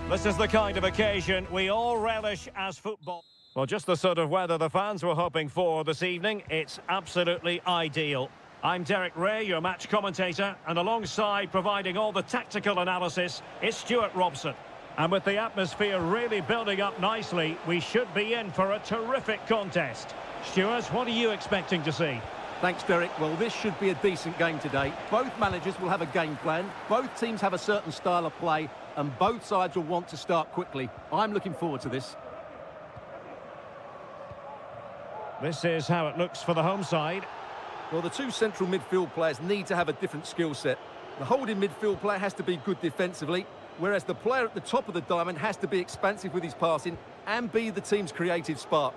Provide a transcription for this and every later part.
This is the kind of occasion we all relish as football. Well, just the sort of weather the fans were hoping for this evening. It's absolutely ideal. I'm Derek Ray, your match commentator, and alongside providing all the tactical analysis is Stuart Robson. And with the atmosphere really building up nicely, we should be in for a terrific contest. Stuart, what are you expecting to see? Thanks, Derek. Well, this should be a decent game today. Both managers will have a game plan. Both teams have a certain style of play, and both sides will want to start quickly. I'm looking forward to this. This is how it looks for the home side. Well, the two central midfield players need to have a different skill set. The holding midfield player has to be good defensively, whereas the player at the top of the diamond has to be expansive with his passing and be the team's creative spark.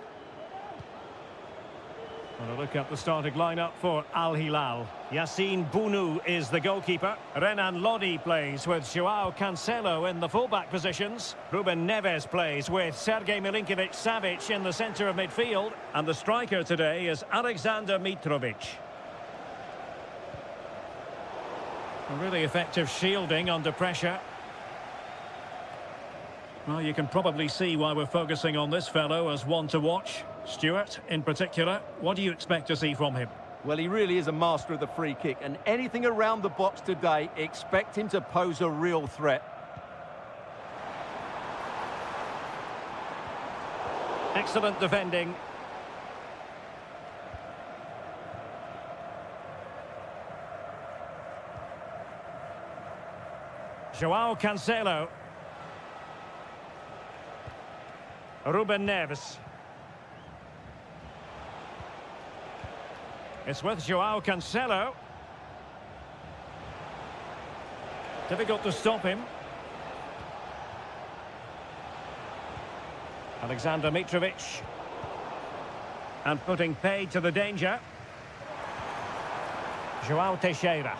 Well, a look at the starting lineup for Al Hilal. Yassine Bounou is the goalkeeper. Renan Lodi plays with Joao Cancelo in the fullback positions. Ruben Neves plays with Sergej Milinkovic-Savic in the centre of midfield. And the striker today is Alexander Mitrovic. A really effective shielding under pressure. Well, you can probably see why we're focusing on this fellow as one to watch. Stuart, in particular, what do you expect to see from him? Well, he really is a master of the free kick, and anything around the box today, expect him to pose a real threat. Excellent defending. Joao Cancelo. Ruben Neves. It's with Joao Cancelo. Difficult to stop him. Alexander Mitrovic. And putting paid to the danger. Joao Teixeira.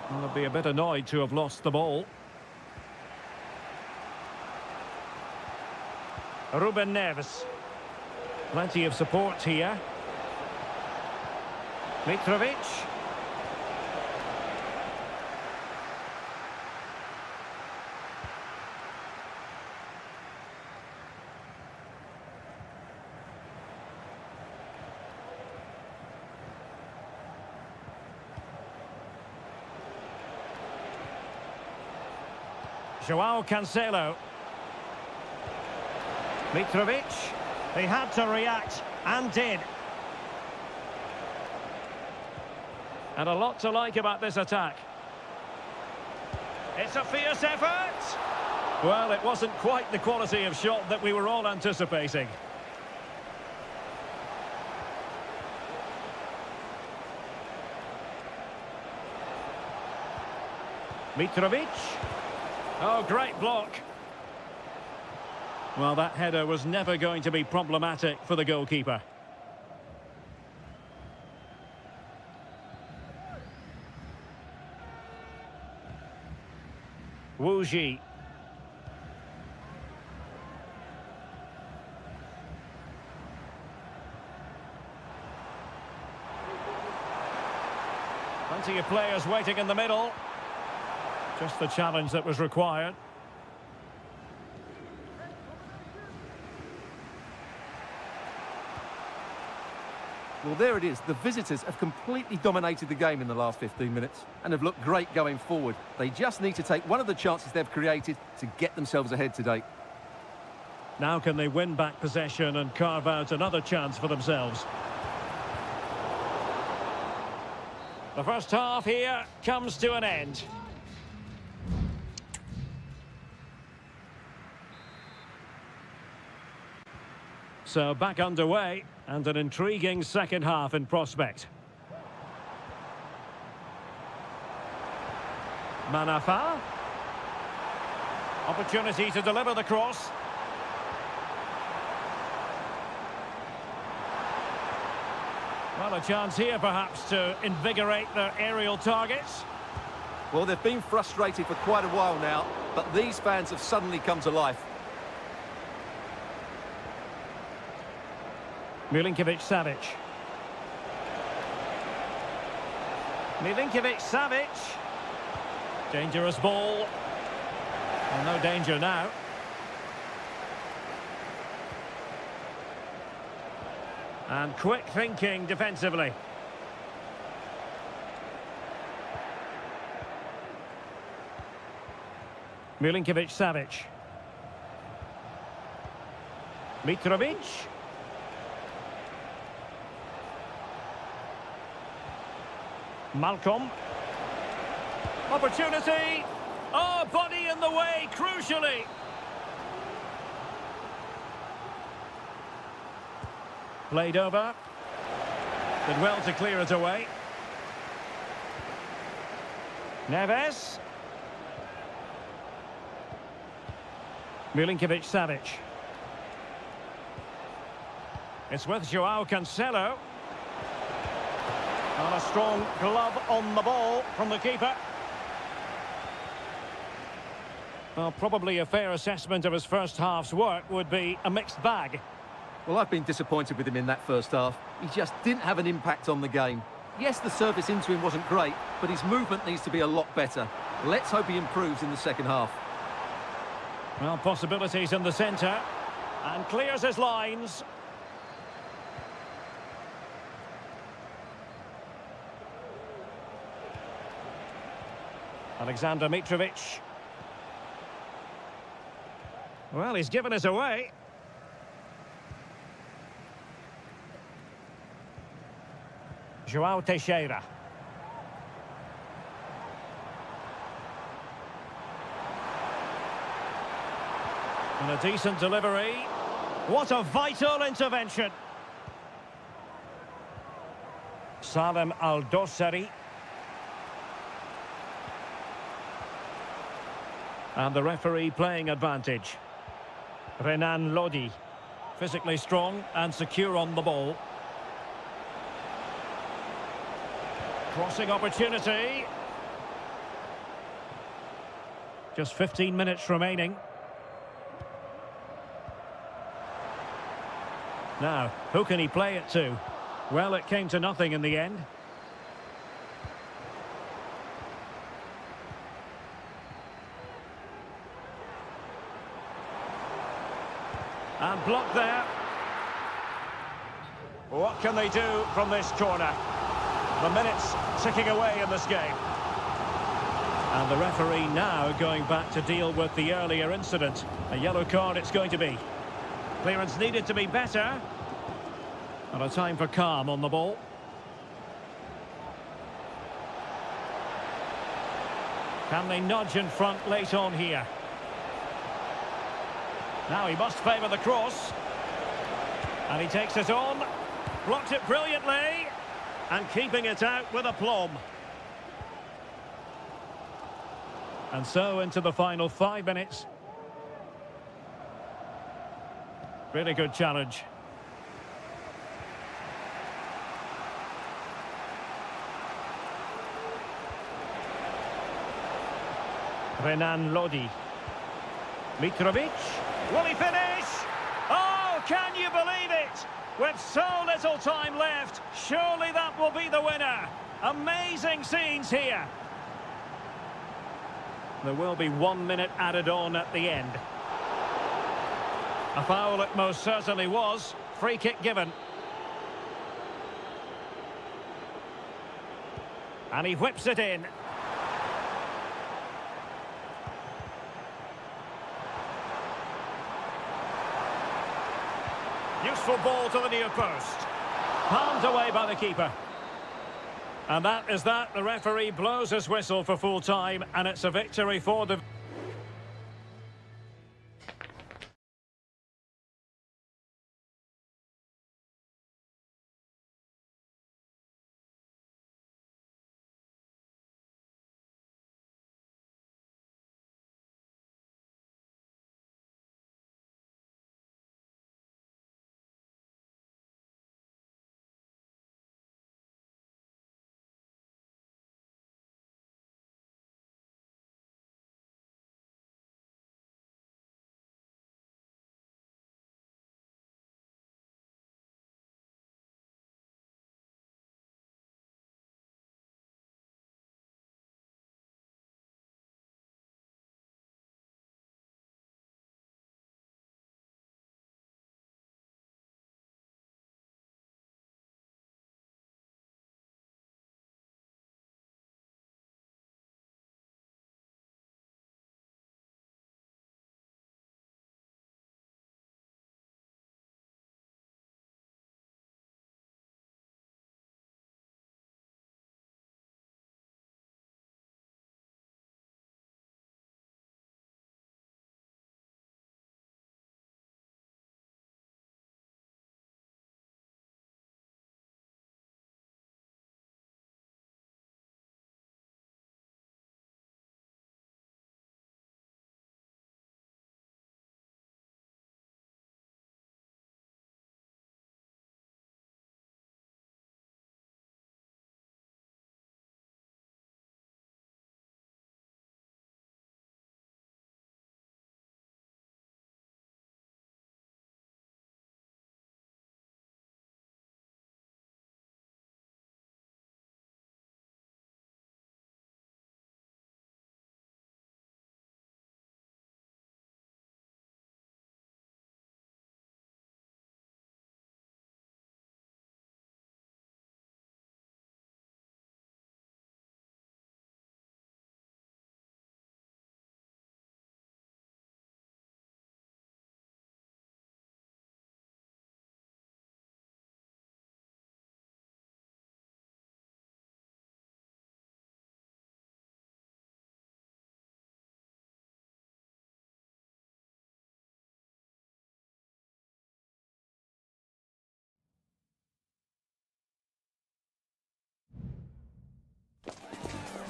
Well, they'll be a bit annoyed to have lost the ball. Ruben Neves. Plenty of support here. Mitrovic. Joao Cancelo. Mitrovic, he had to react, and did. And a lot to like about this attack. It's a fierce effort! Well, it wasn't quite the quality of shot that we were all anticipating. Mitrovic. Oh, great block. Well, that header was never going to be problematic for the goalkeeper. Wu Ji. Plenty of players waiting in the middle. Just the challenge that was required. Well, there it is. The visitors have completely dominated the game in the last 15 minutes and have looked great going forward. They just need to take one of the chances they've created to get themselves ahead today. Now can they win back possession and carve out another chance for themselves? The first half here comes to an end. So back underway, and an intriguing second half in prospect. Manafa. Opportunity to deliver the cross. Well, a chance here perhaps to invigorate their aerial targets. Well, they've been frustrated for quite a while now, but these fans have suddenly come to life. Milinkovic-Savic. Milinkovic-Savic. Dangerous ball. Well, no danger now. And quick thinking defensively. Milinkovic-Savic. Mitrovic. Malcolm. Opportunity. Oh, body in the way, crucially. Played over. Did well to clear it away. Neves. Milinkovic-Savic. It's with João Cancelo. And a strong glove on the ball from the keeper. Well, probably a fair assessment of his first half's work would be a mixed bag. Well, I've been disappointed with him in that first half. He just didn't have an impact on the game. Yes, the service into him wasn't great, but his movement needs to be a lot better. Let's hope he improves in the second half. Well, possibilities in the centre. And clears his lines. Alexander Mitrovic. Well, he's given us away. João Teixeira. And a decent delivery. What a vital intervention. Salem Al-Dossari. And the referee playing advantage. Renan Lodi. Physically strong and secure on the ball. Crossing opportunity. Just 15 minutes remaining. Now, who can he play it to? Well, it came to nothing in the end. And blocked there. What can they do from this corner? The minutes ticking away in this game. And the referee now going back to deal with the earlier incident. A yellow card it's going to be. Clearance needed to be better. And a time for calm on the ball. Can they nudge in front late on here? Now he must favour the cross. And he takes it on. Blocked it brilliantly. And keeping it out with aplomb. And so into the final 5 minutes. Really good challenge. Renan Lodi. Mitrovic. Will he finish? Oh, can you believe it? With so little time left, surely that will be the winner. Amazing scenes here. There will be 1 minute added on at the end. A foul it most certainly was. Free kick given. And he whips it in. Useful ball to the near post. Palmed away by the keeper. And that is that. The referee blows his whistle for full time, and it's a victory for the...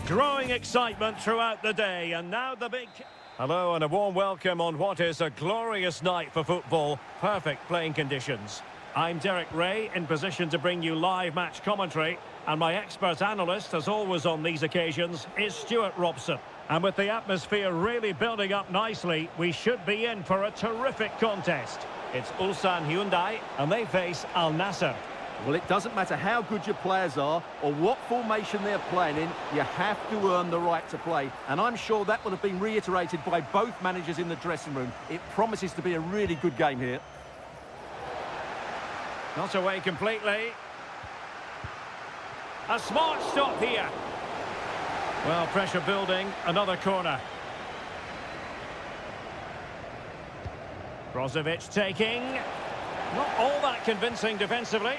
Growing excitement throughout the day, and now the big... Hello and a warm welcome on what is a glorious night for football. Perfect playing conditions. I'm Derek Ray, in position to bring you live match commentary, and my expert analyst, as always on these occasions, is Stuart Robson. And with the atmosphere really building up nicely, we should be in for a terrific contest. It's Ulsan Hyundai, and they face Al Nassr. Well, it doesn't matter how good your players are or what formation they're playing in, you have to earn the right to play. And I'm sure that will have been reiterated by both managers in the dressing room. It promises to be a really good game here. Not away completely. A smart stop here. Well, pressure building, another corner. Brozovic taking. Not all that convincing defensively.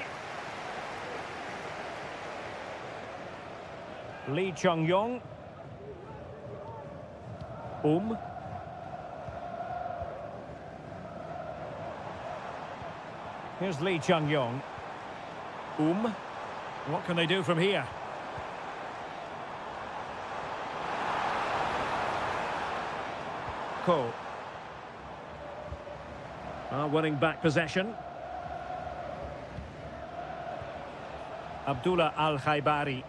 Lee Chung-yong. Here's Lee Chung-yong. What can they do from here? Ko. Winning back possession. Abdullah Al-Khaibari.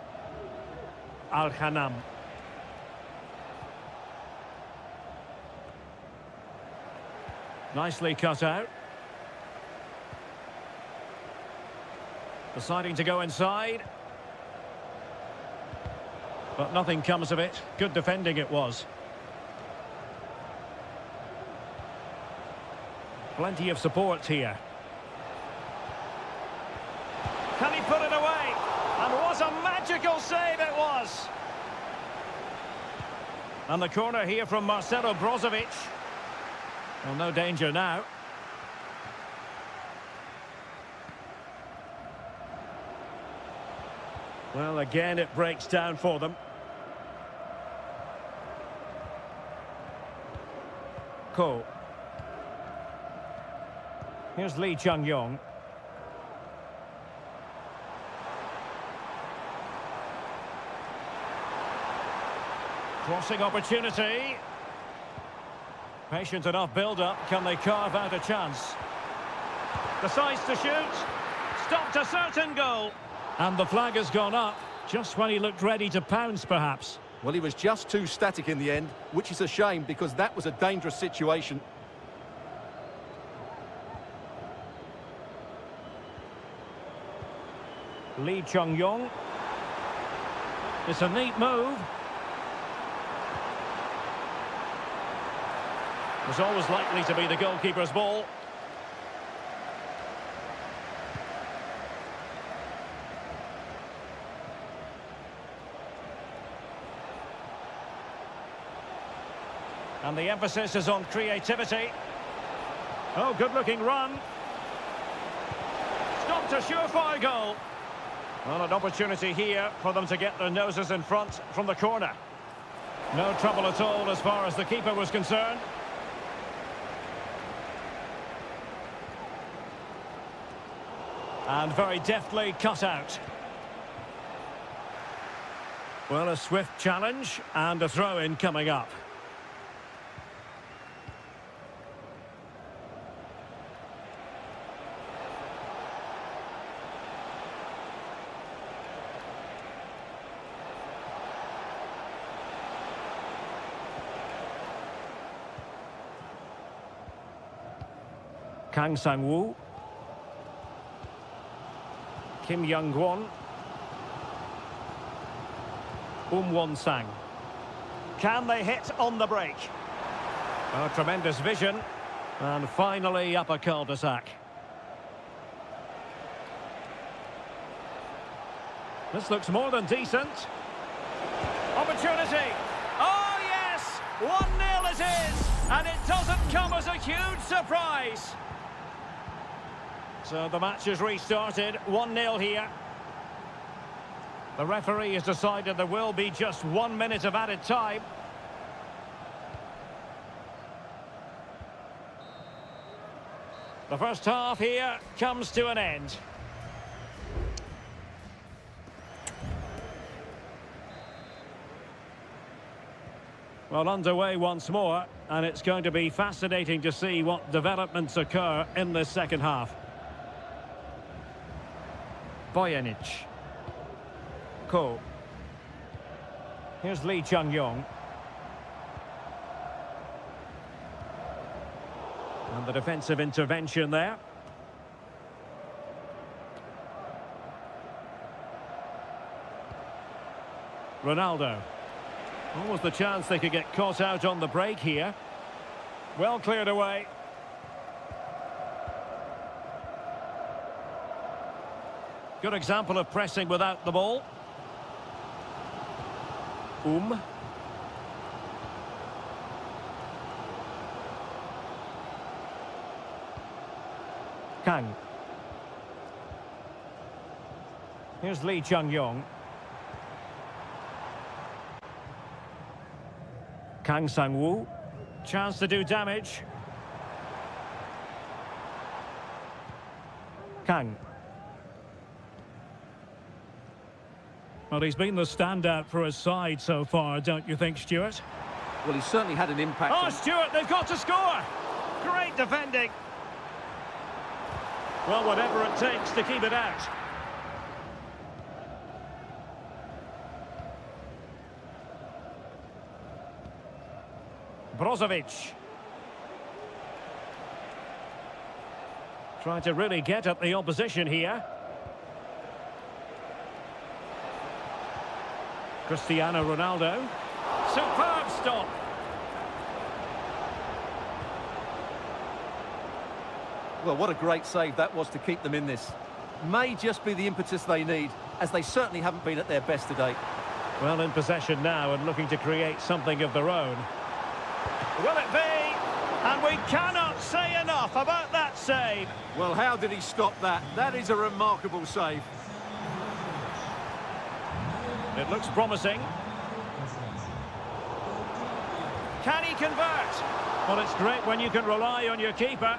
Al-Khanam. Nicely cut out. Deciding to go inside. But nothing comes of it. Good defending it was. Plenty of support here. Can he put it away? And what a magical save it was! And the corner here from Marcelo Brozovic. Well, no danger now. Well, again, it breaks down for them. Ko. Here's Lee Chung-yong. Crossing opportunity. Patient enough build-up. Can they carve out a chance? Decides to shoot. Stopped a certain goal. And the flag has gone up, just when he looked ready to pounce, perhaps. Well, he was just too static in the end, which is a shame because that was a dangerous situation. Lee Chung-yong. It's a neat move. It was always likely to be the goalkeeper's ball. And the emphasis is on creativity. Oh, good-looking run. Stopped a surefire goal. Well, an opportunity here for them to get their noses in front from the corner. No trouble at all as far as the keeper was concerned. And very deftly cut out. Well, a swift challenge and a throw-in coming up. Kang Sang-woo. Kim Young-kwon. Won-sang. Can they hit on the break? Oh, tremendous vision. And finally up a cul-de-sac. This looks more than decent. Opportunity. Oh, yes! 1-0 it is! And it doesn't come as a huge surprise. So the match has restarted, 1-0 here. The referee has decided there will be just 1 minute of added time. The first half here comes to an end. Well, underway once more, and it's going to be fascinating to see what developments occur in this second half. Bojanic. Ko. Here's Lee Chung-yong. And the defensive intervention there. Ronaldo. Almost the chance they could get caught out on the break here. Well cleared away. Good example of pressing without the ball. Kang. Here's Lee Chung-yong. Kang Sang-woo. Chance to do damage. Kang. Well, he's been the standout for his side so far, don't you think, Stuart? Well, he certainly had an impact. Oh, Stuart, they've got to score! Great defending. Well, whatever it takes to keep it out. Brozovic. Trying to really get at the opposition here. Cristiano Ronaldo. Superb stop. Well, what a great save that was to keep them in this. May just be the impetus they need, as they certainly haven't been at their best today. Well, in possession now and looking to create something of their own. Will it be? And we cannot say enough about that save. Well, how did he stop that? That is a remarkable save. It looks promising. Can he convert? Well, it's great when you can rely on your keeper.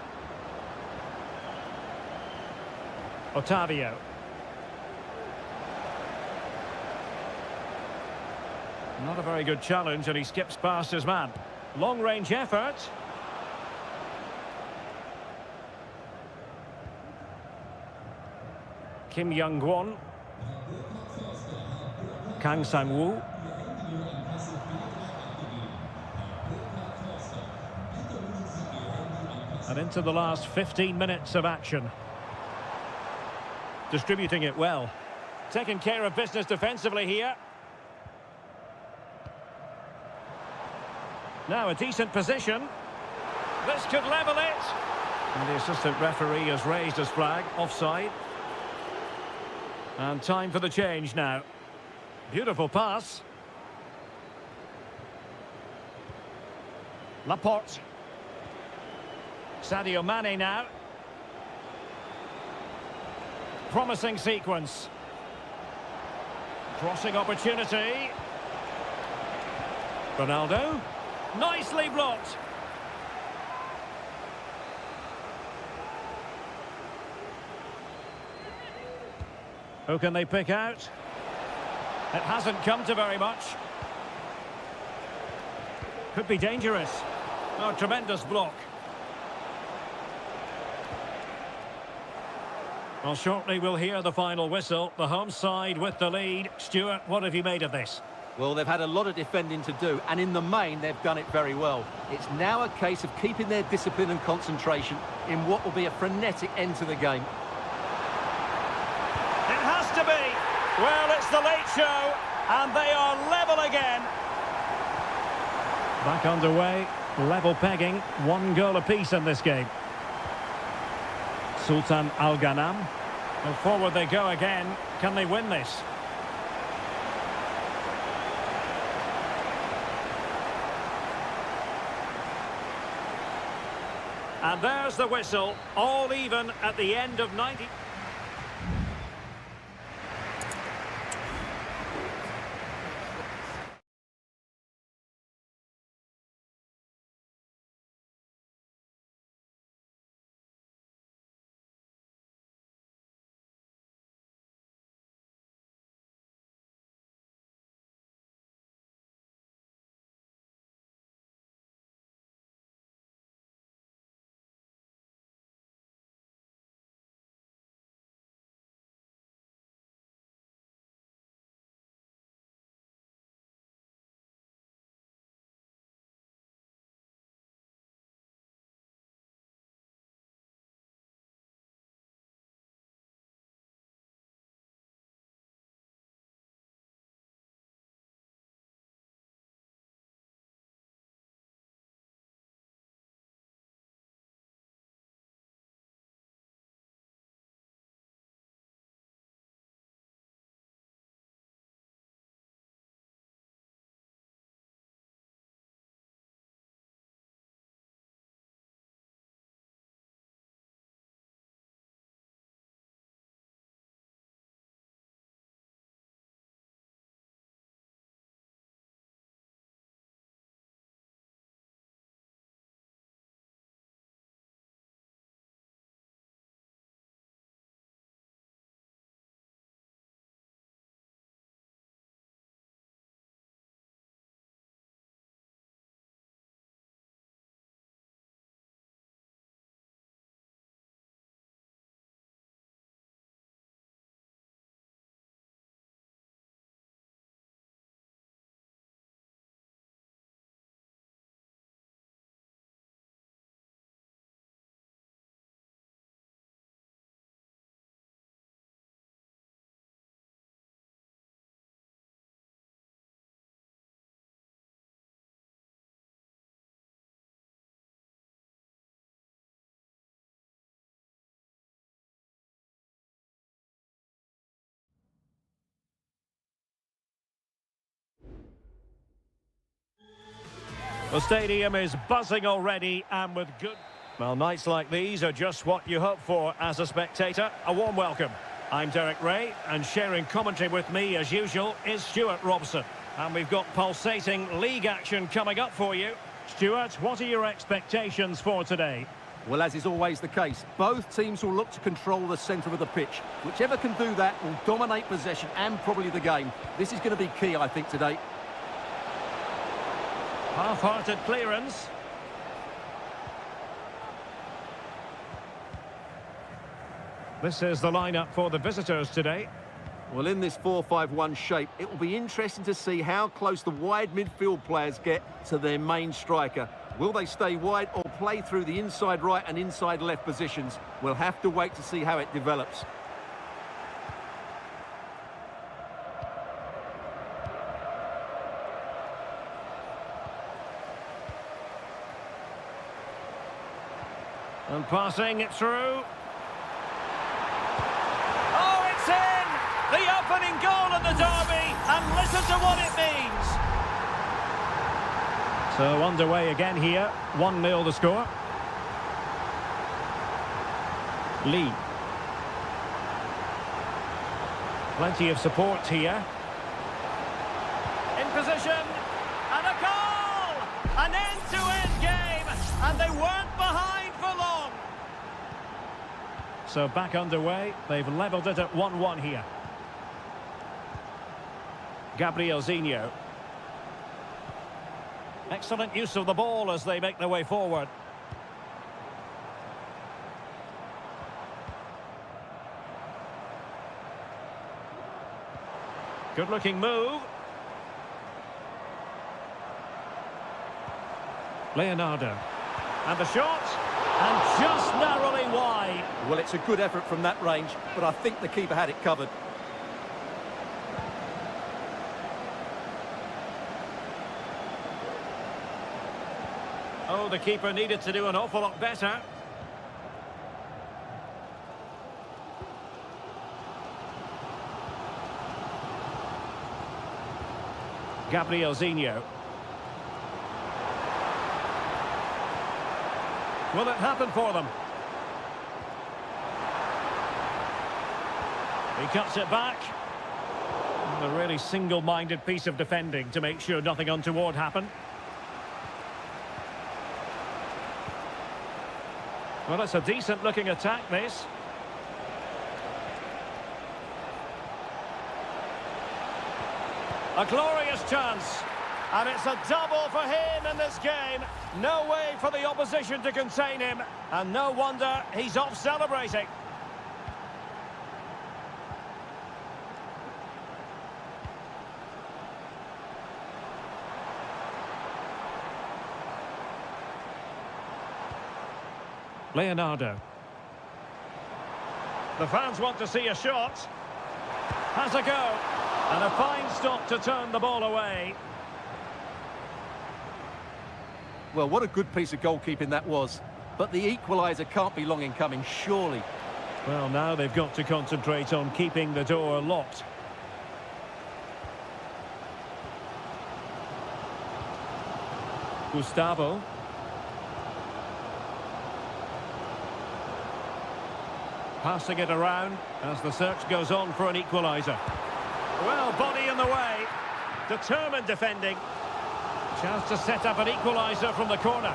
Otavio. Not a very good challenge, and he skips past his man. Long-range effort. Kim Young-gwon. Kang Sang-woo. And into the last 15 minutes of action. Distributing it well. Taking care of business defensively here. Now a decent position. This could level it. And the assistant referee has raised his flag. Offside. And time for the change now. Beautiful pass. Laporte. Sadio Mane now. Promising sequence. Crossing opportunity. Ronaldo. Nicely blocked. Who can they pick out? It hasn't come to very much. Could be dangerous. Oh, tremendous block. Well, shortly we'll hear the final whistle. The home side with the lead. Stuart, what have you made of this? Well, they've had a lot of defending to do, and in the main, they've done it very well. It's now a case of keeping their discipline and concentration in what will be a frenetic end to the game. It has to be. Well, it's the late show, and they are level again. Back underway, level pegging, 1 goal apiece in this game. Sultan Al Ghanam. Well, forward they go again. Can they win this? And there's the whistle, all even at the end of 90. The stadium is buzzing already, and with good... Well, nights like these are just what you hope for as a spectator. A warm welcome. I'm Derek Ray, and sharing commentary with me, as usual, is Stuart Robson. And we've got pulsating league action coming up for you. Stuart, what are your expectations for today? Well, as is always the case, both teams will look to control the centre of the pitch. Whichever can do that will dominate possession and probably the game. This is going to be key, I think, today. Half-hearted clearance. This is the lineup for the visitors today. Well, in this 4-5-1 shape, it will be interesting to see how close the wide midfield players get to their main striker. Will they stay wide or play through the inside right and inside left positions? We'll have to wait to see how it develops. And passing it through. Oh, it's in! The opening goal in the derby, and listen to what it means. So underway again here, 1-0 the score. Lee. Plenty of support here. In position, and a goal! An end-to-end game, and they weren't behind for long. So back underway, they've levelled it at 1-1 here. Gabrielzinho. Excellent use of the ball as they make their way forward. Good looking move. Leonardo. And the shot. And just narrowly wide. Well, it's a good effort from that range, but I think the keeper had it covered. Oh, the keeper needed to do an awful lot better. Gabrielzinho. Will it happen for them? He cuts it back. And a really single-minded piece of defending to make sure nothing untoward happened. Well, it's a decent-looking attack, this. A glorious chance. And it's a double for him in this game. No way for the opposition to contain him. And no wonder he's off celebrating. Leonardo. The fans want to see a shot. Has a go. And a fine stop to turn the ball away. Well, what a good piece of goalkeeping that was. But the equaliser can't be long in coming, surely. Well, now they've got to concentrate on keeping the door locked. Gustavo. Passing it around as the search goes on for an equaliser. Well, body in the way. Determined defending. Chance to set up an equaliser from the corner.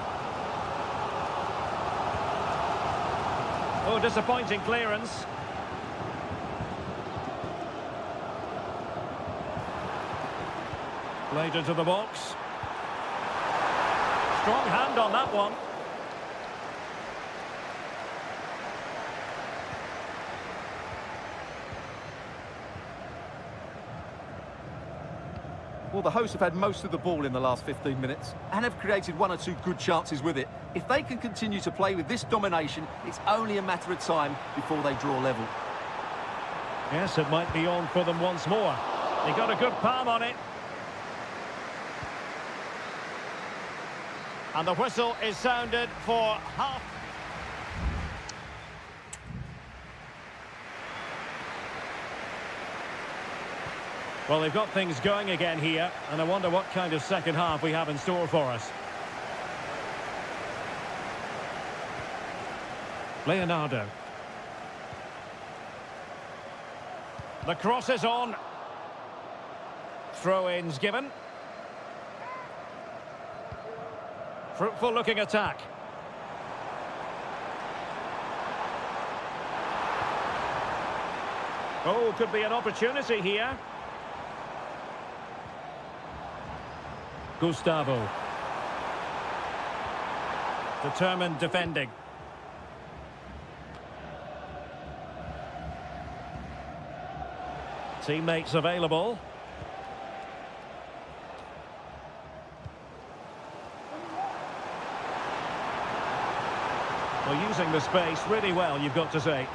Oh, disappointing clearance. Played into the box. Strong hand on that one. Well, the hosts have had most of the ball in the last 15 minutes and have created one or two good chances with it. If they can continue to play with this domination, it's only a matter of time before they draw level. Yes, it might be on for them once more. They got a good palm on it. And the whistle is sounded for half. Well, they've got things going again here, and I wonder what kind of second half we have in store for us. Leonardo. The cross is on. Throw-ins given. Fruitful looking attack. Oh, could be an opportunity here. Gustavo. Determined defending. Teammates available. Well, using the space really well, you've got to say.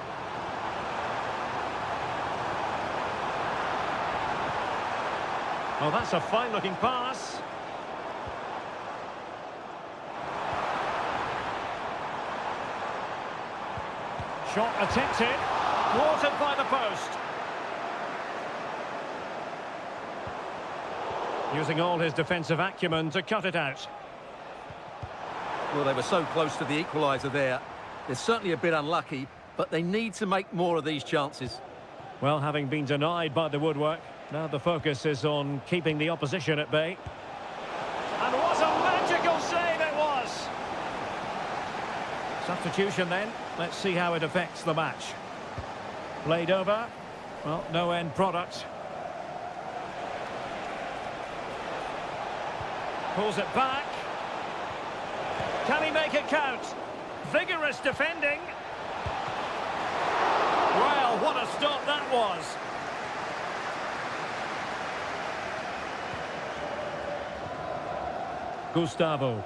Well, that's a fine-looking pass. Shot attempted. Thwarted by the post. Using all his defensive acumen to cut it out. Well, they were so close to the equaliser there. They're certainly a bit unlucky, but they need to make more of these chances. Well, having been denied by the woodwork, now the focus is on keeping the opposition at bay. And what a magical save it was! Substitution then. Let's see how it affects the match. Played over. Well, no end product. Pulls it back. Can he make it count? Vigorous defending. Well, what a stop that was. Gustavo.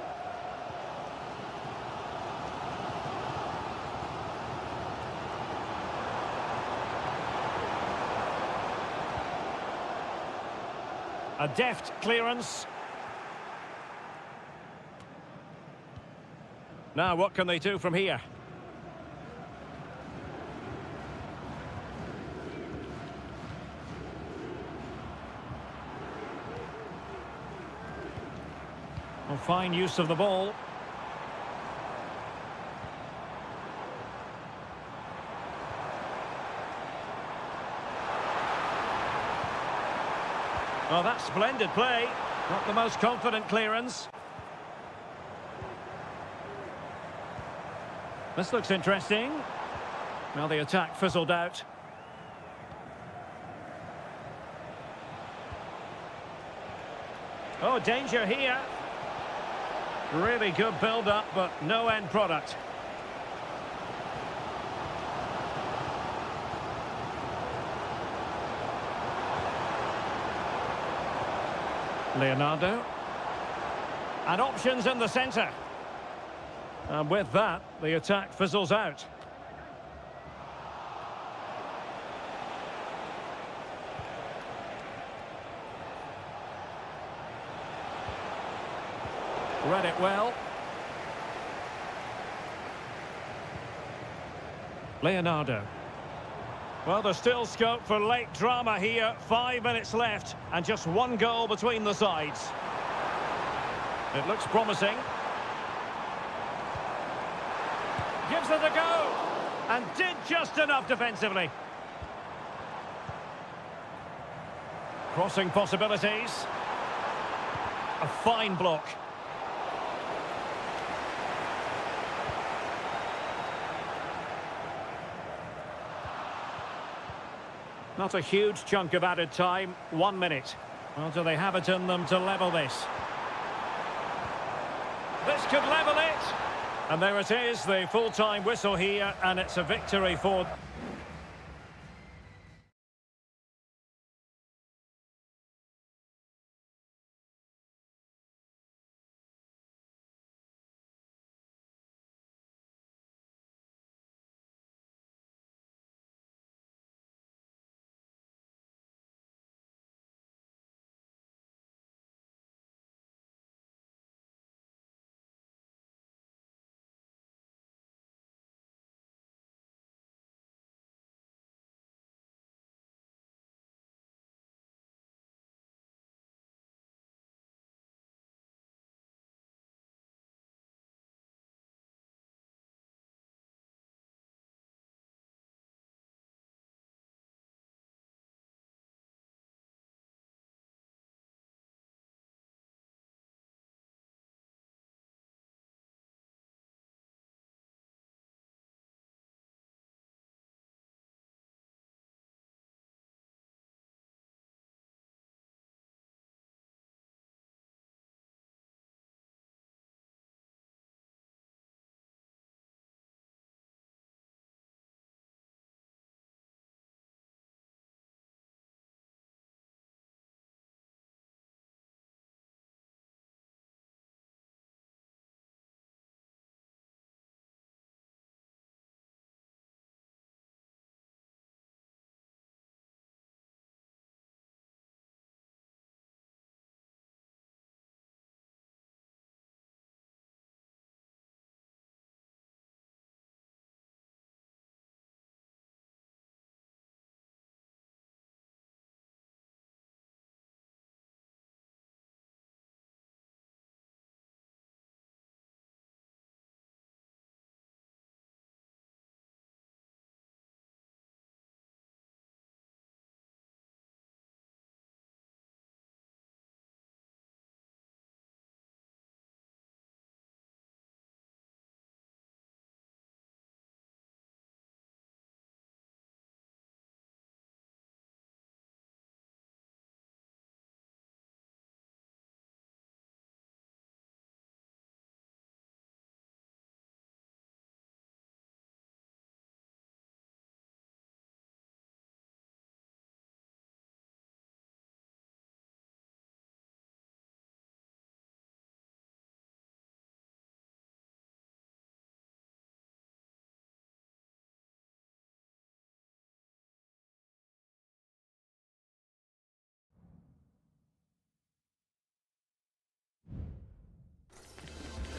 A deft clearance. Now, what can they do from here? Well, fine use of the ball. Oh, that's splendid play. Not the most confident clearance. This looks interesting. Well, the attack fizzled out. Oh, danger here. Really good build-up, but no end product. Leonardo. And options in the centre. And with that, the attack fizzles out. Read it well. Leonardo. Well, there's still scope for late drama here. 5 minutes left and just one goal between the sides. It looks promising. Gives it a go. And did just enough defensively. Crossing possibilities. A fine block. Not a huge chunk of added time. 1 minute. Well, do they have it in them to level this? This could level it. And there it is, the full-time whistle here, and it's a victory for...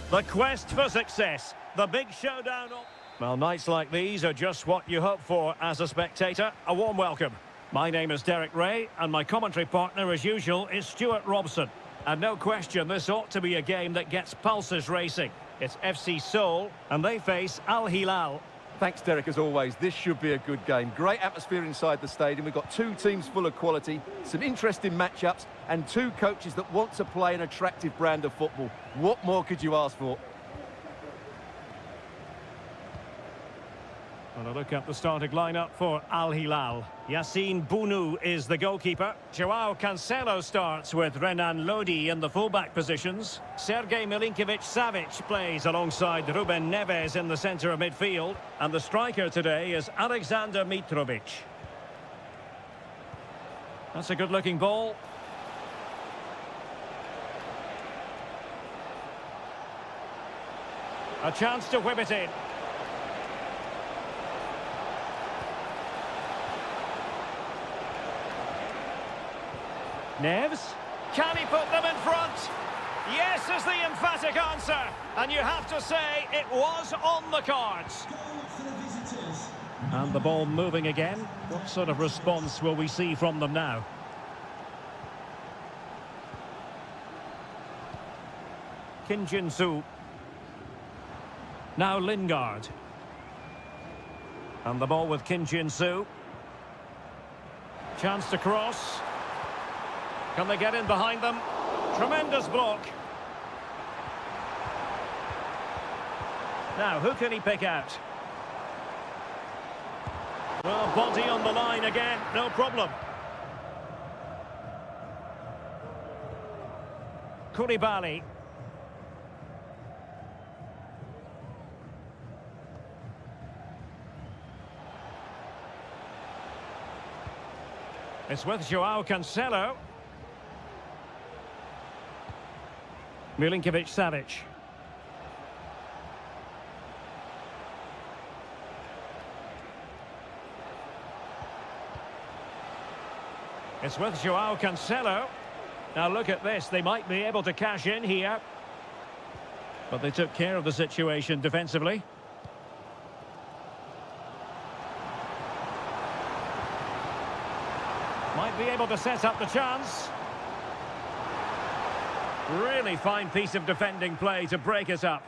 The quest for success. The big showdown. Well, nights like these are just what you hope for as a spectator. A warm welcome. My name is Derek Ray, and my commentary partner, as usual, is Stuart Robson. And no question, this ought to be a game that gets pulses racing. It's FC Seoul, and they face Al Hilal. Thanks, Derek, as always. This should be a good game. Great atmosphere inside the stadium. We've got two teams full of quality, some interesting matchups, and two coaches that want to play an attractive brand of football. What more could you ask for? Well, a look at the starting lineup for Al Hilal. Yassine Bounou is the goalkeeper. Joao Cancelo starts with Renan Lodi in the fullback positions. Sergej Milinkovic-Savic plays alongside Ruben Neves in the centre of midfield. And the striker today is Alexander Mitrovic. That's a good-looking ball. A chance to whip it in. Neves, can he put them in front? Yes is the emphatic answer, and you have to say it was on the cards. And the ball moving again. What sort of response will we see from them now? Kim Jin-soo. Now Lingard. And the ball with Kim Jin-soo. Chance to cross. Can they get in behind them? Tremendous block. Now, who can he pick out? Well, body on the line again, no problem. Koulibaly. It's with Joao Cancelo. Milinkovic-Savic. It's with Joao Cancelo. Now look at this, they might be able to cash in here. But they took care of the situation defensively. Might be able to set up the chance. Really fine piece of defending play to break us up.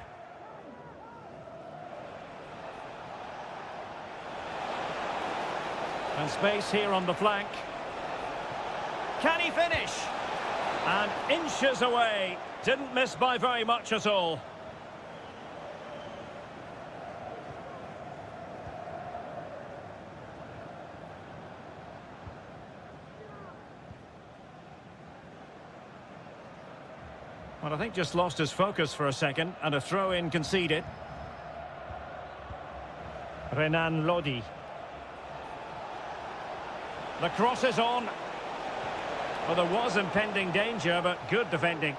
And space here on the flank. Can he finish? And inches away. Didn't miss by very much at all. Well, I think just lost his focus for a second, and a throw-in conceded. Renan Lodi. The cross is on. Well, there was impending danger, but good defending.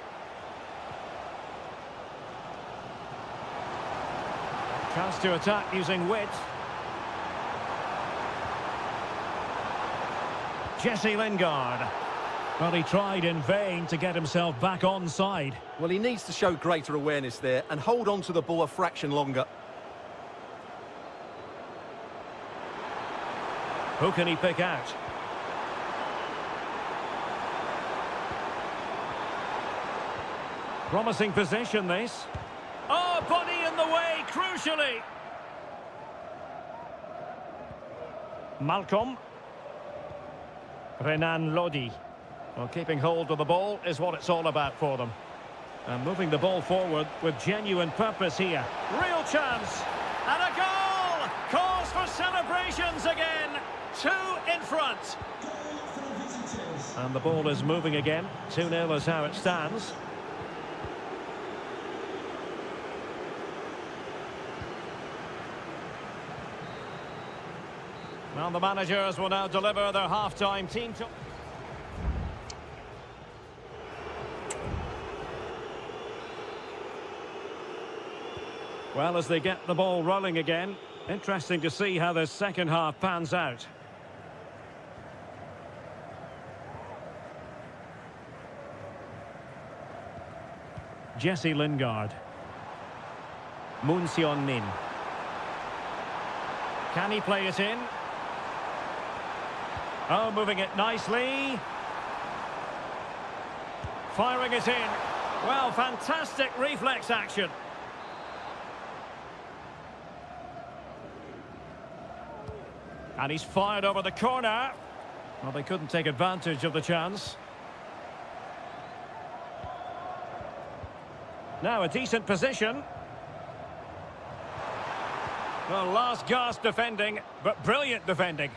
Chance to attack using width. Jesse Lingard. Well, he tried in vain to get himself back onside. Well, he needs to show greater awareness there and hold on to the ball a fraction longer. Who can he pick out? Promising position, this. Oh, body in the way, crucially. Malcolm. Renan Lodi. Well, keeping hold of the ball is what it's all about for them. And moving the ball forward with genuine purpose here. Real chance. And a goal! Calls for celebrations again. 2 in front. And the ball is moving again. 2-0 is how it stands. Well, the managers will now deliver their half-time team to... Well, as they get the ball rolling again, interesting to see how this second half pans out. Jesse Lingard. Moon Nin. Can he play it in? Oh, moving it nicely. Firing it in. Well, fantastic reflex action. And he's fired over the corner. Well, they couldn't take advantage of the chance. Now a decent position. Well, last gasp defending, but brilliant defending.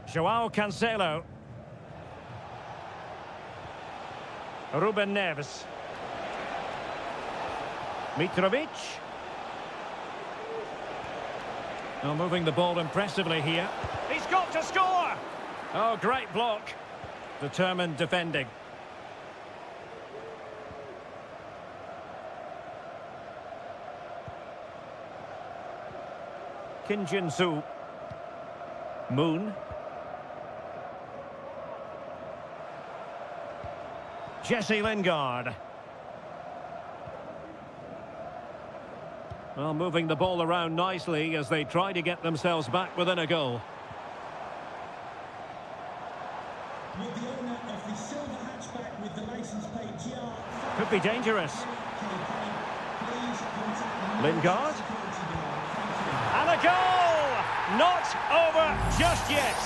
Joao Cancelo. Ruben Neves. Mitrovic. Well, moving the ball impressively here. He's got to score! Oh, great block. Determined defending. Kim Jin-soo. Moon. Jesse Lingard. Well, moving the ball around nicely as they try to get themselves back within a goal. With the owner of the silver hatchback with the license plate GR. Could be dangerous. Lingard. And a goal! Not over just yet.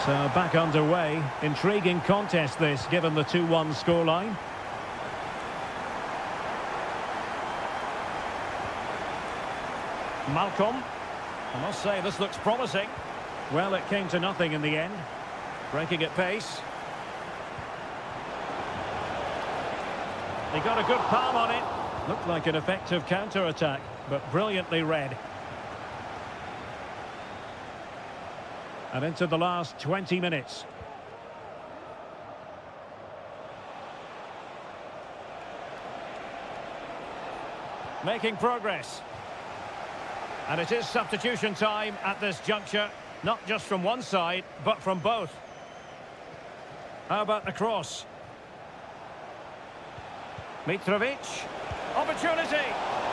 So back underway. Intriguing contest this, given the 2-1 scoreline. Malcolm. I must say, this looks promising. Well, it came to nothing in the end. Breaking at pace. He got a good palm on it. Looked like an effective counter-attack, but brilliantly read. And into the last 20 minutes. Making progress. And it is substitution time at this juncture, not just from one side, but from both. How about the cross? Mitrovic. Opportunity!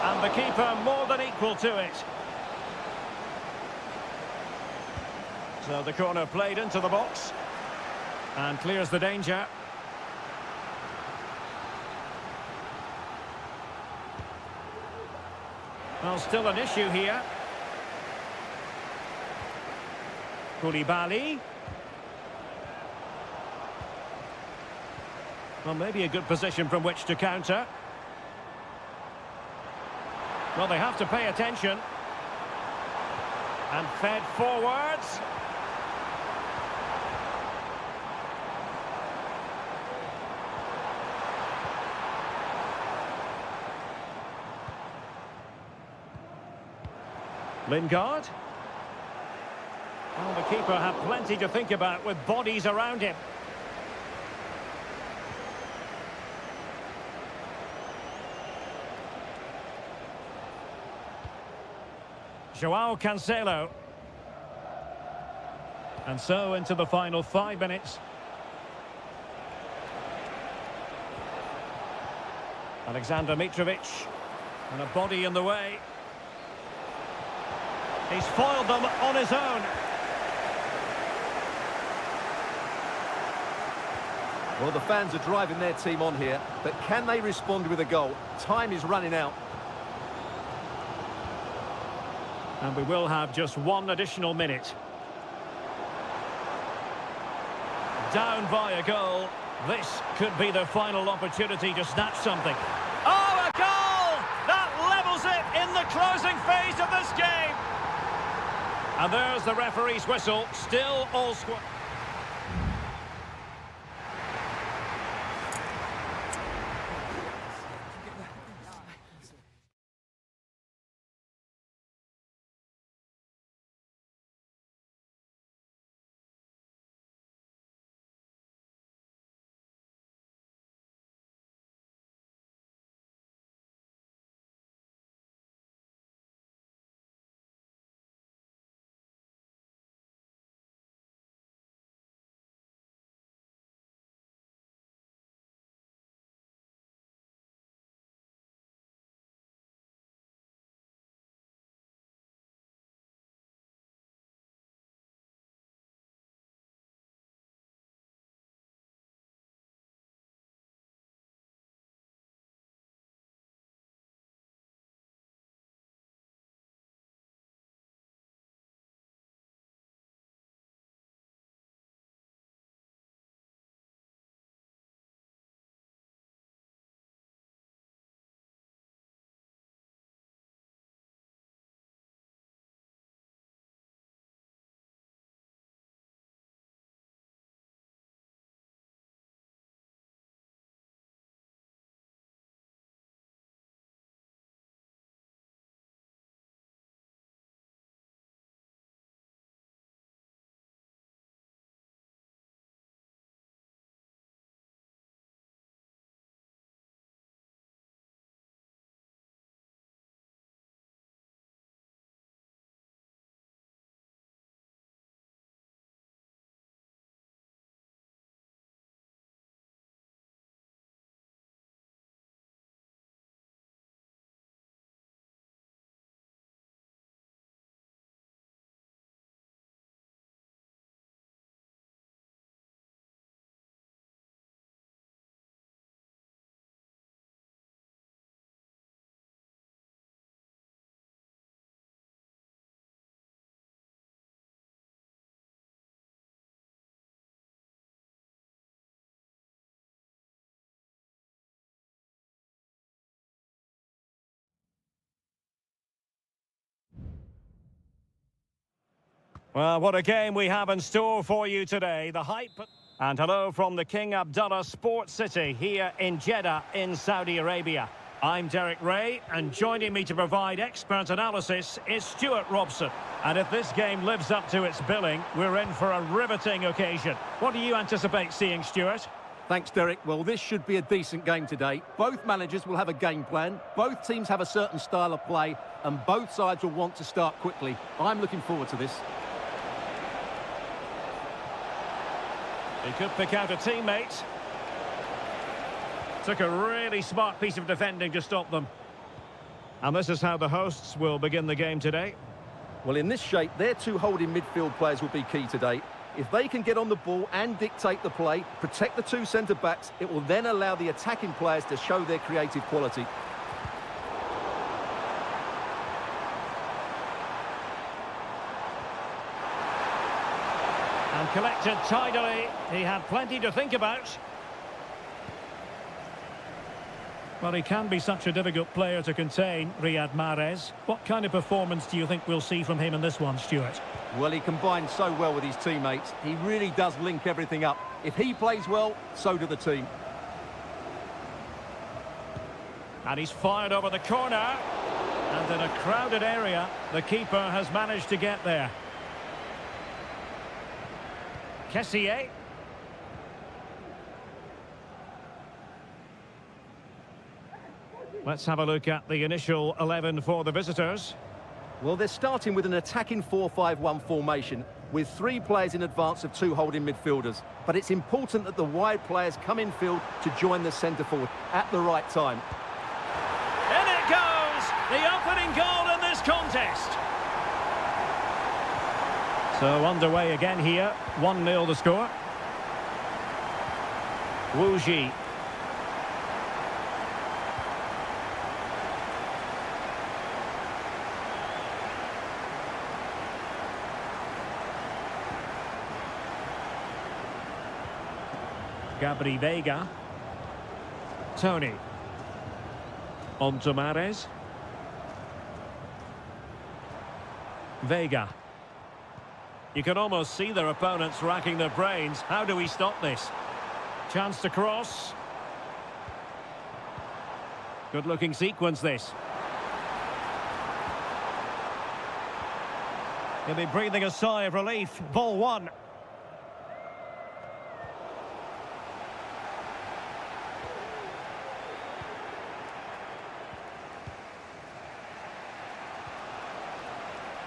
And the keeper more than equal to it. So the corner played into the box. And clears the danger. Well, still an issue here. Koulibaly. Well, maybe a good position from which to counter. Well, they have to pay attention. And fed forwards. Lingard. Well, the keeper had plenty to think about with bodies around him. Joao Cancelo. And so into the final 5 minutes. Alexander Mitrovic. And a body in the way. He's foiled them on his own. Well, the fans are driving their team on here, but can they respond with a goal? Time is running out. And we will have just one additional minute. Down by a goal. This could be the final opportunity to snatch something. Oh, a goal! That levels it in the closing phase of this game. And there's the referee's whistle. Still all square. Well, what a game we have in store for you today. The hype. And hello from the King Abdullah Sports City here in Jeddah in Saudi Arabia. I'm Derek Ray, and joining me to provide expert analysis is Stuart Robson. And if this game lives up to its billing, we're in for a riveting occasion. What do you anticipate seeing, Stuart? Thanks, Derek. Well, this should be a decent game today. Both managers will have a game plan. Both teams have a certain style of play, and both sides will want to start quickly. I'm looking forward to this. He could pick out a teammate. Took a really smart piece of defending to stop them. And this is how the hosts will begin the game today. Well, in this shape, their two holding midfield players will be key today. If they can get on the ball and dictate the play, protect the two centre-backs, it will then allow the attacking players to show their creative quality. And collected tidily. He had plenty to think about. Well, he can be such a difficult player to contain, Riyad Mahrez. What kind of performance do you think we'll see from him in this one, Stuart? Well, he combines so well with his teammates. He really does link everything up. If he plays well, so do the team. And he's fired over the corner. And in a crowded area, the keeper has managed to get there. Kessié. Let's have a look at the initial 11 for the visitors. Well, they're starting with an attacking 4-5-1 formation with three players in advance of two holding midfielders. But it's important that the wide players come in field to join the centre forward at the right time. In it goes! The opening goal in this contest. So underway again here. 1-0 the score. Wu Ji. Gabri Veiga. Tony. On to Mahrez. Veiga. You can almost see their opponents racking their brains. How do we stop this? Chance to cross. Good-looking sequence, this. He'll be breathing a sigh of relief. Ball one.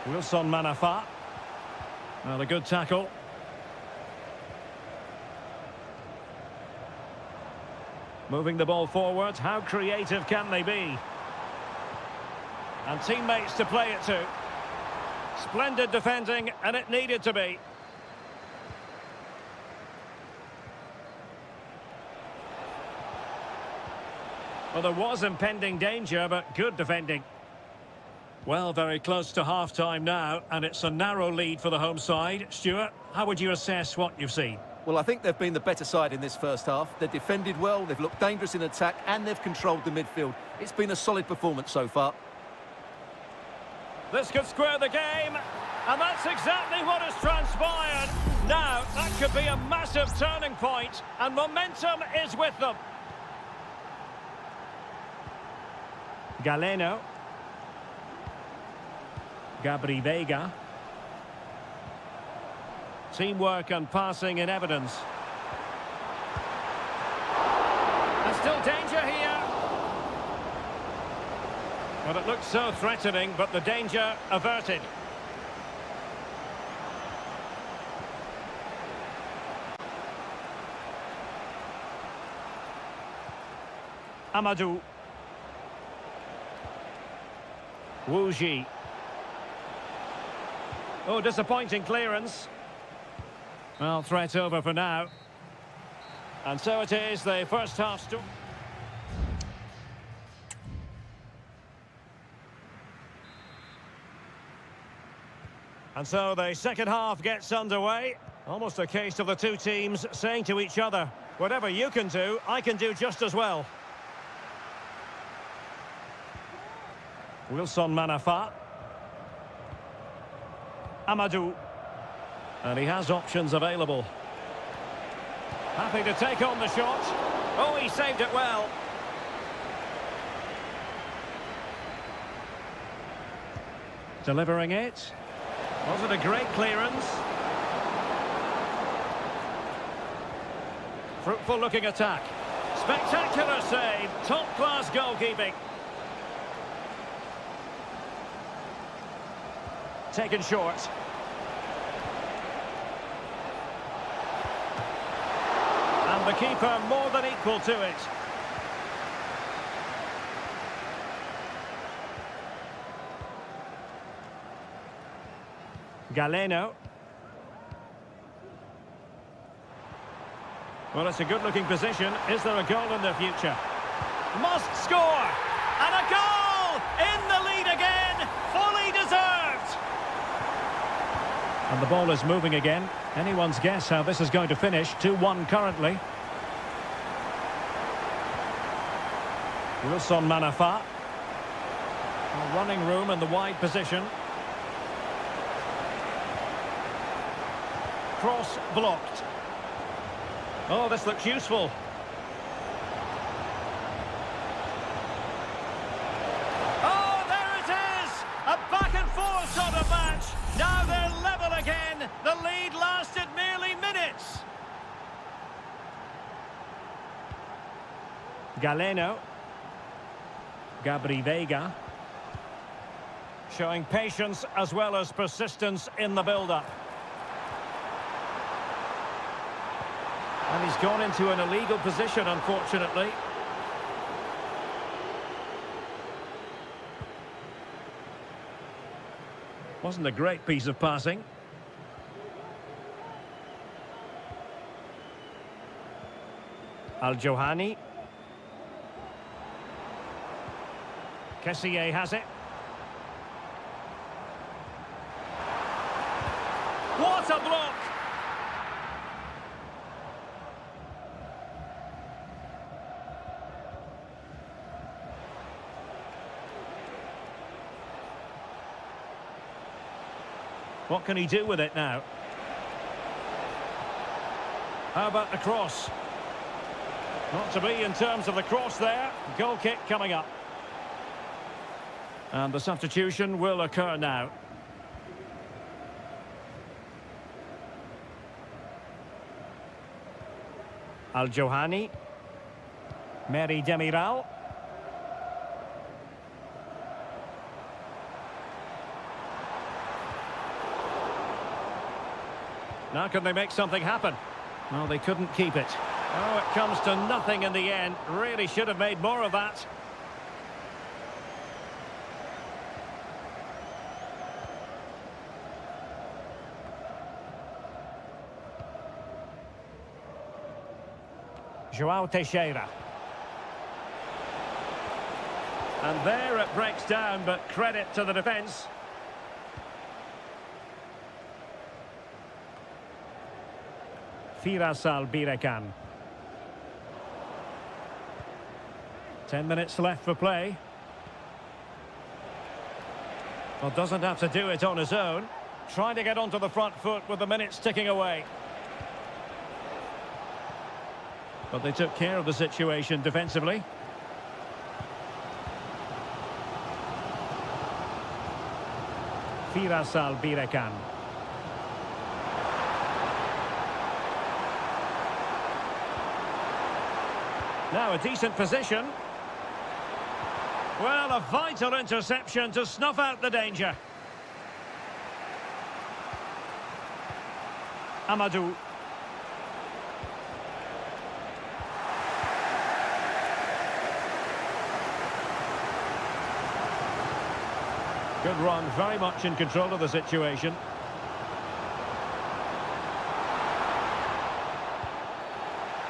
Wilson Manafa. Well, a good tackle. Moving the ball forward. How creative can they be? And teammates to play it to. Splendid defending, and it needed to be. Well, there was impending danger, but good defending. Well, very close to half-time now, and it's a narrow lead for the home side. Stuart, how would you assess what you've seen? Well, I think they've been the better side in this first half. They've defended well, they've looked dangerous in attack, and they've controlled the midfield. It's been a solid performance so far. This could square the game, and that's exactly what has transpired. Now, that could be a massive turning point, and momentum is with them. Galeno. Gabri Veiga. Teamwork and passing in evidence. There's still danger here. Well, it looked so threatening, but the danger averted. Amadou. Wu Ji. Oh, disappointing clearance. Well, threat over for now. And so it is, the first half. And so the second half gets underway. Almost a case of the two teams saying to each other, whatever you can do, I can do just as well. Wilson Manafa. Amadou. And he has options available. Happy to take on the shot. Oh, he saved it well. Delivering it. Was it a great clearance? Fruitful looking attack. Spectacular save. Top class goalkeeping. Taken short. And the keeper more than equal to it. Galeno. Well, it's a good-looking position. Is there a goal in the future? Must score! And a goal! In the lead again! Fully deserved! And the ball is moving again. Anyone's guess how this is going to finish. 2-1 currently. Wilson Manafa. Running room in the wide position. Cross blocked. Oh, this looks useful. Oh, there it is! A back and forth sort of match. Now they're level again. The lead lasted merely minutes. Galeno. Gabri Veiga. Showing patience as well as persistence in the build-up. And he's gone into an illegal position, unfortunately. Wasn't a great piece of passing. Al-Johani. Kessié has it. What a block! What can he do with it now? How about the cross? Not to be in terms of the cross there. Goal kick coming up. And the substitution will occur now. Al-Johani. Meri Demiral. Now can they make something happen? Well, they couldn't keep it. Oh, it comes to nothing in the end. Really should have made more of that. João Teixeira. And there it breaks down, but credit to the defence. Firasal Birekan. 10 minutes left for play. Well, doesn't have to do it on his own. Trying to get onto the front foot with the minutes ticking away. But they took care of the situation defensively. Firasal Birekan. Now a decent position. Well, a vital interception to snuff out the danger. Amadou. Good run, very much in control of the situation.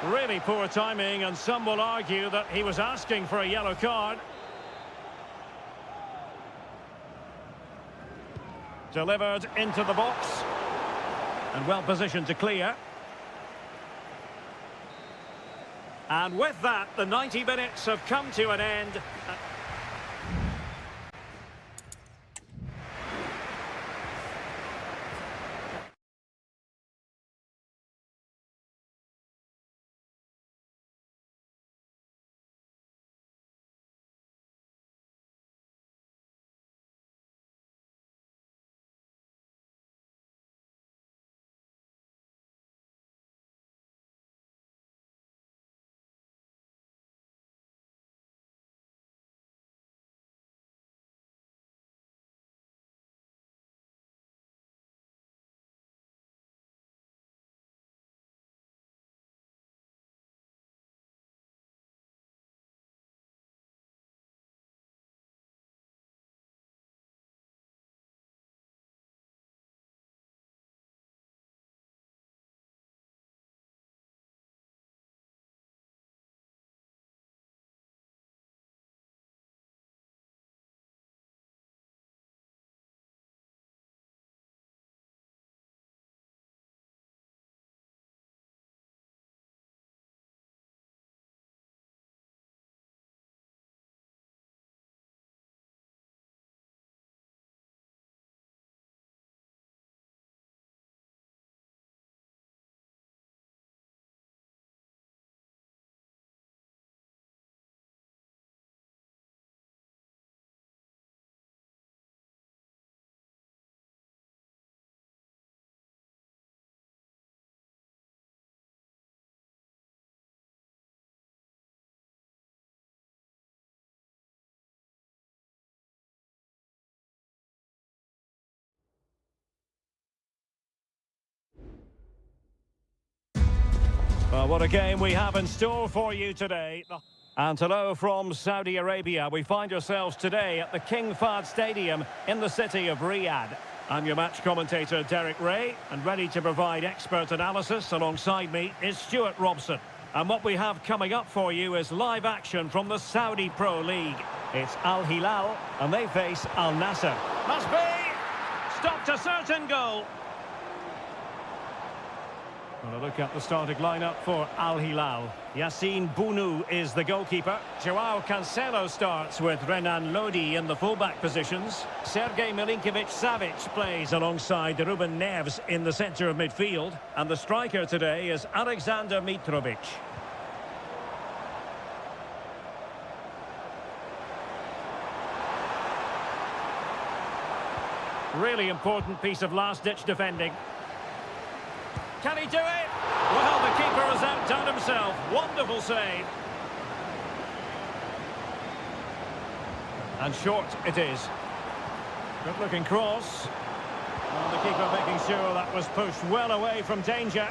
Really poor timing, and some will argue that he was asking for a yellow card. Delivered into the box. And well positioned to clear. And with that, the 90 minutes have come to an end. Well, what a game we have in store for you today. And hello from Saudi Arabia. We find ourselves today at the King Fahd Stadium in the city of Riyadh. I'm your match commentator, Derek Ray, and ready to provide expert analysis alongside me is Stuart Robson. And what we have coming up for you is live action from the Saudi Pro League. It's Al Hilal, and they face Al Nassr. Must be! Stopped a certain goal. Well, a look at the starting lineup for Al Hilal. Yassine Bounou is the goalkeeper. Joao Cancelo starts with Renan Lodi in the fullback positions. Sergej Milinkovic-Savic plays alongside Ruben Neves in the centre of midfield. And the striker today is Alexander Mitrovic. Really important piece of last-ditch defending. Can he do it? Well, the keeper has outdone himself. Wonderful save. And short it is. Good-looking cross. And the keeper making sure that was pushed well away from danger.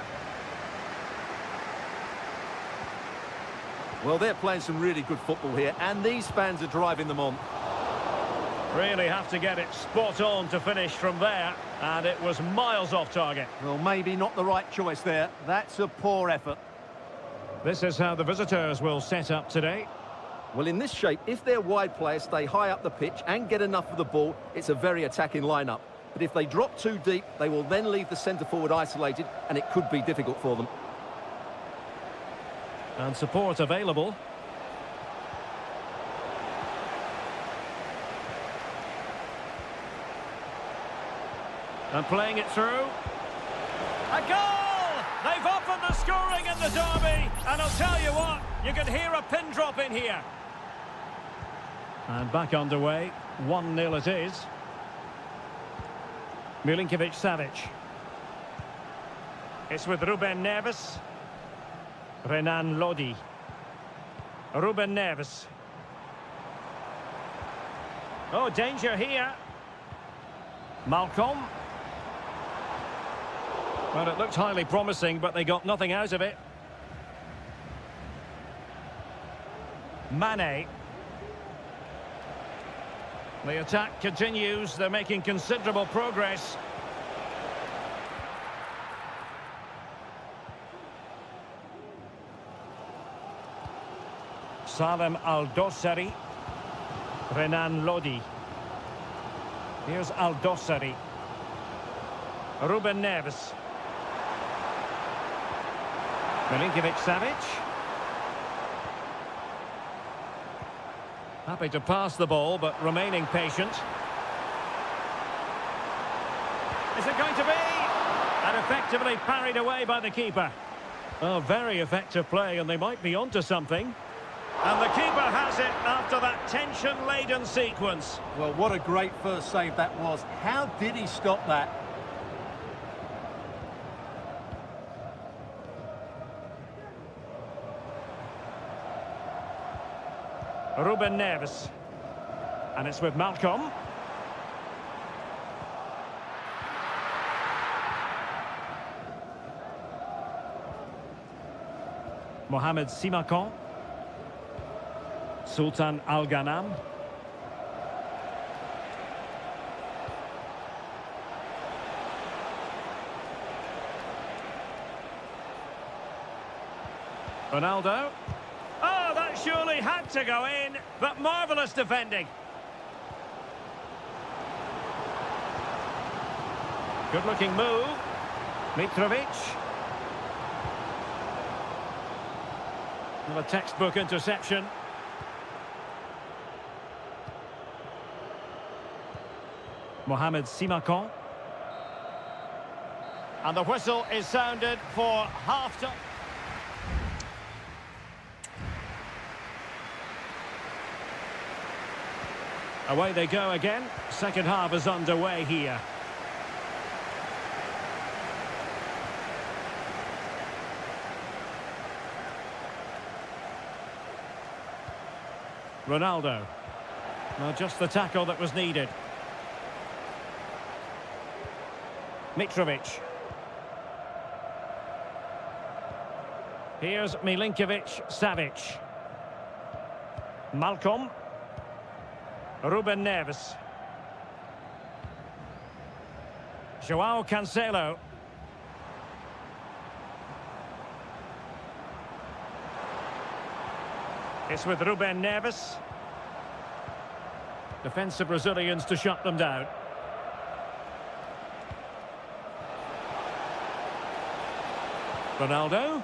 Well, they're playing some really good football here, and these fans are driving them on. Really have to get it spot on to finish from there, and it was miles off target. Well, maybe not the right choice there. That's a poor effort. This is how the visitors will set up today. Well, in this shape, if their wide players stay high up the pitch and get enough of the ball, it's a very attacking lineup. But if they drop too deep, they will then leave the centre-forward isolated, and it could be difficult for them. And support available. And playing it through. A goal! They've opened the scoring in the derby. And I'll tell you what, you can hear a pin drop in here. And back underway. 1-0 it is. Milinkovic-Savic. It's with Ruben Neves. Renan Lodi. Ruben Neves. Oh, danger here. Malcolm. Well, it looked highly promising, but they got nothing out of it. Mane. The attack continues. They're making considerable progress. Salem Al-Dossari. Renan Lodi. Here's Al-Dossari. Ruben Neves. Milinkovic-Savic. Happy to pass the ball, but remaining patient. Is it going to be? And effectively parried away by the keeper. Oh, very effective play, and they might be onto something. And the keeper has it after that tension-laden sequence. Well, what a great first save that was. How did he stop that? Ruben Neves. And it's with Malcolm. Mohamed Simakan. Sultan Al-Ghanam. Ronaldo. Oh, that surely had to go in, but marvellous defending. Good-looking move. Mitrovic. Well, a textbook interception. Mohamed Simakan. And the whistle is sounded for half-time. Away they go again. Second half is underway here. Ronaldo. Well, just the tackle that was needed. Mitrovic. Here's Milinkovic-Savic. Malcolm. Ruben Neves. Joao Cancelo. It's with Ruben Neves. Defensive Brazilians to shut them down. Ronaldo.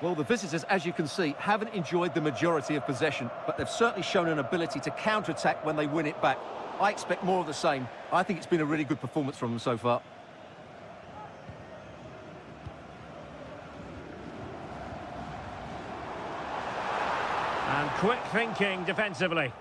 Well, the visitors, as you can see, haven't enjoyed the majority of possession, but they've certainly shown an ability to counter-attack when they win it back. I expect more of the same. I think it's been a really good performance from them so far. And quick thinking defensively.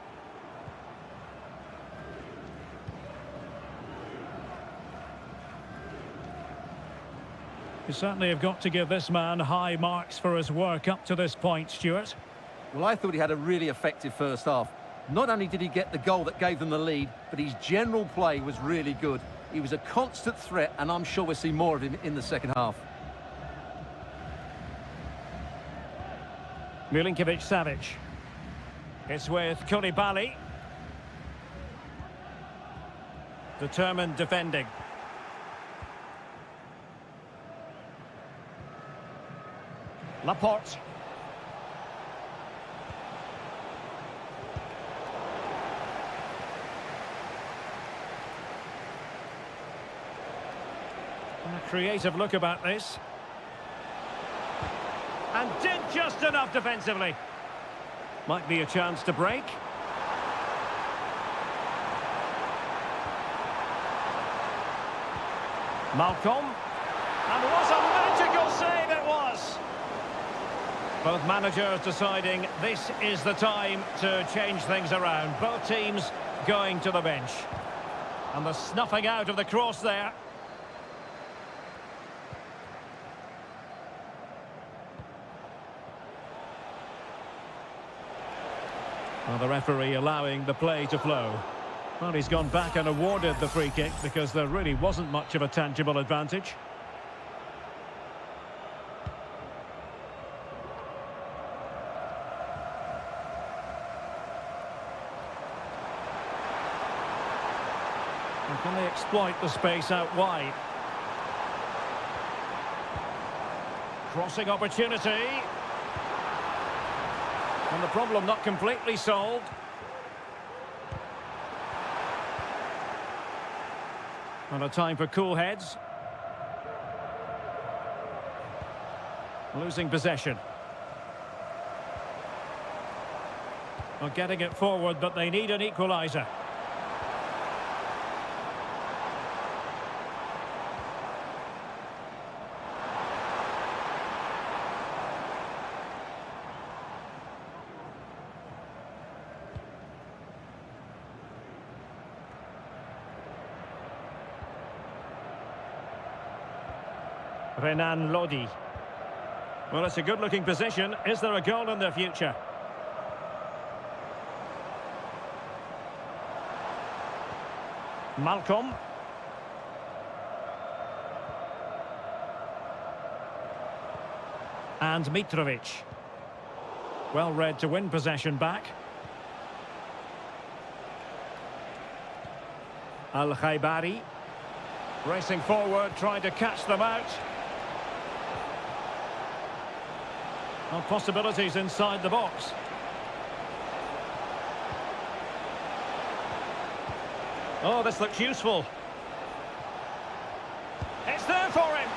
You certainly have got to give this man high marks for his work up to this point, Stuart. Well, I thought he had a really effective first half. Not only did he get the goal that gave them the lead, but his general play was really good. He was a constant threat, and I'm sure we'll see more of him in the second half. Milinkovic-Savic. It's with Koulibaly. Determined defending. Laporte. And a creative look about this. And did just enough defensively. Might be a chance to break. Malcolm. And what a magical save it was! Both managers deciding this is the time to change things around. Both teams going to the bench. And the snuffing out of the cross there. Well, the referee allowing the play to flow. Well, he's gone back and awarded the free kick because there really wasn't much of a tangible advantage. And can they exploit the space out wide? Crossing opportunity. And the problem not completely solved. And a time for cool heads. Losing possession. Well, getting it forward, but they need an equaliser. Renan Lodi. Well, it's a good-looking position. Is there a goal in the future? Malcolm. And Mitrovic. Well read to win possession back. Al-Khaibari. Racing forward, trying to catch them out. Well, possibilities inside the box. Oh, this looks useful. It's there for him.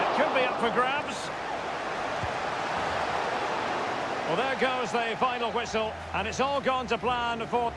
It could be up for grabs. Well, there goes the final whistle, and it's all gone to plan for...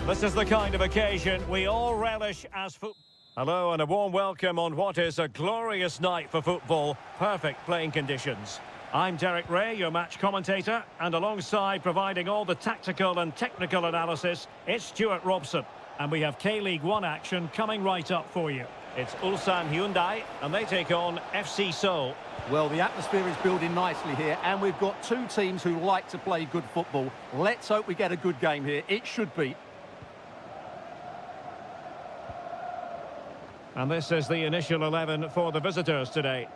This is the kind of occasion we all relish as football. Hello and a warm welcome on what is a glorious night for football. Perfect playing conditions. I'm Derek Ray, your match commentator, and alongside providing all the tactical and technical analysis, it's Stuart Robson. And we have K-League 1 action coming right up for you. It's Ulsan Hyundai, and they take on FC Seoul. Well, the atmosphere is building nicely here, and we've got two teams who like to play good football. Let's hope we get a good game here. It should be. And this is the initial 11 for the visitors today.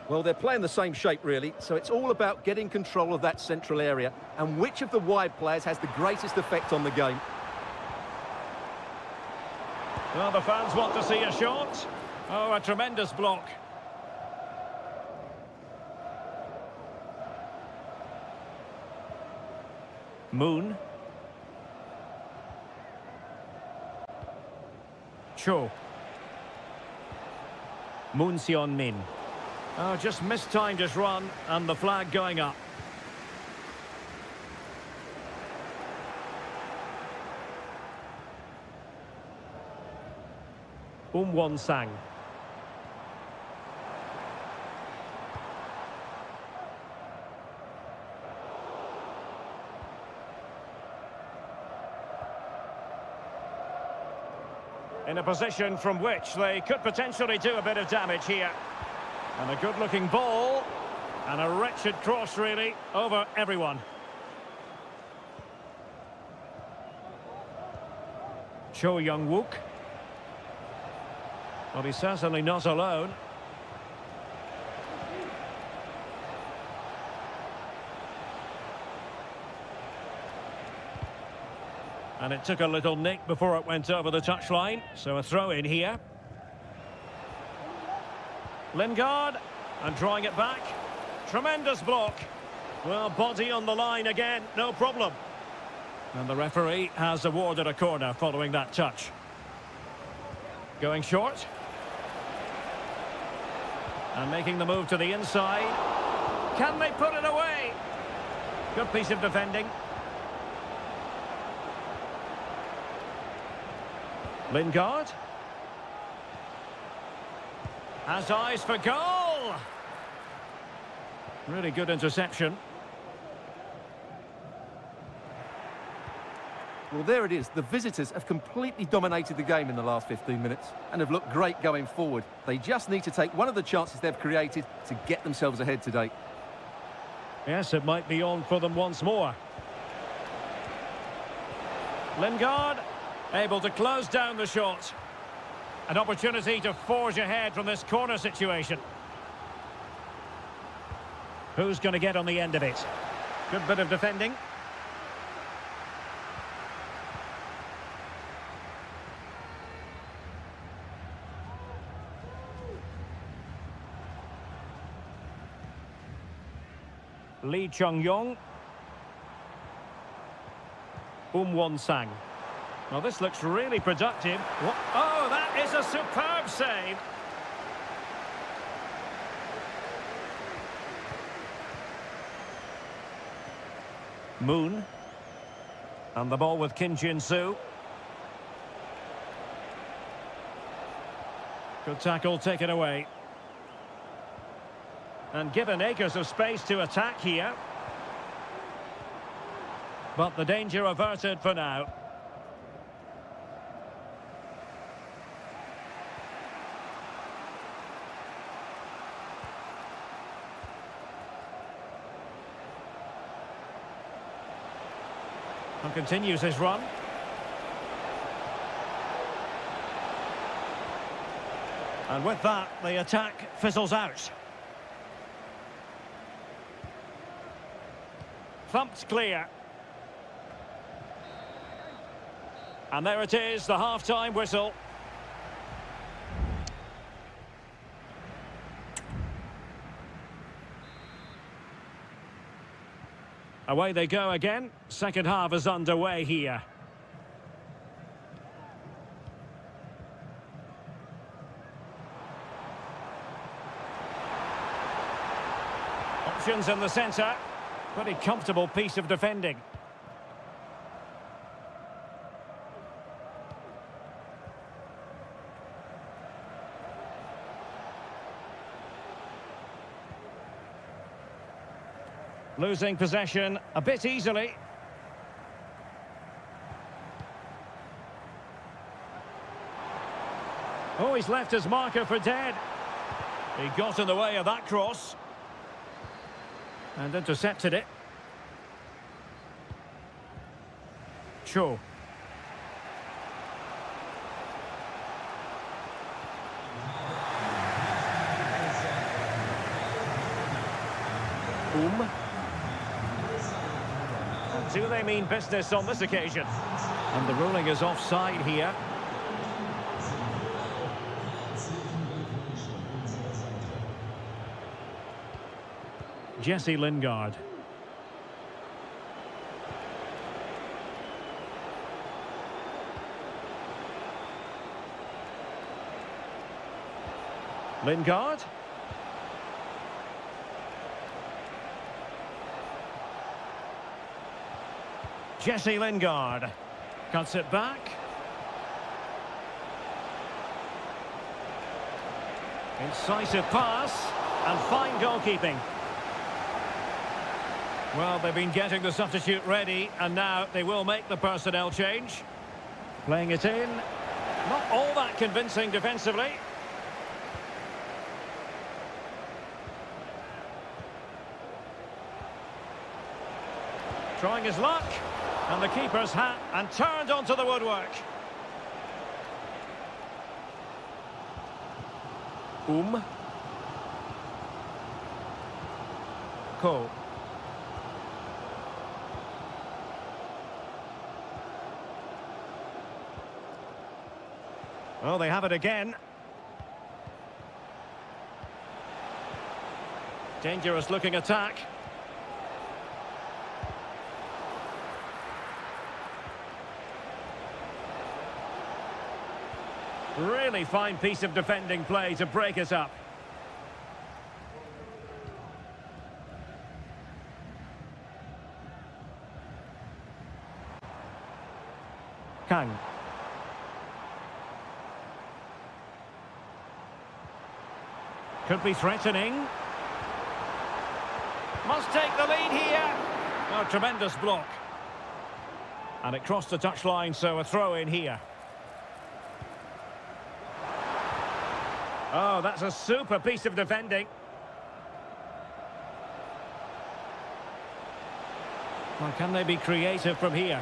Well, they're playing the same shape, really, so it's all about getting control of that central area and which of the wide players has the greatest effect on the game. Well, the fans want to see a shot. Oh, a tremendous block. Moon. Cho. Moon Seon-min. Oh, just mistimed his run, and the flag going up. Won-sang. In a position from which they could potentially do a bit of damage here. And a good-looking ball. And a wretched cross, really, over everyone. Cho Young-wook. Well, he's certainly not alone. And it took a little nick before it went over the touchline, so a throw in here. Lingard, and drawing it back. Tremendous block. Well, body on the line again, no problem. And the referee has awarded a corner following that touch. Going short. And making the move to the inside. Can they put it away? Good piece of defending. Lingard. Has eyes for goal. Really good interception. Well, there it is. The visitors have completely dominated the game in the last 15 minutes and have looked great going forward. They just need to take one of the chances they've created to get themselves ahead today. Yes, it might be on for them once more. Lingard, able to close down the shot. An opportunity to forge ahead from this corner situation. Who's going to get on the end of it? Good bit of defending. Lee Chung-yong. Won-sang. Well, this looks really productive. What? Oh, that is a superb save. Moon. And the ball with Kim Jin-soo. Good tackle taken away. And given acres of space to attack here. But the danger averted for now. And continues his run. And with that, the attack fizzles out. Thumped clear. And there it is, the half-time whistle. Away they go again. Second half is underway here. Options in the centre. Pretty comfortable piece of defending. Losing possession a bit easily. Oh, he's left his marker for dead. He got in the way of that cross. And intercepted it. Cho. Do they mean business on this occasion? And the ruling is offside here. Jesse Lingard. Lingard. Jesse Lingard cuts it back. Incisive pass and fine goalkeeping. Well, they've been getting the substitute ready and now they will make the personnel change. Playing it in. Not all that convincing defensively. Trying his luck. And the keeper's hat and turned onto the woodwork. Ko. Oh, they have it again. Dangerous looking attack. Really fine piece of defending play to break us up. Kang. Could be threatening. Must take the lead here. Oh, tremendous block. And it crossed the touchline, so a throw in here. Oh, that's a super piece of defending. Well, can they be creative from here?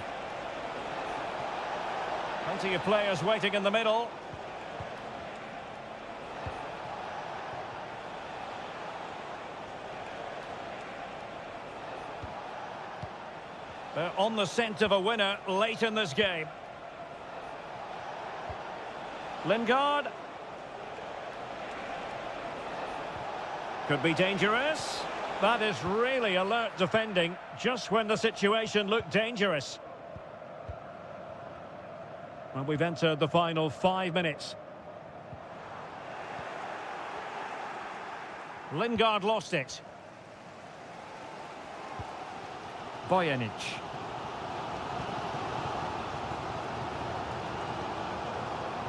Plenty of players waiting in the middle. They're on the scent of a winner late in this game. Lingard. Could be dangerous. That is really alert defending, just when the situation looked dangerous. Well, we've entered the final 5 minutes. Lingard lost it. Bojanic.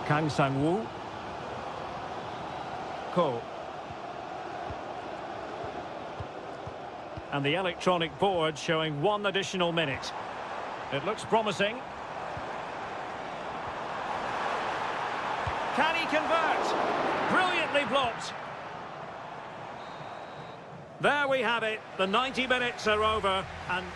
Kang Sang-woo. Ko. And the electronic board showing 1 additional minute. It looks promising. Can he convert? Brilliantly blocked. There we have it. The 90 minutes are over and...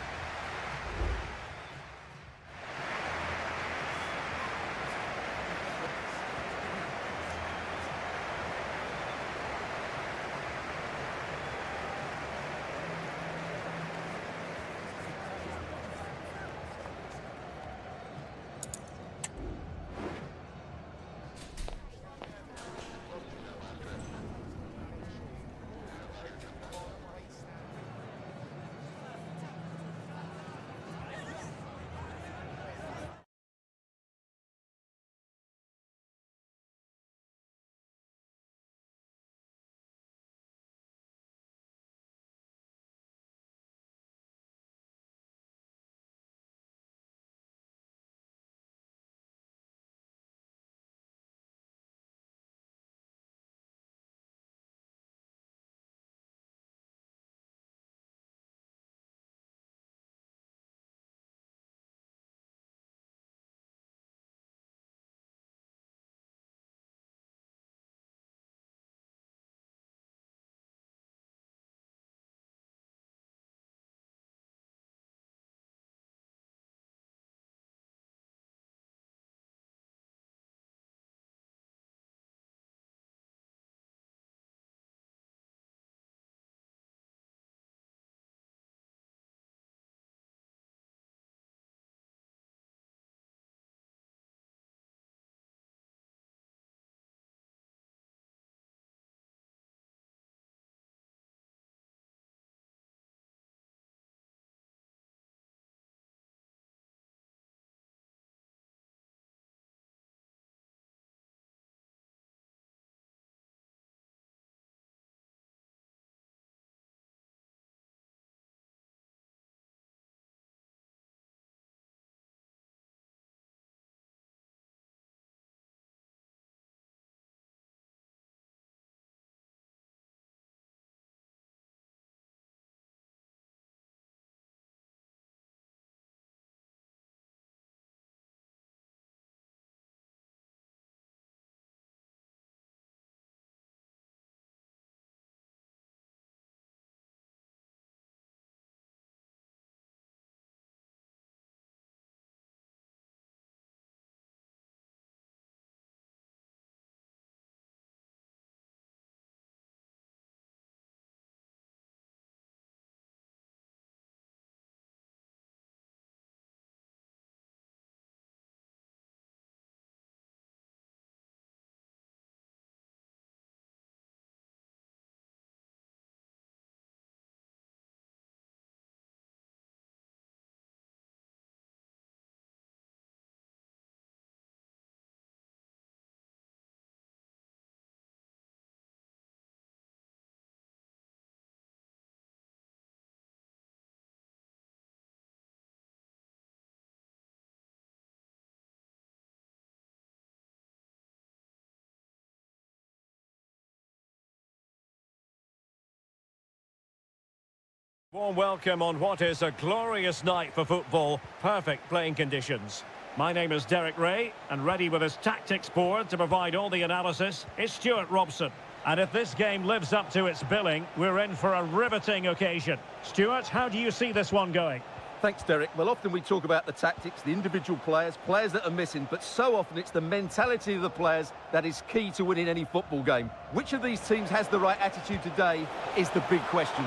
Warm welcome on what is a glorious night for football. Perfect playing conditions. My name is Derek Ray, and ready with his tactics board to provide all the analysis is Stuart Robson. And if this game lives up to its billing, we're in for a riveting occasion. Stuart, how do you see this one going? Thanks, Derek. Well, often we talk about the tactics, the individual players that are missing, but so often it's the mentality of the players that is key to winning any football game. Which of these teams has the right attitude today is the big question.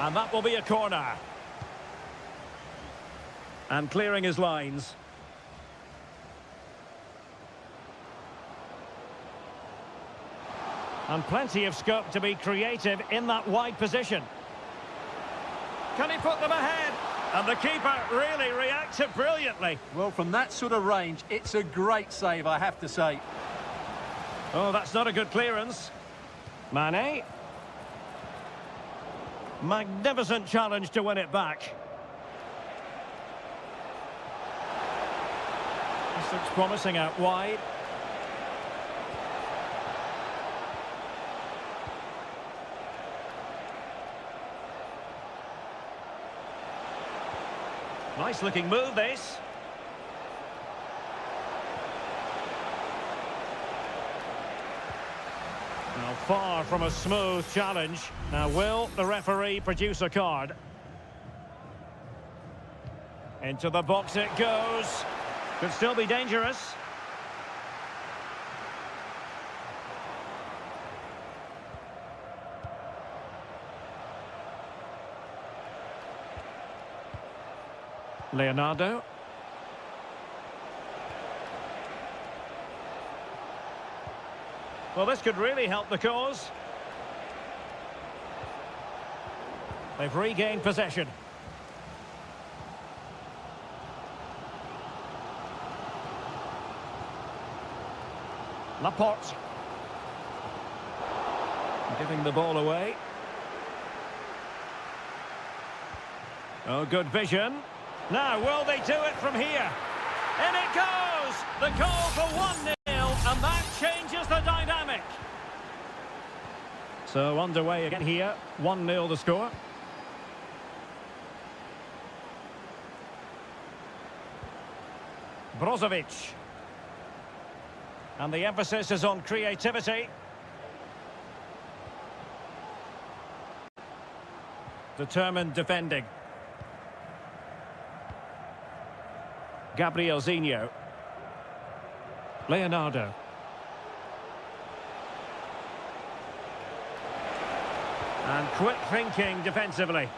And that will be a corner. And clearing his lines. And plenty of scope to be creative in that wide position. Can he put them ahead? And the keeper really reacted brilliantly. Well, from that sort of range, it's a great save, I have to say. Oh, that's not a good clearance. Mane. Magnificent challenge to win it back. This looks promising out wide. Nice looking move, this. Now, far from a smooth challenge. Now, will the referee produce a card? Into the box it goes. Could still be dangerous. Leonardo. Well, this could really help the cause. They've regained possession. Laporte. Giving the ball away. Oh, good vision. Now, will they do it from here? In it goes! The goal for 1-0, and that changes the dynamic. So, underway again here. 1-0 the score. Brozovic. And the emphasis is on creativity. Determined defending. Gabrielzinho. Leonardo. And quick thinking defensively.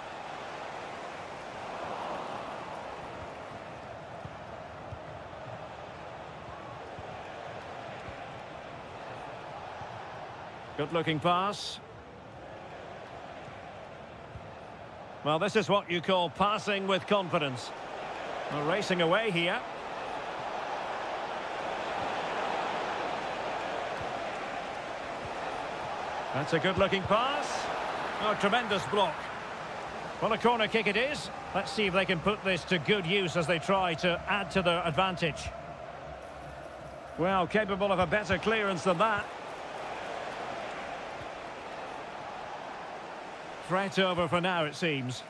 Good looking pass. Well, this is what you call passing with confidence. Well, racing away here. That's a good-looking pass. Oh, tremendous block. Well, a corner kick it is. Let's see if they can put this to good use as they try to add to their advantage. Well, capable of a better clearance than that. Threat over for now, it seems.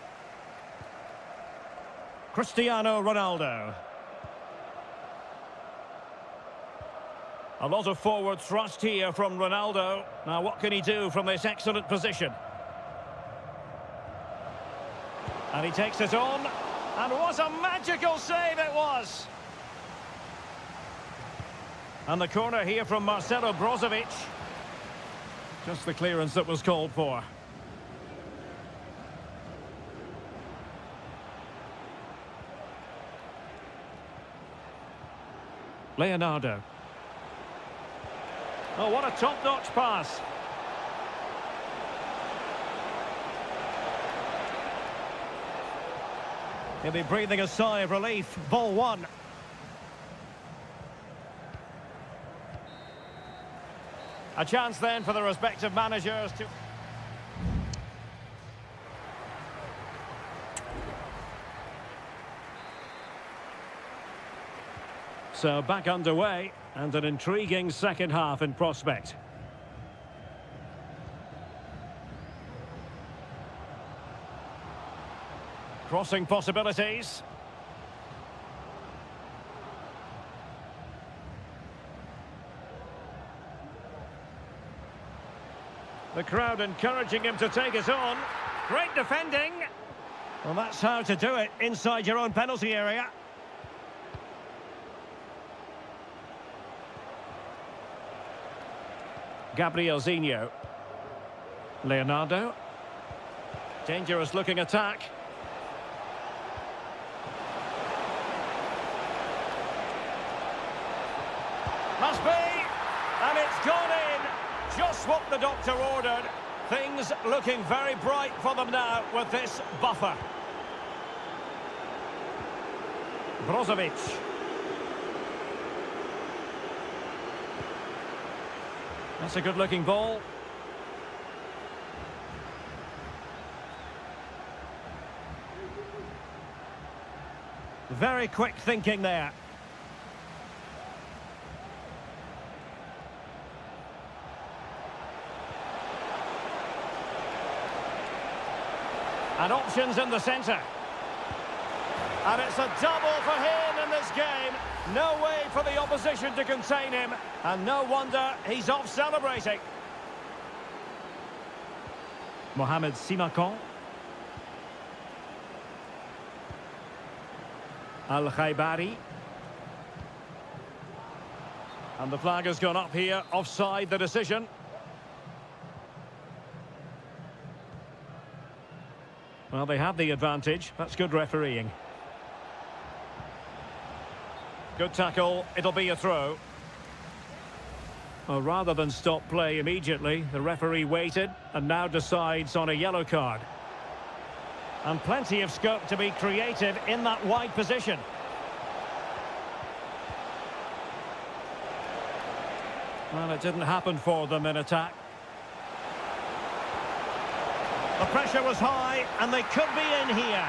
Cristiano Ronaldo. A lot of forward thrust here from Ronaldo. Now, what can he do from this excellent position? And he takes it on. And what a magical save it was! And the corner here from Marcelo Brozovic. Just the clearance that was called for. Leonardo. Oh, what a top-notch pass. He'll be breathing a sigh of relief. Ball one. A chance then for the respective managers to... So back underway, and an intriguing second half in prospect. Crossing possibilities. The crowd encouraging him to take it on. Great defending. Well, that's how to do it inside your own penalty area. Gabrielzinho. Leonardo. Dangerous looking attack. Must be! And it's gone in! Just what the doctor ordered. Things looking very bright for them now with this buffer. Brozovic. That's a good-looking ball. Very quick thinking there. And options in the centre. And it's a double for him in this game. No way for the opposition to contain him. And no wonder he's off celebrating. Mohamed Simakan. Al-Khaibari. And the flag has gone up here. Offside the decision. Well, they have the advantage. That's good refereeing. Good tackle. It'll be a throw. Well, rather than stop play immediately, the referee waited and now decides on a yellow card. And plenty of scope to be creative in that wide position. Well, it didn't happen for them in attack. The pressure was high, and they could be in here.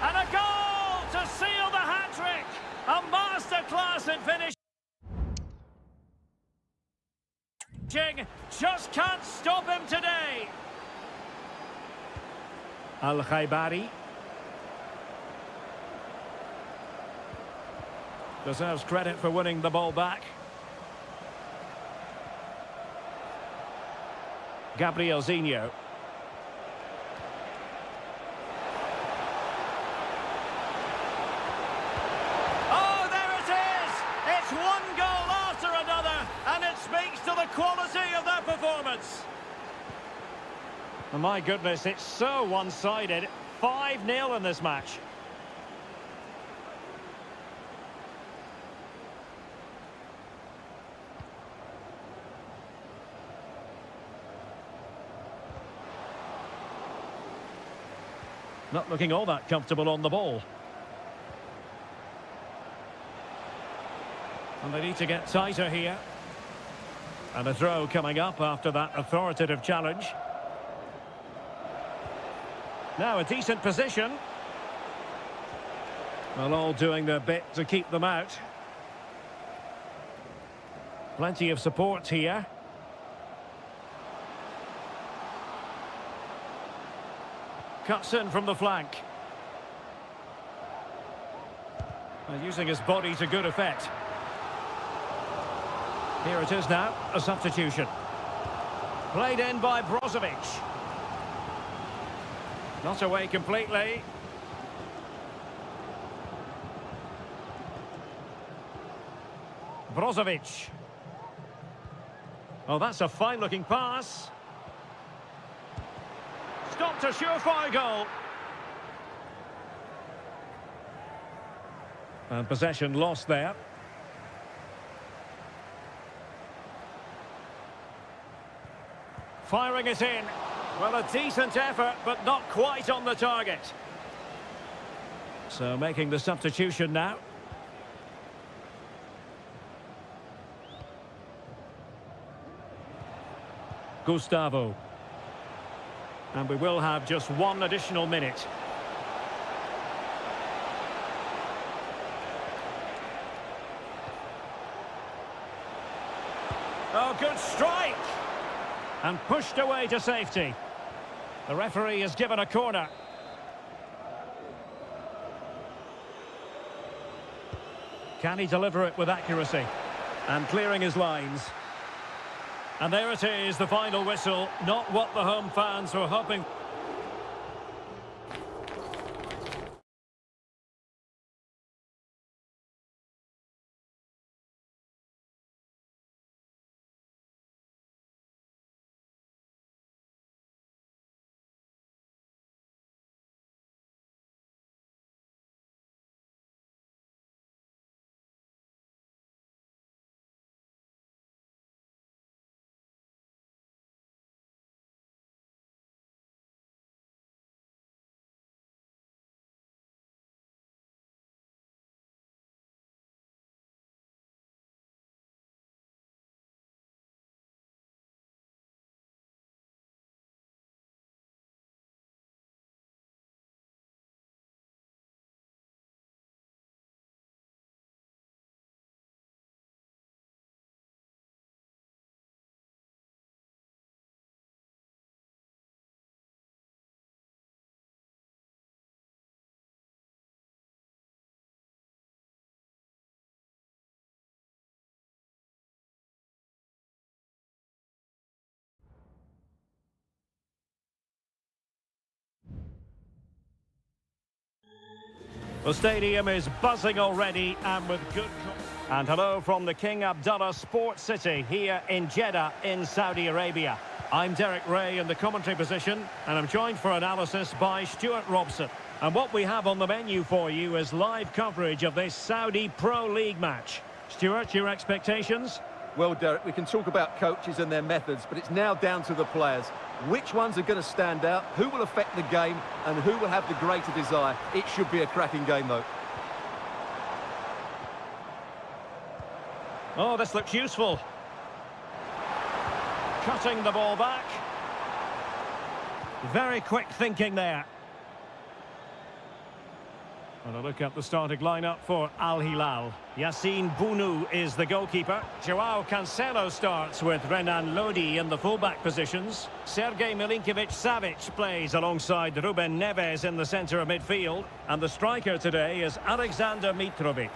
And a goal to seal the hat-trick! A masterclass in finishing. Just can't stop him today. Al-Khaibari. Deserves credit for winning the ball back. Gabrielzinho. Oh, there it is! It's one goal after another, and it speaks to the quality of that performance. Oh, my goodness, it's so one-sided. 5-0 in this match. Not looking all that comfortable on the ball. And they need to get tighter here. And a throw coming up after that authoritative challenge. Now a decent position. Well, all doing their bit to keep them out. Plenty of support here. Cuts in from the flank. And using his body to good effect. Here it is now, a substitution. Played in by Brozovic. Not away completely. Brozovic. Oh, that's a fine-looking pass. Stopped a surefire goal. And possession lost there. Firing it in. Well, a decent effort, but not quite on the target. So making the substitution now. Gustavo. And we will have just one additional minute. Oh, good strike! And pushed away to safety. The referee has given a corner. Can he deliver it with accuracy? And clearing his lines. And there it is, the final whistle. Not what the home fans were hoping. The stadium is buzzing already and with good... And hello from the King Abdullah Sports City here in Jeddah in Saudi Arabia. I'm Derek Ray in the commentary position and I'm joined for analysis by Stuart Robson. And what we have on the menu for you is live coverage of this Saudi Pro League match. Stuart, your expectations? Well, Derek, we can talk about coaches and their methods, but it's now down to the players. Which ones are going to stand out, who will affect the game, and who will have the greater desire? It should be a cracking game, though. Oh, this looks useful. Cutting the ball back. Very quick thinking there. And a look at the starting lineup for Al Hilal. Yassine Bounou is the goalkeeper. Joao Cancelo starts with Renan Lodi in the fullback positions. Sergej Milinkovic-Savic plays alongside Ruben Neves in the centre of midfield. And the striker today is Alexander Mitrovic.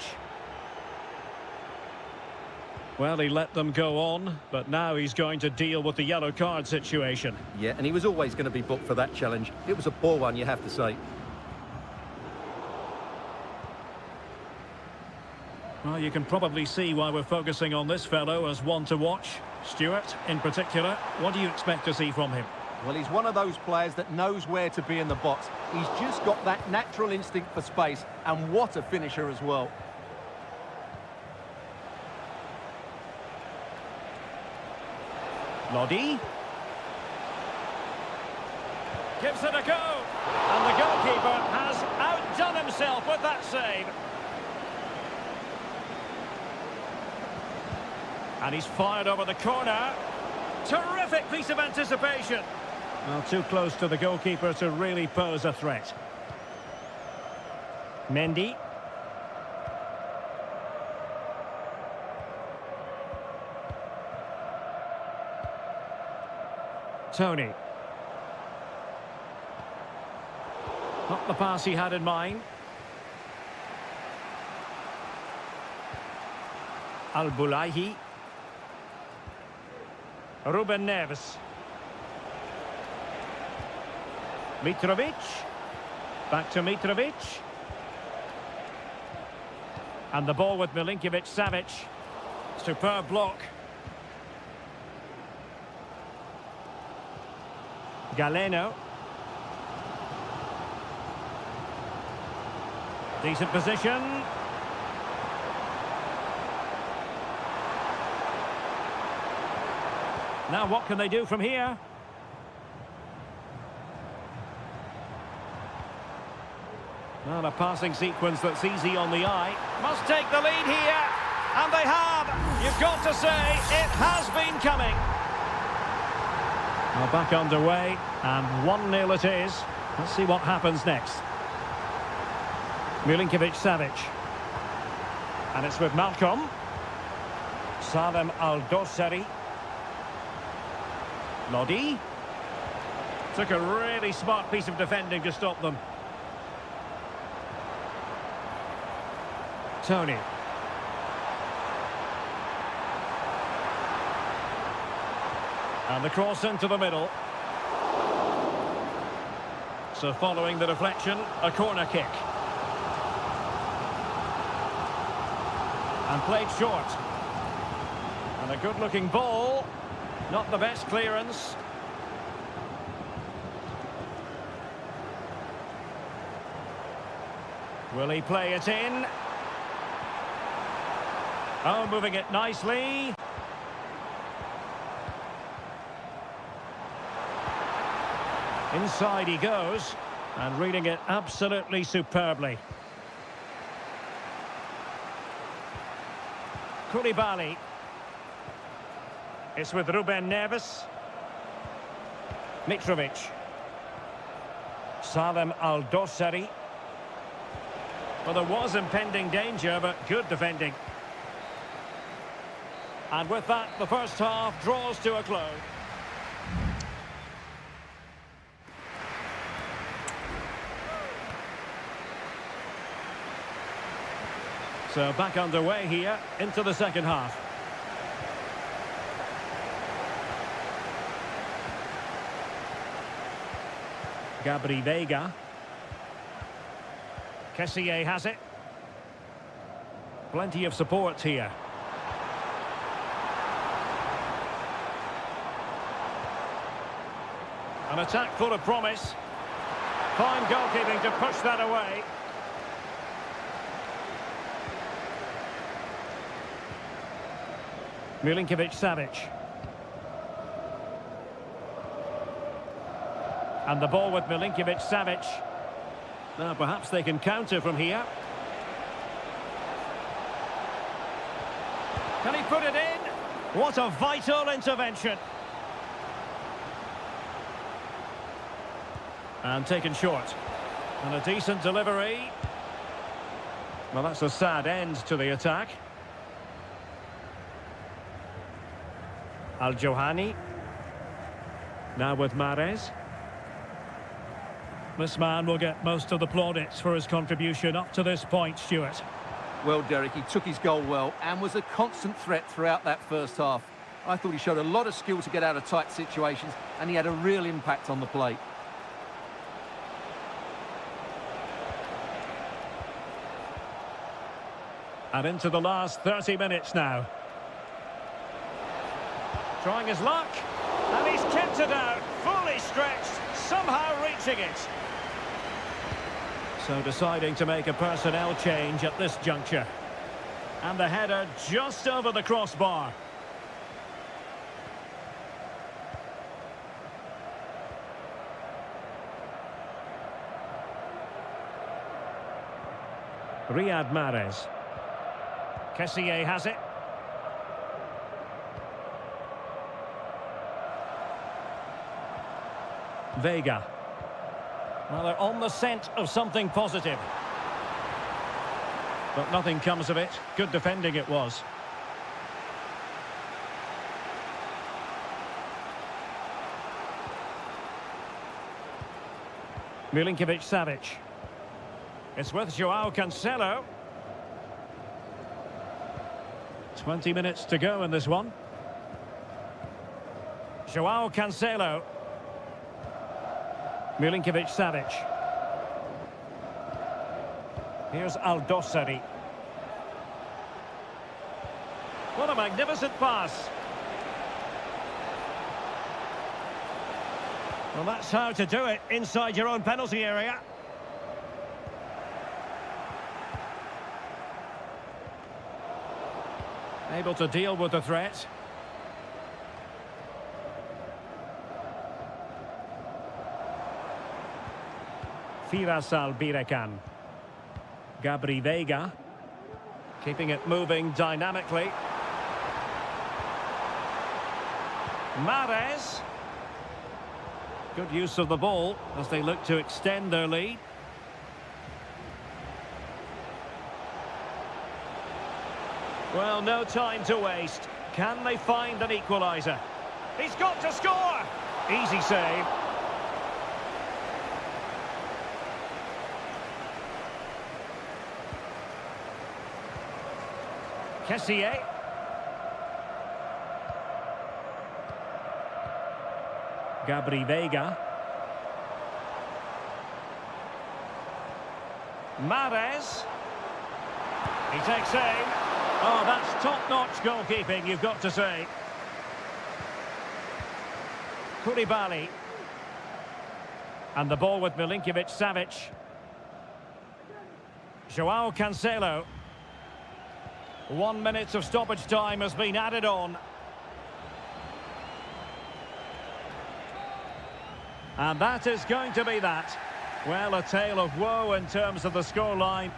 Well, he let them go on, but now he's going to deal with the yellow card situation. Yeah, and he was always going to be booked for that challenge. It was a poor one, you have to say. Well, you can probably see why we're focusing on this fellow as one to watch. Stuart, in particular, what do you expect to see from him? Well, he's one of those players that knows where to be in the box. He's just got that natural instinct for space, and what a finisher as well. Lodi. Gives it a go. And the goalkeeper has outdone himself with that save. And he's fired over the corner. Terrific piece of anticipation. Well, too close to the goalkeeper to really pose a threat. Mendy. Tony. Not the pass he had in mind. Al-Bulaihi. Ruben Neves. Mitrovic. Back to Mitrovic. And the ball with Milinkovic-Savic. Superb block. Galeno. Decent position. Now what can they do from here? Well, a passing sequence that's easy on the eye. Must take the lead here. And they have. You've got to say, it has been coming. Well, back underway, and 1-0 it is. Let's see what happens next. Milinkovic-Savic. And it's with Malcolm. Salem Al-Dossari. Lodi. Took a really smart piece of defending to stop them. Tony. And the cross into the middle. So following the deflection, a corner kick. And played short. And a good-looking ball. Not the best clearance. Will he play it in? Oh, moving it nicely. Inside he goes, and reading it absolutely superbly. Koulibaly. It's with Ruben Neves. Mitrovic. Salem Al-Dossari. Well, there was impending danger, but good defending. And with that, the first half draws to a close. So back underway here into the second half. Gabri Veiga. Kessié has it. Plenty of support here. An attack full of promise. Fine goalkeeping to push that away. Milinkovic-Savic. And the ball with Milinkovic-Savic. Now perhaps they can counter from here. Can he put it in? What a vital intervention. And taken short. And a decent delivery. Well, that's a sad end to the attack. Al-Johani. Now with Mahrez. This man will get most of the plaudits for his contribution up to this point, Stuart. Well, Derek, he took his goal well and was a constant threat throughout that first half. I thought he showed a lot of skill to get out of tight situations, and he had a real impact on the plate. And into the last 30 minutes now. Trying his luck, and he's kept it out, fully stretched, somehow reaching it. So deciding to make a personnel change at this juncture. And the header just over the crossbar. Riyad Mahrez. Kessié has it. Veiga. Well, they're on the scent of something positive. But nothing comes of it. Good defending it was. Milinkovic-Savic. It's with João Cancelo. 20 minutes to go in this one. João Cancelo. Milinkovic-Savic. Here's Al-Dossari. What a magnificent pass. Well, that's how to do it inside your own penalty area. Able to deal with the threat. Firas Al-Birekan. Gabri Veiga. Keeping it moving dynamically. Mahrez. Good use of the ball as they look to extend their lead. Well, no time to waste. Can they find an equaliser? He's got to score! Easy save. Kessié. Gabri Veiga. Mahrez. He takes aim. Oh, that's top-notch goalkeeping, you've got to say. Koulibaly. And the ball with Milinkovic-Savic. Joao Cancelo. 1 minute of stoppage time has been added on. And that is going to be that. Well, a tale of woe in terms of the scoreline.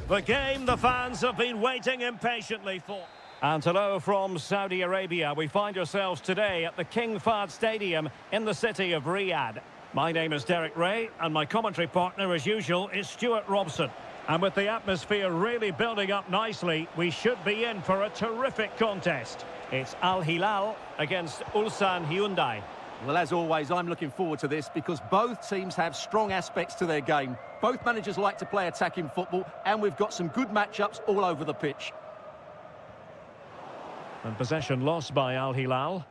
The game the fans have been waiting impatiently for. And hello from Saudi Arabia. We find ourselves today at the King Fahd Stadium in the city of Riyadh. My name is Derek Ray, and my commentary partner, as usual, is Stuart Robson. And with the atmosphere really building up nicely, we should be in for a terrific contest. It's Al Hilal against Ulsan Hyundai. Well, as always, I'm looking forward to this because both teams have strong aspects to their game. Both managers like to play attacking football, and we've got some good matchups all over the pitch. And possession lost by Al Hilal.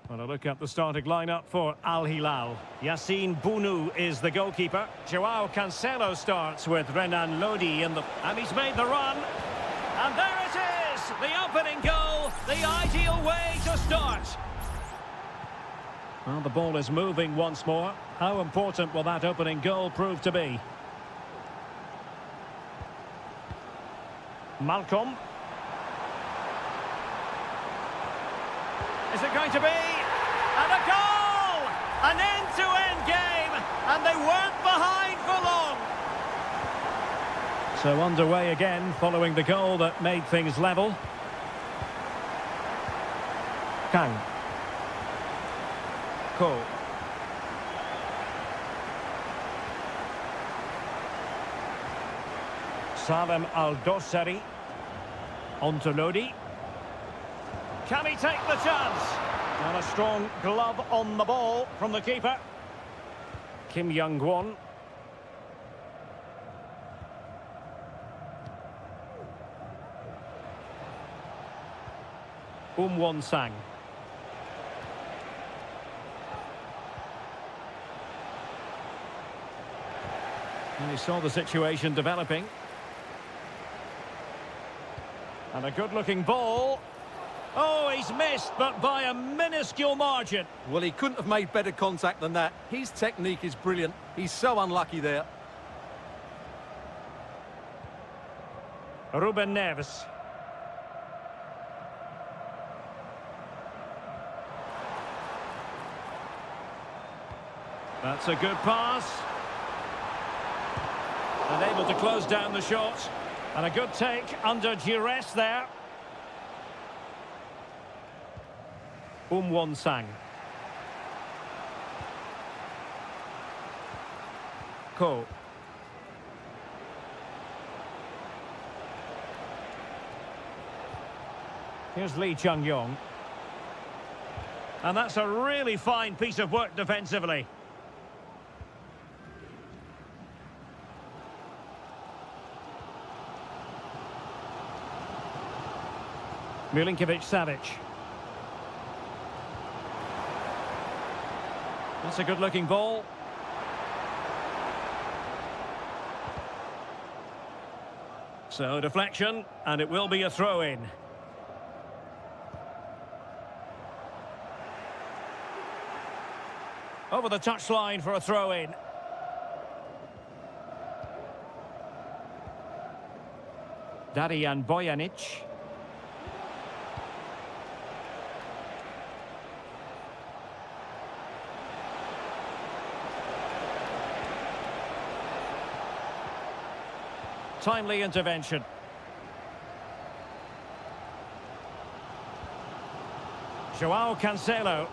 Well, a look at the starting lineup for Al Hilal. Yassine Bounou is the goalkeeper. Joao Cancelo starts with Renan Lodi in the... And he's made the run. And there it is! The opening goal, the ideal way to start. Well, the ball is moving once more. How important will that opening goal prove to be? Malcolm. Is it going to be? And a goal! An end-to-end game, and they weren't behind for long. So underway again, following the goal that made things level. Kang. Cole. Salem Al-Dossari. On to Lodi. Can he take the chance? And a strong glove on the ball from the keeper. Kim Young-won. Sang. And he saw the situation developing. And a good-looking ball. Oh, he's missed, but by a minuscule margin. Well, he couldn't have made better contact than that. His technique is brilliant. He's so unlucky there. Ruben Neves. That's a good pass. And able to close down the shot. And a good take under duress there. Sang. Ko. Here's Lee Chung-yong. And that's a really fine piece of work defensively. Milinkovic-Savic. That's a good-looking ball. So, deflection, and it will be a throw-in. Over the touchline for a throw-in. Darijan Bojanic. Timely intervention. Joao Cancelo.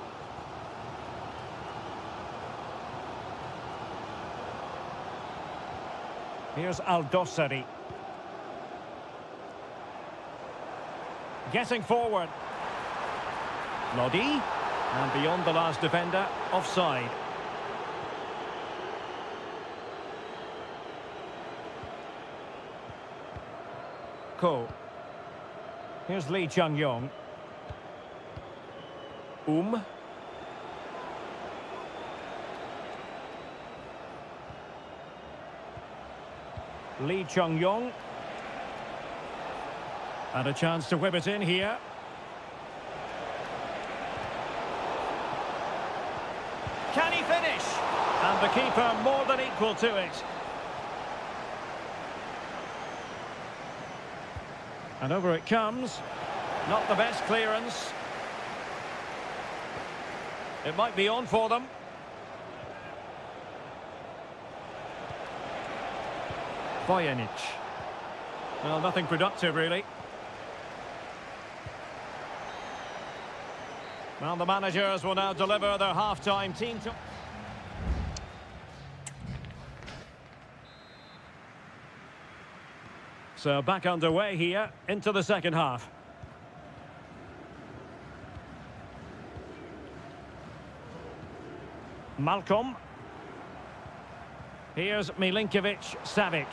Here's Aldosari. Getting forward. Lodi. And beyond the last defender, offside. Ko. Here's Lee Chung-yong. Lee Chung-yong. And a chance to whip it in here. Can he finish? And the keeper more than equal to it. And over it comes. Not the best clearance. It might be on for them. Bojanic. Well, nothing productive, really. Well, the managers will now deliver their half-time team to... So back underway here into the second half. Malcolm. Here's Milinkovic-Savic.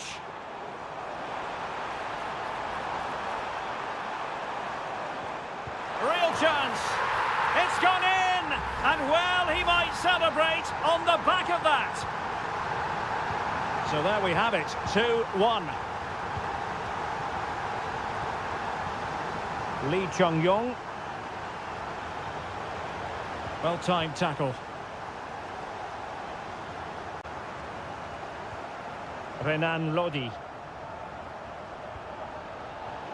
Real chance. It's gone in. And well, he might celebrate on the back of that. So there we have it. 2-1. Lee Chung-yong. Well-timed tackle. Renan Lodi.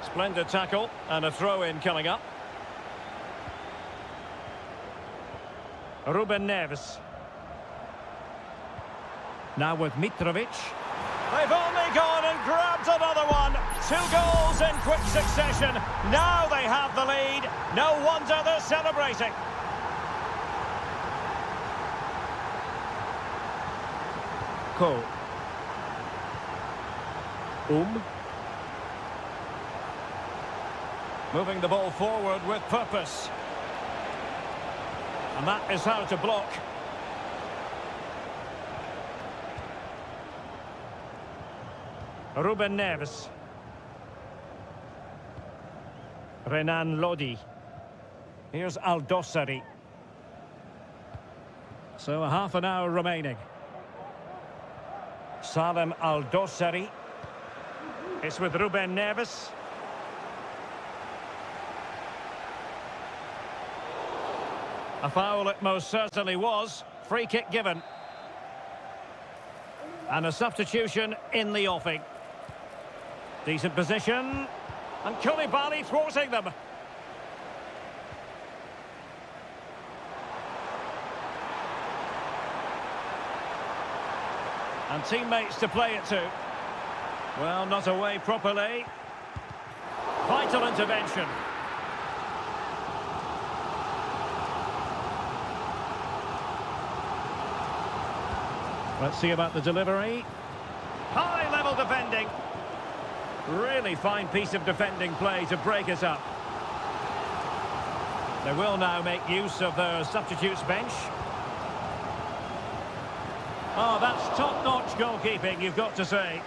Splendid tackle and a throw-in coming up. Ruben Neves. Now with Mitrovic. They've only gone and grabbed another one. 2 goals in quick succession. Now they have the lead. No wonder they're celebrating. Ko. Moving the ball forward with purpose. And that is how to block. Ruben Neves. Renan Lodi. Here's Aldosari. So a half an hour remaining. Salem Aldosari. It's with Ruben Neves. A foul it most certainly was. Free kick given. And a substitution in the offing. Decent position. And Koulibaly thwarting them. And teammates to play it to. Well, not away properly. Vital intervention. Let's see about the delivery. High-level defending. Really fine piece of defending play to break us up. They will now make use of their substitutes bench. Oh, that's top-notch goalkeeping, you've got to say.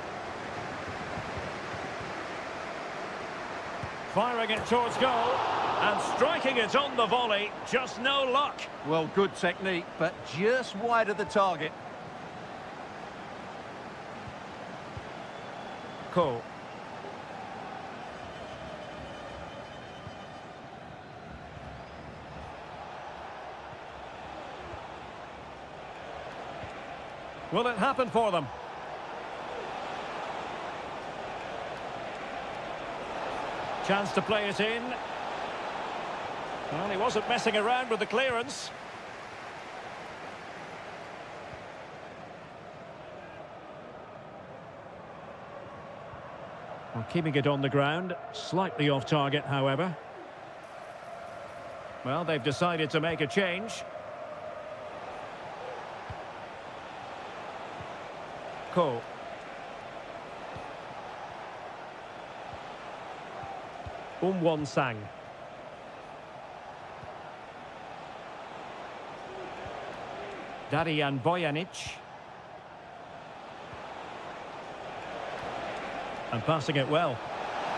Firing it towards goal and striking it on the volley. Just no luck. Well, good technique, but just wide of the target. Cool. Will it happen for them? Chance to play it in. Well, he wasn't messing around with the clearance. Well, keeping it on the ground, slightly off target, however. Well, they've decided to make a change. Cole. Sang. Darijan Bojanic. And passing it well.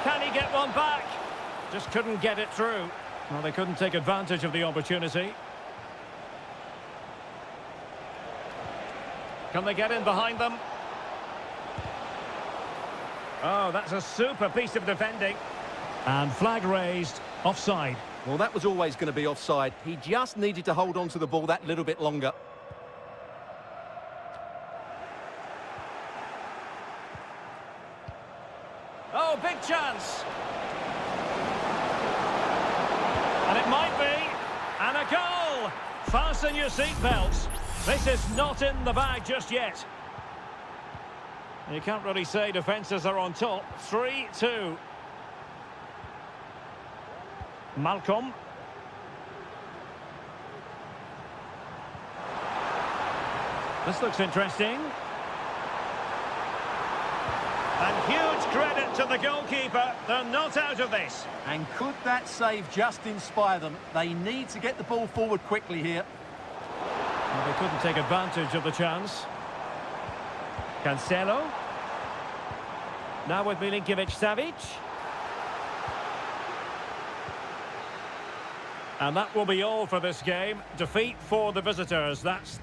Can he get one back? Just couldn't get it through. Well, they couldn't take advantage of the opportunity. Can they get in behind them? Oh, that's a super piece of defending. And flag raised, offside. Well, that was always going to be offside. He just needed to hold on to the ball that little bit longer. Oh, big chance. And it might be. And a goal. Fasten your seatbelts. This is not in the bag just yet. You can't really say defences are on top. 3-2. Malcolm. This looks interesting. And huge credit to the goalkeeper. They're not out of this. And could that save just inspire them? They need to get the ball forward quickly here. Well, they couldn't take advantage of the chance. Cancelo. Now with Milinkovic-Savic. And that will be all for this game. Defeat for the visitors. That's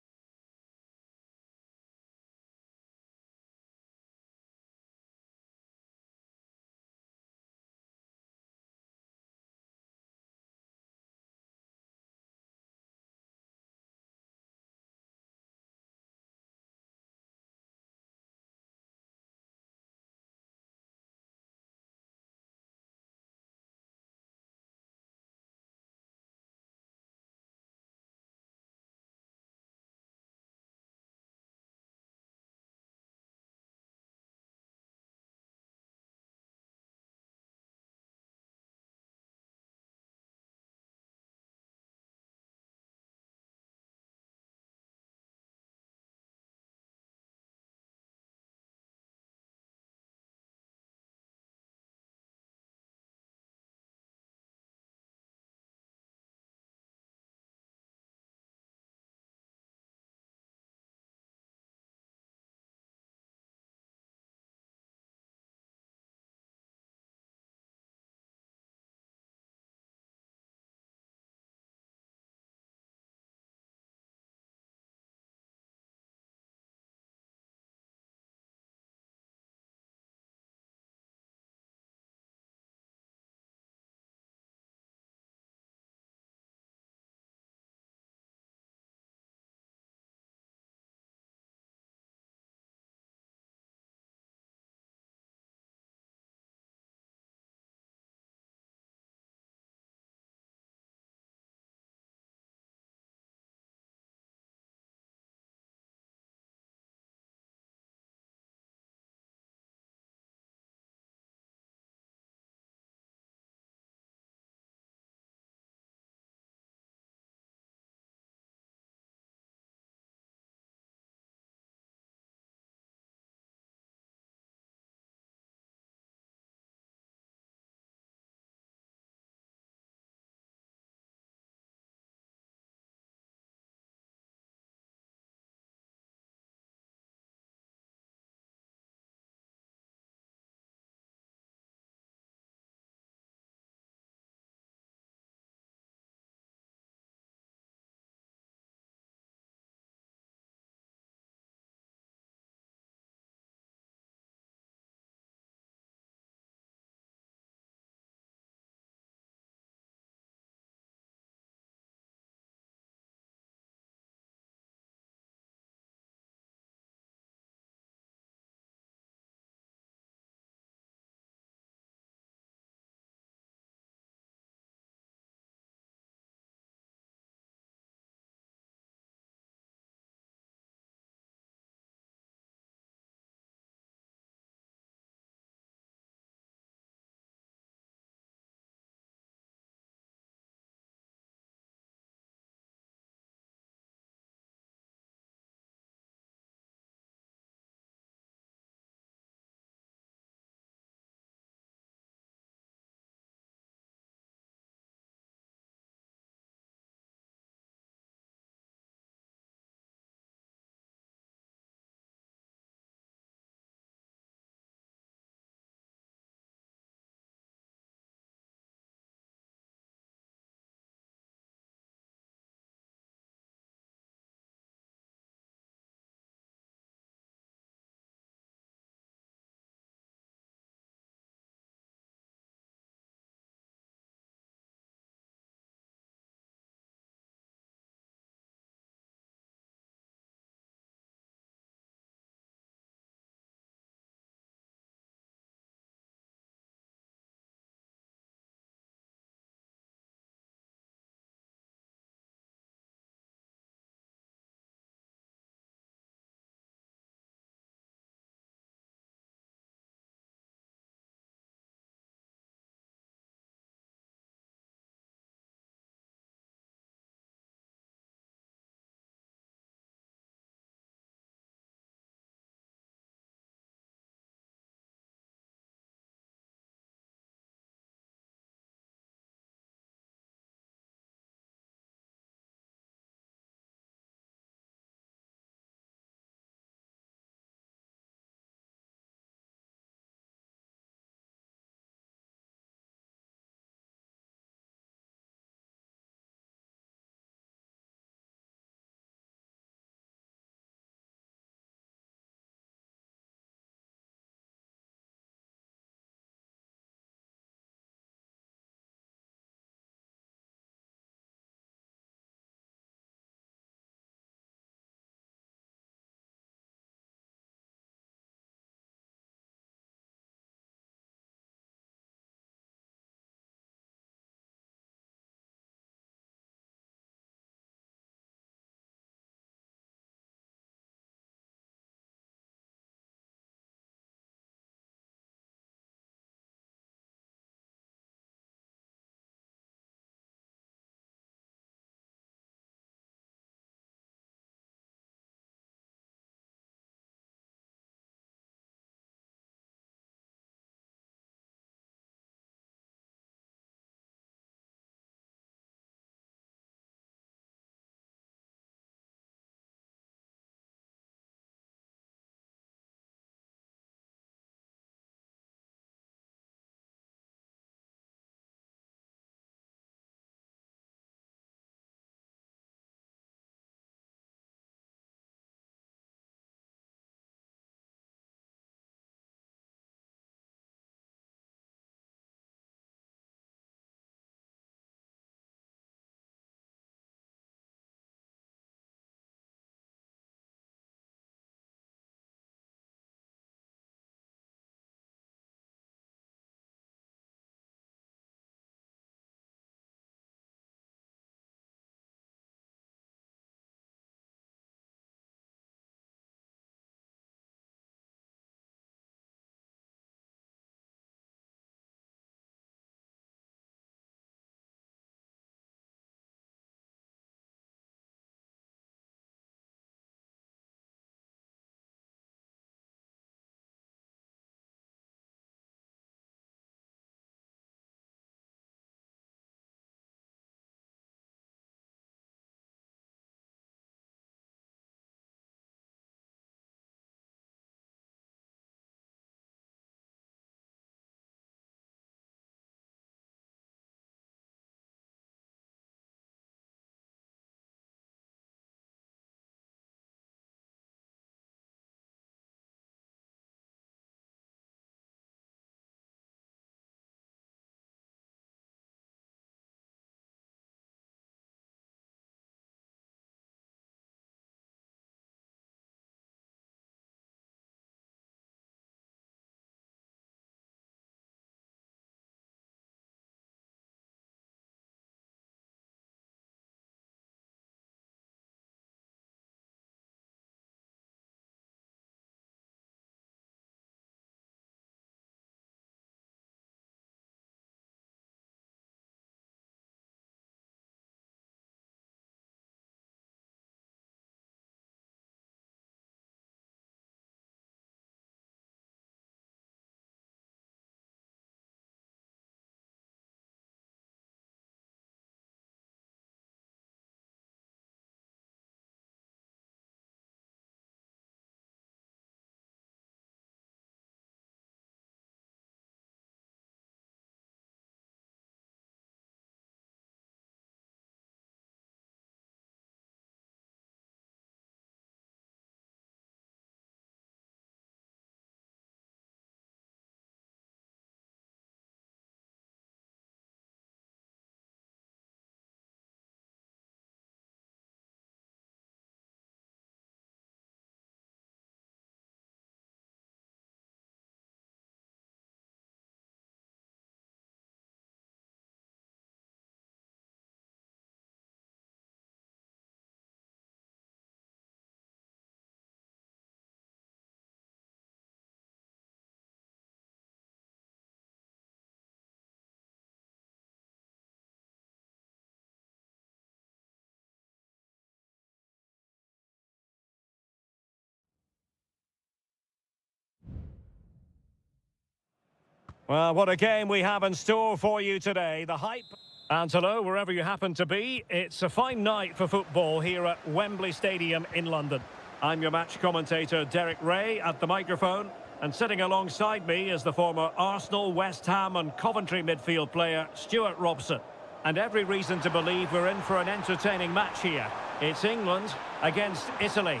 Well, what a game we have in store for you today. The hype. And hello, wherever you happen to be. It's a fine night for football here at Wembley Stadium in London. I'm your match commentator, Derek Ray, at the microphone. And sitting alongside me is the former Arsenal, West Ham and Coventry midfield player, Stuart Robson. And every reason to believe we're in for an entertaining match here. It's England against Italy.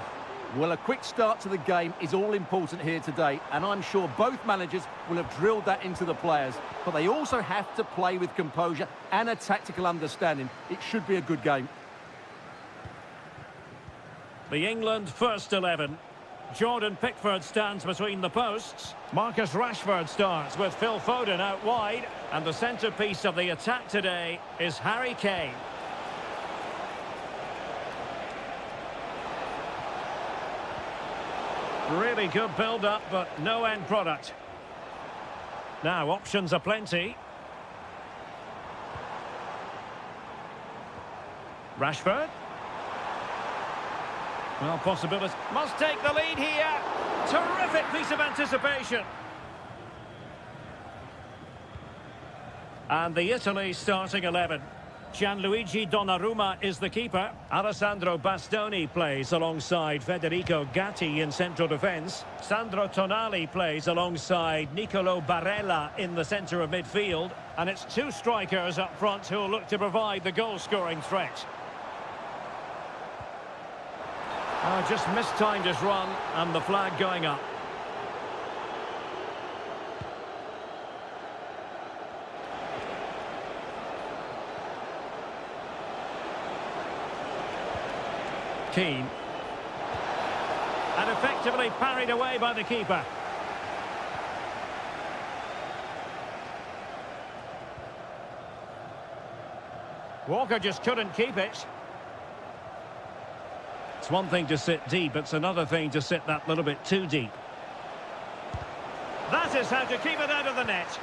Well, a quick start to the game is all important here today, and I'm sure both managers will have drilled that into the players. But they also have to play with composure and a tactical understanding. It should be a good game. The England first 11. Jordan Pickford stands between the posts. Marcus Rashford starts with Phil Foden out wide. And the centrepiece of the attack today is Harry Kane. Really good build-up, but no end product. Now, options are plenty. Rashford. Well, possibility. Must take the lead here. Terrific piece of anticipation. And the Italy starting 11. Gianluigi Donnarumma is the keeper. Alessandro Bastoni plays alongside Federico Gatti in central defence. Sandro Tonali plays alongside Nicolo Barella in the centre of midfield. And it's two strikers up front who'll look to provide the goal-scoring threat. Just mistimed his run, and the flag going up. Keane. And effectively parried away by the keeper. Walker just couldn't keep it. It's one thing to sit deep, it's another thing to sit that little bit too deep. That is how to keep it out of the net.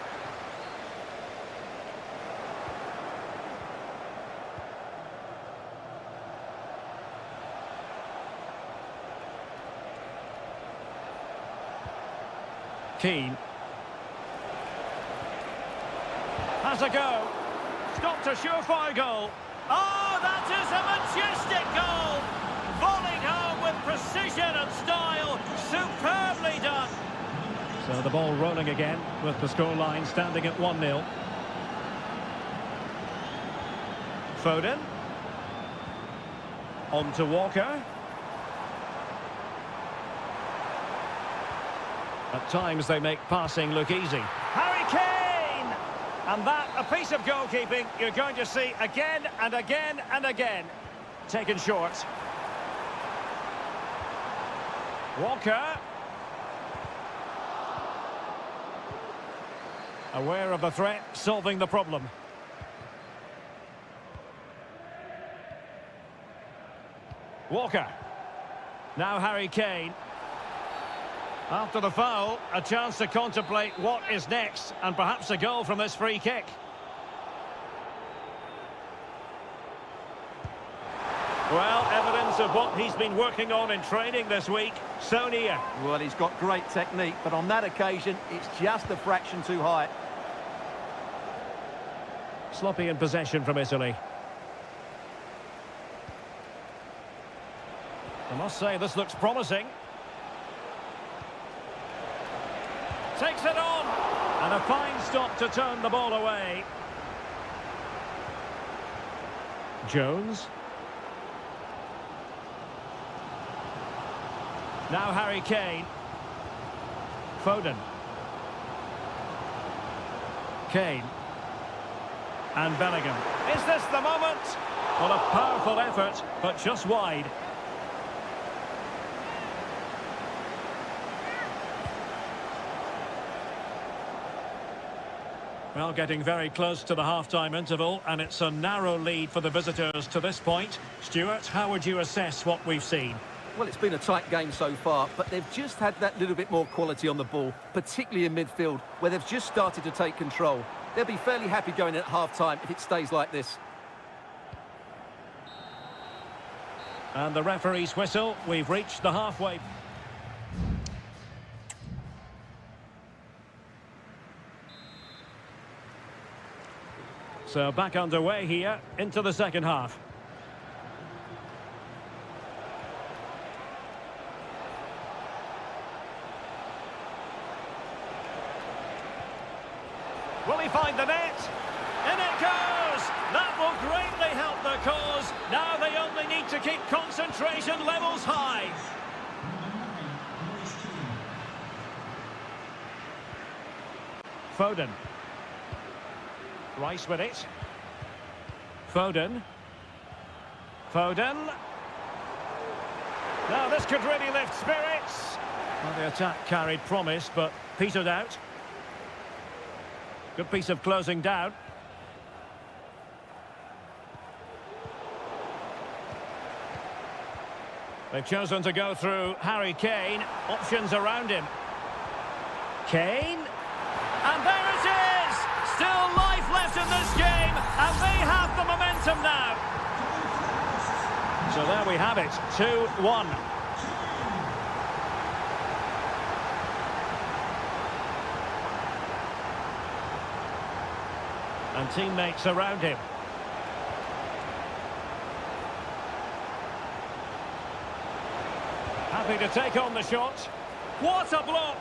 Keane. Has a go. Stopped a surefire goal. Oh, that is a majestic goal! Volleyed home with precision and style. Superbly done. So the ball rolling again with the scoreline standing at 1-0. Foden. On to Walker. At times they make passing look easy. Harry Kane! And that, a piece of goalkeeping you're going to see again and again and again. Taken short. Walker. Aware of the threat, solving the problem. Walker. Now Harry Kane. After the foul, a chance to contemplate what is next, and perhaps a goal from this free kick. Well, evidence of what he's been working on in training this week. So near. Well, he's got great technique, but on that occasion, it's just a fraction too high. Sloppy in possession from Italy. I must say, this looks promising. Takes it on, and a fine stop to turn the ball away. Jones. Now Harry Kane. Foden. Kane. And Bellingham. Is this the moment? Well, a powerful effort, but just wide. Well, getting very close to the half-time interval, and it's a narrow lead for the visitors to this point. Stuart, how would you assess what we've seen? Well, it's been a tight game so far, but they've just had that little bit more quality on the ball, particularly in midfield, where they've just started to take control. They'll be fairly happy going in at half-time if it stays like this. And the referee's whistle, we've reached the halfway. So back underway here into the second half. Will he find the net? In it goes! That will greatly help the cause. Now they only need to keep concentration levels high. Foden. Rice with it. Foden. Foden. Now this could really lift spirits. Well, the attack carried promise, but petered out. Good piece of closing down. They've chosen to go through Harry Kane. Options around him. Kane. And there it is! Still life left in this game, and they have the momentum now. So there we have it, 2-1. And teammates around him. Happy to take on the shot. What a block!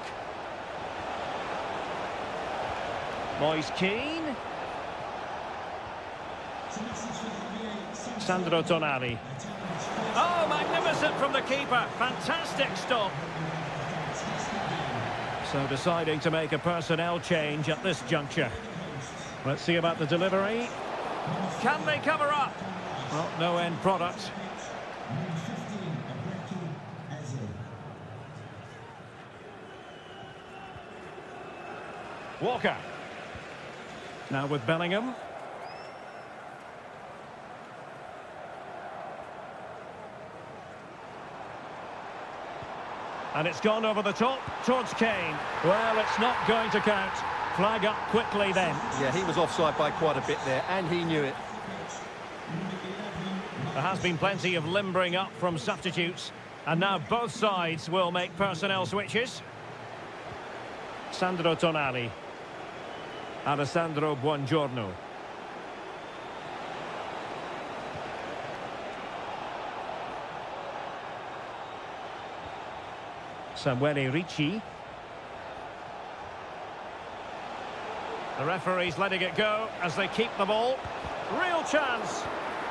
Moise Keane. Sandro Tonali. Oh, magnificent from the keeper. Fantastic stop. So deciding to make a personnel change at this juncture. Let's see about the delivery. Can they cover up? Well, no end product. Walker. Now with Bellingham. And it's gone over the top towards Kane. Well, it's not going to count. Flag up quickly then. Yeah, he was offside by quite a bit there, and he knew it. There has been plenty of limbering up from substitutes. And now both sides will make personnel switches. Sandro Tonali. Alessandro Buongiorno. Samuele Ricci. The referee's letting it go as they keep the ball. Real chance.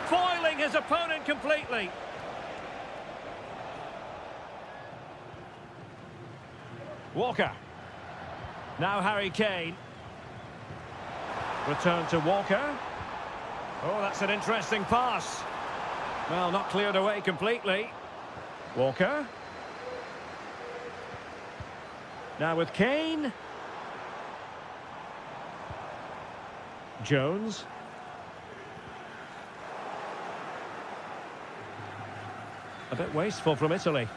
Foiling his opponent completely. Walker. Now Harry Kane. Return to Walker. Oh, that's an interesting pass. Well, not cleared away completely. Walker. Now with Kane. Jones. A bit wasteful from Italy.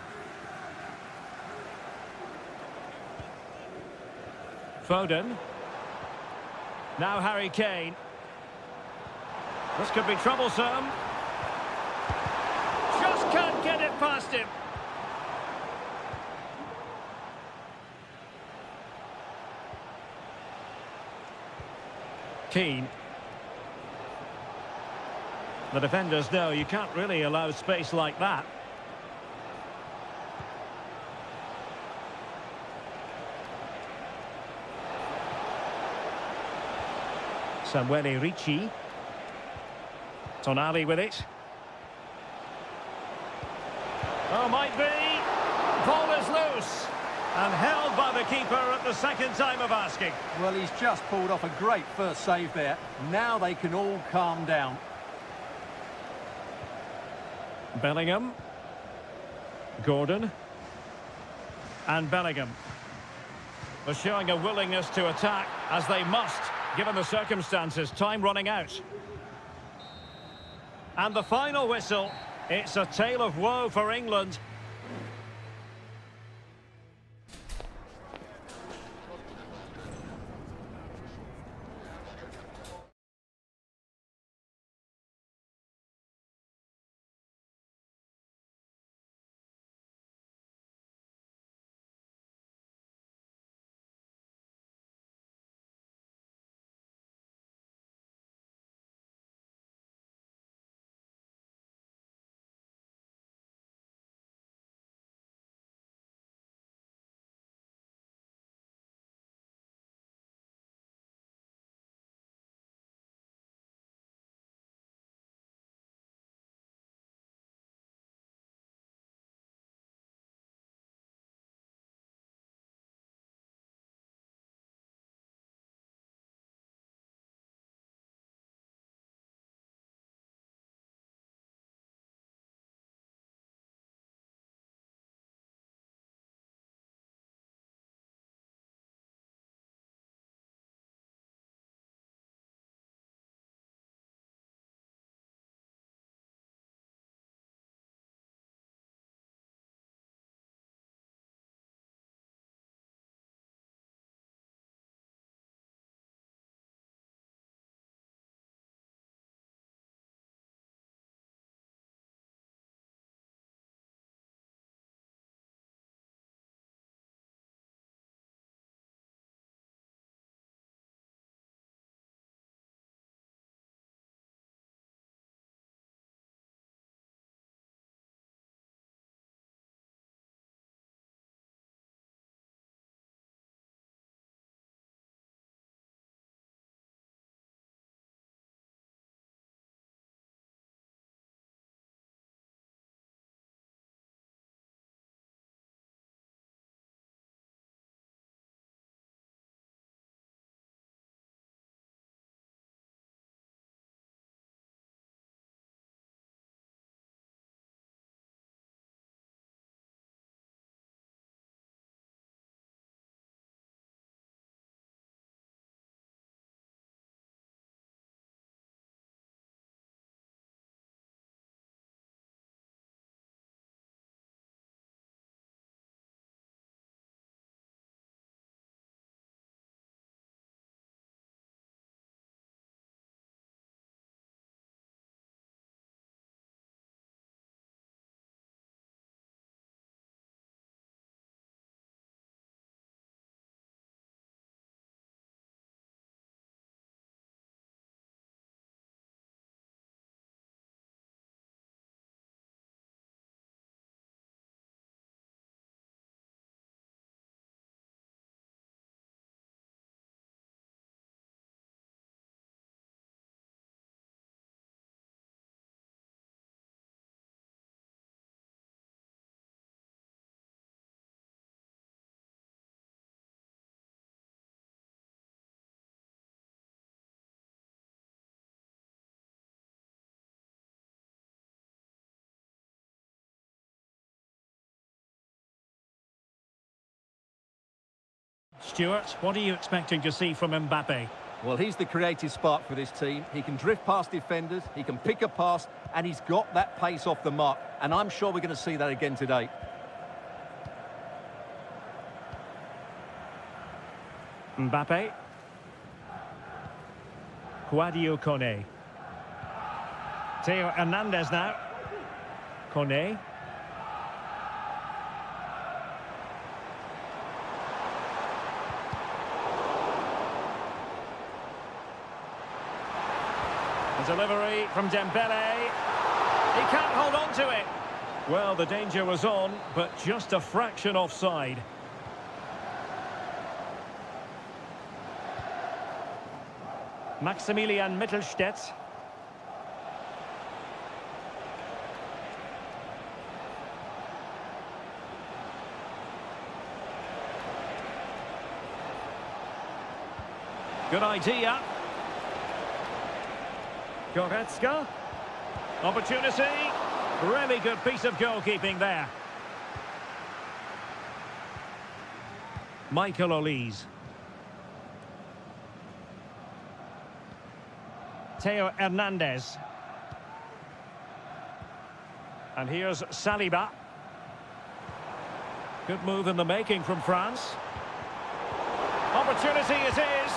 Foden. Now Harry Kane. This could be troublesome. Just can't get it past him. Keane. The defenders know you can't really allow space like that. Samuele Ricci. Tonali with it. Oh, might be. Ball is loose. And held by the keeper at the second time of asking. Well, he's just pulled off a great first save there. Now they can all calm down. Bellingham. Gordon. And Bellingham. They're showing a willingness to attack, as they must, given the circumstances. Time running out. And the final whistle. It's a tale of woe for England. Stuart, what are you expecting to see from Mbappe? Well, he's the creative spark for this team. He can drift past defenders, he can pick a pass, and he's got that pace off the mark. And I'm sure we're going to see that again today. Mbappe. Sadio Kone. Theo Hernandez now. Kone. A delivery from Dembele. He can't hold on to it. Well, the danger was on, but just a fraction offside. Maximilian Mittelstädt. Good idea. Goretzka. Opportunity. Really good piece of goalkeeping there. Michael Olise. Theo Hernandez. And here's Saliba. Good move in the making from France. Opportunity it is.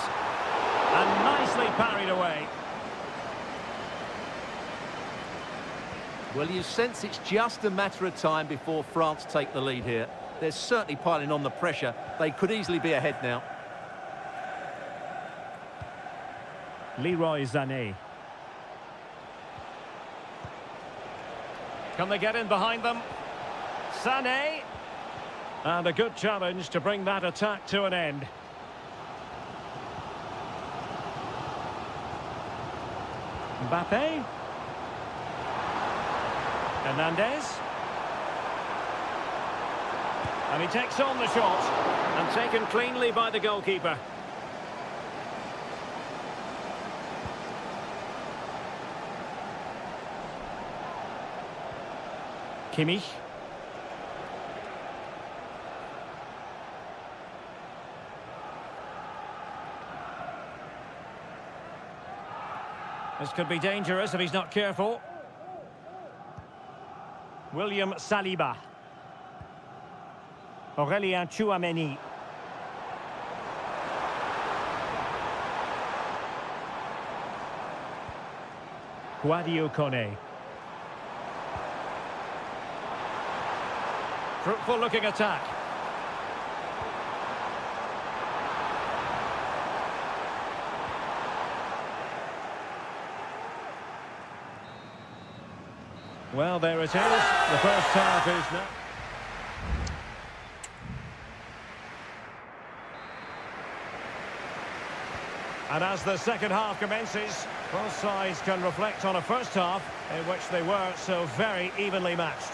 And nicely parried away. Well, you sense it's just a matter of time before France take the lead here. They're certainly piling on the pressure. They could easily be ahead now. Leroy Sané. Can they get in behind them? Sané. And a good challenge to bring that attack to an end. Mbappe. Hernandez. And he takes on the shot. And taken cleanly by the goalkeeper. Kimmich. This could be dangerous if he's not careful. William Saliba. Aurélien Tchouaméni. Sadio Kone. Fruitful looking attack. Well, there it is. The first half is now. And as the second half commences, both sides can reflect on a first half in which they were so very evenly matched.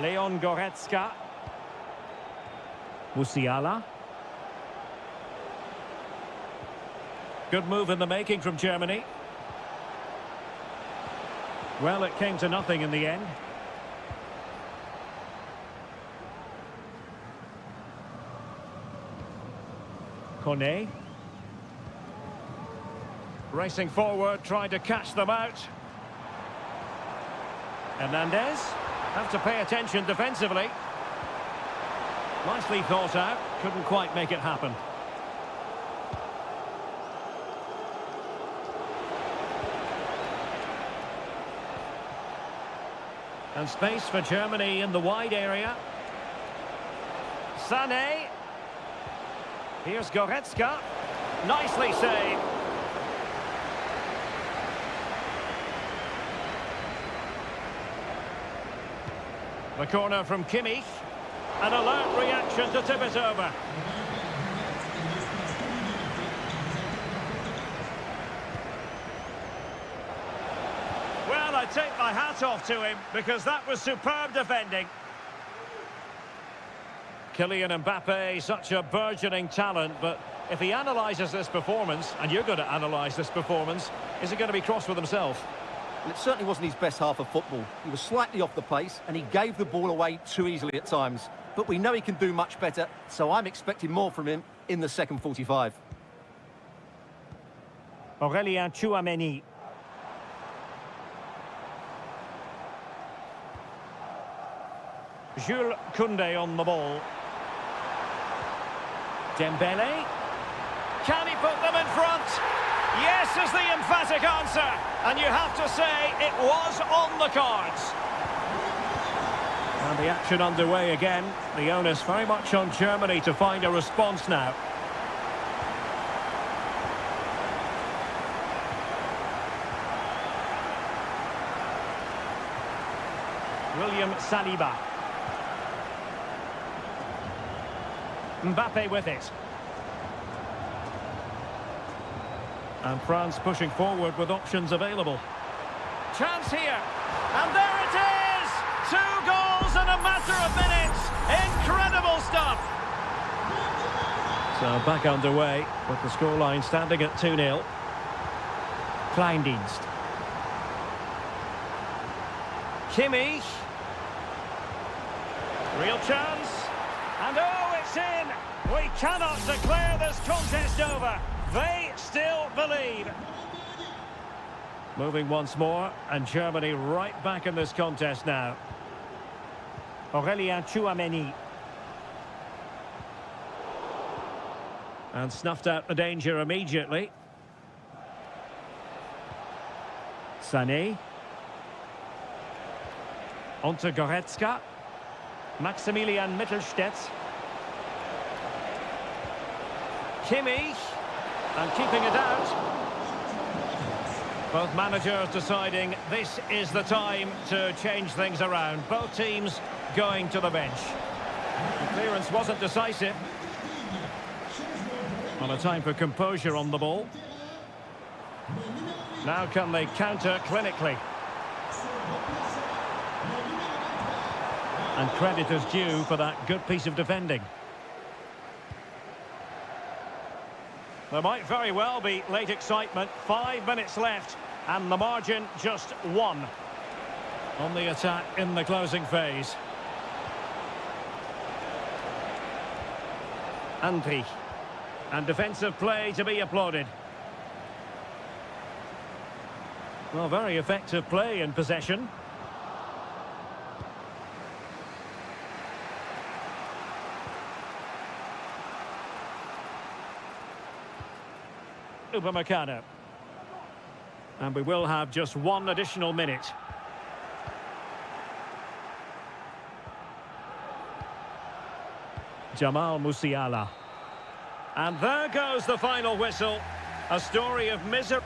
Leon Goretzka. Musiala. Good move in the making from Germany. Well, it came to nothing in the end. Kone. Racing forward, trying to catch them out. Hernandez. Have to pay attention defensively. Nicely thought out. Couldn't quite make it happen. And space for Germany in the wide area. Sané. Here's Goretzka. Nicely saved. The corner from Kimmich. An alert reaction to tip it over. Well, I take my hat off to him because that was superb defending. Kylian Mbappe, such a burgeoning talent, but if he analyses this performance, and you're going to analyse this performance, is he going to be cross with himself? Well, it certainly wasn't his best half of football. He was slightly off the pace and he gave the ball away too easily at times. But we know he can do much better, so I'm expecting more from him in the second 45. Aurélien Tchouameni. Jules Koundé on the ball. Dembele. Can he put them in front? Yes is the emphatic answer. And you have to say it was on the cards. And the action underway again. The onus very much on Germany to find a response now. William Saliba. Mbappe with it. And France pushing forward with options available. Chance here. And there it is! 2 goals in a matter of minutes. Incredible stuff. So back underway with the scoreline standing at 2-0. Kleindienst. Kimmich. Real chance. And oh, it's in! We cannot declare this contest over. They still believe. Moving once more, and Germany right back in this contest now. Aurélien Tchouameni. And snuffed out the danger immediately. Sané. Onto Goretzka. Maximilian Mittelstädt. Kimmich. And keeping it out. Both managers deciding this is the time to change things around. Both teams going to the bench. The clearance wasn't decisive. Well, a time for composure on the ball. Now can they counter clinically? And credit is due for that good piece of defending. There might very well be late excitement. 5 minutes left, and the margin just 1. On the attack in the closing phase. Andri. And defensive play to be applauded. Well, very effective play in possession. Upamecano. And we will have just 1 additional minute. Jamal Musiala. And there goes the final whistle. A story of misery.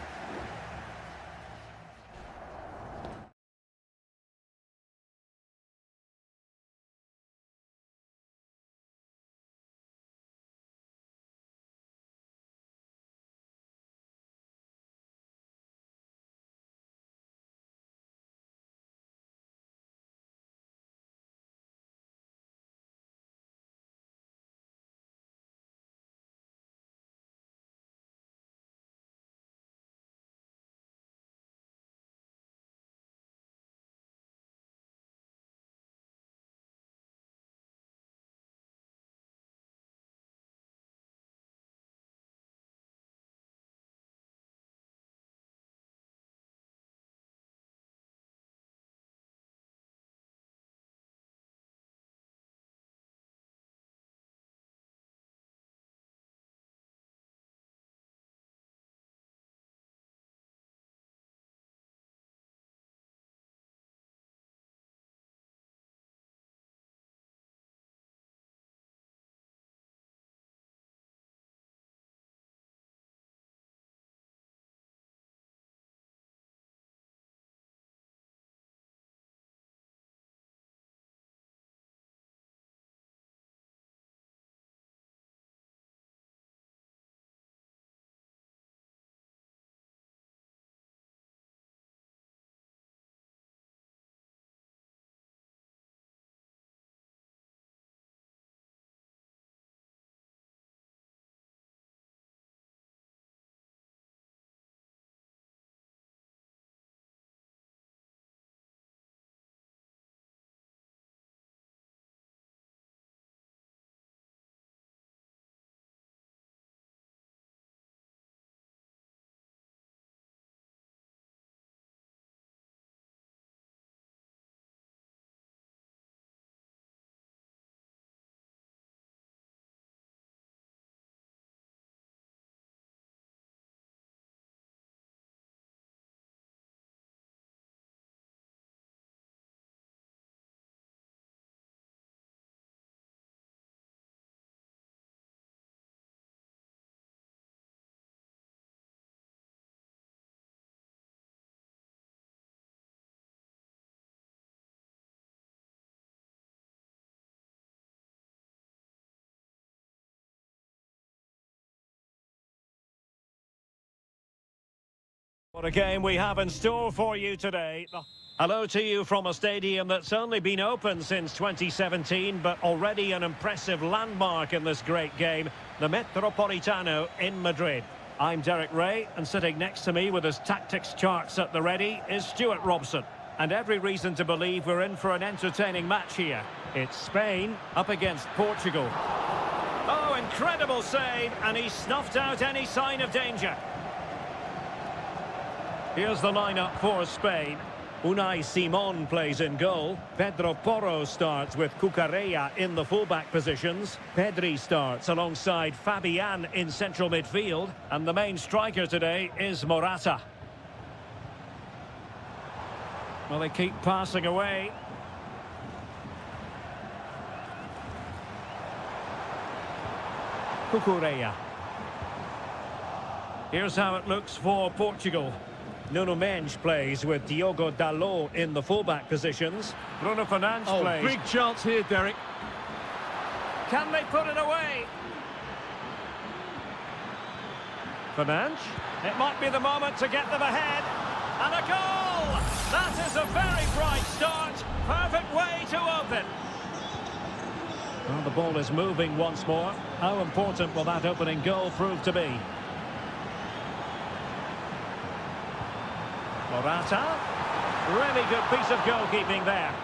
What a game we have in store for you today. Hello to you from a stadium that's only been open since 2017, but already an impressive landmark in this great game, the Metropolitano in Madrid. I'm Derek Ray, and sitting next to me with his tactics charts at the ready is Stuart Robson. And every reason to believe we're in for an entertaining match here. It's Spain up against Portugal. Oh, incredible save, and he snuffed out any sign of danger. Here's the lineup for Spain. Unai Simon plays in goal. Pedro Porro starts with Cucurella in the fullback positions. Pedri starts alongside Fabian in central midfield. And the main striker today is Morata. Well, they keep passing away. Cucurella. Here's how it looks for Portugal. Nuno Mendes plays with Diogo Dalot in the fullback positions. Bruno Fernandes plays. Big chance here, Derek. Can they put it away? Fernandes. It might be the moment to get them ahead. And a goal! That is a very bright start. Perfect way to open. Well, the ball is moving once more. How important will that opening goal prove to be? Morata. Really good piece of goalkeeping there.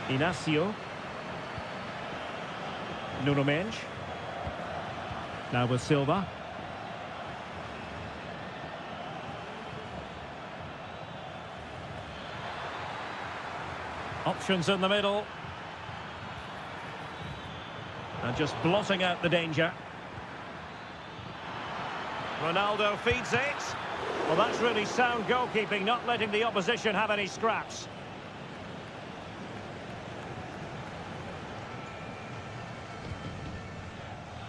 Inacio. Nuno Mendes. Now with Silva. Options in the middle. And just blotting out the danger. Ronaldo feeds it. Well, that's really sound goalkeeping, not letting the opposition have any scraps.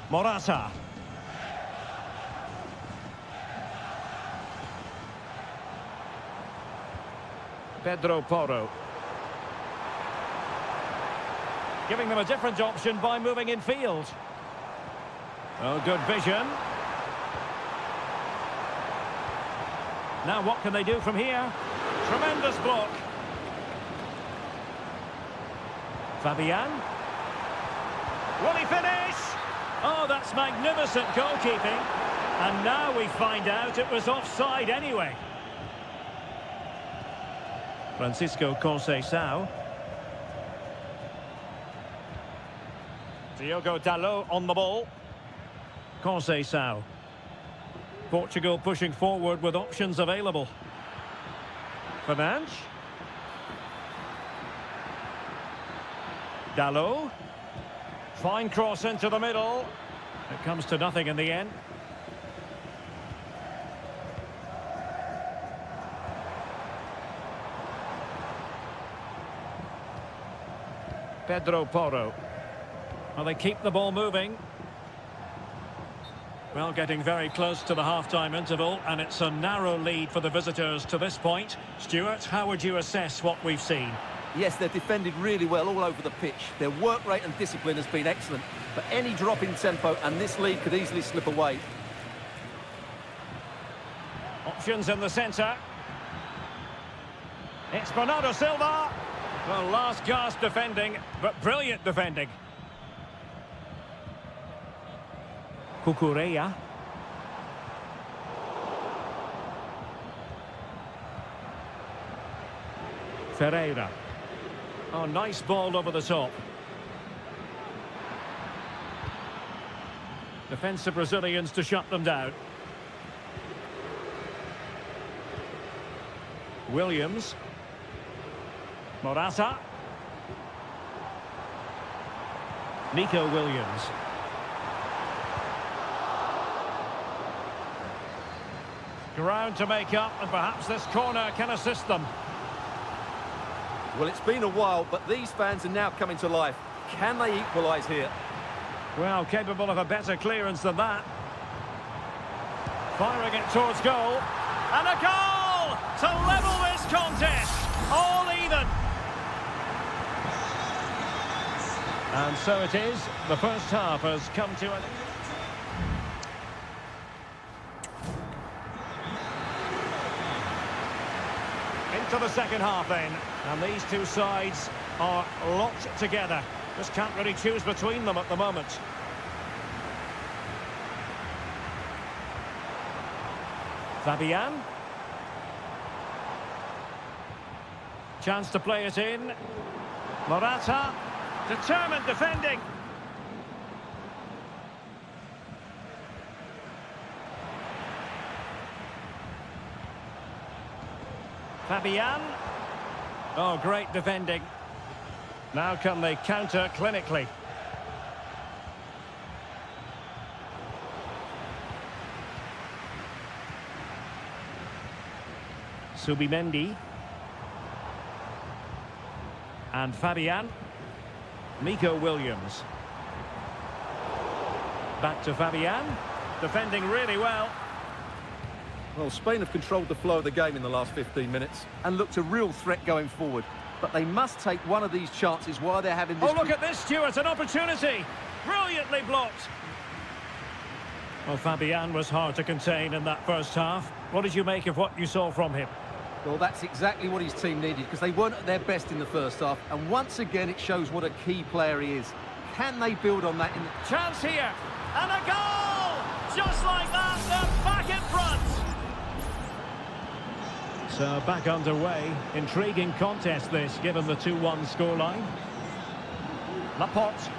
Morata. Pedro Porro. Giving them a different option by moving in field. Oh, good vision. Now what can they do from here? Tremendous block. Fabian. Will he finish? Oh, that's magnificent goalkeeping. And now we find out it was offside anyway. Francisco Conceição. Diogo Dalot on the ball. Conceição. Portugal pushing forward with options available. Fernandes. Dalot. Fine cross into the middle. It comes to nothing in the end. Pedro Porro. Well, they keep the ball moving. Well, getting very close to the half-time interval, and it's a narrow lead for the visitors to this point. Stuart, how would you assess what we've seen? Yes, they've defended really well all over the pitch. Their work rate and discipline has been excellent. But any drop in tempo, and this lead could easily slip away. Options in the centre. It's Bernardo Silva. Well, last gasp defending, but brilliant defending. Cucurella. Ferreira. Oh, nice ball over the top. Defensive Brazilians to shut them down. Williams. Morata. Nico Williams. Ground to make up, and perhaps this corner can assist them. Well, it's been a while, but these fans are now coming to life. Can they equalise here? Well, capable of a better clearance than that. Firing it towards goal. And a goal to level this contest. All even. And so it is. The first half has come to an... to the second half then. And these two sides are locked together. Just can't really choose between them at the moment. Fabian. Chance to play it in. Morata. Determined defending. Fabian. Oh, great defending. Now can they counter clinically? Subimendi. And Fabian. Nico Williams. Back to Fabian. Defending really well. Well, Spain have controlled the flow of the game in the last 15 minutes and looked a real threat going forward. But they must take one of these chances while they're having this... Oh, look at this, Stuart, an opportunity. Brilliantly blocked. Well, Fabian was hard to contain in that first half. What did you make of what you saw from him? Well, that's exactly what his team needed, because they weren't at their best in the first half. And once again, it shows what a key player he is. Can they build on that in the... Chance here. And a goal! Just like that, they're back in front. So back underway. Intriguing contest this, given the 2-1 scoreline. Laporte.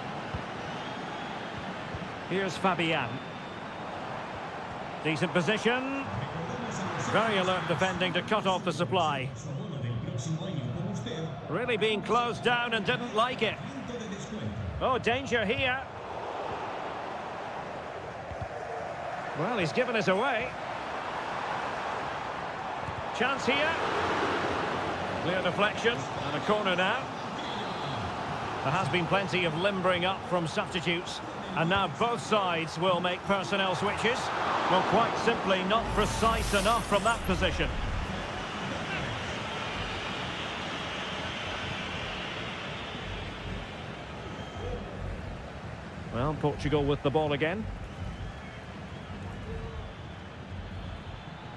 Here's Fabian. Decent position. Very alert defending to cut off the supply. Really being closed down and didn't like it. Oh, danger here. Well, he's given us away. Chance here. Clear deflection and a corner now. There has been plenty of limbering up from substitutes, and now both sides will make personnel switches. Well, quite simply not precise enough from that position. Well, Portugal with the ball again.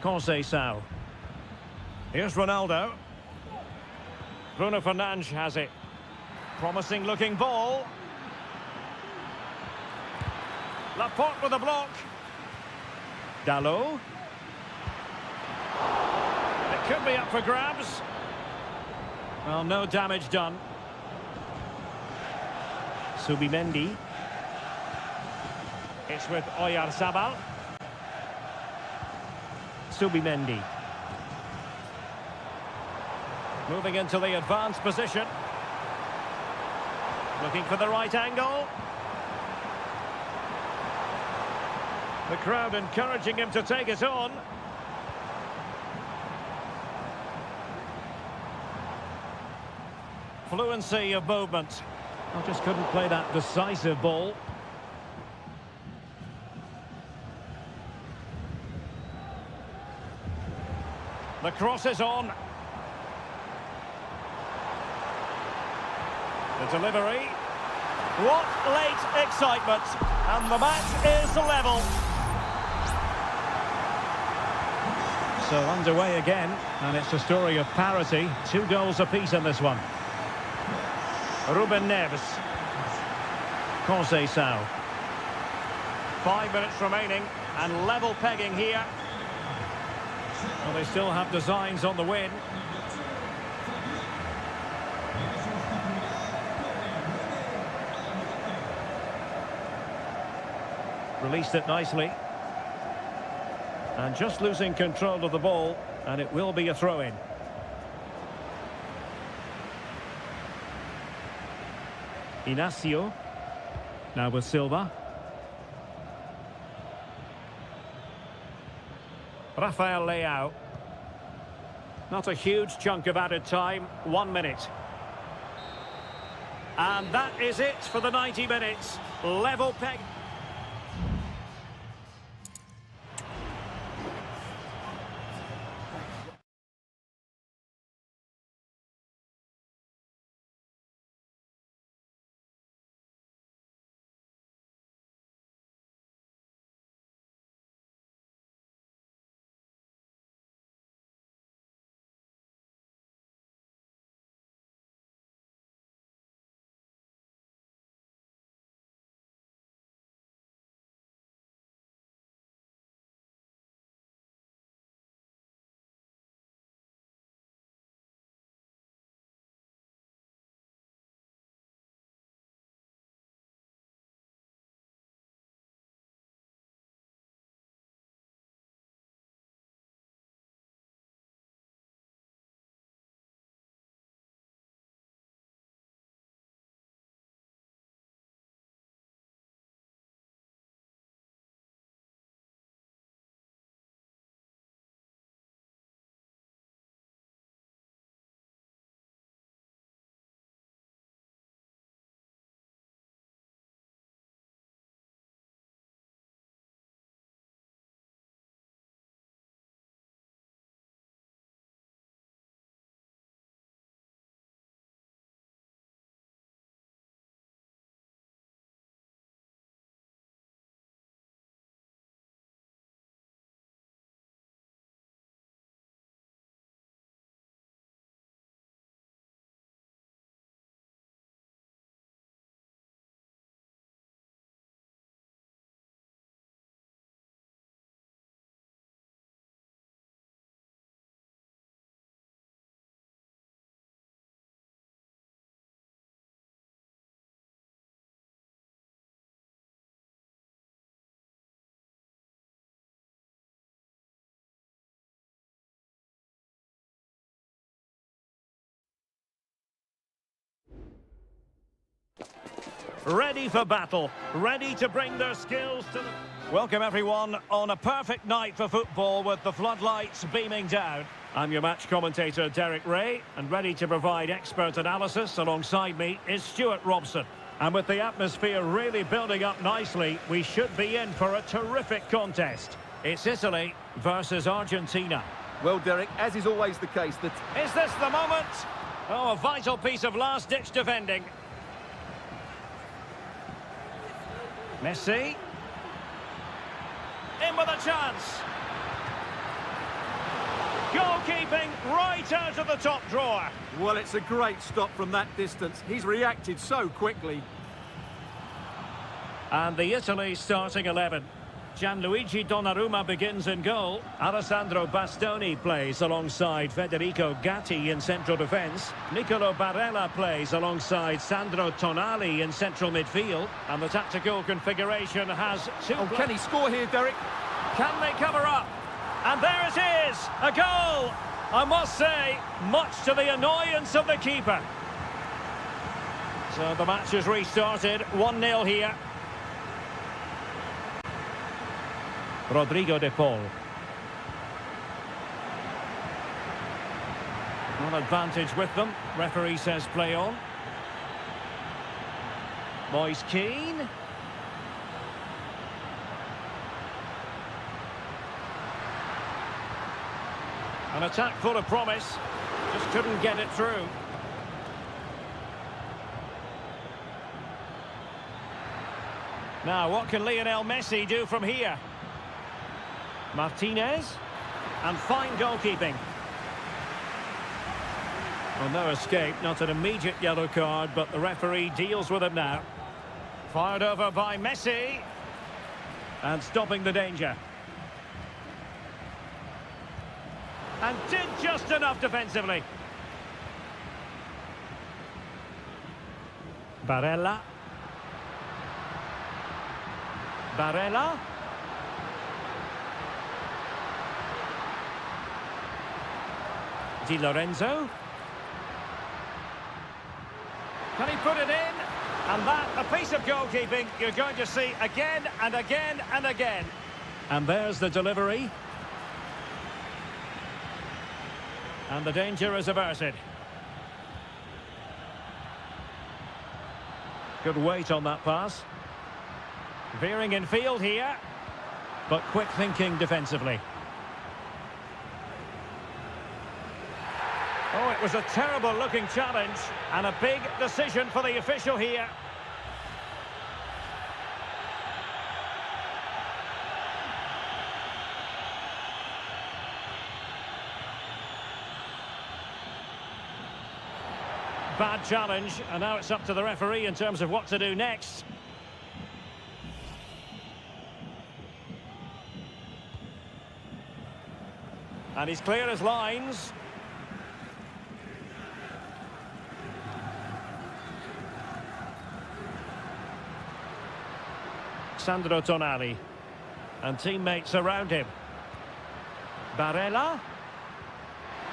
Conceição. Here's Ronaldo. Bruno Fernandes has it. Promising looking ball. Laporte with a block. Dalot. It could be up for grabs. Well, no damage done. Subimendi. It's with Oyarzabal. Subimendi. Moving into the advanced position. Looking for the right angle. The crowd encouraging him to take it on. Fluency of movement. I just couldn't play that decisive ball. The cross is on. The delivery. What late excitement. And the match is level. So underway again, and it's a story of parity. 2 goals apiece in this one. Ruben Neves. Conceição. 5 minutes remaining, and level pegging here. Well, they still have designs on the win. Released it nicely. And just losing control of the ball, and it will be a throw-in. Inacio. Now with Silva. Rafael Leao. Not a huge chunk of added time, 1 minute. And that is it for the 90 minutes. Level peg. ready for battle, ready to bring their skills to the... Welcome everyone on a perfect night for football with the floodlights beaming down. I'm your match commentator Derek Ray, and ready to provide expert analysis alongside me is Stuart Robson. And with the atmosphere really building up nicely, we should be in for a terrific contest. It's Italy versus Argentina. Well, Derek, as is always the case, Is this the moment? Oh, a vital piece of last-ditch defending. Messi. In with a chance. Goalkeeping right out of the top drawer. well, it's a great stop from that distance. He's reacted so quickly. And the Italy starting 11. Gianluigi Donnarumma begins in goal. Alessandro Bastoni plays alongside Federico Gatti in central defence. Nicolo Barella plays alongside Sandro Tonali in central midfield. And the tactical configuration has two... Oh, can he score here, Derek? Can they cover up? And there it is! A goal! I must say, much to the annoyance of the keeper. So the match has restarted. 1-0 here. Rodrigo de Paul. One advantage with them. Referee says play on. Moise Keane. An attack full of promise. Just couldn't get it through. Now, what can Lionel Messi do from here? Martinez, and fine goalkeeping. Well, no escape, not an immediate yellow card, but the referee deals with it now. Fired over by Messi, and stopping the danger. And did just enough defensively. Barella. Barella. Di Lorenzo. Can he put it in? And that, a piece of goalkeeping you're going to see again and again and again. And there's the delivery. And the danger is averted. Good weight on that pass. Veering in field here, but quick thinking defensively. Oh, it was a terrible-looking challenge, and a big decision for the official here. Bad challenge, and now it's up to the referee in terms of what to do next. And he's clear as lines. Sandro Tonali. And teammates around him. Barella.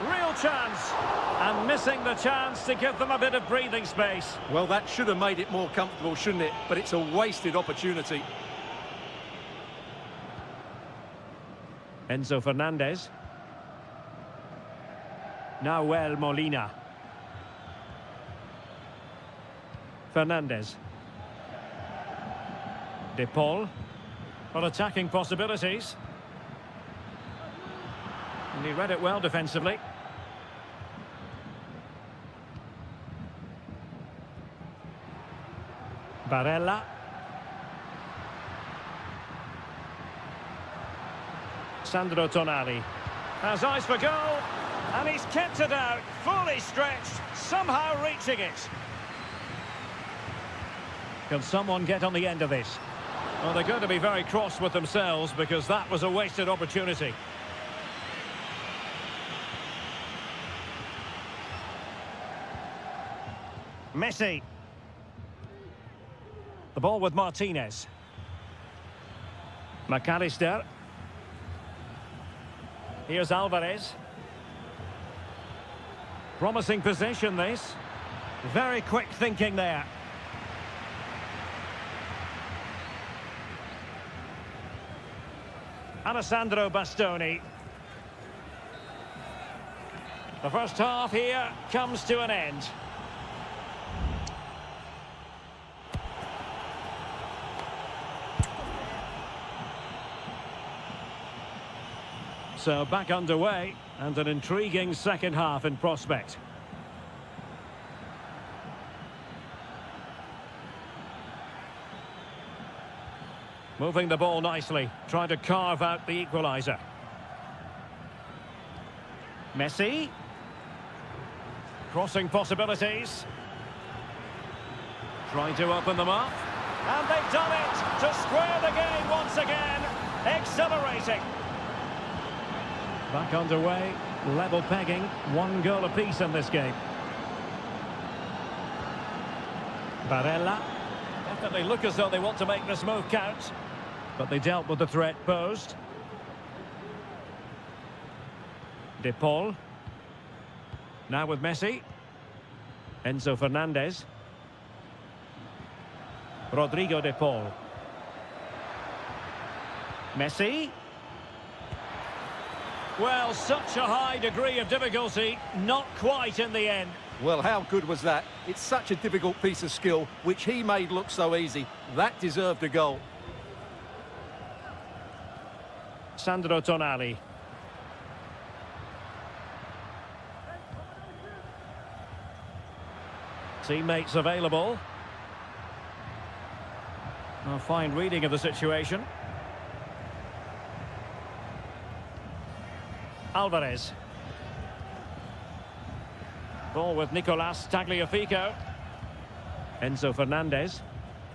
Real chance. And missing the chance to give them a bit of breathing space. Well, that should have made it more comfortable, shouldn't it? But it's a wasted opportunity. Enzo Fernandez. Nahuel Molina. Fernandez. De Paul. For attacking possibilities. And he read it well defensively. Barella. Sandro Tonali. Has eyes for goal. And he's kept it out. Fully stretched. Somehow reaching it. Can someone get on the end of this? Well, they're going to be very cross with themselves because that was a wasted opportunity. Messi. The ball with Martinez. McAllister. Here's Alvarez. Promising position, this. Very quick thinking there. Alessandro Bastoni. The first half here comes to an end. So back underway, and an intriguing second half in prospect. Moving the ball nicely, trying to carve out the equaliser. Messi. Crossing possibilities. Trying to open them up. And they've done it to square the game once again. Exhilarating. Back underway, level pegging, 1 goal apiece in this game. Barella. Definitely look as though they want to make this move count, but they dealt with the threat posed. De Paul. Now with Messi. Enzo Fernandez. Rodrigo De Paul. Messi. Well, such a high degree of difficulty, not quite in the end. Well, how good was that? It's such a difficult piece of skill, which he made look so easy. That deserved a goal. Sandro Tonali. Teammates available. A fine reading of the situation. Alvarez. Ball with Nicolas Tagliafico. Enzo Fernandez.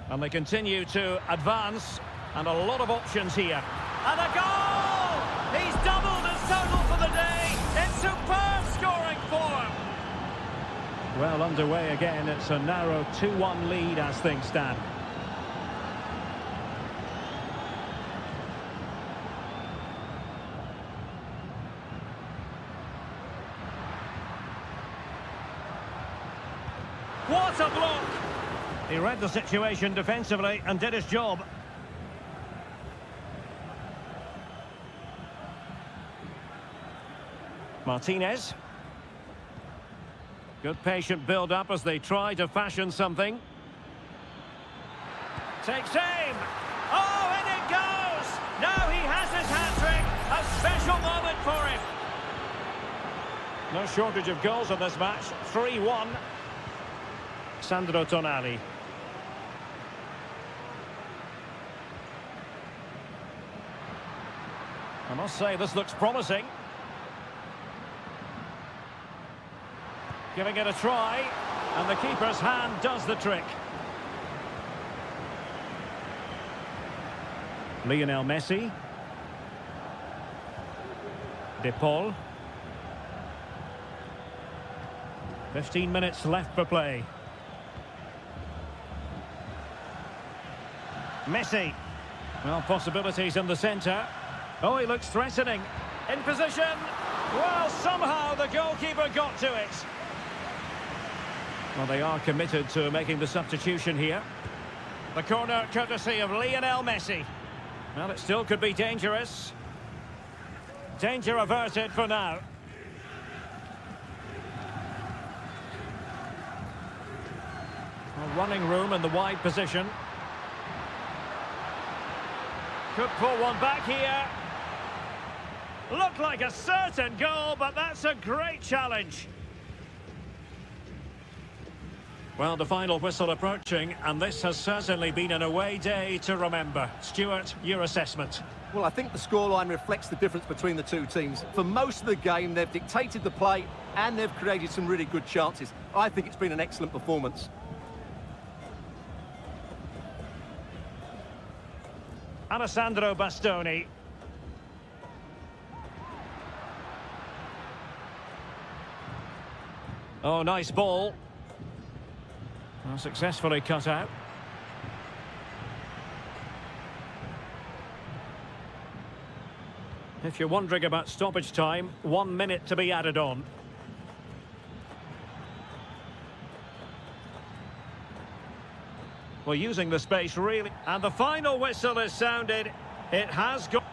And they continue to advance. And a lot of options here. And a goal! He's doubled his total for the day. It's superb scoring form. Well, underway again. It's a narrow 2-1 lead as things stand. What a block! He read the situation defensively and did his job. Martinez. Good patient build-up as they try to fashion something. Takes aim! Oh, and it goes! Now he has his hat-trick! A special moment for him! No shortage of goals in this match. 3-1. Sandro Tonali. I must say this looks promising. Giving it a try, and the keeper's hand does the trick. Lionel Messi. De Paul. 15 minutes left for play. Messi. Well, possibilities in the centre. Oh, he looks threatening. In position. Well, somehow the goalkeeper got to it. Well, they are committed to making the substitution here. The corner courtesy of Lionel Messi. Well, it still could be dangerous. Danger averted for now. Well, running room in the wide position. Could pull one back here. Looked like a certain goal, but that's a great challenge. Well, the final whistle approaching, and this has certainly been an away day to remember. Stuart, your assessment? Well, I think the scoreline reflects the difference between the two teams. For most of the game, they've dictated the play, and they've created some really good chances. I think it's been an excellent performance. Alessandro Bastoni. Oh, nice ball. Well, successfully cut out. If you're wondering about stoppage time, 1 minute to be added on. Well, using the space really. And the final whistle is sounded. It has gone.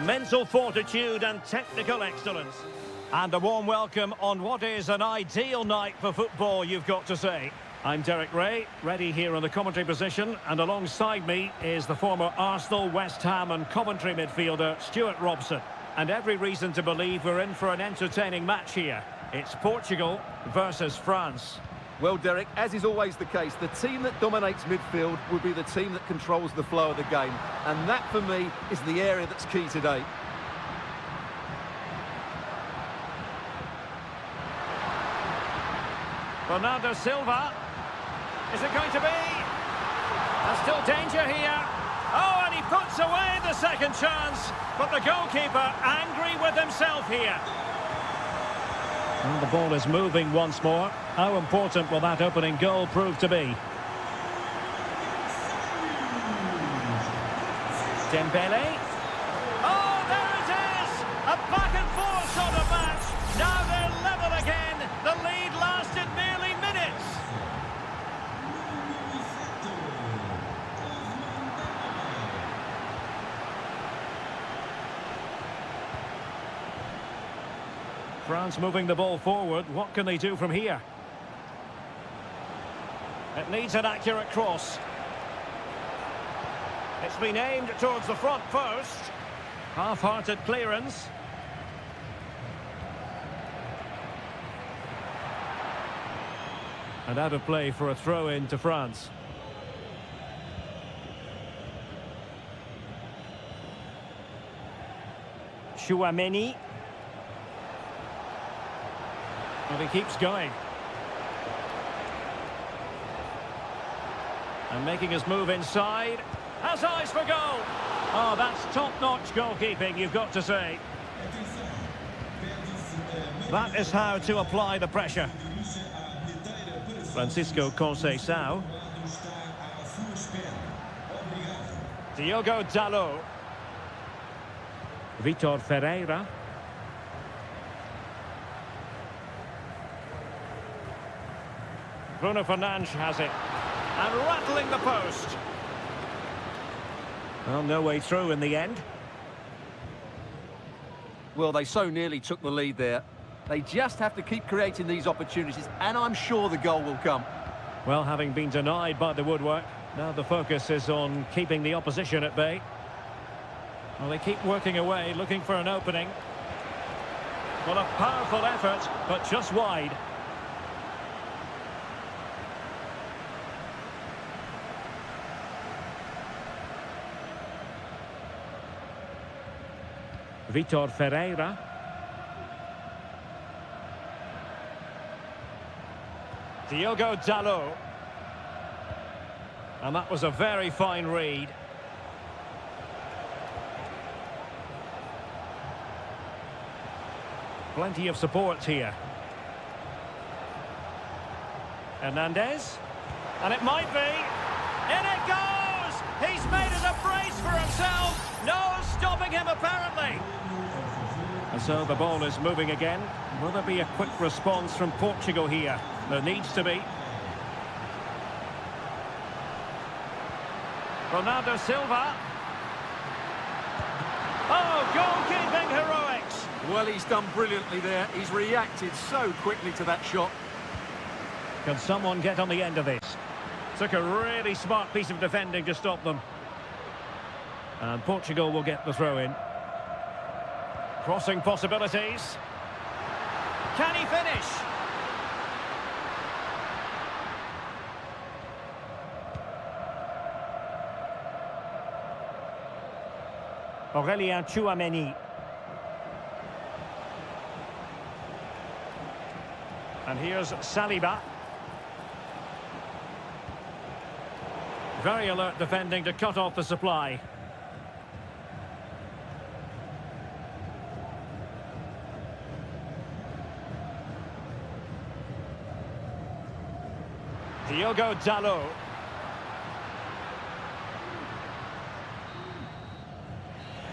mental fortitude and technical excellence. And a warm welcome on what is an ideal night for football, you've got to say. I'm Derek Ray, ready here in the commentary position, and alongside me is the former Arsenal, West Ham and Coventry midfielder Stuart Robson. And every reason to believe we're in for an entertaining match here. It's Portugal versus France. Well, Derek, as is always the case, the team that dominates midfield will be the team that controls the flow of the game. And that, for me, is the area that's key today. Bernardo Silva. Is it going to be? There's still danger here. Oh, and he puts away the second chance. But the goalkeeper angry with himself here. And the ball is moving once more. How important will that opening goal prove to be? Dembele. Oh, there it is! A back and forth sort of match. Now they're level again. The lead lasted merely minutes. France moving the ball forward. What can they do from here? It needs an accurate cross. It's been aimed towards the front post. Half-hearted clearance. And out of play for a throw-in to France. Chouameni. But he keeps going. And making his move inside. Has eyes for goal. Oh, that's top-notch goalkeeping, you've got to say. That is how to apply the pressure. Francisco Conceição. Diogo Dalot. Vitor Ferreira. Bruno Fernandes has it. And rattling the post. Well, no way through in the end. Well, they so nearly took the lead there. They just have to keep creating these opportunities, and I'm sure the goal will come. Well, having been denied by the woodwork, now the focus is on keeping the opposition at bay. Well, they keep working away, looking for an opening. Well, a powerful effort, but just wide. Vitor Ferreira. Diogo Dalot. And that was a very fine read. Plenty of support here. Hernandez. And it might be. In it goes! He's made it a brace for himself. No stopping him, apparently. And so the ball is moving again. Will there be a quick response from Portugal here? There needs to be. Bernardo Silva. Oh, goalkeeping heroics. Well, he's done brilliantly there. He's reacted so quickly to that shot. Can someone get on the end of this? Took a really smart piece of defending to stop them. And Portugal will get the throw-in. Crossing possibilities. Can he finish? Aurélien Chouameni. And here's Saliba. Very alert defending to cut off the supply. Diogo Dalot.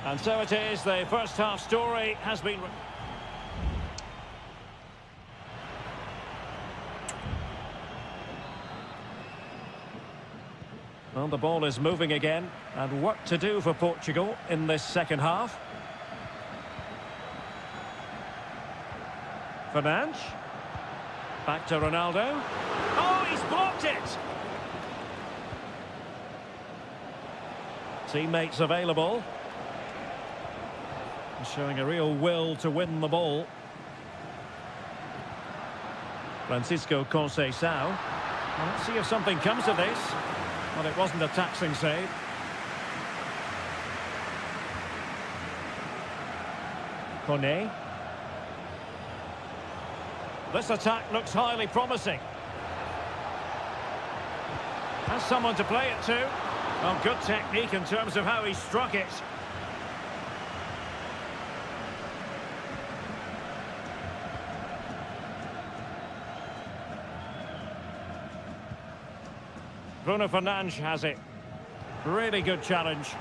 And so it is, the first half story has been... Well, the ball is moving again, and work to do for Portugal in this second half. Fernandes. Back to Ronaldo. Oh, he's blocked it! Teammates available. Showing a real will to win the ball. Francisco Conceição. Well, let's see if something comes of this. Well, it wasn't a taxing save. Kone. This attack looks highly promising. Has someone to play it to. Well, good technique in terms of how he struck it. Bruno Fernandes has it. Really good challenge.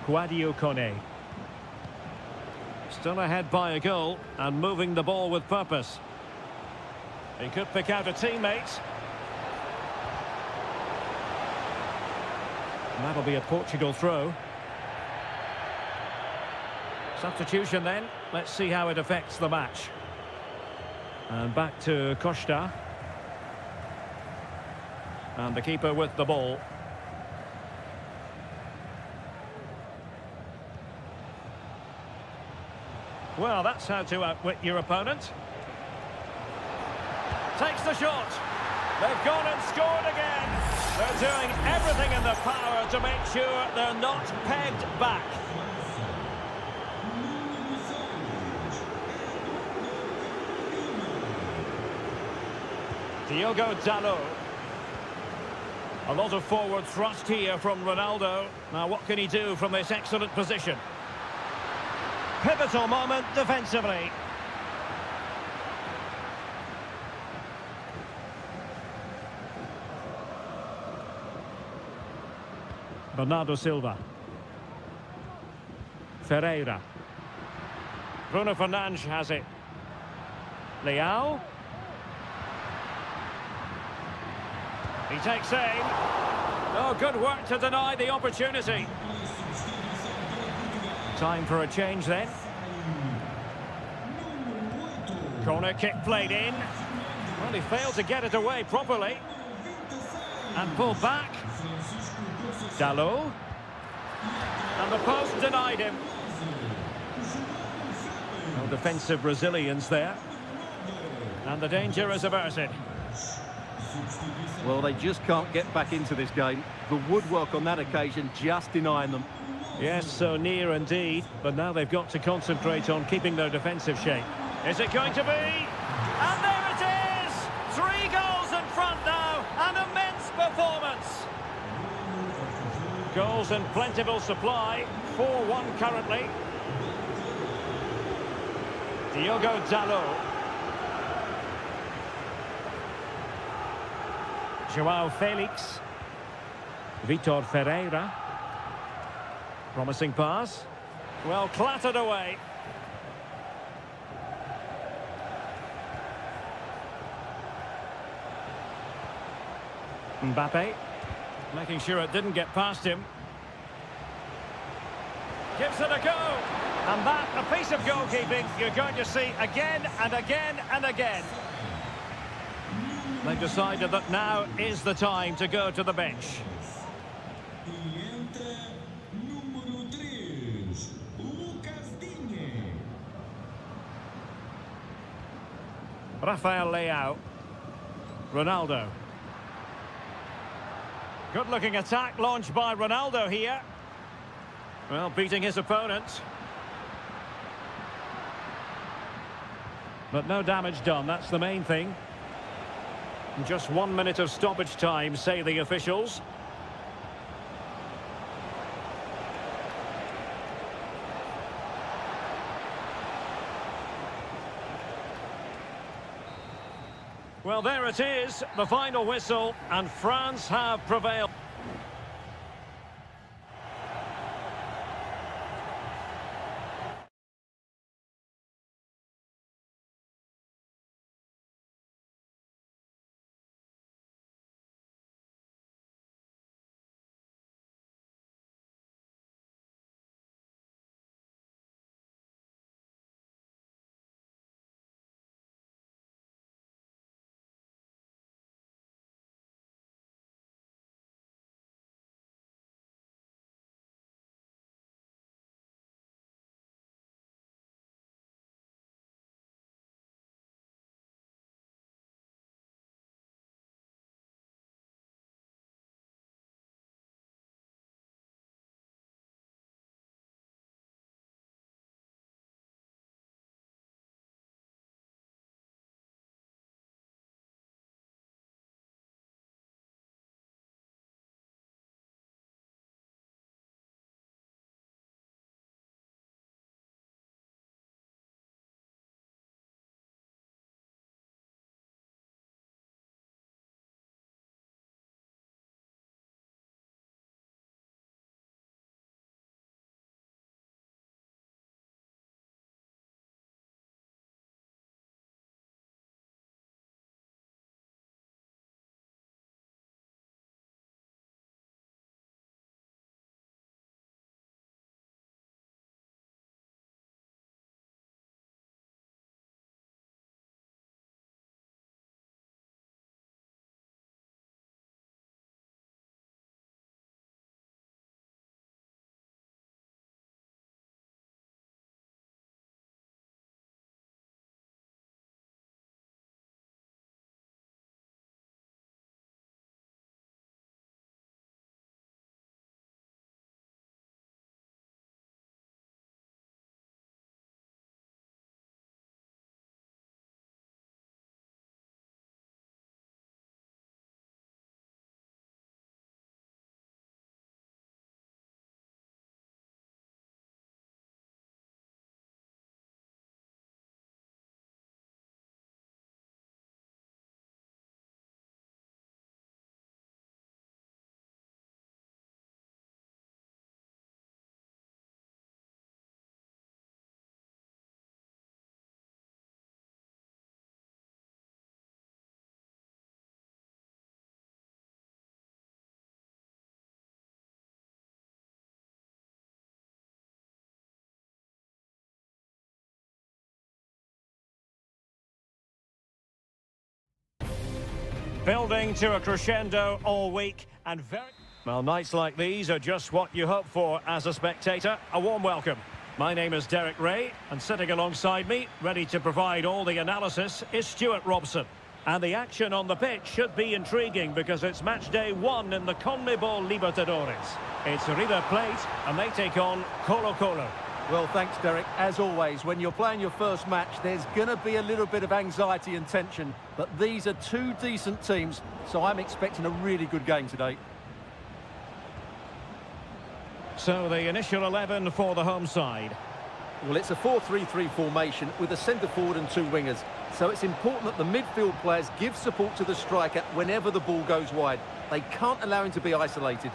Sadio Kone. Still ahead by a goal and moving the ball with purpose. He could pick out a teammate. And that'll be a Portugal throw. Substitution then. Let's see how it affects the match. And back to Costa. And the keeper with the ball. Well, that's how to outwit your opponent. Takes the shot. They've gone and scored again. They're doing everything in their power to make sure they're not pegged back. Diogo Dalot. A lot of forward thrust here from Ronaldo. Now, what can he do from this excellent position? Pivotal moment defensively. Bernardo Silva. Ferreira. Bruno Fernandes has it. Leao. He takes aim. Oh, good work to deny the opportunity. Time for a change then. Corner kick played in. Well, he failed to get it away properly. And pulled back. Dalot. And the post denied him. No defensive resilience there. And the danger is averted. Well, they just can't get back into this game. The woodwork on that occasion just denying them. Yes, so near indeed, but now they've got to concentrate on keeping their defensive shape. Is it going to be? And there it is! 3 goals in front now, an immense performance. Goals in plentiful supply, 4-1 currently. Diogo Dalot. João Felix. Vitor Ferreira. Promising pass. Well, clattered away. Mbappe. Making sure it didn't get past him. Gives it a go. And that, a piece of goalkeeping you're going to see again and again and again. They've decided that now is the time to go to the bench. Rafael Leao. Ronaldo. Good-looking attack launched by Ronaldo here. Well, beating his opponent. But no damage done, that's the main thing. Just 1 minute of stoppage time, say the officials. Well, there it is, the final whistle, and France have prevailed. Building to a crescendo all week and very... Well, nights like these are just what you hope for as a spectator. A warm welcome. My name is Derek Ray, and sitting alongside me, ready to provide all the analysis, is Stuart Robson. And the action on the pitch should be intriguing because it's match day 1 in the CONMEBOL Libertadores. It's River Plate, and they take on Colo-Colo. Well, thanks, Derek. As always, when you're playing your first match, there's going to be a little bit of anxiety and tension. But these are two decent teams, so I'm expecting a really good game today. So the initial 11 for the home side. Well, it's a 4-3-3 formation with a centre forward and 2 wingers. So it's important that the midfield players give support to the striker whenever the ball goes wide. They can't allow him to be isolated.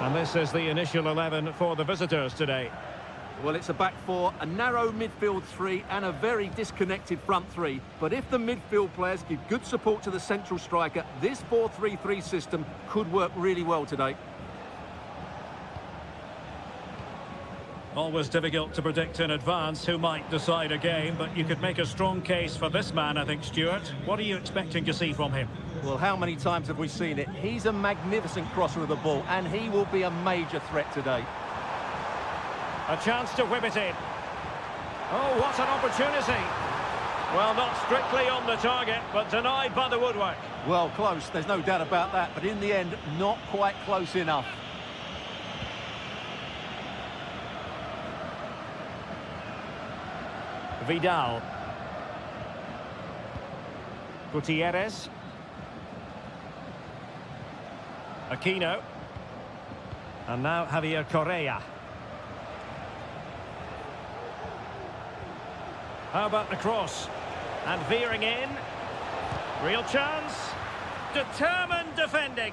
And this is the initial 11 for the visitors today. Well, it's a back 4, a narrow midfield 3 and a very disconnected front 3. But if the midfield players give good support to the central striker, this 4-3-3 system could work really well today. Always difficult to predict in advance who might decide a game, but you could make a strong case for this man, I think, Stuart. What are you expecting to see from him? Well, how many times have we seen it? He's a magnificent crosser of the ball, and he will be a major threat today. A chance to whip it in. Oh, what an opportunity. Well, not strictly on the target, but denied by the woodwork. Well, close, there's no doubt about that, but in the end, not quite close enough. Vidal. Gutierrez. Aquino. And now Javier Correa. How about the cross? And veering in. Real chance. Determined defending.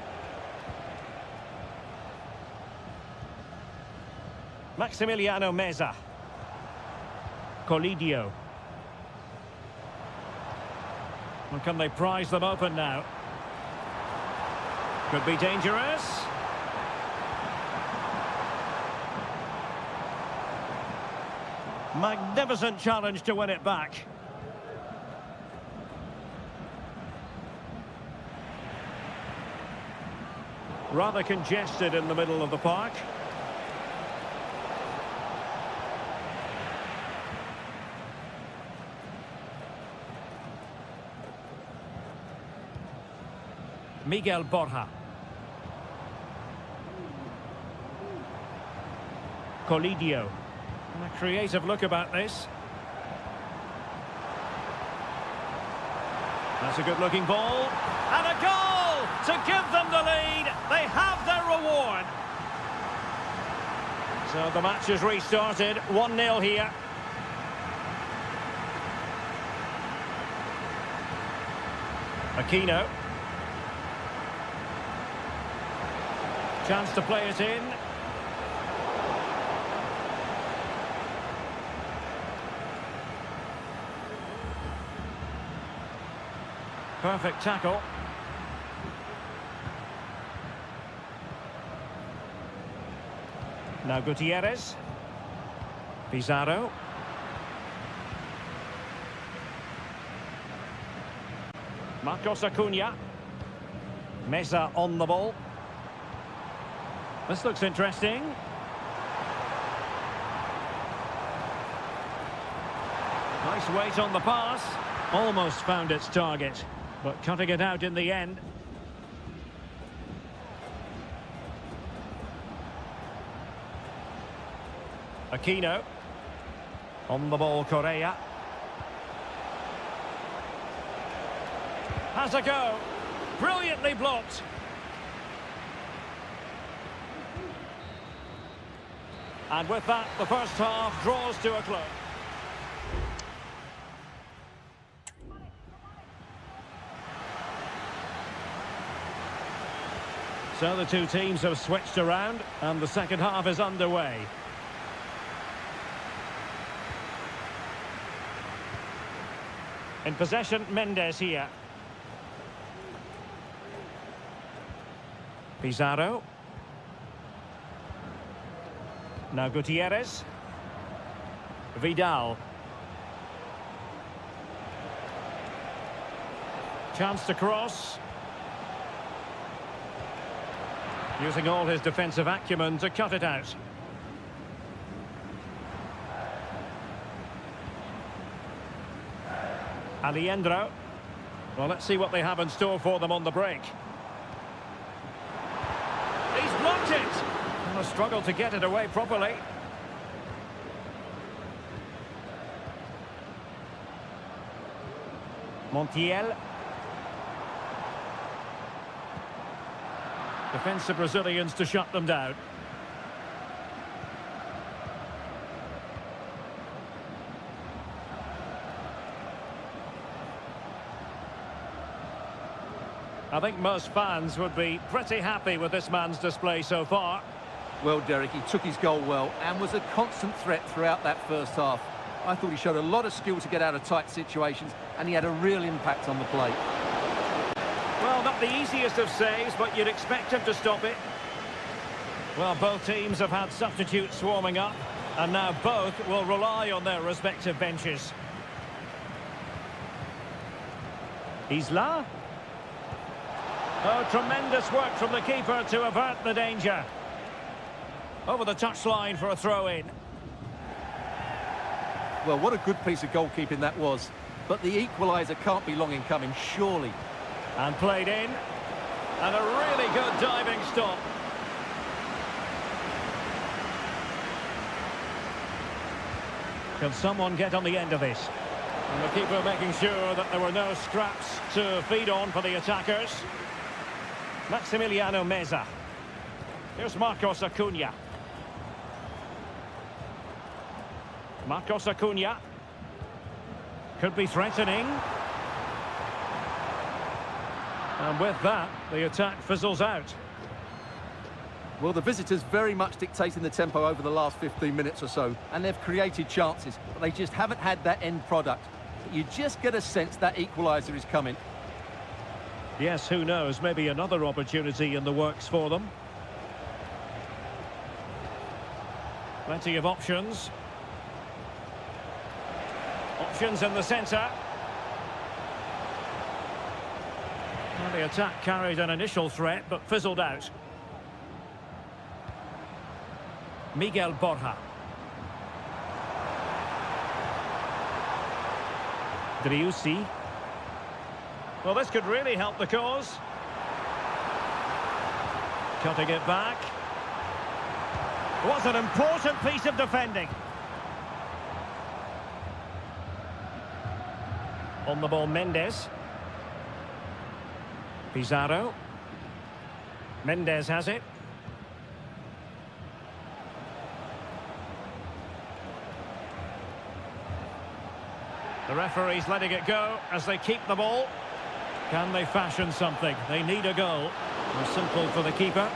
Maximiliano Meza. Colidio. And can they prise them open now? Could be dangerous. Magnificent challenge to win it back. Rather congested in the middle of the park. Miguel Borja. Colidio. And a creative look about this. That's a good-looking ball. And a goal to give them the lead. They have their reward. So the match has restarted. 1-0 here. Aquino. Chance to play it in. Perfect tackle. Now Gutierrez. Pizarro. Marcos Acuna. Meza on the ball. This looks interesting. Nice weight on the pass. Almost found its target, but cutting it out in the end. Aquino. On the ball, Correa. Has a go. Brilliantly blocked. And with that, the first half draws to a close. So the two teams have switched around, and the second half is underway. In possession, Mendes here. Pizarro. Now Gutierrez. Vidal. Chance to cross. Using all his defensive acumen to cut it out. Aliendro. Well, let's see what they have in store for them on the break. He's blocked it! And a struggle to get it away properly. Montiel. Defensive Brazilians to shut them down. I think most fans would be pretty happy with this man's display so far. Well, Derek, he took his goal well and was a constant threat throughout that first half. I thought he showed a lot of skill to get out of tight situations, and he had a real impact on the play. Well, not the easiest of saves, but you'd expect him to stop it. Well, both teams have had substitutes warming up, and now both will rely on their respective benches. Isla. Oh, tremendous work from the keeper to avert the danger. Over the touchline for a throw-in. Well, what a good piece of goalkeeping that was. But the equaliser can't be long in coming, surely. And played in. And a really good diving stop. Can someone get on the end of this? And the keeper making sure that there were no scraps to feed on for the attackers. Maximiliano Meza. Here's Marcos Acuna. Marcos Acuna. Could be threatening. And with that, the attack fizzles out. Well, the visitors very much dictating the tempo over the last 15 minutes or so, and they've created chances, but they just haven't had that end product. But you just get a sense that equaliser is coming. Yes, who knows, maybe another opportunity in the works for them. Plenty of options. Options in the centre. Well, the attack carried an initial threat, but fizzled out. Miguel Borja. Driussi. Well, this could really help the cause. Cutting it back. Was an important piece of defending. On the ball, Mendes. Pizarro. Mendes has it. The referee's letting it go as they keep the ball. Can they fashion something? They need a goal. Simple for the keeper.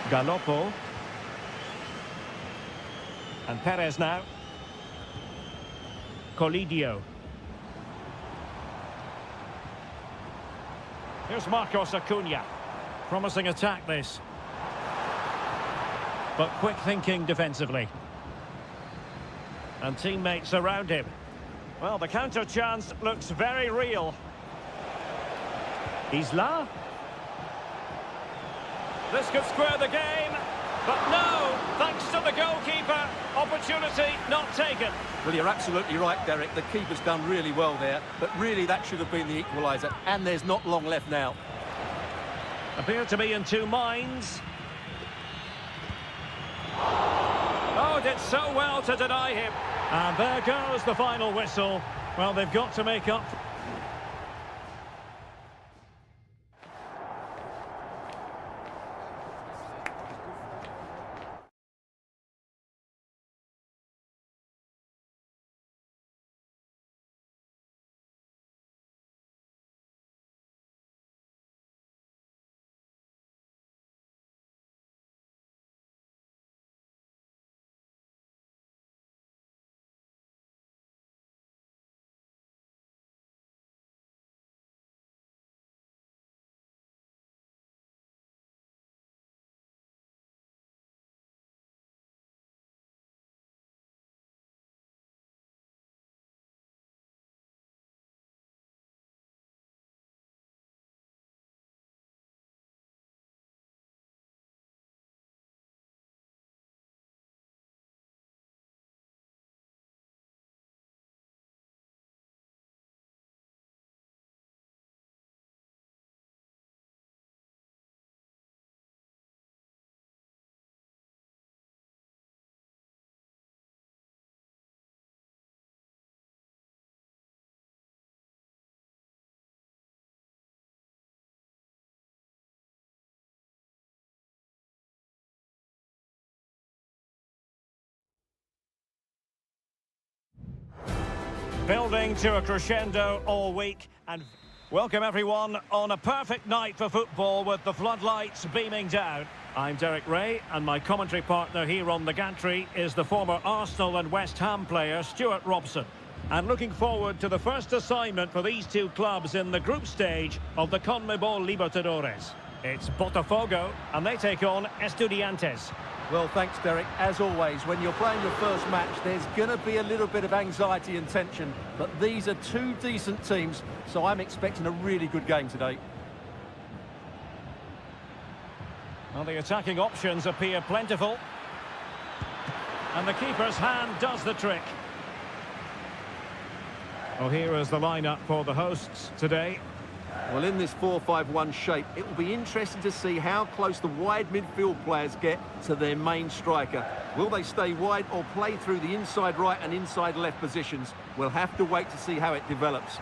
Galoppo. And Perez now. Colidio. Here's Marcos Acuna. Promising attack, this. But quick thinking defensively. And teammates around him. Well, the counter chance looks very real. Isla. This could square the game. But no, thanks to the goalkeeper, opportunity not taken. Well, you're absolutely right, Derek. The keeper's done really well there, but really that should have been the equaliser, and there's not long left now. Appear to be in two minds. Oh, did so well to deny him. And there goes the final whistle. Well, they've got to make up Building to a crescendo all week, and welcome everyone on a perfect night for football with the floodlights beaming down. I'm Derek Ray, and my commentary partner here on the gantry is the former Arsenal and West Ham player Stuart Robson. And looking forward to the first assignment for these two clubs in the group stage of the CONMEBOL Libertadores. It's Botafogo, and they take on Estudiantes. Well, thanks, Derek. As always, when you're playing your first match, there's going to be a little bit of anxiety and tension. But these are two decent teams, so I'm expecting a really good game today. Well, the attacking options appear plentiful. And the keeper's hand does the trick. Well, here is the lineup for the hosts today. Well, in this 4-5-1 shape, it will be interesting to see how close the wide midfield players get to their main striker. Will they stay wide or play through the inside right and inside left positions? We'll have to wait to see how it develops.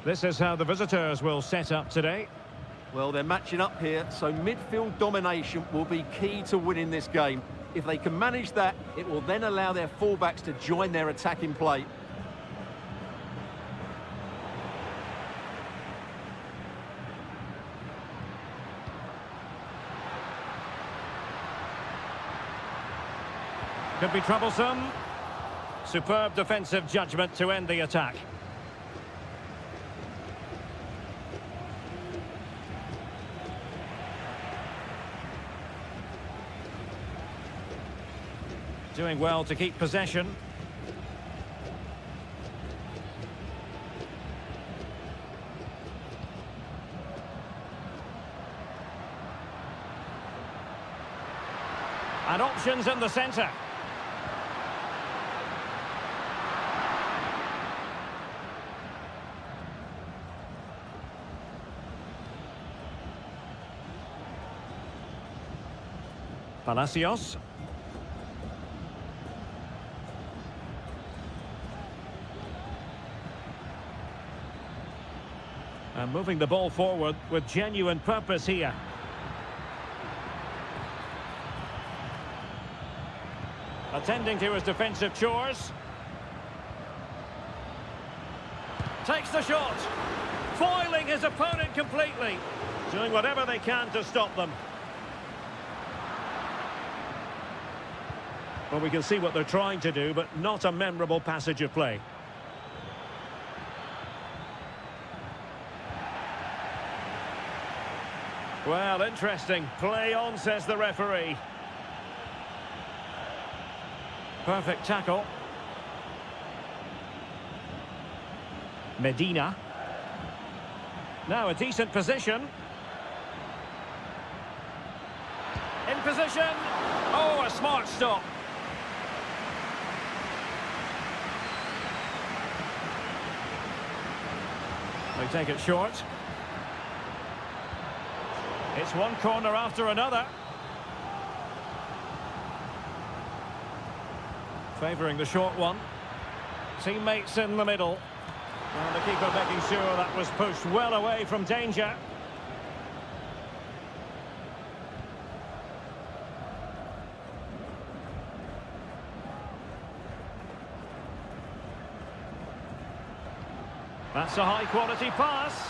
This is how the visitors will set up today. Well, they're matching up here, so midfield domination will be key to winning this game. If they can manage that, it will then allow their fullbacks to join their attacking play. Could be troublesome. Superb defensive judgment to end the attack. Doing well to keep possession. And options in the centre. Palacios. And moving the ball forward with genuine purpose here. Attending to his defensive chores. Takes the shot. Foiling his opponent completely. Doing whatever they can to stop them. Well, we can see what they're trying to do, but not a memorable passage of play. Well, interesting. Play on, says the referee. Perfect tackle. Medina. Now a decent position. In position. Oh, a smart stop. They take it short. It's one corner after another. Favouring the short one. Teammates in the middle. And the keeper making sure that was pushed well away from danger. That's a high-quality pass.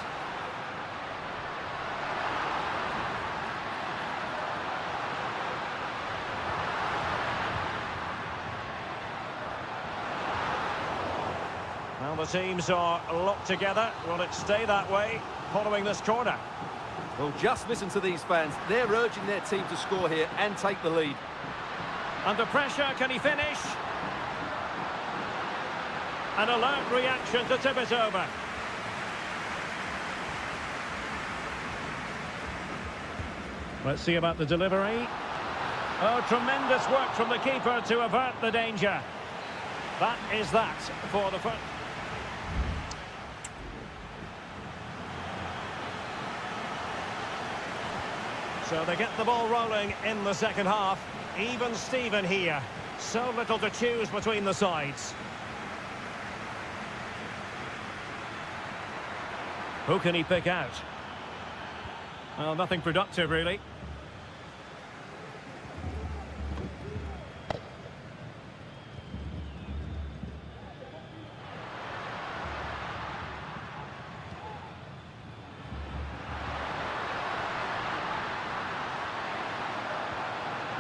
Well, the teams are locked together. Will it stay that way following this corner? Well, just listen to these fans. They're urging their team to score here and take the lead. Under pressure, can he finish? An alert reaction to tip it over. Let's see about the delivery. Oh, tremendous work from the keeper to avert the danger. That is that for the first. So they get the ball rolling in the second half. Even Steven here. So little to choose between the sides. Who can he pick out? Well, nothing productive, really.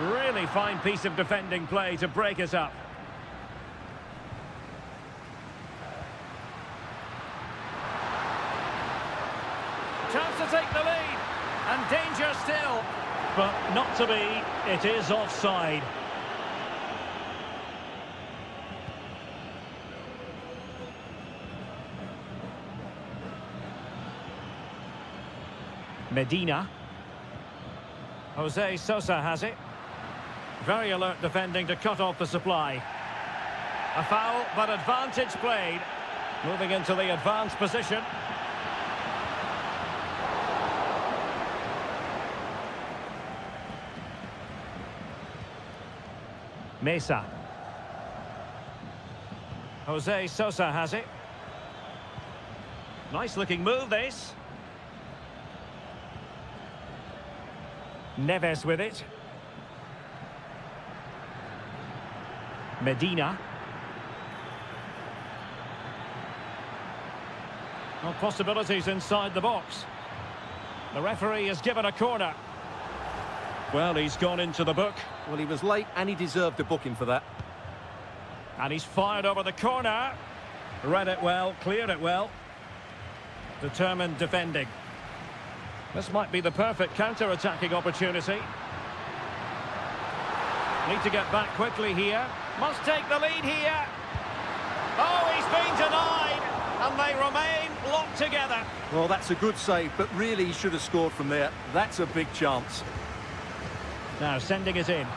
Really fine piece of defending play to break it up. Chance to take the lead. And danger still. But not to be. It is offside. Medina. Jose Sosa has it. Very alert defending to cut off the supply. A foul, but advantage played. Moving into the advanced position. Mesa. Jose Sosa has it. Nice looking move, this. Neves with it. Medina. No possibilities inside the box. The referee has given a corner. Well, he's gone into the book. Well, he was late and he deserved a booking for that. And he's fired over the corner. Read it well, cleared it well. Determined defending. This might be the perfect counter-attacking opportunity. Need to get back quickly here. Must take the lead here. Oh, he's been denied. And they remain locked together. Well, that's a good save, but really he should have scored from there. That's a big chance. Now sending it in.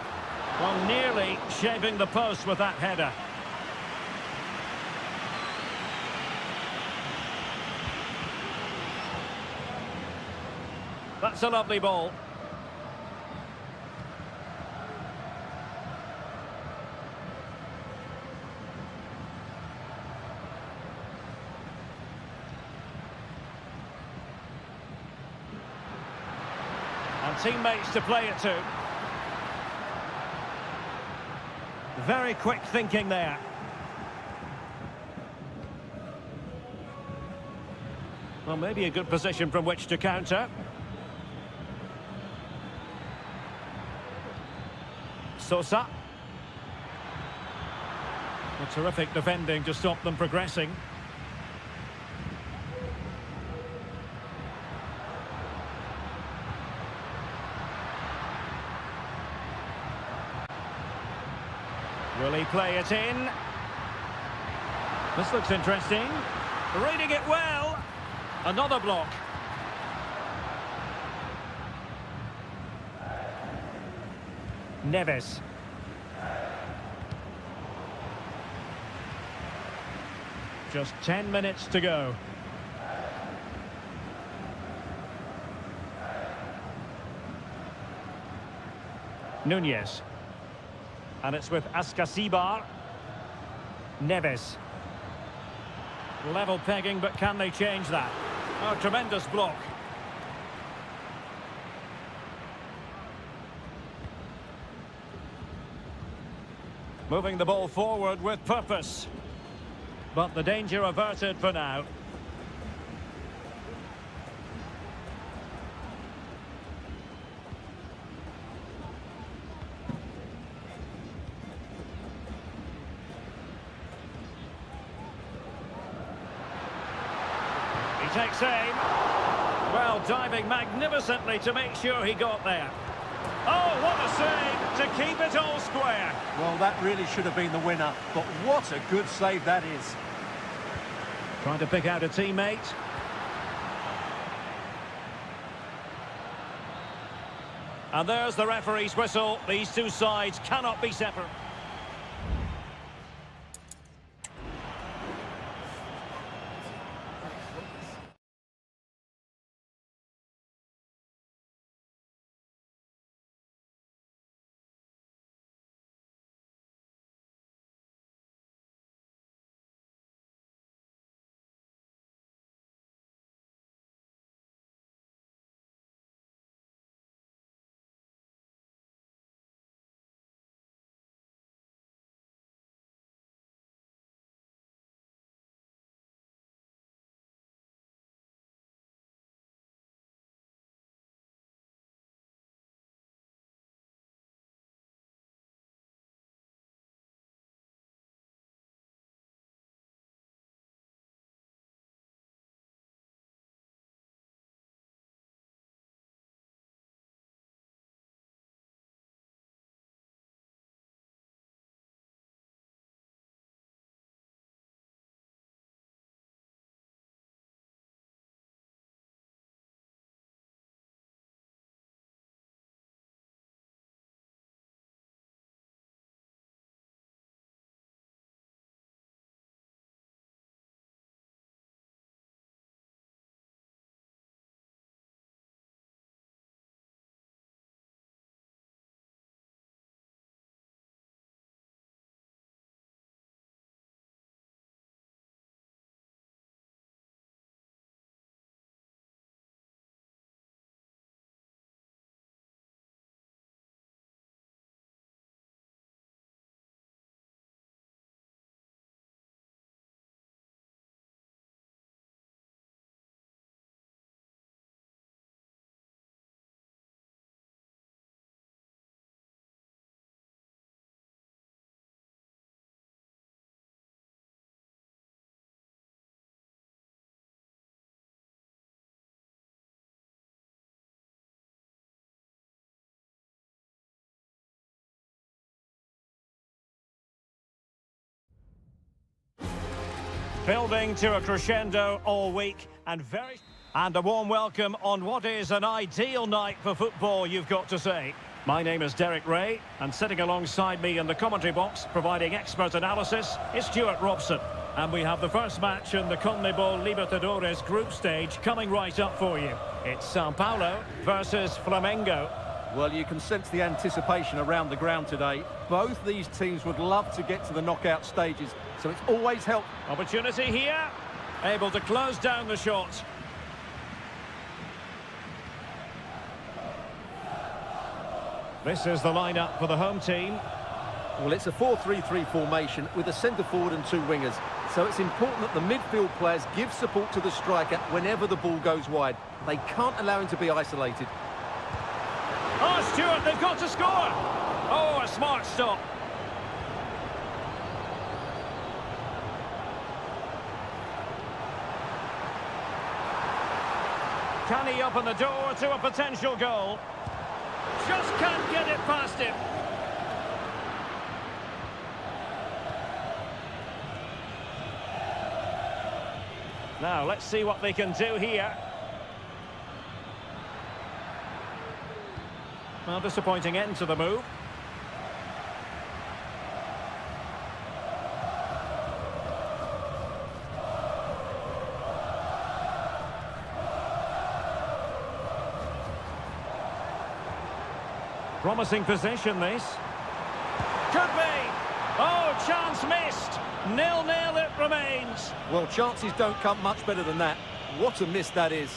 Well, nearly shaving the post with that header. That's a lovely ball. And teammates to play it to. Very quick thinking there. Well, maybe a good position from which to counter. Sosa. A terrific defending to stop them progressing. Will he play it in? This looks interesting. Reading it well. Another block. Neves. Just 10 minutes to go. Nunez. And it's with Ascasibar. Neves. Level pegging, but can they change that? Oh, tremendous block. Moving the ball forward with purpose. But the danger averted for now. He takes aim. Well, diving magnificently to make sure he got there. Oh, what a save to keep it all square. Well, that really should have been the winner, but what a good save that is. Trying to pick out a teammate. And there's the referee's whistle. These two sides cannot be separate. Building to a crescendo all week and a warm welcome on what is an ideal night for football, you've got to say. My name is Derek Ray, and sitting alongside me in the commentary box, providing expert analysis, is Stuart Robson. And we have the first match in the CONMEBOL Libertadores group stage coming right up for you. It's Sao Paulo versus Flamengo. Well, you can sense the anticipation around the ground today. Both these teams would love to get to the knockout stages, so it's always helpful. Opportunity here, able to close down the shot. This is the lineup for the home team. Well, it's a 4-3-3 formation with a centre forward and two wingers. So it's important that the midfield players give support to the striker whenever the ball goes wide. They can't allow him to be isolated. Oh, Stuart, they've got to score! Oh, a smart stop. Can he open the door to a potential goal? Just can't get it past him. Now, let's see what they can do here. Well, disappointing end to the move. Promising position, this. Could be! Oh, chance missed! 0-0 it remains. Well, chances don't come much better than that. What a miss that is.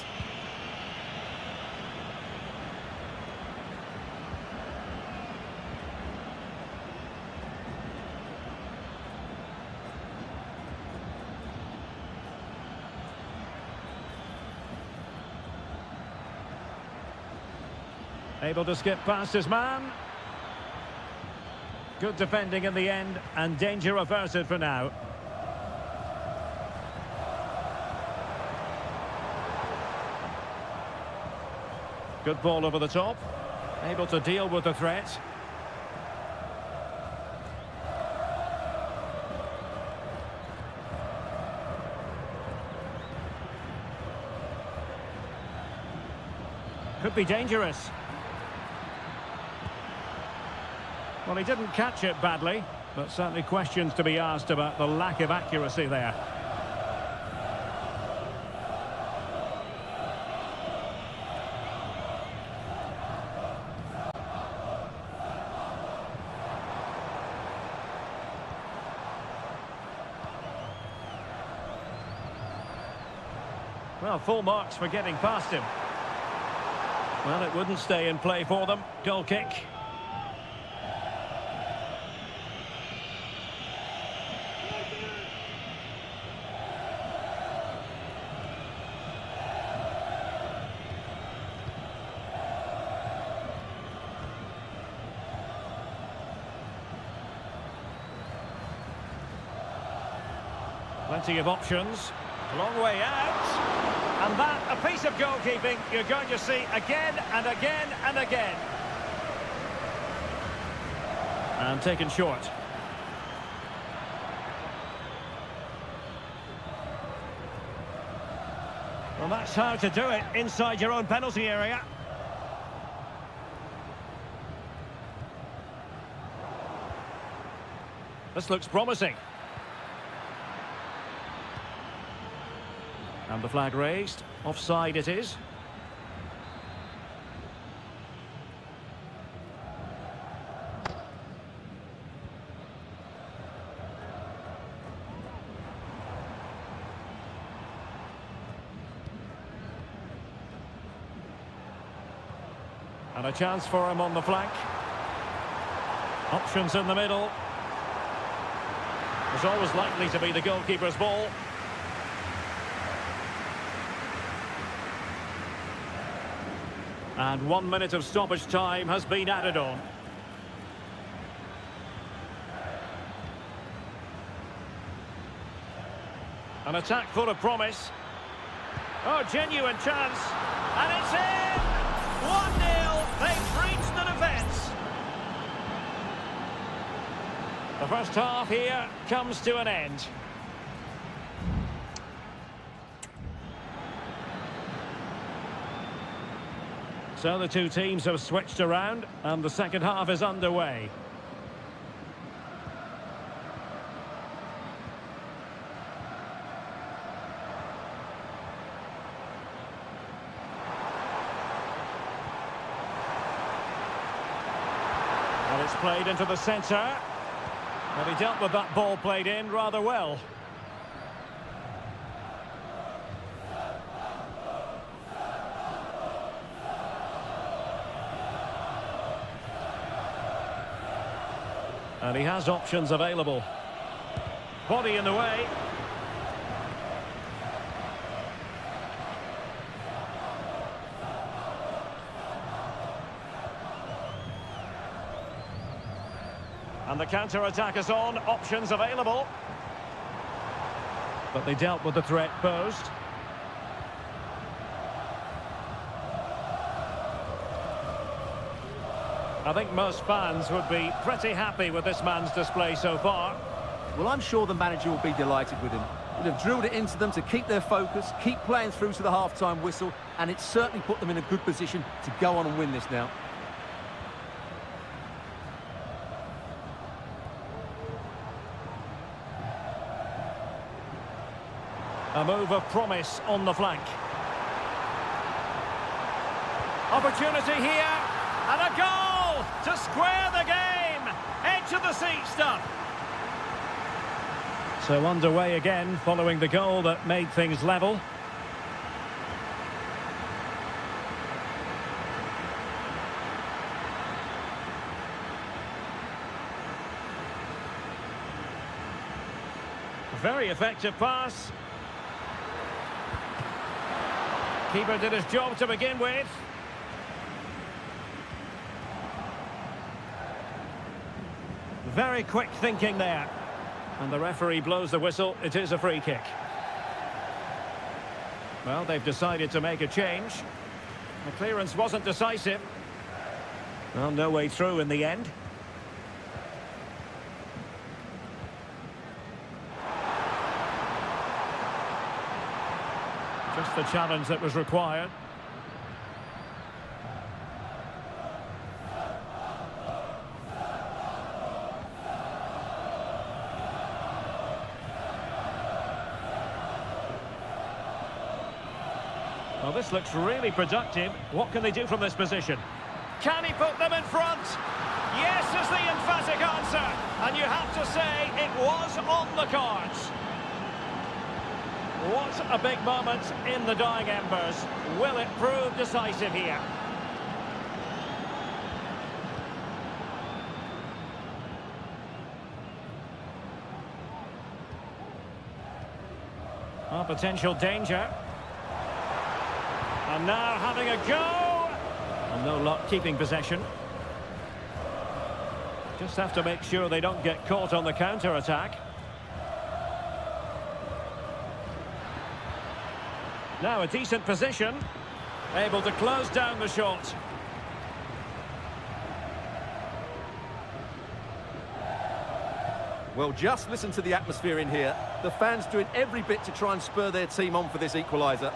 Able to skip past his man. Good defending in the end, and danger averted for now. Good ball over the top. Able to deal with the threat. Could be dangerous. Well, he didn't catch it badly, but certainly questions to be asked about the lack of accuracy there. Well, full marks for getting past him. Well, it wouldn't stay in play for them. Goal kick. Plenty of options. Long way out. And that, a piece of goalkeeping you're going to see again and again and again. And taken short. Well, that's how to do it inside your own penalty area. This looks promising. And the flag raised. Offside it is. And a chance for him on the flank. Options in the middle. It's always likely to be the goalkeeper's ball. And 1 minute of stoppage time has been added on. An attack full of promise. Oh, genuine chance. And it's in! 1-0. They've breached the defence. The first half here comes to an end. So the two teams have switched around and the second half is underway. And it's played into the centre. And he dealt with that ball played in rather well. And he has options available. Body in the way. And the counter-attack is on. Options available. But they dealt with the threat posed. I think most fans would be pretty happy with this man's display so far. Well, I'm sure the manager will be delighted with him. He'll have drilled it into them to keep their focus, keep playing through to the half-time whistle, and it's certainly put them in a good position to go on and win this now. A move of promise on the flank. Opportunity here, and a goal to square the game. Edge of the seat stuff. So underway again following the goal that made things level. Very effective pass. Keeper did his job to begin with. Very quick thinking there. And the referee blows the whistle. It is a free kick. Well, they've decided to make a change. The clearance wasn't decisive. Well, no way through in the end. Just the challenge that was required. Well, this looks really productive. What can they do from this position? Can he put them in front? Yes is the emphatic answer. And you have to say it was on the cards. What a big moment in the dying embers. Will it prove decisive here? Potential danger. And now having a go. And no luck keeping possession. Just have to make sure they don't get caught on the counter-attack. Now a decent position. Able to close down the shot. Well, just listen to the atmosphere in here. The fans doing every bit to try and spur their team on for this equaliser.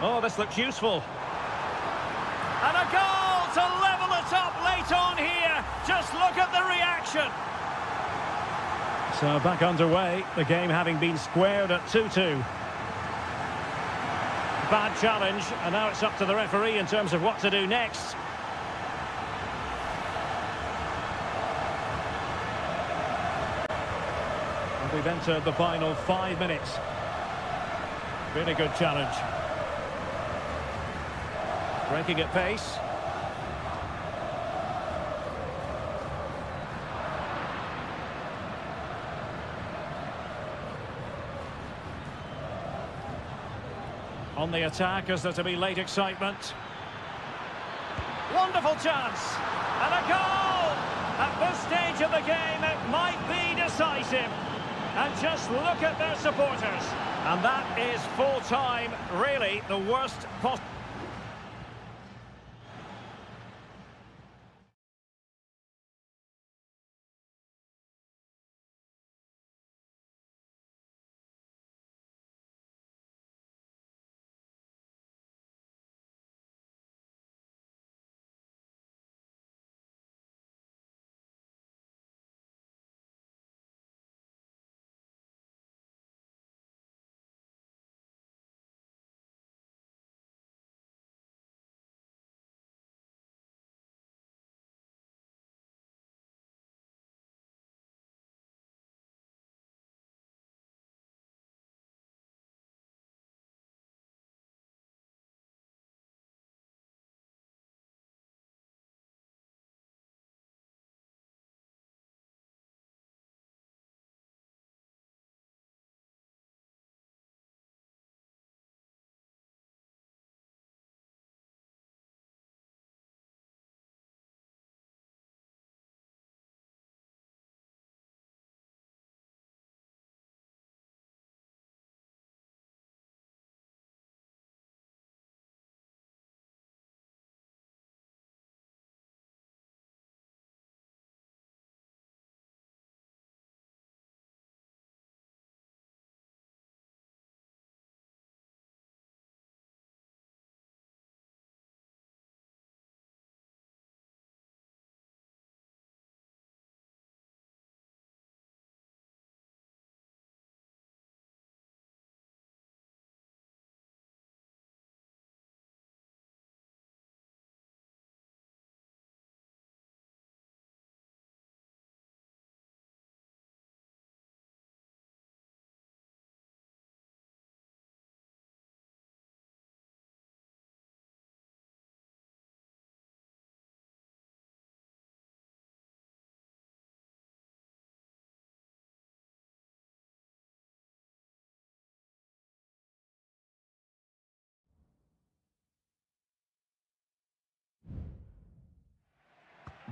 Oh, this looks useful. And a goal to level it up late on here. Just look at the reaction. So back underway, the game having been squared at 2-2. Bad challenge, and now it's up to the referee in terms of what to do next. And we've entered the final 5 minutes. Really good challenge. Breaking at pace. On the attack, is there to be late excitement? Wonderful chance! And a goal! At this stage of the game, it might be decisive. And just look at their supporters. And that is full time, really the worst possible.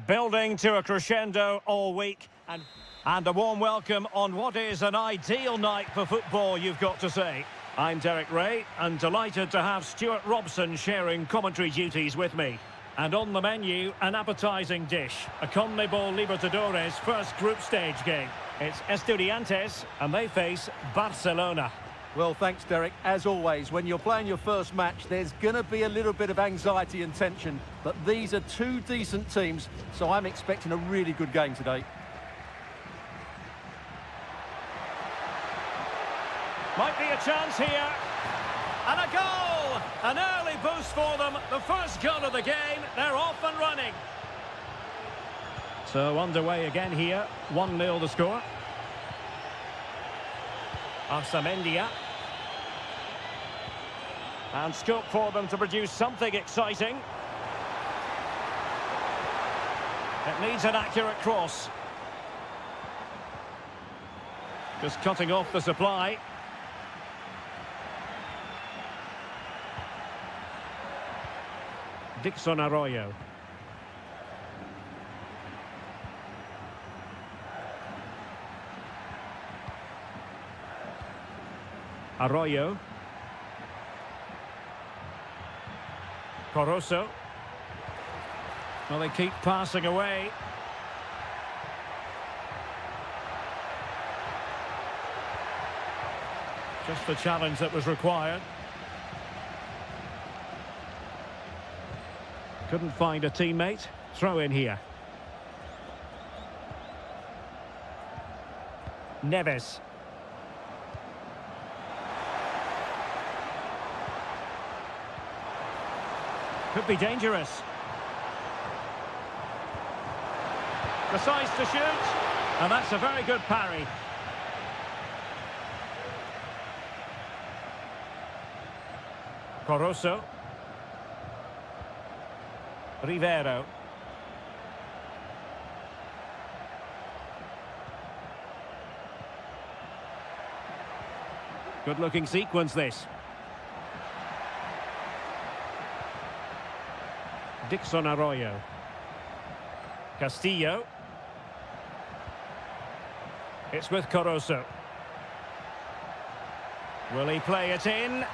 Building to a crescendo all week, and a warm welcome on what is an ideal night for football, you've got to say. I'm Derek Ray, and delighted to have Stuart Robson sharing commentary duties with me. And on the menu, an appetising dish, a CONMEBOL Libertadores first group stage game. It's Estudiantes, and they face Barcelona. Well, thanks, Derek. As always, when you're playing your first match, there's going to be a little bit of anxiety and tension. But these are two decent teams, so I'm expecting a really good game today. Might be a chance here. And a goal! An early boost for them. The first goal of the game. They're off and running. So underway again here. 1-0 the score. Arsamendia. And scope for them to produce something exciting. It needs an accurate cross. Just cutting off the supply. Dixon Arroyo. Arroyo. Corozo. Well, they keep passing away. Just the challenge that was required. Couldn't find a teammate. Throw in here. Neves. Could be dangerous. Decides to shoot. And that's a very good parry. Corozo. Rivero. Good looking sequence this. Dixon Arroyo. Castillo. It's with Corozo. Will he play it in?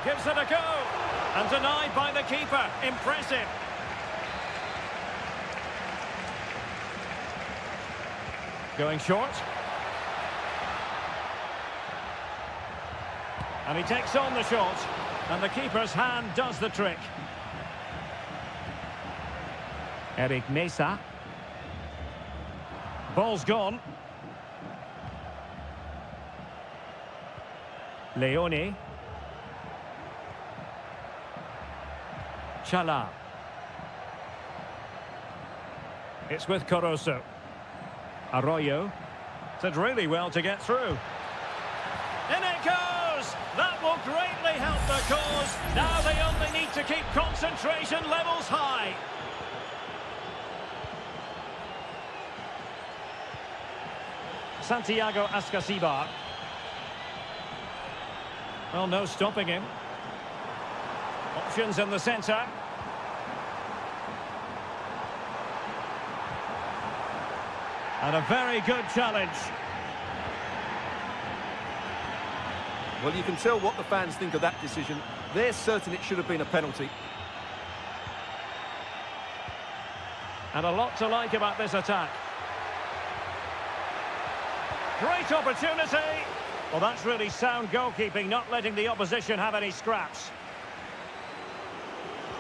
Gives it a go. And denied by the keeper. Impressive. Going short. And he takes on the shot. And the keeper's hand does the trick. Eric Mesa. Ball's gone. Leone. Chala. It's with Corozo. Arroyo. Did really well to get through. In it goes! That will greatly help the cause. Now they only need to keep concentration levels high. Santiago Ascasibar. Well, no stopping him. Options in the centre. And a very good challenge. Well, you can tell what the fans think of that decision. They're certain it should have been a penalty. And a lot to like about this attack. Great opportunity. Well, that's really sound goalkeeping, not letting the opposition have any scraps.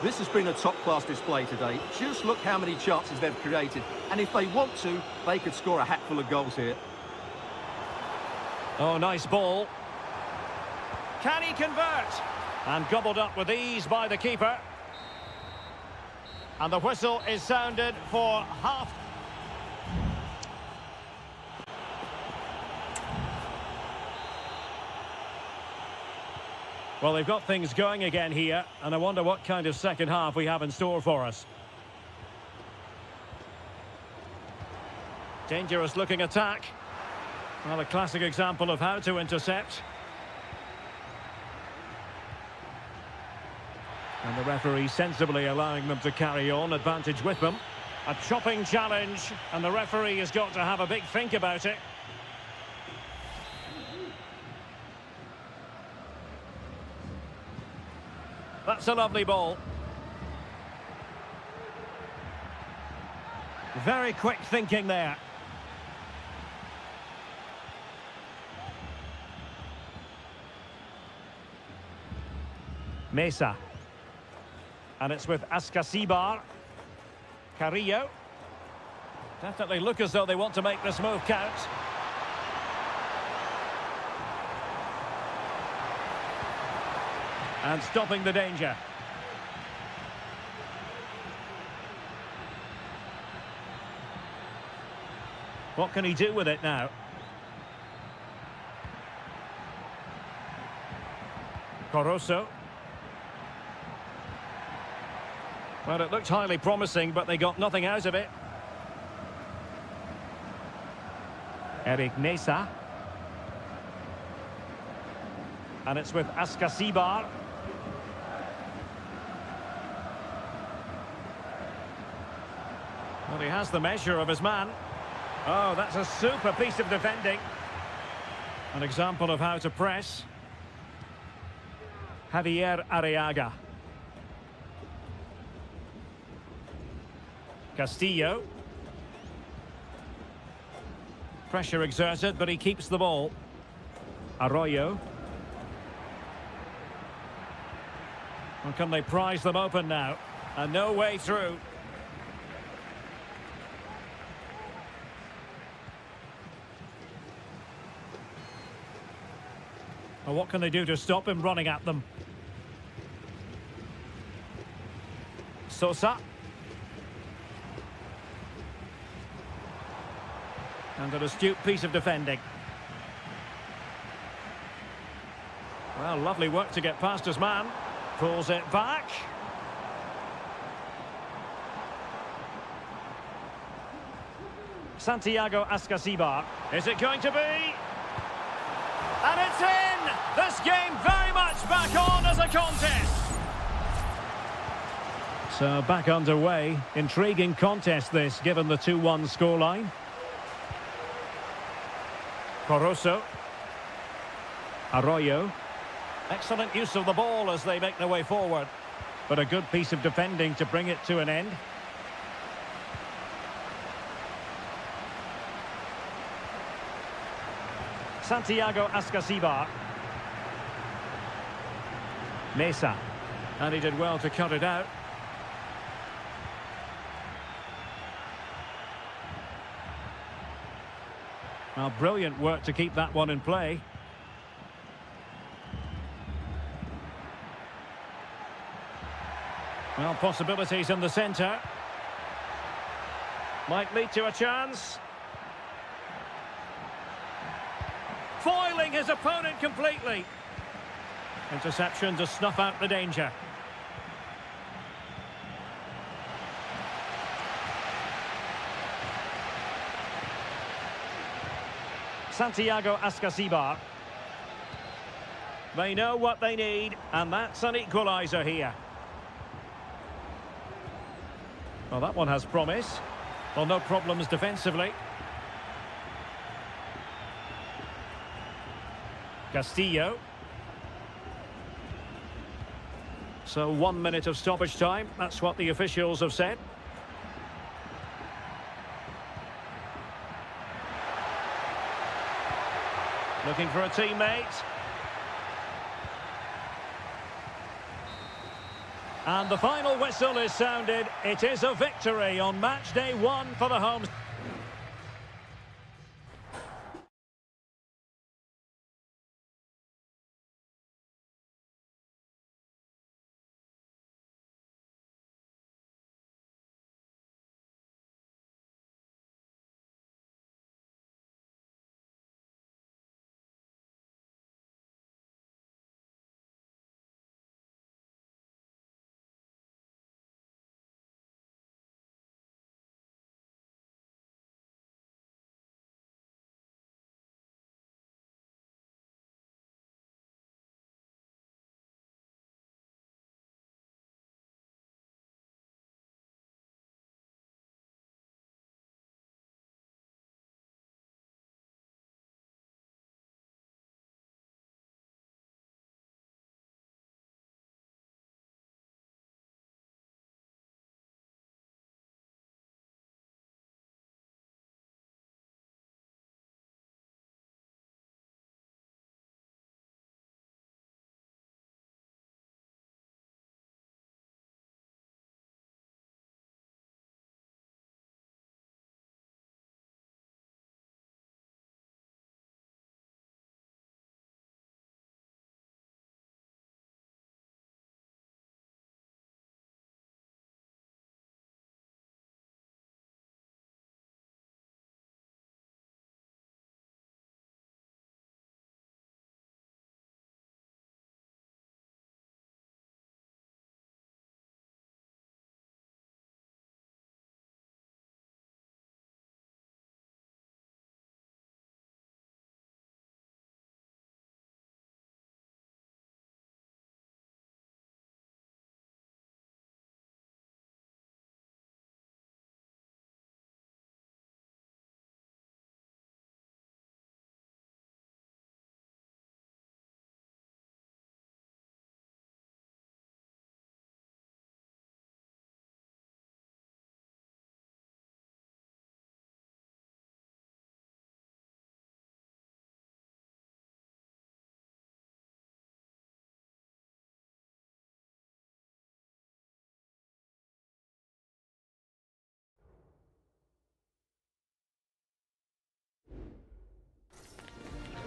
This has been a top-class display today. Just look how many chances they've created. And if they want to, they could score a hatful of goals here. Oh, nice ball. Can he convert? And gobbled up with ease by the keeper. And the whistle is sounded for half. Well, they've got things going again here, and I wonder what kind of second half we have in store for us. Dangerous looking attack. Well, a classic example of how to intercept. And the referee sensibly allowing them to carry on, advantage with them. A chopping challenge, and the referee has got to have a big think about it. That's a lovely ball. Very quick thinking there. Mesa. And it's with Ascasibar. Carrillo. Definitely look as though they want to make this move count. And stopping the danger. What can he do with it now? Corosso. Well, it looked highly promising, but they got nothing out of it. Eric Mesa. And it's with Ascasibar. Well, he has the measure of his man. Oh, that's a super piece of defending. An example of how to press. Javier Arriaga. Castillo. Pressure exerted, but he keeps the ball. Arroyo. Well, can they prize them open now? And no way through. Well, what can they do to stop him running at them? Sosa. And an astute piece of defending. Well, lovely work to get past his man. Pulls it back. Santiago Ascasibar. Is it going to be? And it's in! This game very much back on as a contest. So back underway. Intriguing contest this, given the 2-1 scoreline. Corosso. Arroyo. Excellent use of the ball as they make their way forward. But a good piece of defending to bring it to an end. Santiago Ascasibar. Mesa. And he did well to cut it out. Well, brilliant work to keep that one in play. Well, possibilities in the centre. Might lead to a chance. Foiling his opponent completely. Interception to snuff out the danger. Santiago Ascasibar. They know what they need, and that's an equaliser here. Well, that one has promise. Well, no problems defensively. Castillo. So 1 minute of stoppage time. That's what the officials have said. Looking for a teammate. And the final whistle is sounded. It is a victory on match day 1 for the home.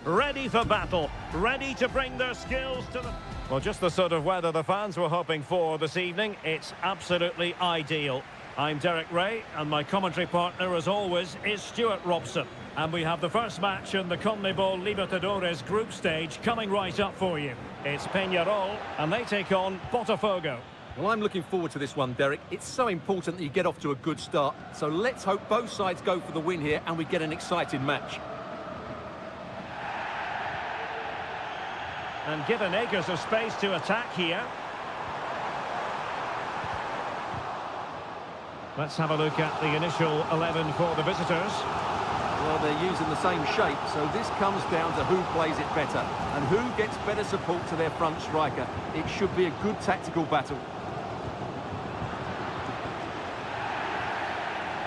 ready for battle, ready to bring their skills to the... Well, just the sort of weather the fans were hoping for this evening. It's absolutely ideal. I'm Derek Ray, and my commentary partner, as always, is Stuart Robson. And we have the first match in the CONMEBOL Libertadores group stage coming right up for you. It's Peñarol, and they take on Botafogo. Well, I'm looking forward to this one, Derek. It's so important that you get off to a good start. So let's hope both sides go for the win here and we get an exciting match. And given acres of space to attack here. Let's have a look at the initial 11 for the visitors. Well, they're using the same shape, so this comes down to who plays it better and who gets better support to their front striker. It should be a good tactical battle.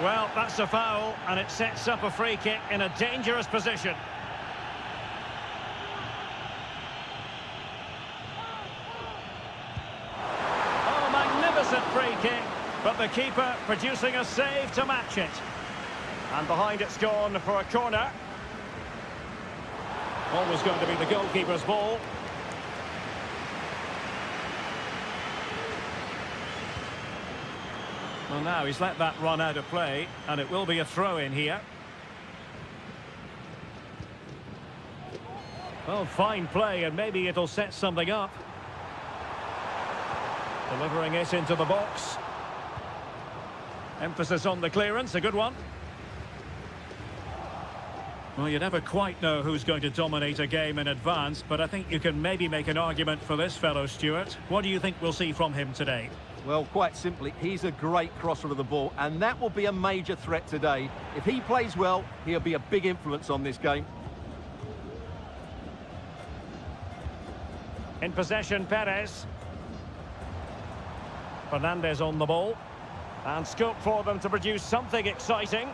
Well, that's a foul, and it sets up a free kick in a dangerous position. Oh, magnificent free kick, but the keeper producing a save to match it. And behind it's gone for a corner. Always going to be the goalkeeper's ball. Well, now he's let that run out of play, and it will be a throw-in here. Well, fine play, and maybe it'll set something up. Delivering it into the box. Emphasis on the clearance, a good one. Well, you never quite know who's going to dominate a game in advance, but I think you can maybe make an argument for this fellow, Stuart. What do you think we'll see from him today? Well, quite simply, he's a great crosser of the ball, and that will be a major threat today. If he plays well, he'll be a big influence on this game. In possession, Perez. Fernandez on the ball. And scope for them to produce something exciting.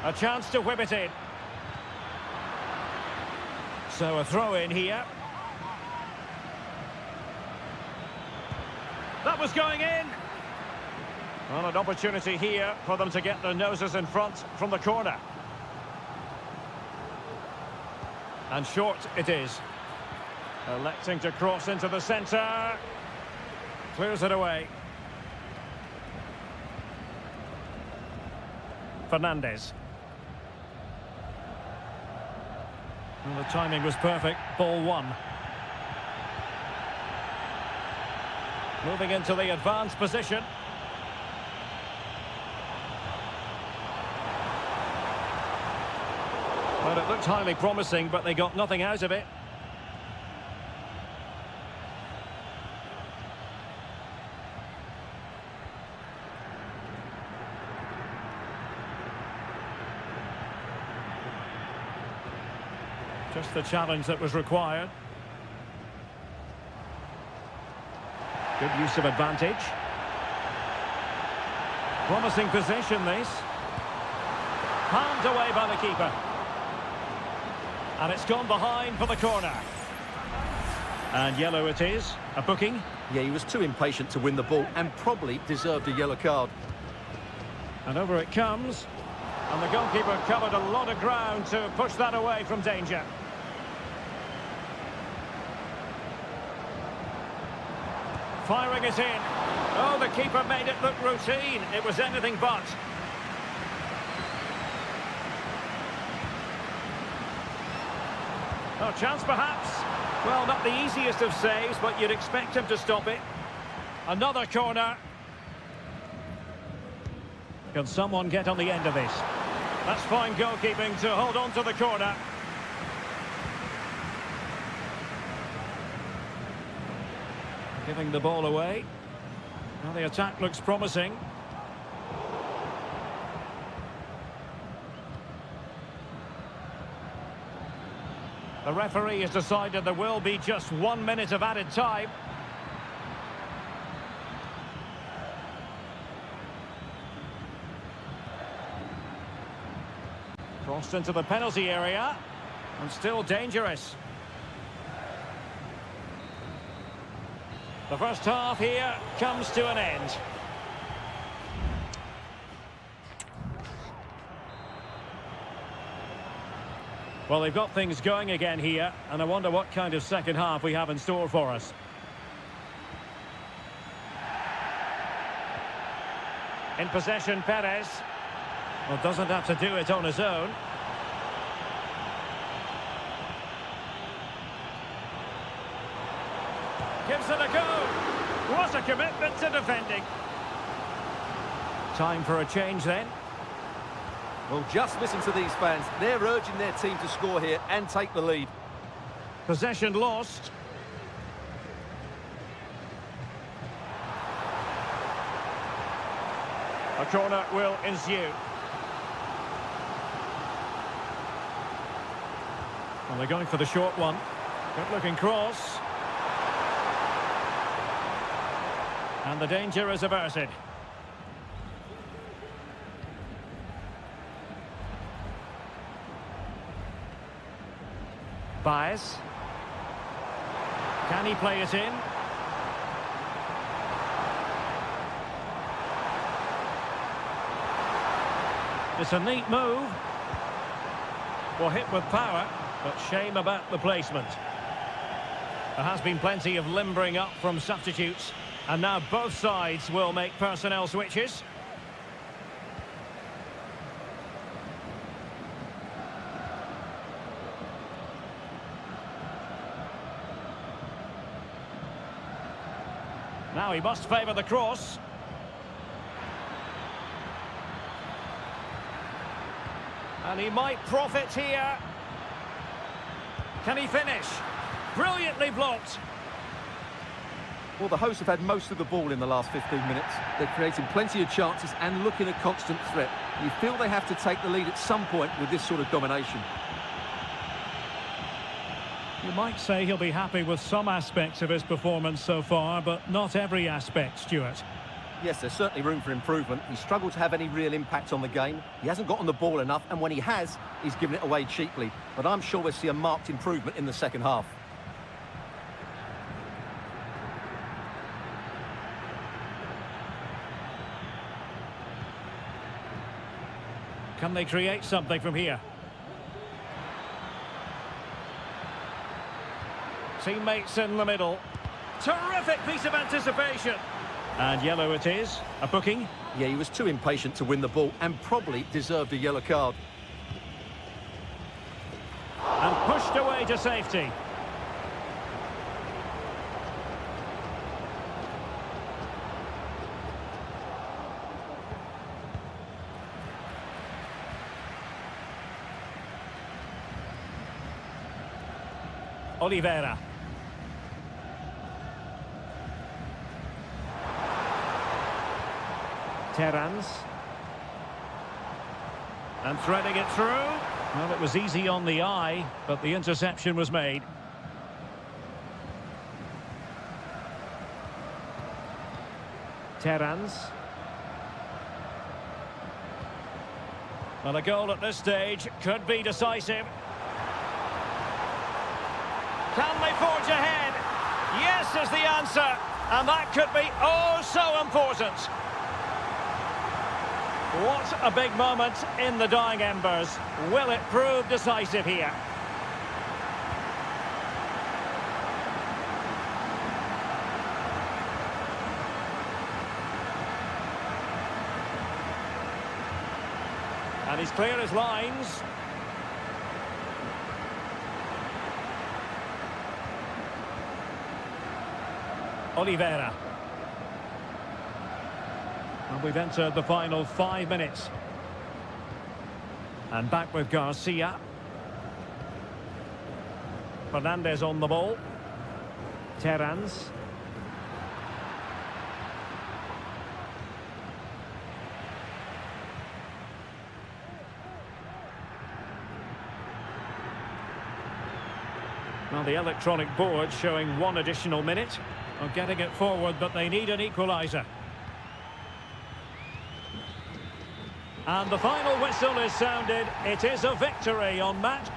A chance to whip it in. So a throw in here. That was going in. Well, an opportunity here for them to get their noses in front from the corner. And short it is. Electing to cross into the centre. Clears it away. Fernandez. Well, the timing was perfect. Ball one. Moving into the advanced position. Well, it looked highly promising, but they got nothing out of it. Just the challenge that was required. Good use of advantage. Promising possession, this. Palmed away by the keeper. And it's gone behind for the corner. And yellow it is. A booking. Yeah, he was too impatient to win the ball and probably deserved a yellow card. And over it comes. And the goalkeeper covered a lot of ground to push that away from danger. Firing it in. Oh, the keeper made it look routine. It was anything but. Oh, chance perhaps. Well, not the easiest of saves, but you'd expect him to stop it. Another corner. Can someone get on the end of this? That's fine goalkeeping to hold on to the corner. Giving the ball away. Well, the attack looks promising. The referee has decided there will be just 1 minute of added time. Crossed into the penalty area, and still dangerous. The first half here comes to an end. Well, they've got things going again here, and I wonder what kind of second half we have in store for us. In possession, Perez. Well, doesn't have to do it on his own. Gives it a go. What a commitment to defending. Time for a change then. Well, just listen to these fans. They're urging their team to score here and take the lead. Possession lost. A corner will ensue. Well, they're going for the short one. Good looking cross. And the danger is averted. Baez. Can he play it in? It's a neat move. Well, hit with power, but shame about the placement. There has been plenty of limbering up from substitutes, and now both sides will make personnel switches. Now he must favour the cross. And he might profit here. Can he finish? Brilliantly blocked. Well, the hosts have had most of the ball in the last 15 minutes. They're creating plenty of chances and looking a constant threat. You feel they have to take the lead at some point with this sort of domination. You might say he'll be happy with some aspects of his performance so far, but not every aspect, Stuart. Yes, there's certainly room for improvement. He's struggled to have any real impact on the game. He hasn't got on the ball enough, and when he has, he's given it away cheaply. But I'm sure we'll see a marked improvement in the second half. Can they create something from here? Teammates in the middle. Terrific piece of anticipation. And yellow it is. A booking. Yeah, he was too impatient to win the ball and probably deserved a yellow card. And pushed away to safety. Oliveira. Terans. And threading it through. Well, it was easy on the eye, but the interception was made. Terans. Well, a goal at this stage could be decisive. Can they forge ahead? Yes is the answer, and that could be oh so important. What a big moment in the dying embers. Will it prove decisive here? And he's clear as lines. Oliveira. And we've entered the final 5 minutes. And back with Garcia. Fernandez on the ball. Terans. Well, the electronic board showing 1 additional minute. Well, getting it forward, but they need an equaliser. And the final whistle is sounded. It is a victory on match.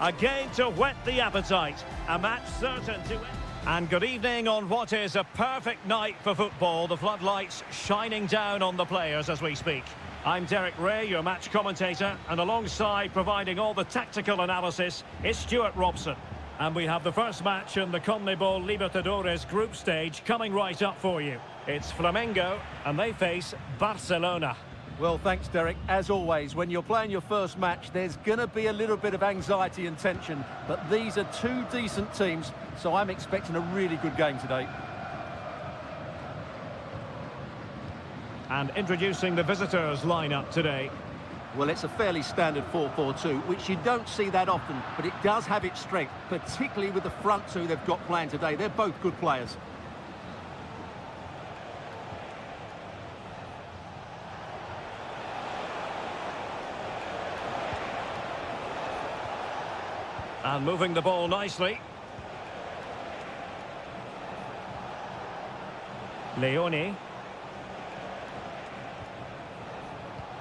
A game to whet the appetite. A match certain to... And good evening on what is a perfect night for football. The floodlights shining down on the players as we speak. I'm Derek Ray, your match commentator, and alongside providing all the tactical analysis is Stuart Robson. And we have the first match in the CONMEBOL Libertadores group stage coming right up for you. It's Flamengo, and they face Barcelona. Well, thanks, Derek. As always, when you're playing your first match, there's going to be a little bit of anxiety and tension. But these are two decent teams, so I'm expecting a really good game today. And introducing the visitors' lineup today. Well, it's a fairly standard 4-4-2, which you don't see that often, but it does have its strength, particularly with the front two they've got playing today. They're both good players. And moving the ball nicely. Leone.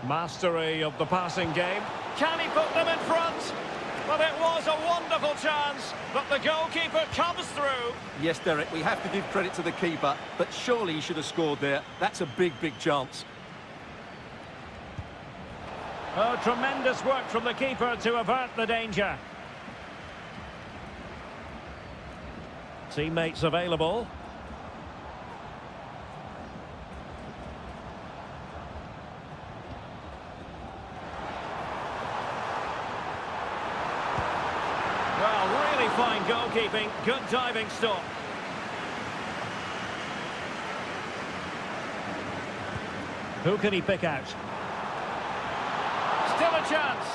Mastery of the passing game. Can he put them in front? Well, it was a wonderful chance, but the goalkeeper comes through. Yes, Derek, we have to give credit to the keeper, but surely he should have scored there. That's a big, big chance. Oh, tremendous work from the keeper to avert the danger. Teammates available. Well, really fine goalkeeping, good diving stop. Who can he pick out? Still a chance.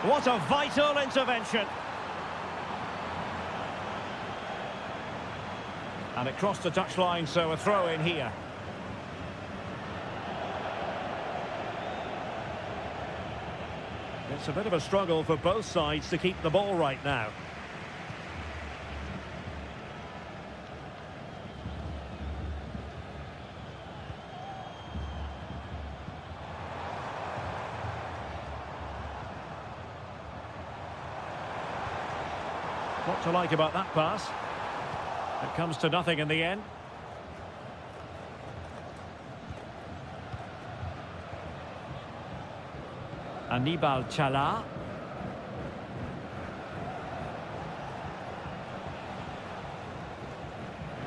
What a vital intervention. And it crossed the touchline, so a throw in here. It's a bit of a struggle for both sides to keep the ball right now. What to like about that pass? It comes to nothing in the end. Anibal Chala.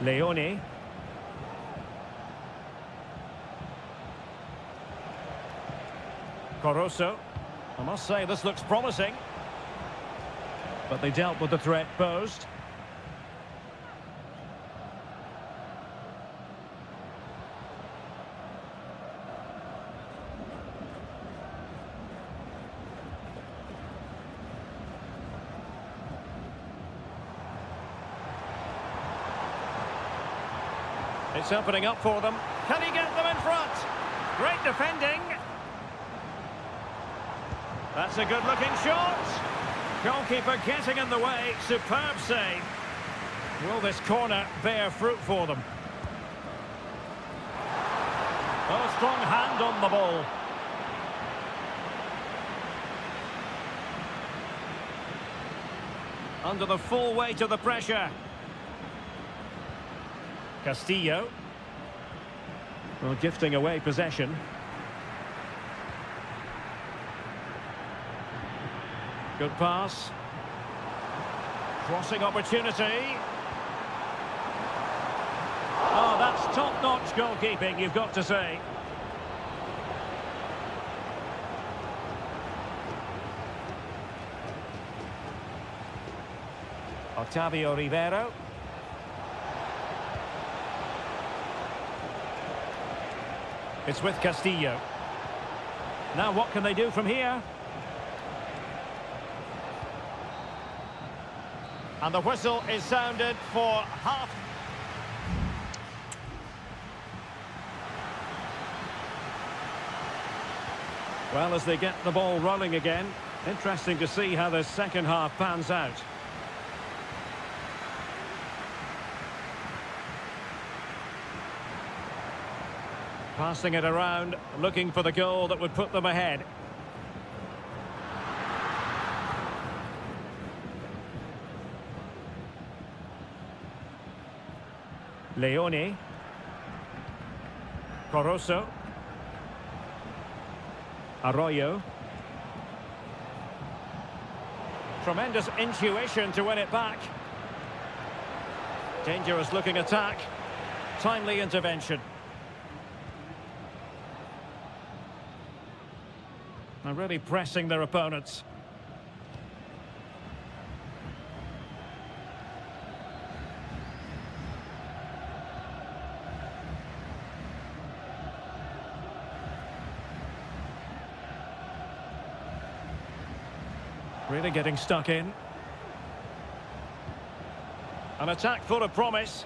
Leone. Corosso. I must say this looks promising. But they dealt with the threat posed. It's opening up for them. Can he get them in front? Great defending. That's a good-looking shot. Goalkeeper getting in the way. Superb save. Will this corner bear fruit for them? Oh, strong hand on the ball. Under the full weight of the pressure. Castillo. Well, gifting away possession. Good pass. Crossing opportunity. Oh, that's top-notch goalkeeping, you've got to say. Octavio Rivero. It's with Castillo. Now what can they do from here? And the whistle is sounded for half. Well, as they get the ball rolling again, interesting to see how the second half pans out. Passing it around, looking for the goal that would put them ahead. Leone. Corosso. Arroyo. Tremendous intuition to win it back. Dangerous looking attack. Timely intervention. They're really pressing their opponents. Really getting stuck in. An attack full of promise.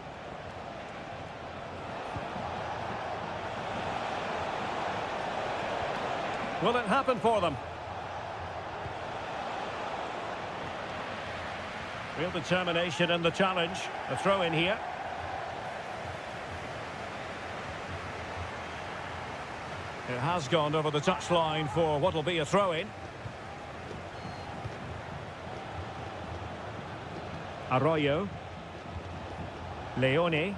Will it happen for them? Real determination in the challenge. A throw in here. It has gone over the touchline for what will be a throw in. Arroyo. Leone.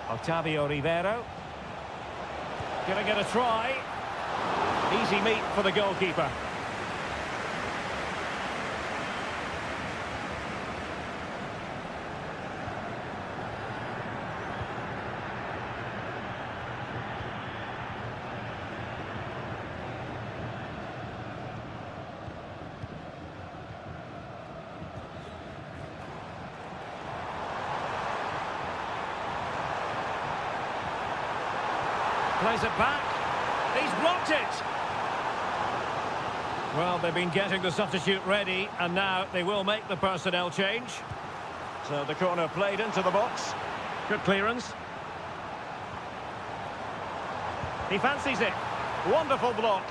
Octavio Rivero. Giving it a try. Easy meat for the goalkeeper. Plays it back. He's blocked it. Well, they've been getting the substitute ready, and now they will make the personnel change. So the corner played into the box. Good clearance. He fancies it. Wonderful block.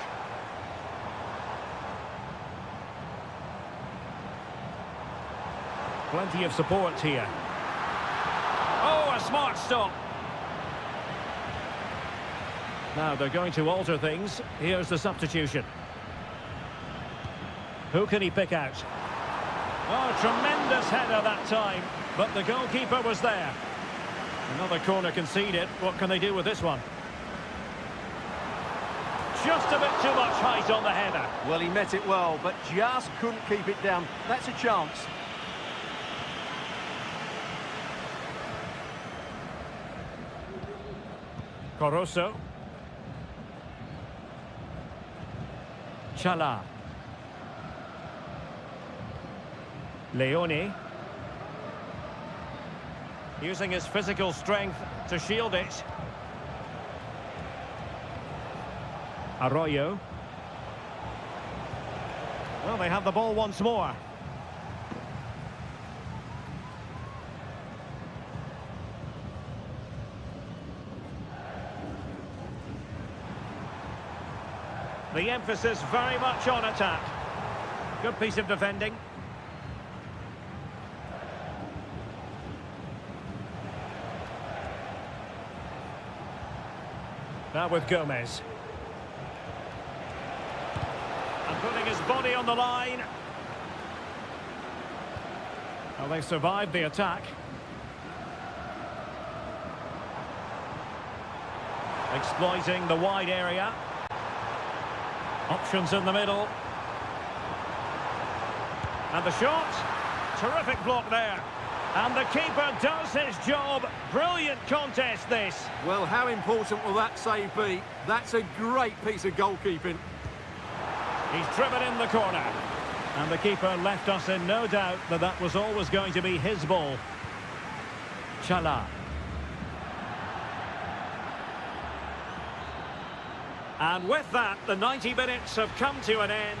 Plenty of support here. Oh, a smart stop. Now they're going to alter things. Here's the substitution. Who can he pick out? Oh, tremendous header that time, but the goalkeeper was there. Another corner conceded. What can they do with this one? Just a bit too much height on the header. Well, he met it well, but just couldn't keep it down. That's a chance. Corosso. Chala. Leone. Using his physical strength to shield it. Arroyo. Well, they have the ball once more. The emphasis very much on attack. Good piece of defending. Now with Gomez. And putting his body on the line. Well, they survived the attack. Exploiting the wide area. Options in the middle. And the shot. Terrific block there. And the keeper does his job. Brilliant contest, this. Well, how important will that save be? That's a great piece of goalkeeping. He's driven in the corner. And the keeper left us in no doubt that that was always going to be his ball. Chala. And with that, the 90 minutes have come to an end.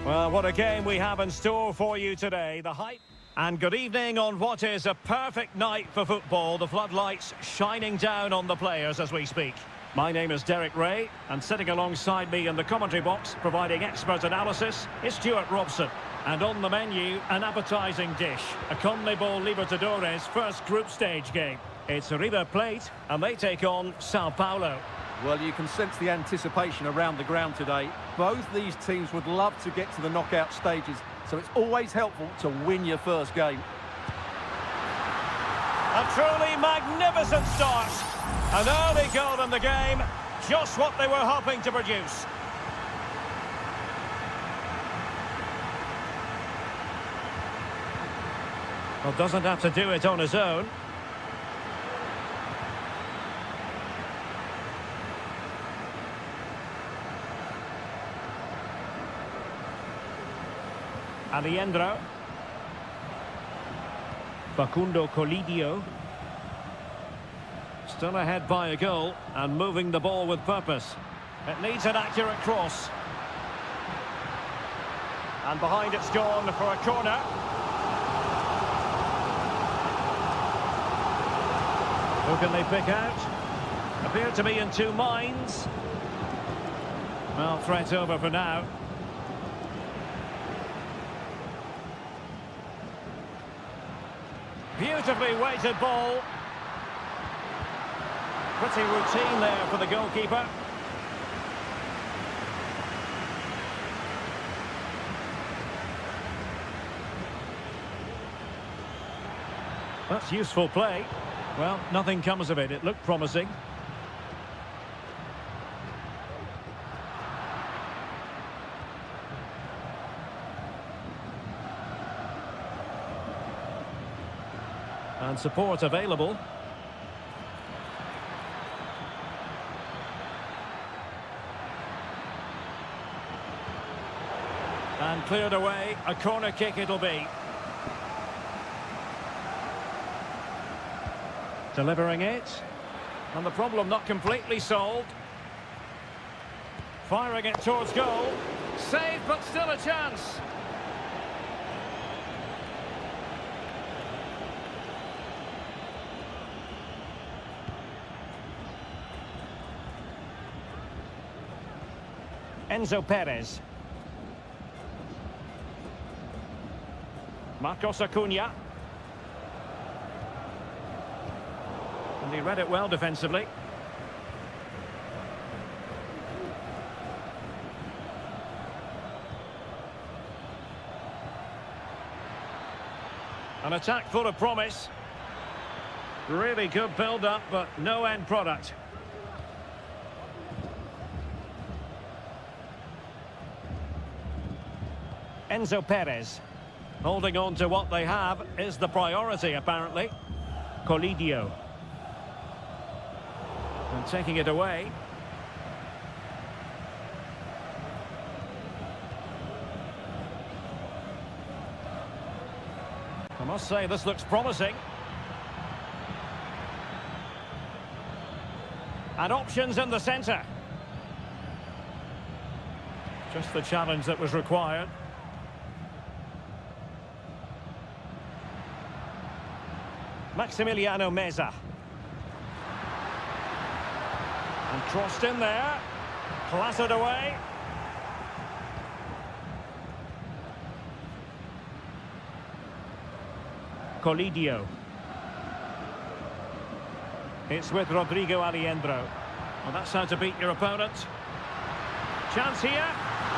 Well, what a game we have in store for you today. The hype. And good evening on what is a perfect night for football. The floodlights shining down on the players as we speak. My name is Derek Ray, and sitting alongside me in the commentary box, providing expert analysis, is Stuart Robson. And on the menu, an appetising dish, a CONMEBOL Libertadores first group stage game. It's River Plate, and they take on Sao Paulo. Well, you can sense the anticipation around the ground today. Both these teams would love to get to the knockout stages, so it's always helpful to win your first game. A truly magnificent start. An early goal in the game, just what they were hoping to produce. Well, doesn't have to do it on his own. Aliendro. Facundo Colidio. Still ahead by a goal and moving the ball with purpose. It needs an accurate cross. And behind it's gone for a corner. Who can they pick out? Appear to be in two minds. Well, threat over for now. Beautifully weighted ball. Pretty routine there for the goalkeeper. That's useful play. Well, nothing comes of it. It looked promising. And support available. And cleared away. A corner kick it'll be. Delivering it. And the problem not completely solved. Firing it towards goal. Saved, but still a chance. Enzo Perez. Marcos Acuna. And he read it well defensively. An attack full of promise. Really good build-up, but no end product. Enzo Perez. Holding on to what they have is the priority, apparently. Colidio. And taking it away. I must say, this looks promising. And options in the centre. Just the challenge that was required. Maximiliano Meza. And crossed in there. Clattered away. Colidio. It's with Rodrigo Aliendro. Well, that's how to beat your opponent. Chance here.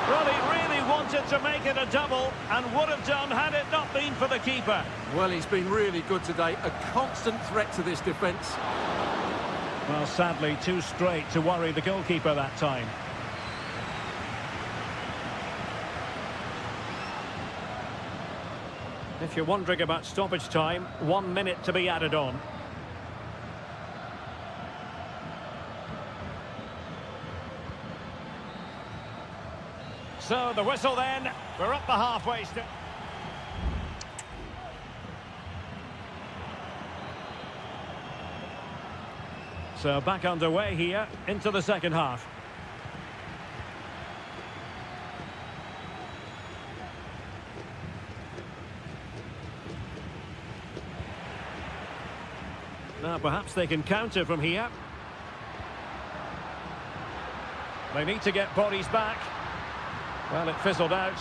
Well, he really wanted to make it a double and would have done had it not been for the keeper. Well, he's been really good today. A constant threat to this defence. Well, sadly, too straight to worry the goalkeeper that time. If you're wondering about stoppage time, 1 minute to be added on. So, the whistle then. We're up the halfway stage. So, back underway here into the second half. Now perhaps they can counter from here. They need to get bodies back. Well, it fizzled out.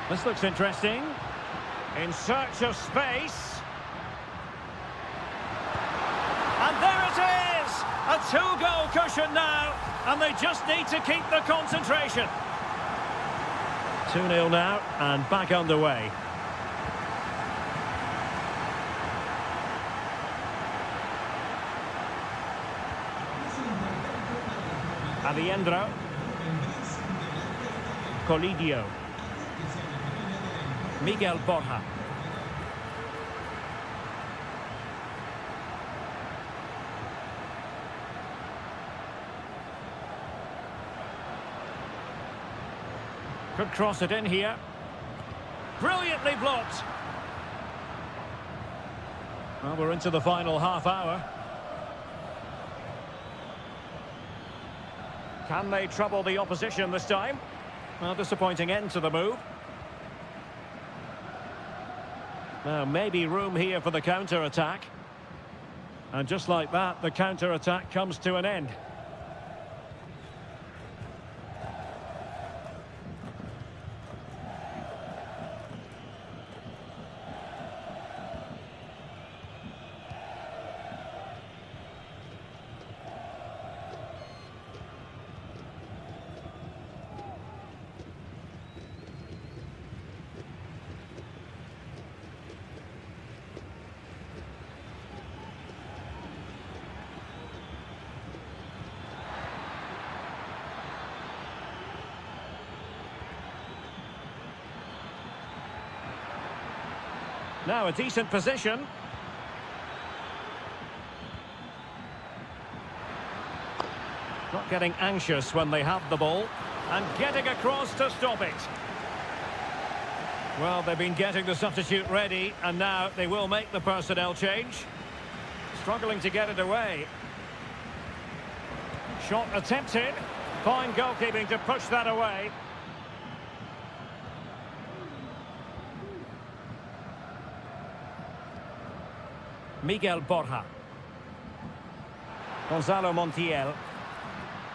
This looks interesting. In search of space. And there it is! A two-goal cushion now, and they just need to keep the concentration. 2-0 now, and back underway. Aliendro. Colidio. Miguel Borja. Could cross it in here. Brilliantly blocked. Well, we're into the final half hour. Can they trouble the opposition this time? Well, disappointing end to the move. Now, maybe room here for the counter-attack. And just like that, the counter-attack comes to an end. Now a decent position. Not getting anxious when they have the ball. And getting across to stop it. Well, they've been getting the substitute ready, and now they will make the personnel change. Struggling to get it away. Shot attempted. Fine goalkeeping to push that away. Miguel Borja. Gonzalo Montiel.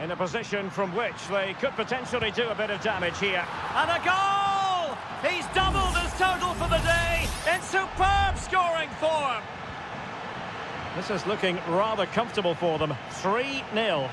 In a position from which they could potentially do a bit of damage here. And a goal! He's doubled his total for the day in superb scoring form. This is looking rather comfortable for them. 3-0.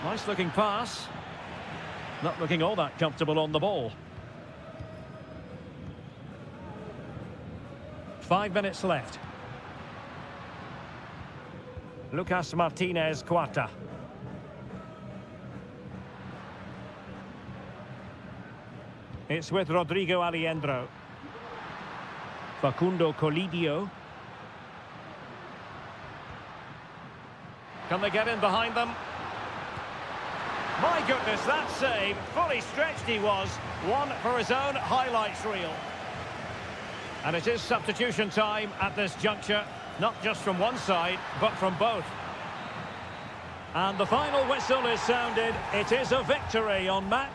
Nice looking pass. Not looking all that comfortable on the ball. 5 minutes left. Lucas Martinez Quarta. It's with Rodrigo Aliendro. Facundo Colidio. Can they get in behind them? My goodness, that save, fully stretched he was, one for his own highlights reel. And it is substitution time at this juncture, not just from one side, but from both. And the final whistle is sounded. It is a victory on Matt.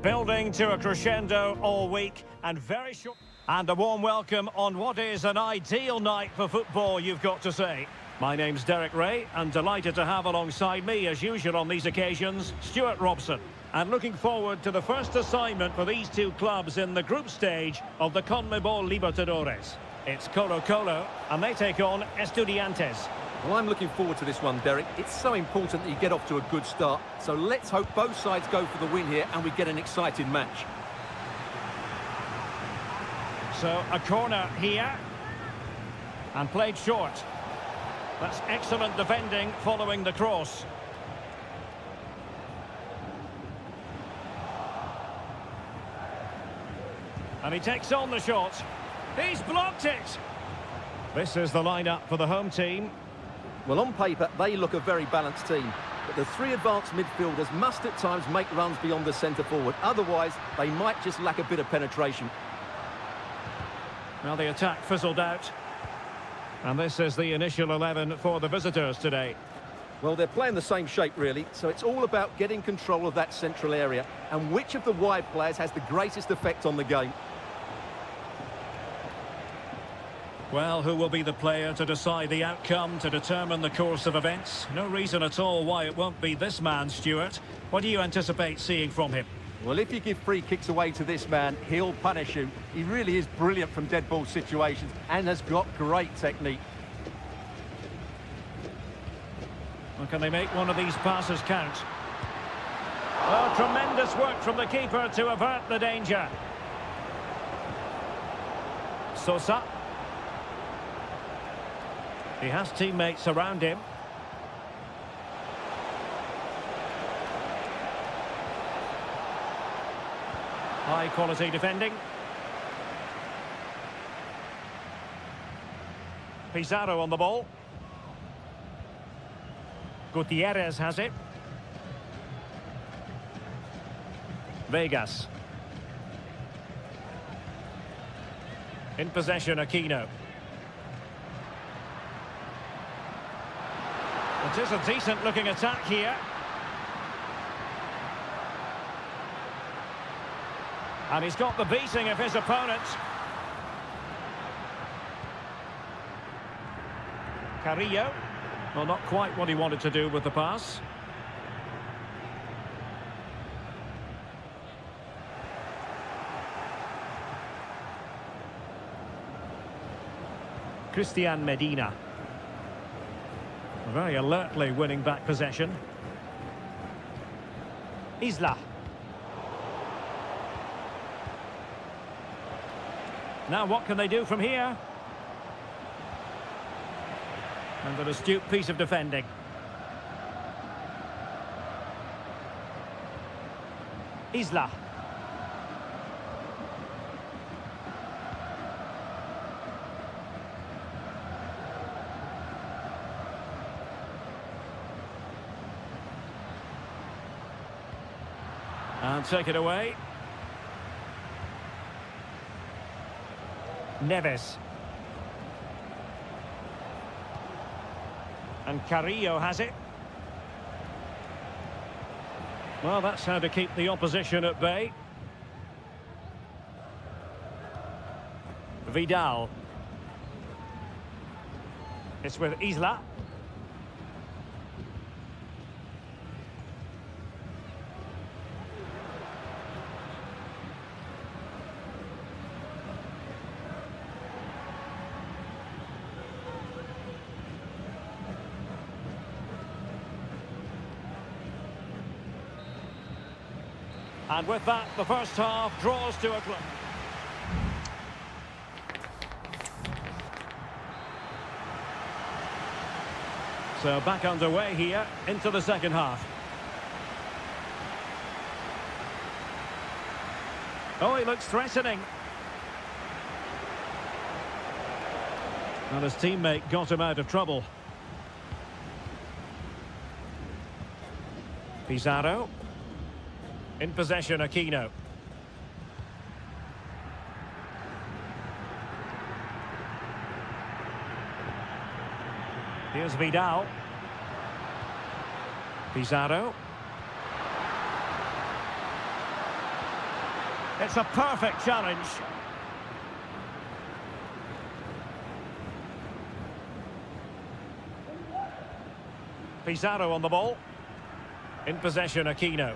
Building to a crescendo all week and very short. And a warm welcome on what is an ideal night for football, you've got to say. My name's Derek Ray, and delighted to have alongside me, as usual on these occasions, Stuart Robson. And looking forward to the first assignment for these two clubs in the group stage of the CONMEBOL Libertadores. It's Colo-Colo, and they take on Estudiantes. Well, I'm looking forward to this one, Derek. It's so important that you get off to a good start. So let's hope both sides go for the win here and we get an exciting match. So a corner here. And played short. That's excellent defending following the cross. And he takes on the shot. He's blocked it. This is the lineup for the home team. Well, on paper, they look a very balanced team. But the three advanced midfielders must at times make runs beyond the centre-forward. Otherwise, they might just lack a bit of penetration. Well, the attack fizzled out. And this is the initial 11 for the visitors today. Well, they're playing the same shape, really. So it's all about getting control of that central area. And which of the wide players has the greatest effect on the game? Well, who will be the player to decide the outcome, to determine the course of events? No reason at all why it won't be this man, Stuart. What do you anticipate seeing from him? Well, if you give free kicks away to this man, he'll punish you. He really is brilliant from dead ball situations and has got great technique. Well, can they make one of these passes count? Oh, tremendous work from the keeper to avert the danger. Sosa. He has teammates around him. High quality defending. Pizarro on the ball. Gutierrez has it. Vegas. In possession, Aquino. It is a decent-looking attack here. And he's got the beating of his opponent. Carrillo. Well, not quite what he wanted to do with the pass. Christian Medina. Very alertly winning back possession. Isla. Now what can they do from here? And an astute piece of defending. Isla. And take it away. Neves. And Carrillo has it. Well, that's how to keep the opposition at bay. Vidal. It's with Isla. And with that, the first half draws to a close. So back underway here into the second half. Oh, he looks threatening. And his teammate got him out of trouble. Pizarro. In possession, Aquino. Here's Vidal. It's a perfect challenge. Pizarro on the ball. In possession, Aquino.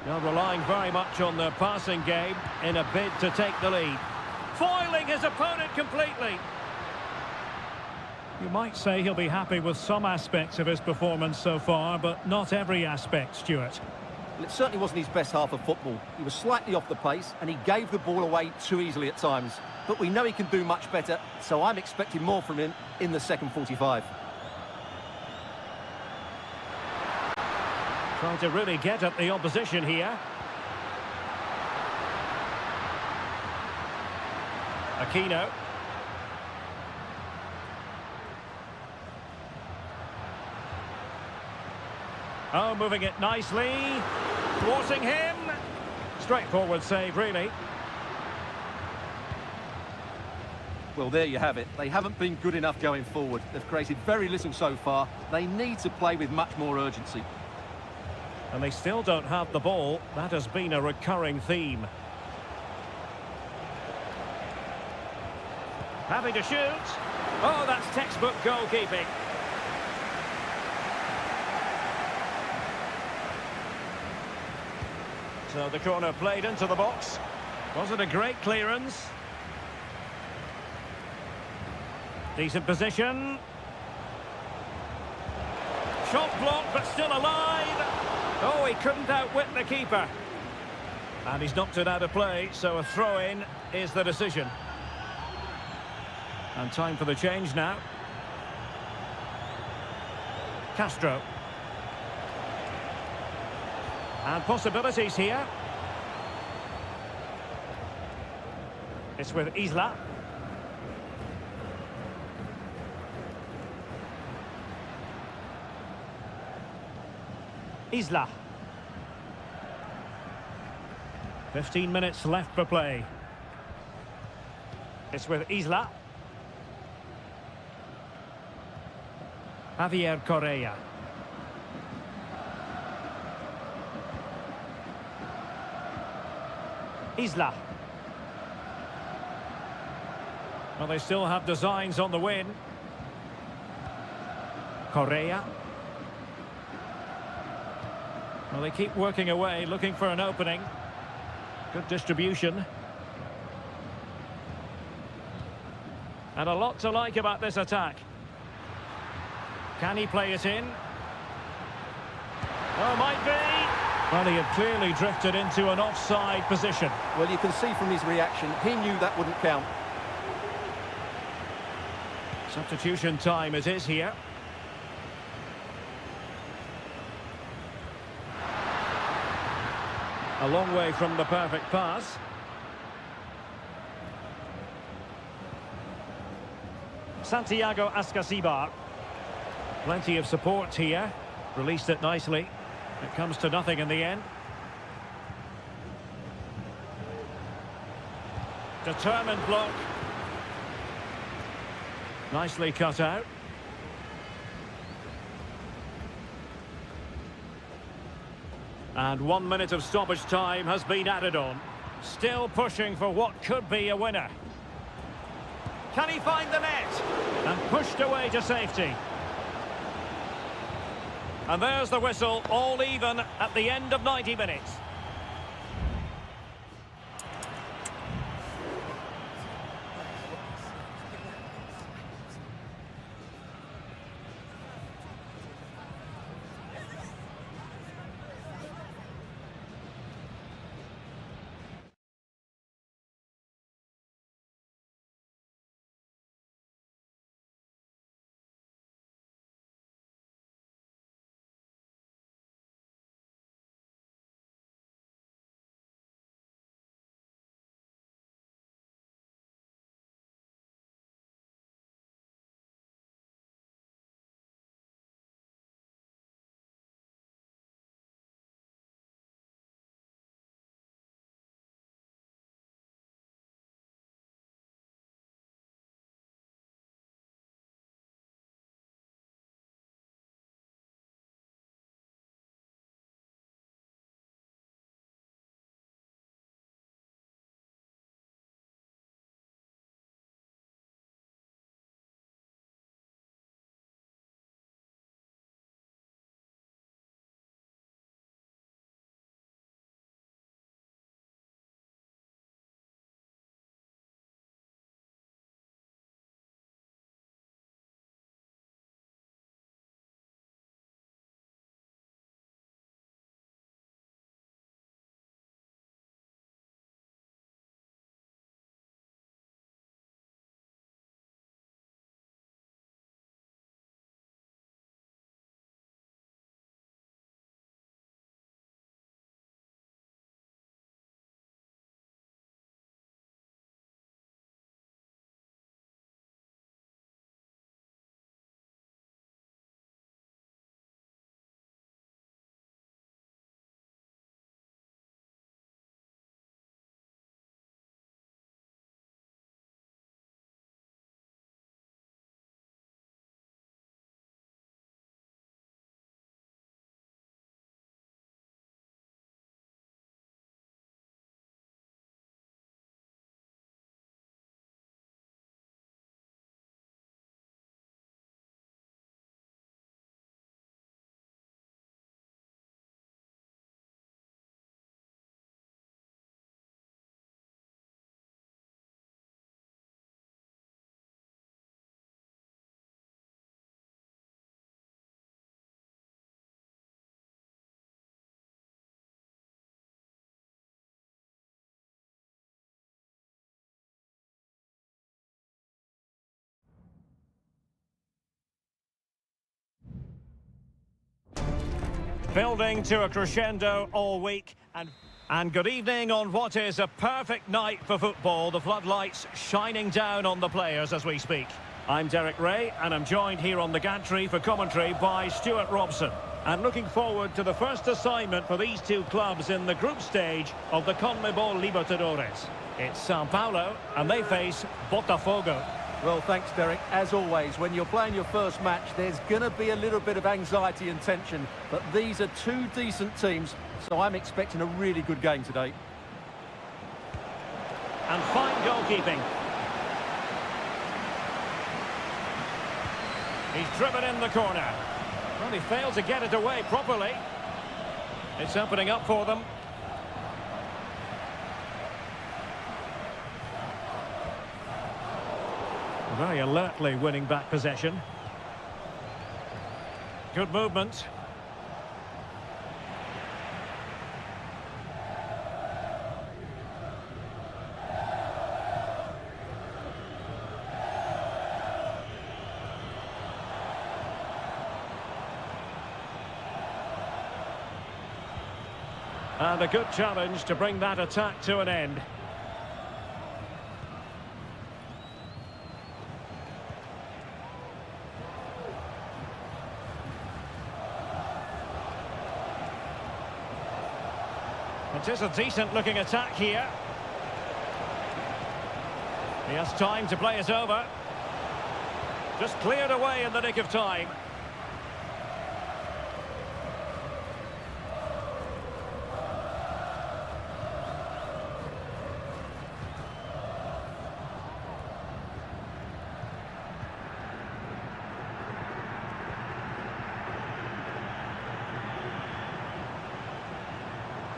Now relying very much on the passing game in a bid to take the lead. Foiling his opponent completely. You might say he'll be happy with some aspects of his performance so far, but not every aspect, Stuart. Well, it certainly wasn't his best half of football. He was slightly off the pace and he gave the ball away too easily at times. But we know he can do much better, so I'm expecting more from him in the second 45. Trying to really get at the opposition here. Aquino. Oh, moving it nicely. Thwarting him. Straightforward save, really. Well, there you have it. They haven't been good enough going forward. They've created very little so far. They need to play with much more urgency. And they still don't have the ball. That has been a recurring theme. Having to shoot. Oh, that's textbook goalkeeping. So the corner played into the box. Wasn't a great clearance. Decent position. Shot blocked, but still alive. Oh, he couldn't outwit the keeper. And he's knocked it out of play, so a throw-in is the decision. And time for the change now. Castro. And possibilities here. It's with Isla. Isla. 15 minutes left for play. It's with Isla. Javier Correa. Isla. Well, they still have designs on the win. Correa. Well, they keep working away, looking for an opening. Good distribution. And a lot to like about this attack. Can he play it in? Oh, might be. Well, he had clearly drifted into an offside position. Well, you can see from his reaction, he knew that wouldn't count. Substitution time it is here. A long way from the perfect pass. Santiago Ascasibar. Plenty of support here. Released it nicely. It comes to nothing in the end. Determined block. Nicely cut out. And 1 minute of stoppage time has been added on. Still pushing for what could be a winner. Can he find the net? And pushed away to safety. And there's the whistle, all even at the end of 90 minutes. Building to a crescendo all week. And good evening on what is a perfect night for football. The floodlights shining down on the players as we speak. I'm Derek Ray, and I'm joined here on the gantry for commentary by Stuart Robson. And looking forward to the first assignment for these two clubs in the group stage of the CONMEBOL Libertadores. It's Sao Paulo, and they face Botafogo. Well, thanks, Derek. As always, when you're playing your first match, there's going to be a little bit of anxiety and tension. But these are two decent teams, so I'm expecting a really good game today. And fine goalkeeping. He's driven in the corner. Well, he failed to get it away properly. It's opening up for them. Very alertly winning back possession. Good movement. And a good challenge to bring that attack to an end. It is a decent-looking attack here. He has time to play it over. Just cleared away in the nick of time.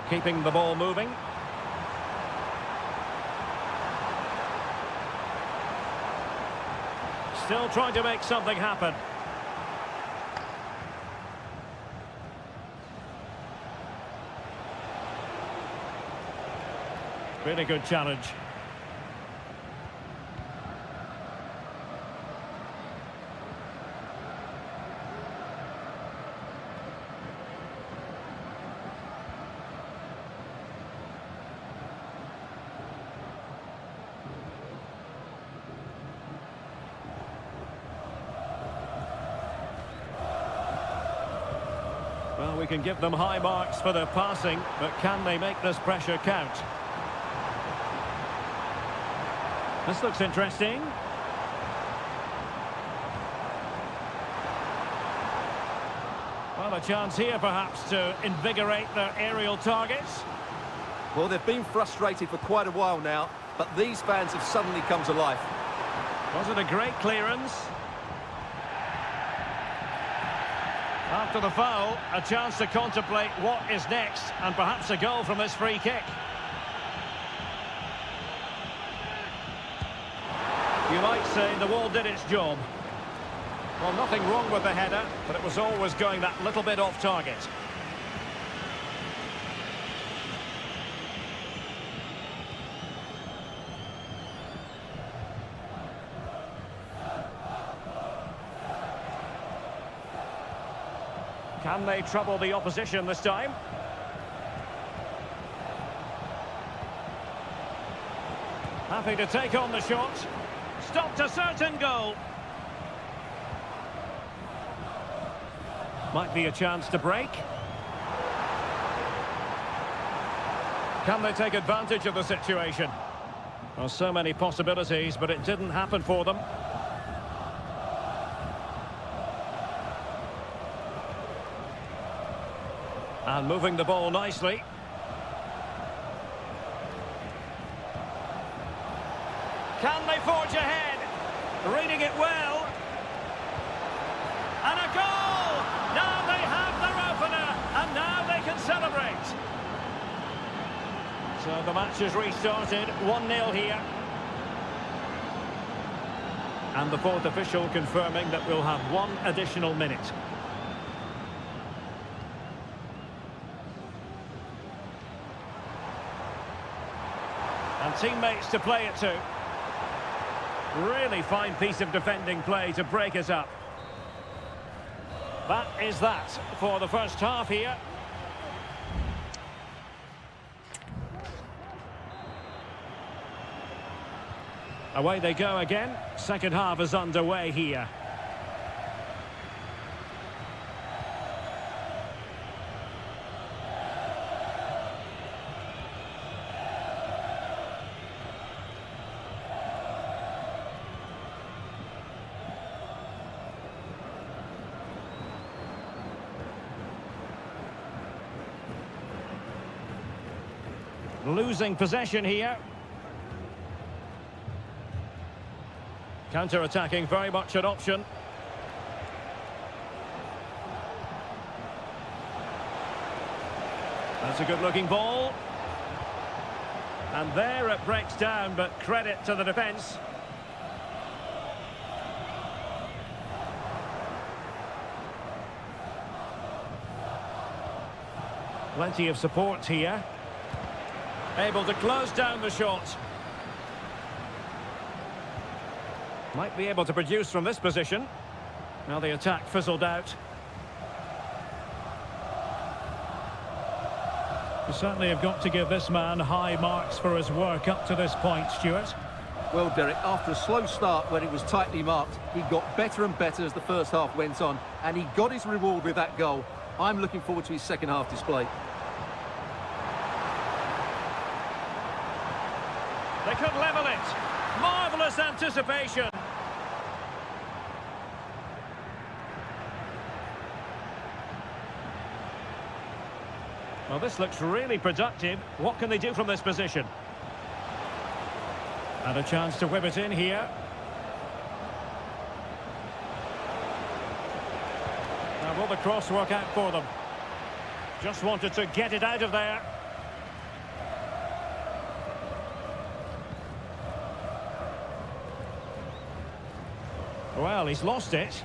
Keeping the ball moving. Still trying to make something happen. Really good challenge. Well, we can give them high marks for their passing, but can they make this pressure count? This looks interesting. Well, a chance here perhaps to invigorate their aerial targets. Well, they've been frustrated for quite a while now, but these fans have suddenly come to life. Was it a great clearance? After the foul, a chance to contemplate what is next, and perhaps a goal from this free kick. You might say the wall did its job. Well, nothing wrong with the header, but it was always going that little bit off target. Can they trouble the opposition this time? Happy to take on the shot. Stopped a certain goal. Might be a chance to break. Can they take advantage of the situation? Well, so many possibilities, but it didn't happen for them. And moving the ball nicely. Can they forge ahead? Reading it well. And a goal! Now they have their opener, and now they can celebrate. So the match has restarted, 1-0 here. And the fourth official confirming that we'll have one additional minute. And teammates to play it to. Really fine piece of defending play to break us up. That is that for the first half here. Away they go again. Second half is underway here. Losing possession here. Counter-attacking, very much an option. That's a good-looking ball. And there it breaks down, but credit to the defence. Plenty of support here. Able to close down the shot. Might be able to produce from this position. Now the attack fizzled out. You certainly have got to give this man high marks for his work up to this point, Stuart. Well, Derek, after a slow start when it was tightly marked, he got better and better as the first half went on, and he got his reward with that goal. I'm looking forward to his second half display. They could level it. Marvellous anticipation. Well, this looks really productive. What can they do from this position? And a chance to whip it in here. Now, will the cross work out for them? Just wanted to get it out of there. Well, he's lost it.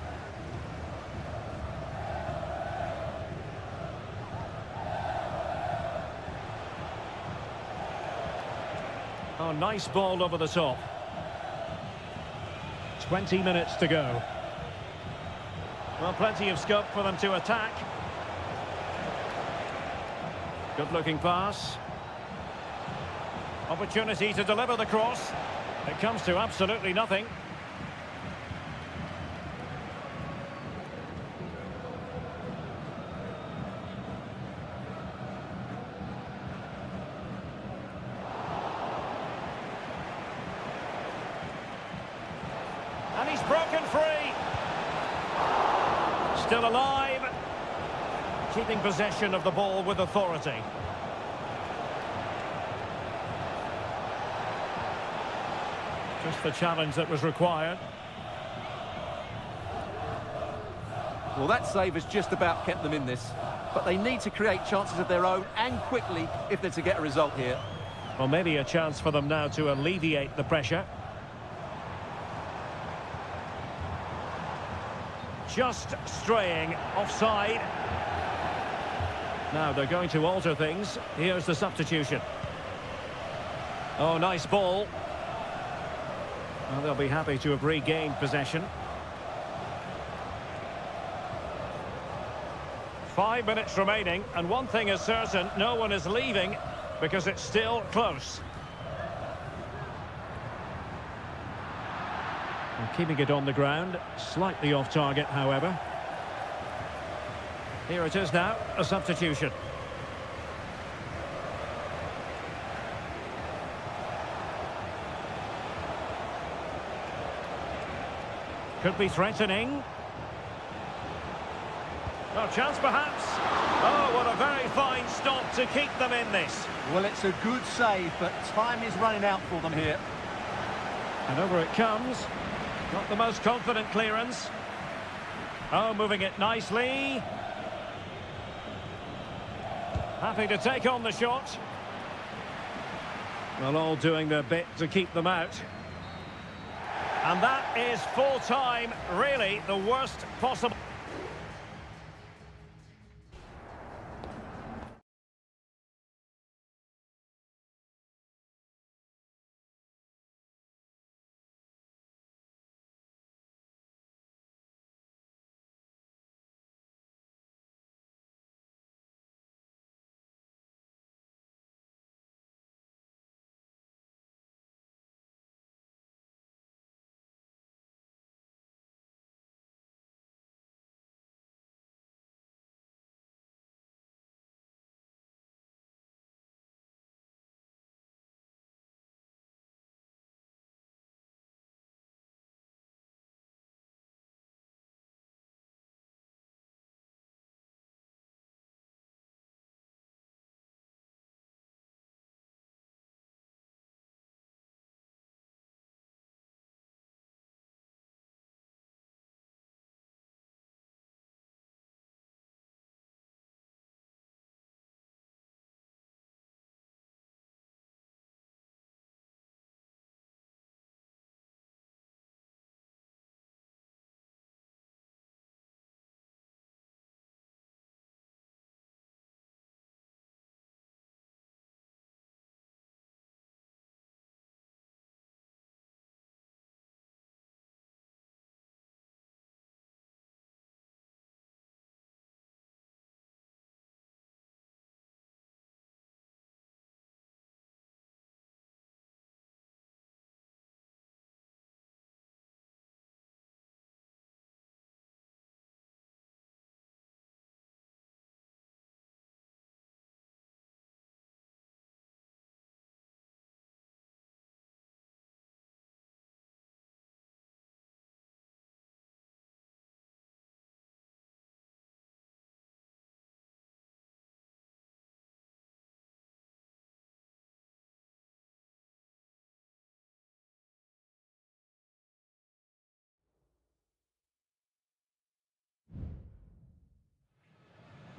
Oh, nice ball over the top. 20 minutes to go. Well, plenty of scope for them to attack. Good-looking pass. Opportunity to deliver the cross. It comes to absolutely nothing. And he's broken free. Still alive. Keeping possession of the ball with authority. Just the challenge that was required. Well, that save has just about kept them in this. But they need to create chances of their own, and quickly, if they're to get a result here. Well, maybe a chance for them now to alleviate the pressure. Just straying offside. Now they're going to alter things. Here's the substitution. Oh, nice ball. Well, they'll be happy to have regained possession. 5 minutes remaining, and one thing is certain, no one is leaving because it's still close. And keeping it on the ground, slightly off target, however. Here it is now, a substitution. Could be threatening. No chance, perhaps. Oh, what a very fine stop to keep them in this. Well, it's a good save, but time is running out for them here. And over it comes. Not the most confident clearance. Oh, moving it nicely. Happy to take on the shot. Well, all doing their bit to keep them out. And that is full time, really the worst possible.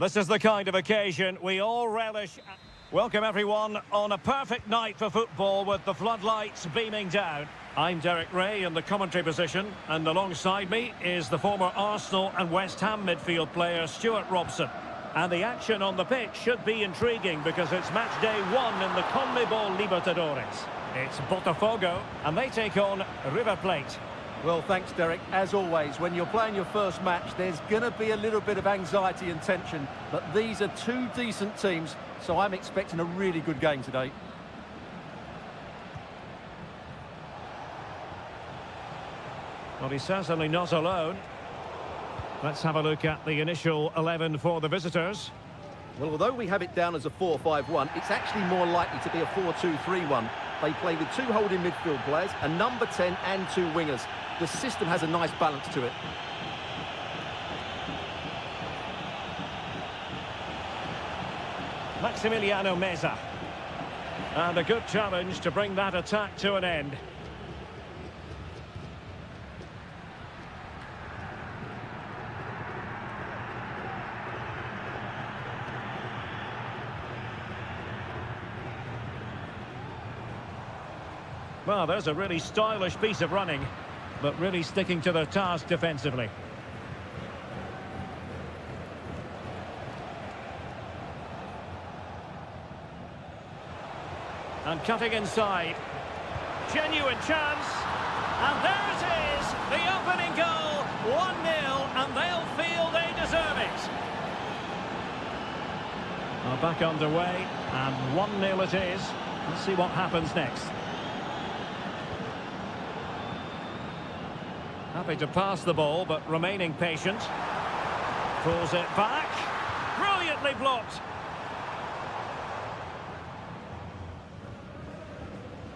This is the kind of occasion we all relish. Welcome everyone on a perfect night for football with the floodlights beaming down. I'm Derek Ray in the commentary position, and alongside me is the former Arsenal and West Ham midfield player Stuart Robson. And the action on the pitch should be intriguing because it's match day 1 in the CONMEBOL Libertadores. It's Botafogo, and they take on River Plate. Well, thanks, Derek. As always, when you're playing your first match, there's going to be a little bit of anxiety and tension. But these are two decent teams, so I'm expecting a really good game today. Well, he's certainly not alone. Let's have a look at the initial 11 for the visitors. Well, although we have it down as a 4-5-1, it's actually more likely to be a 4-2-3-1. They play with 2 holding midfield players, a number 10 and 2 wingers. The system has a nice balance to it. Maximiliano Meza. And a good challenge to bring that attack to an end. Well, there's a really stylish piece of running, but really sticking to their task defensively. And cutting inside. Genuine chance. And there it is, the opening goal. 1-0, and they'll feel they deserve it. Well, back underway, and 1-0 it is. Let's see what happens next. Happy to pass the ball, but remaining patient. Pulls it back. Brilliantly blocked.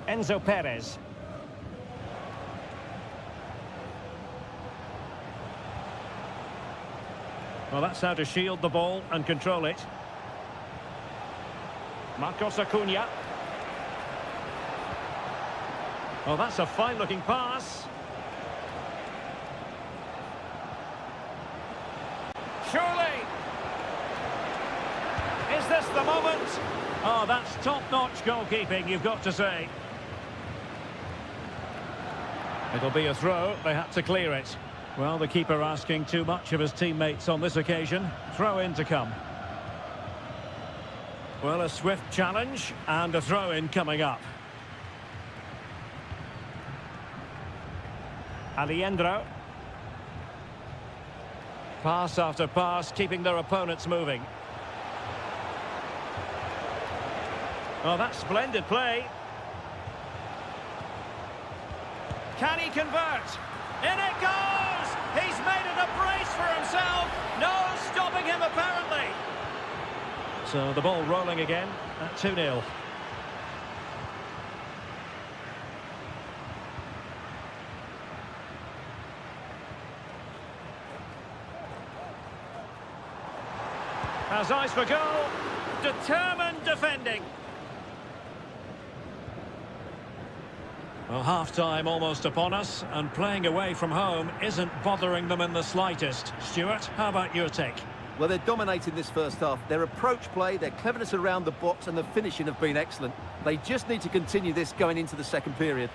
Enzo Perez. Well, that's how to shield the ball and control it. Marcos Acuna. Well, that's a fine-looking pass. Surely! Is this the moment? Oh, that's top-notch goalkeeping, you've got to say. It'll be a throw, they had to clear it. Well, the keeper asking too much of his teammates on this occasion. Throw in to come. Well, a swift challenge and a throw-in coming up. Aliendro. Pass after pass, keeping their opponents moving. Oh, that's splendid play. Can he convert? In it goes! He's made it a brace for himself. No stopping him, apparently. So the ball rolling again at 2-0. Has eyes for goal. Determined defending. Well, half-time almost upon us, and playing away from home isn't bothering them in the slightest. Stuart, how about your take? Well, they're dominating this first half. Their approach play, their cleverness around the box and the finishing have been excellent. They just need to continue this going into the second period.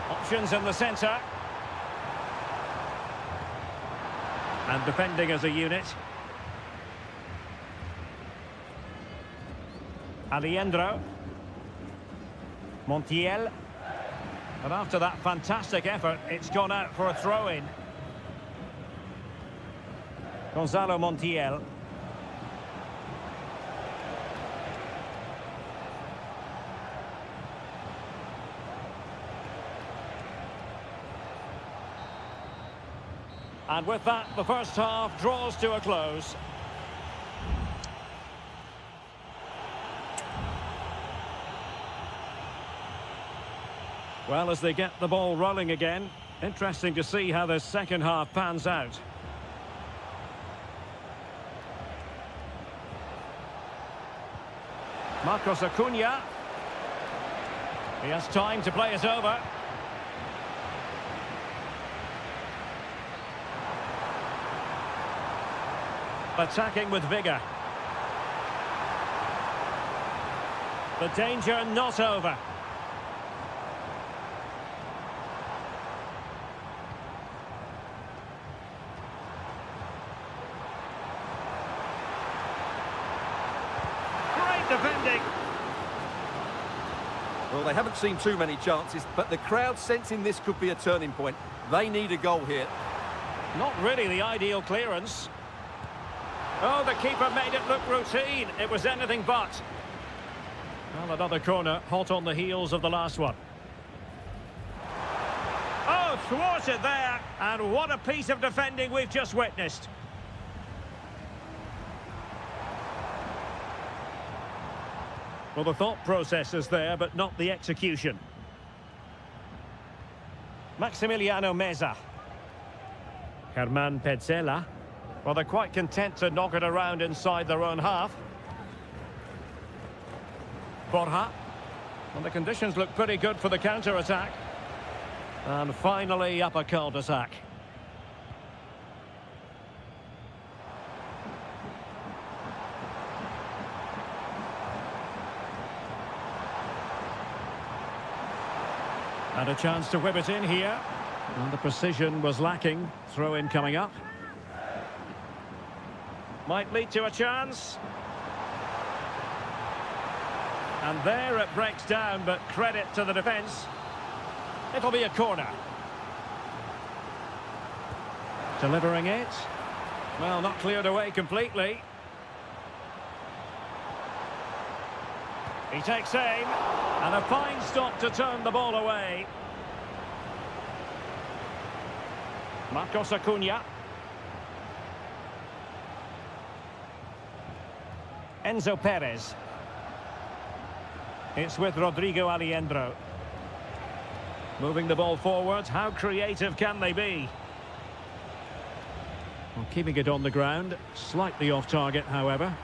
Options in the centre. And defending as a unit. Aliendro. Montiel. And after that fantastic effort, it's gone out for a throw-in. Gonzalo Montiel. And with that, the first half draws to a close. Well, as they get the ball rolling again, interesting to see how the second half pans out. Marcos Acuna. He has time to play it over. Attacking with vigour. The danger not over. Great defending. Well, they haven't seen too many chances, but the crowd sensing this could be a turning point. They need a goal here. Not really the ideal clearance. Oh, the keeper made it look routine. It was anything but. Well, another corner, hot on the heels of the last one. Oh, thwarted there. And what a piece of defending we've just witnessed. Well, the thought process is there, but not the execution. Maximiliano Meza. Herman Petzela. Well, they're quite content to knock it around inside their own half. Borja. Well, the conditions look pretty good for the counter-attack. And finally, up a cul-de-sac. And a chance to whip it in here. And the precision was lacking. Throw-in coming up. Might lead to a chance. And there it breaks down, but credit to the defence. It'll be a corner. Delivering it. Well, not cleared away completely. He takes aim. And a fine stop to turn the ball away. Marcos Acuna. Enzo Perez. It's with Rodrigo Aliendro. Moving the ball forward. How creative can they be? Well, keeping it on the ground. Slightly off target, however.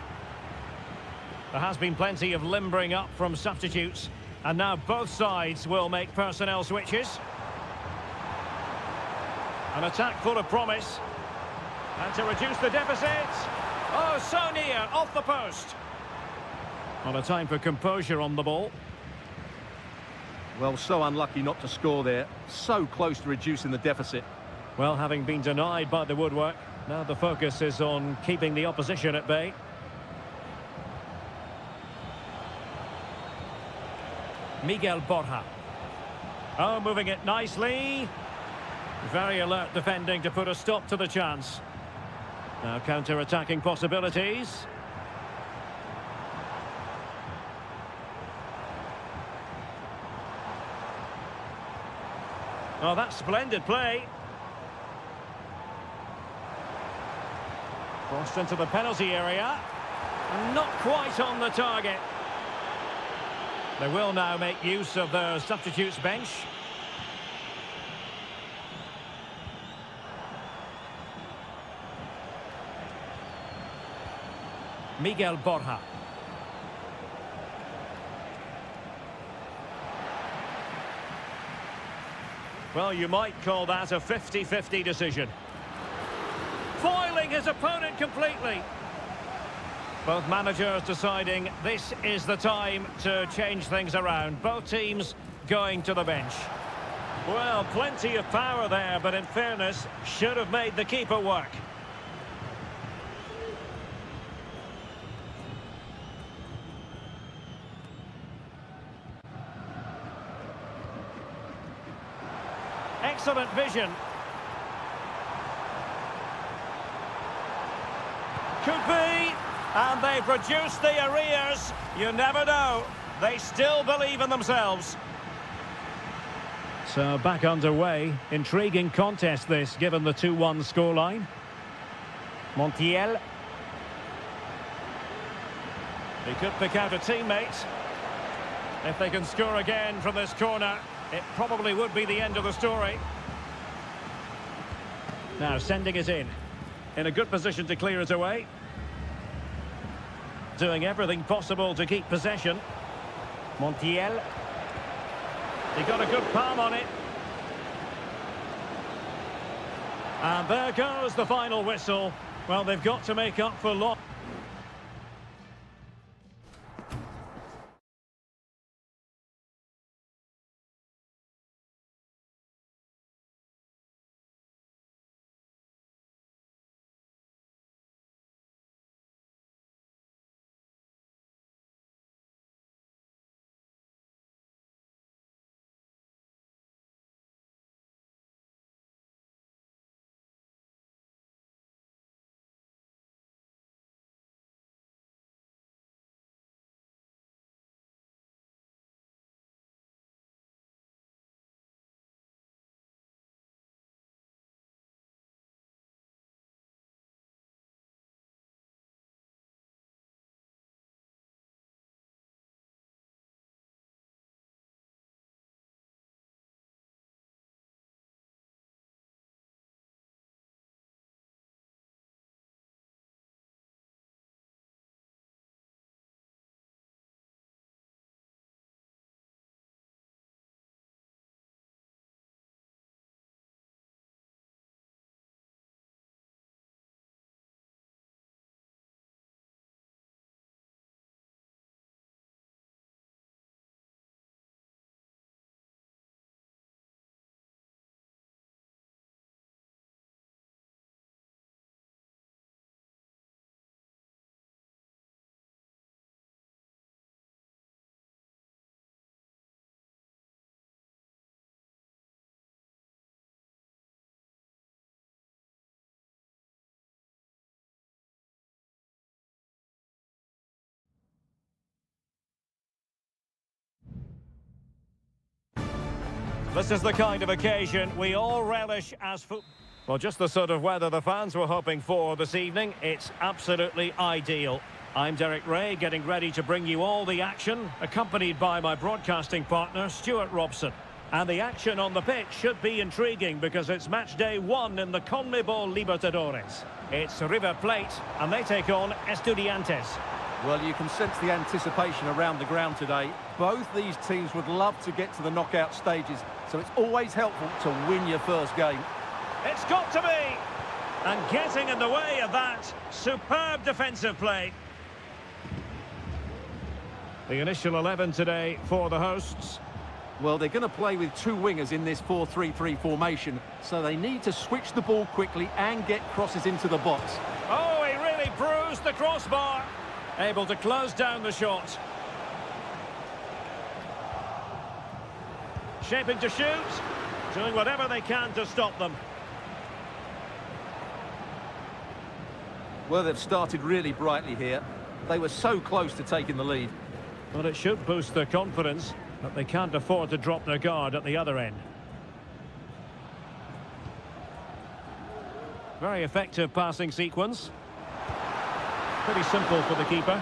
There has been plenty of limbering up from substitutes. And now both sides will make personnel switches. An attack full of promise. And to reduce the deficit. Oh, so near, off the post. Well, a time for composure on the ball. Well, so unlucky not to score there. So close to reducing the deficit. Well, having been denied by the woodwork, now the focus is on keeping the opposition at bay. Miguel Borja. Oh, moving it nicely. Very alert defending to put a stop to the chance. Now counter-attacking possibilities. Oh, that's splendid play. Crossed into the penalty area. Not quite on the target. They will now make use of their substitutes bench. Miguel Borja. Well, you might call that a 50-50 decision. Foiling his opponent completely. Both managers deciding this is the time to change things around. Both teams going to the bench. Well, plenty of power there, but in fairness, should have made the keeper work. Excellent vision. Could be. And they've reduced the arrears. You never know. They still believe in themselves. So back underway. Intriguing contest this, given the 2-1 scoreline. Montiel. He could pick out a teammate. If they can score again from this corner, it probably would be the end of the story. Now sending it in a good position to clear it away. Doing everything possible to keep possession. Montiel. He got a good palm on it. And there goes the final whistle. Well, they've got to make up for loss. This is the kind of occasion we all relish as football. Well, just the sort of weather the fans were hoping for this evening. It's absolutely ideal. I'm Derek Ray, getting ready to bring you all the action, accompanied by my broadcasting partner, Stuart Robson. And the action on the pitch should be intriguing because it's match day 1 in the CONMEBOL Libertadores. It's River Plate, and they take on Estudiantes. Well, you can sense the anticipation around the ground today. Both these teams would love to get to the knockout stages, so it's always helpful to win your first game. It's got to be! And getting in the way of that, superb defensive play. The initial 11 today for the hosts. Well, they're going to play with two wingers in this 4-3-3 formation, so they need to switch the ball quickly and get crosses into the box. Oh, he really bruised the crossbar. Able to close down the shot. Shaping to shoot. Doing whatever they can to stop them. Well, they've started really brightly here. They were so close to taking the lead. Well, it should boost their confidence, but they can't afford to drop their guard at the other end. Very effective passing sequence. Pretty simple for the keeper.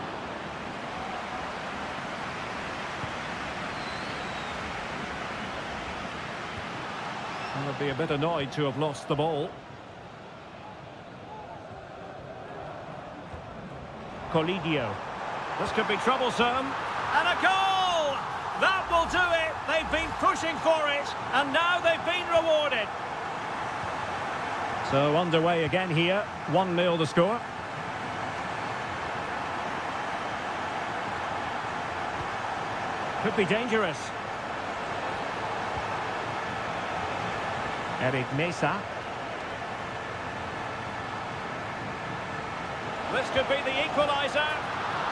And they'll be a bit annoyed to have lost the ball. Colidio. This could be troublesome. And a goal! That will do it. They've been pushing for it, and now they've been rewarded. So underway again here. 1-0 the score. Could be dangerous. Eric Mesa. This could be the equaliser.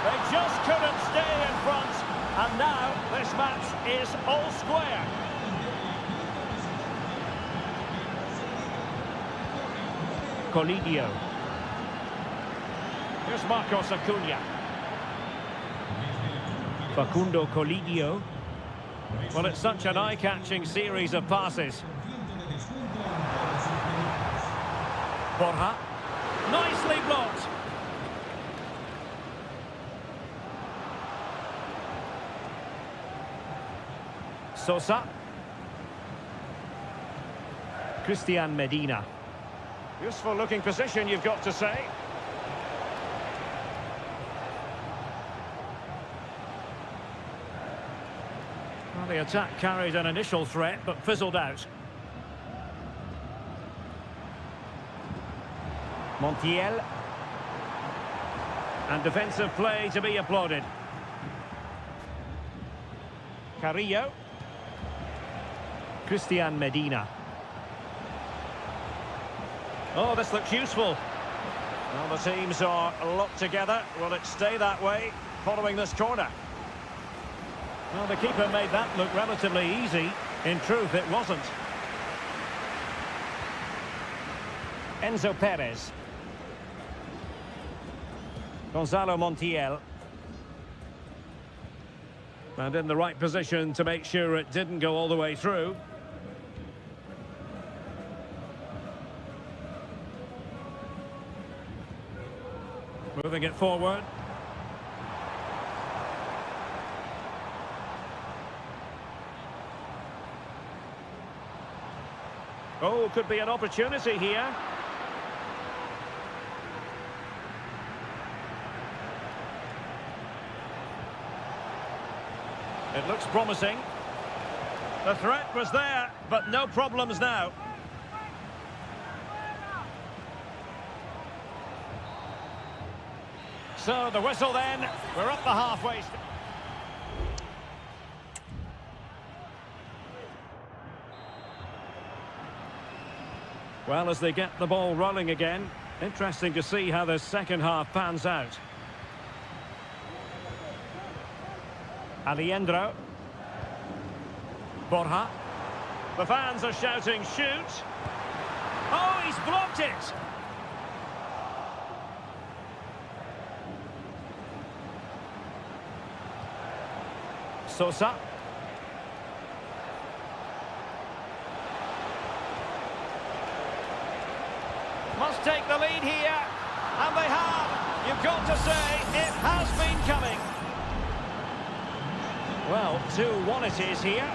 They just couldn't stay in front. And now this match is all square. Colidio. Here's Marcos Acuna. Facundo Colidio. Well, it's such an eye-catching series of passes. Borja. Nicely blocked. Sosa. Christian Medina. Useful looking position, you've got to say. Well, the attack carried an initial threat, but fizzled out. Montiel. And defensive play to be applauded. Carrillo. Christian Medina. Oh, this looks useful. Well, the teams are locked together. Will it stay that way following this corner? Well, the keeper made that look relatively easy. In truth, it wasn't. Enzo Perez. Gonzalo Montiel. And in the right position to make sure it didn't go all the way through. Moving it forward. Oh, could be an opportunity here. It looks promising. The threat was there, but no problems now. So the whistle then, we're up the halfway. Well, as they get the ball rolling again, interesting to see how the second half pans out. Alejandro. Borja. The fans are shouting, shoot! Oh, he's blocked it! Sosa. Must take the lead here, and they have. You've got to say, it has been coming. Well, 2-1 it is here.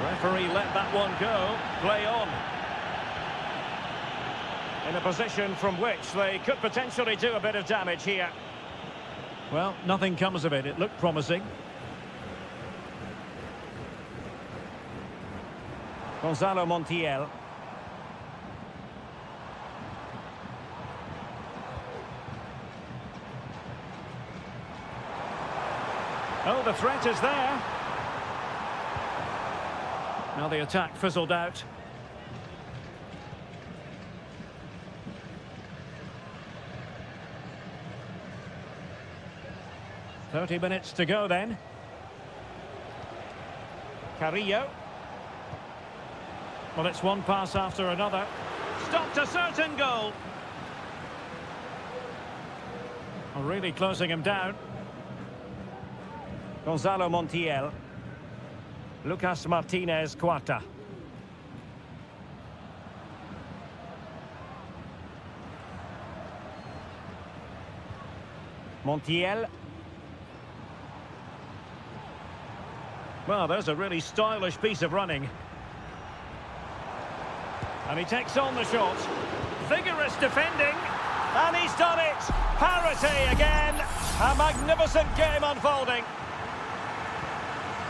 Referee let that one go. Play on. In a position from which they could potentially do a bit of damage here. Well, nothing comes of it. It looked promising. Gonzalo Montiel. Oh, the threat is there. Now the attack fizzled out. "30 minutes to go then." Carrillo. Well, it's one pass after another. Stopped a certain goal. Oh, really closing him down. Gonzalo Montiel. Lucas Martinez Quarta. Montiel. Well, there's a really stylish piece of running. And he takes on the shot. Vigorous defending. And he's done it. Parity again. A magnificent game unfolding.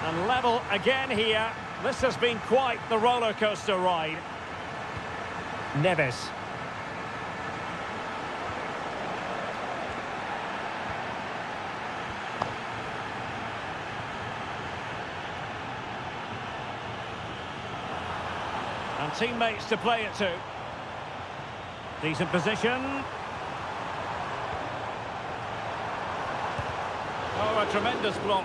And level again here. This has been quite the roller coaster ride. Neves. And teammates to play it to. Decent position. Oh, a tremendous block.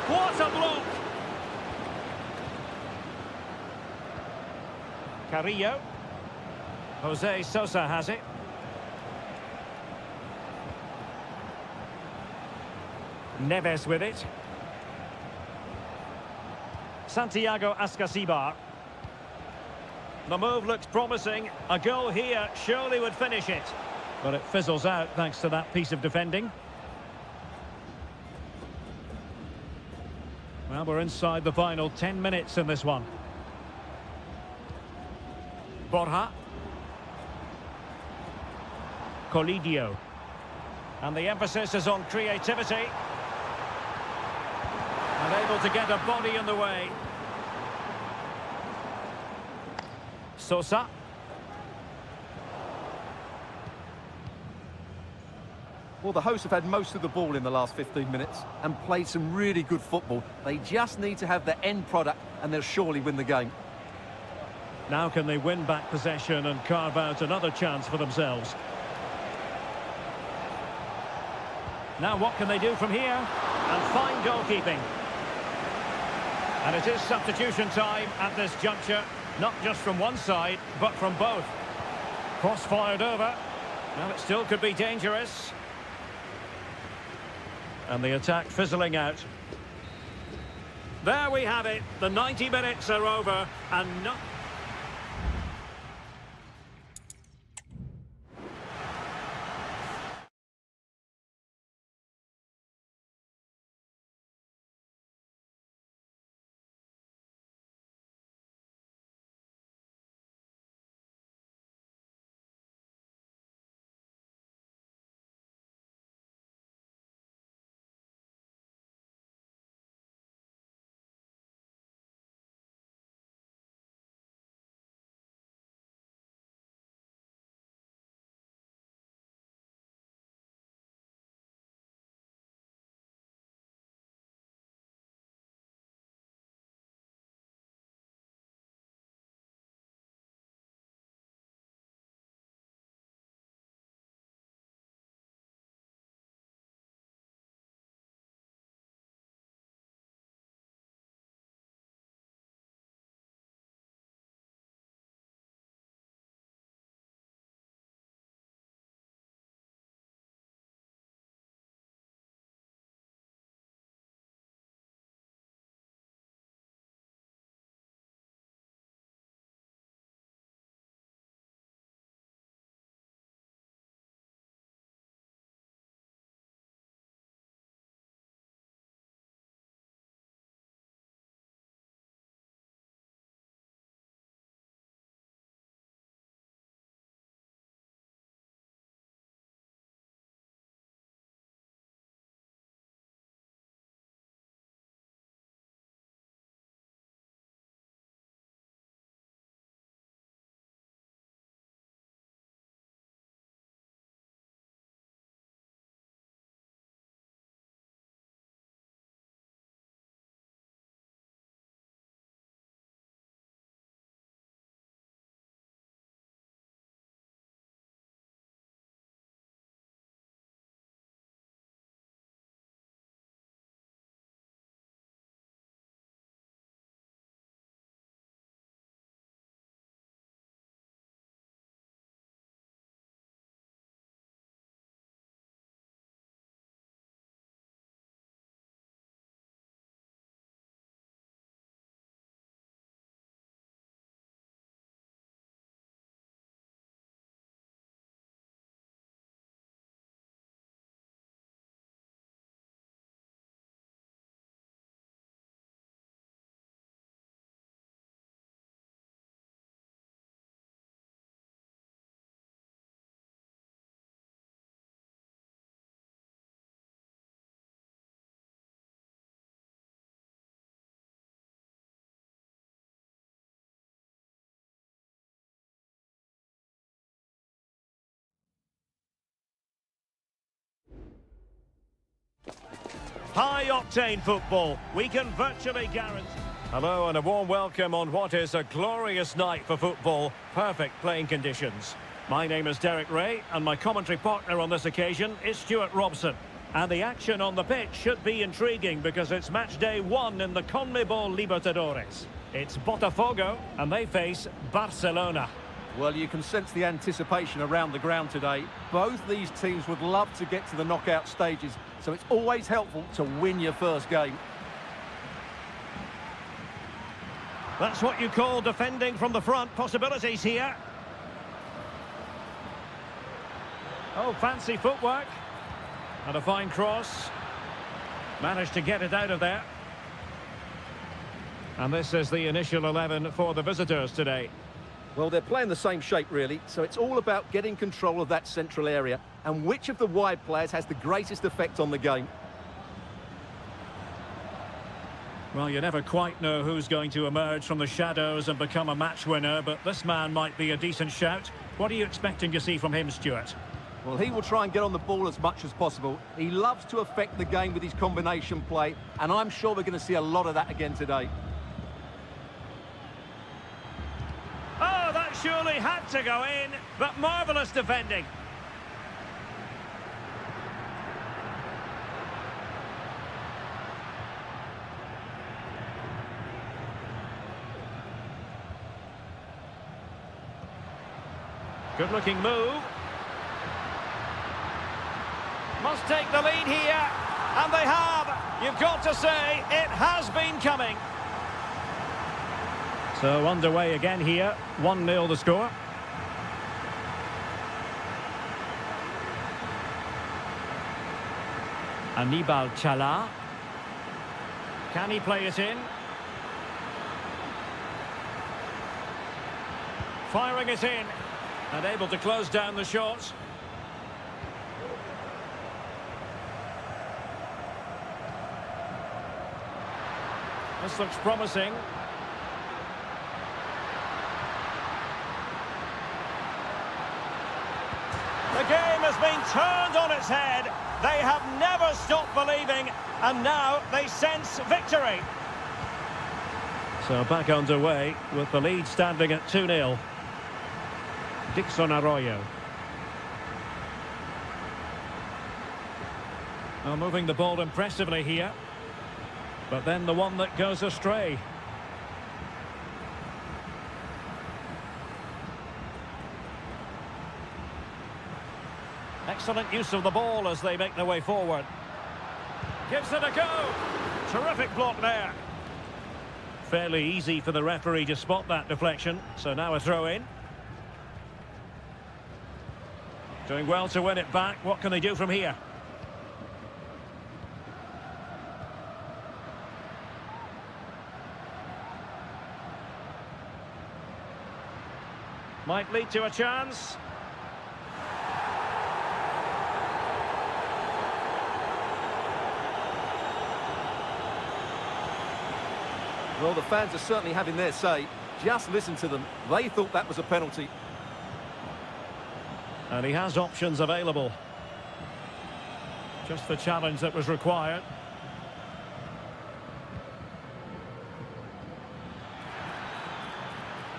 What a block! Carrillo. Jose Sosa has it. Neves with it. Santiago Ascasibar. The move looks promising. A goal here surely would finish it. But it fizzles out thanks to that piece of defending. Well, we're inside the final 10 minutes in this one. Borja. Colidio. And the emphasis is on creativity. And able to get a body in the way. Sosa. Well, the hosts have had most of the ball in the last 15 minutes and played some really good football. They just need to have the end product and they'll surely win the game. Now can they win back possession and carve out another chance for themselves? Now what can they do from here? And fine goalkeeping. And it is substitution time at this juncture. Not just from one side, but from both. Cross fired over. Now it still could be dangerous. And the attack fizzling out. There we have it. The 90 minutes are over and not... High-octane football, we can virtually guarantee... Hello and a warm welcome on what is a glorious night for football. Perfect playing conditions. My name is Derek Ray and my commentary partner on this occasion is Stuart Robson. And the action on the pitch should be intriguing because it's match day 1 in the CONMEBOL Libertadores. It's Botafogo and they face Barcelona. Well, you can sense the anticipation around the ground today. Both these teams would love to get to the knockout stages, so it's always helpful to win your first game. That's what you call defending from the front. Possibilities here. Oh, fancy footwork. And a fine cross. Managed to get it out of there. And this is the initial 11 for the visitors today. Well, they're playing the same shape, really, so it's all about getting control of that central area and which of the wide players has the greatest effect on the game. Well, you never quite know who's going to emerge from the shadows and become a match winner, but this man might be a decent shout. What are you expecting to see from him, Stuart? Well, he will try and get on the ball as much as possible. He loves to affect the game with his combination play, and I'm sure we're going to see a lot of that again today. Oh, that surely had to go in, but marvellous defending. Good-looking move. Must take the lead here, and they have. You've got to say, it has been coming. So underway again here, 1-0 the score. Anibal Chala. Can he play it in? Firing it in, and able to close down the shots. This looks promising. The game has been turned on its head. They have never stopped believing, and now they sense victory. So back underway with the lead standing at 2-0. Dixon Arroyo. Well, moving the ball impressively here. But then the one that goes astray. Excellent use of the ball as they make their way forward. Gives it a go. Terrific block there. Fairly easy for the referee to spot that deflection. So now a throw in. Doing well to win it back. What can they do from here? Might lead to a chance. Well, the fans are certainly having their say. Just listen to them. They thought that was a penalty. And he has options available. Just the challenge that was required.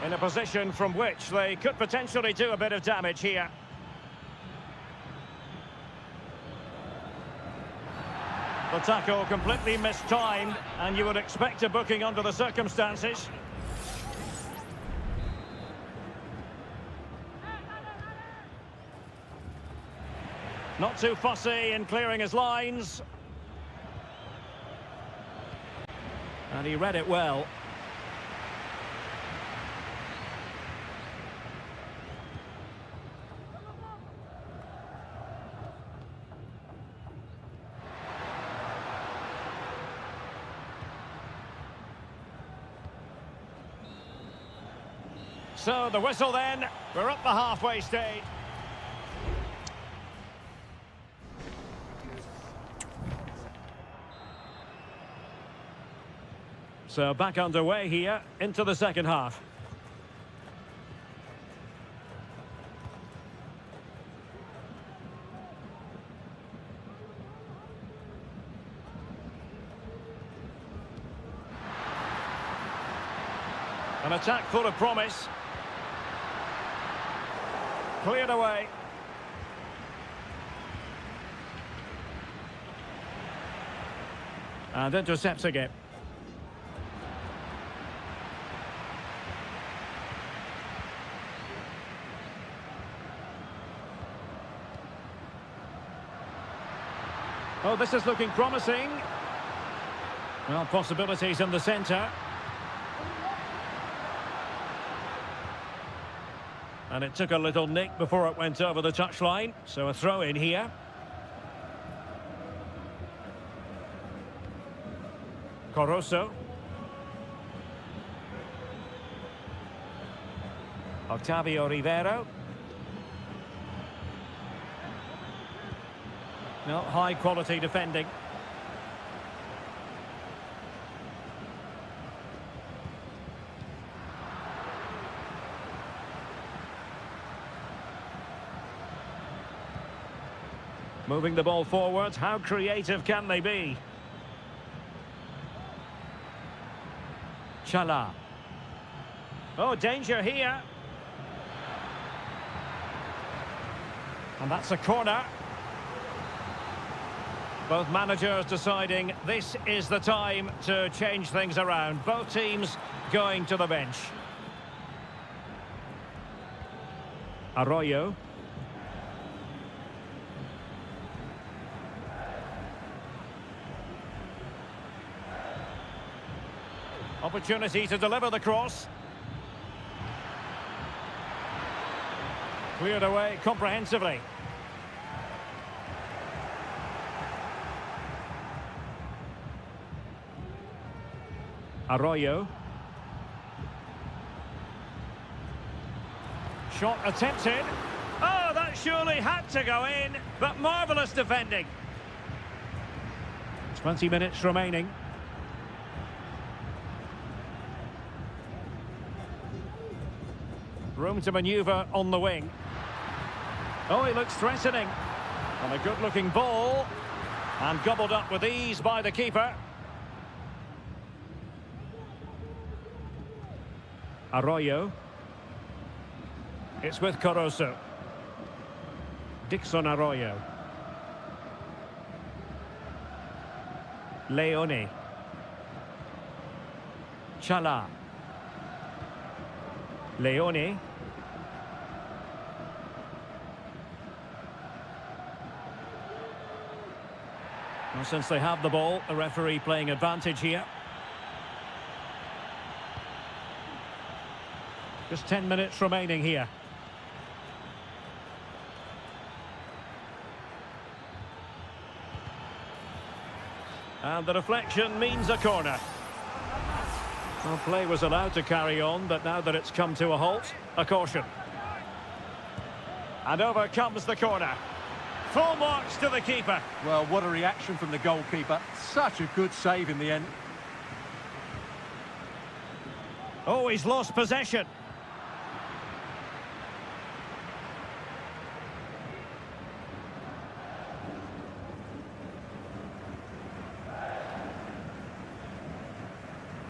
In a position from which they could potentially do a bit of damage here. The tackle completely mistimed, and you would expect a booking under the circumstances. Not too fussy in clearing his lines. And he read it well. So the whistle then, we're up the halfway stage. So back underway here into the second half. An attack full of promise. Cleared away. And intercepts again. Oh, this is looking promising. Well, possibilities in the centre. And it took a little nick before it went over the touchline. So a throw in here. Coroso. Octavio Rivero. No, high quality defending. Moving the ball forward, how creative can they be? Chala. Oh, danger here. And that's a corner. Both managers deciding this is the time to change things around. Both teams going to the bench. Arroyo. Opportunity to deliver the cross. Cleared away comprehensively. Arroyo. Shot attempted. Oh, that surely had to go in, but marvellous defending. 20 minutes remaining. Room to manoeuvre on the wing. Oh, he looks threatening. And a good-looking ball. And gobbled up with ease by the keeper. Arroyo. It's with Caruso. Dixon Arroyo. Leone. Chala. Leone. Well, since they have the ball, the referee playing advantage here. Just 10 minutes remaining here. And the deflection means a corner. Well, play was allowed to carry on, but now that it's come to a halt, a caution. And over comes the corner. Full marks to the keeper. Well, what a reaction from the goalkeeper. Such a good save in the end. Oh, he's lost possession.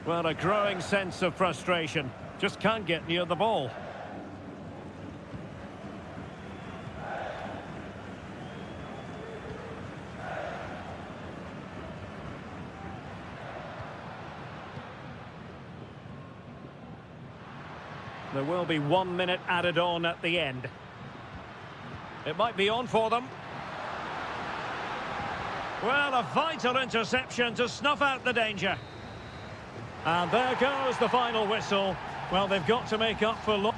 Well, a growing sense of frustration. Just can't get near the ball. There will be 1 minute added on at the end. It might be on for them. Well, a vital interception to snuff out the danger. And there goes the final whistle. Well, they've got to make up for...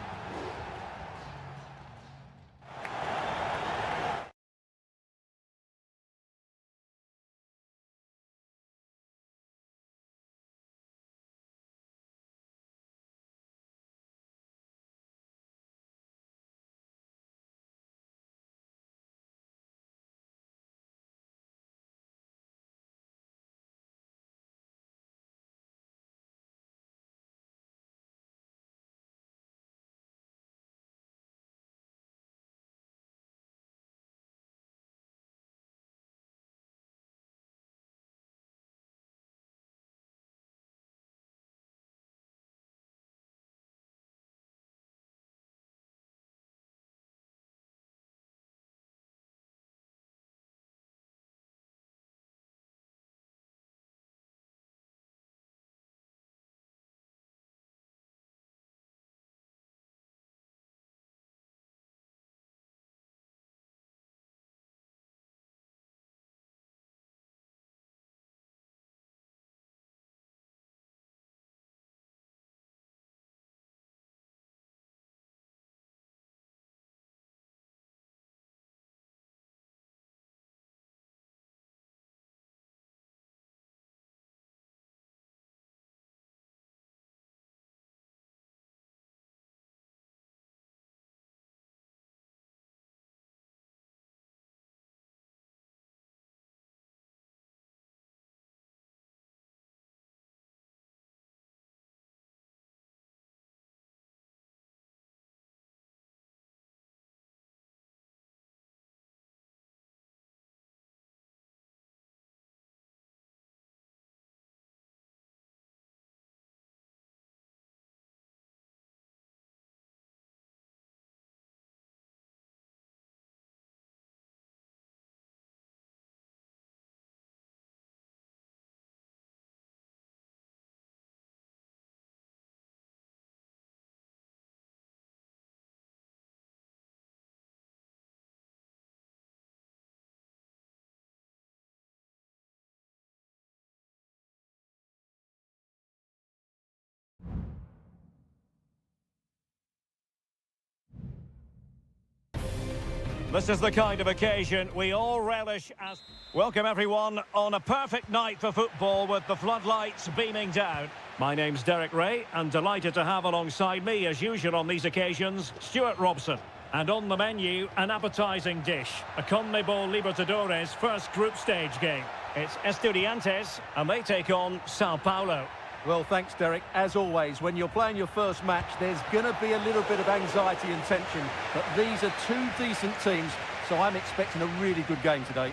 This is the kind of occasion we all relish as... Welcome everyone on a perfect night for football with the floodlights beaming down. My name's Derek Ray and delighted to have alongside me as usual on these occasions, Stuart Robson. And on the menu, an appetising dish, a CONMEBOL Libertadores first group stage game. It's Estudiantes and they take on Sao Paulo. Well, thanks, Derek. As always, when you're playing your first match, there's going to be a little bit of anxiety and tension. But these are two decent teams, so I'm expecting a really good game today.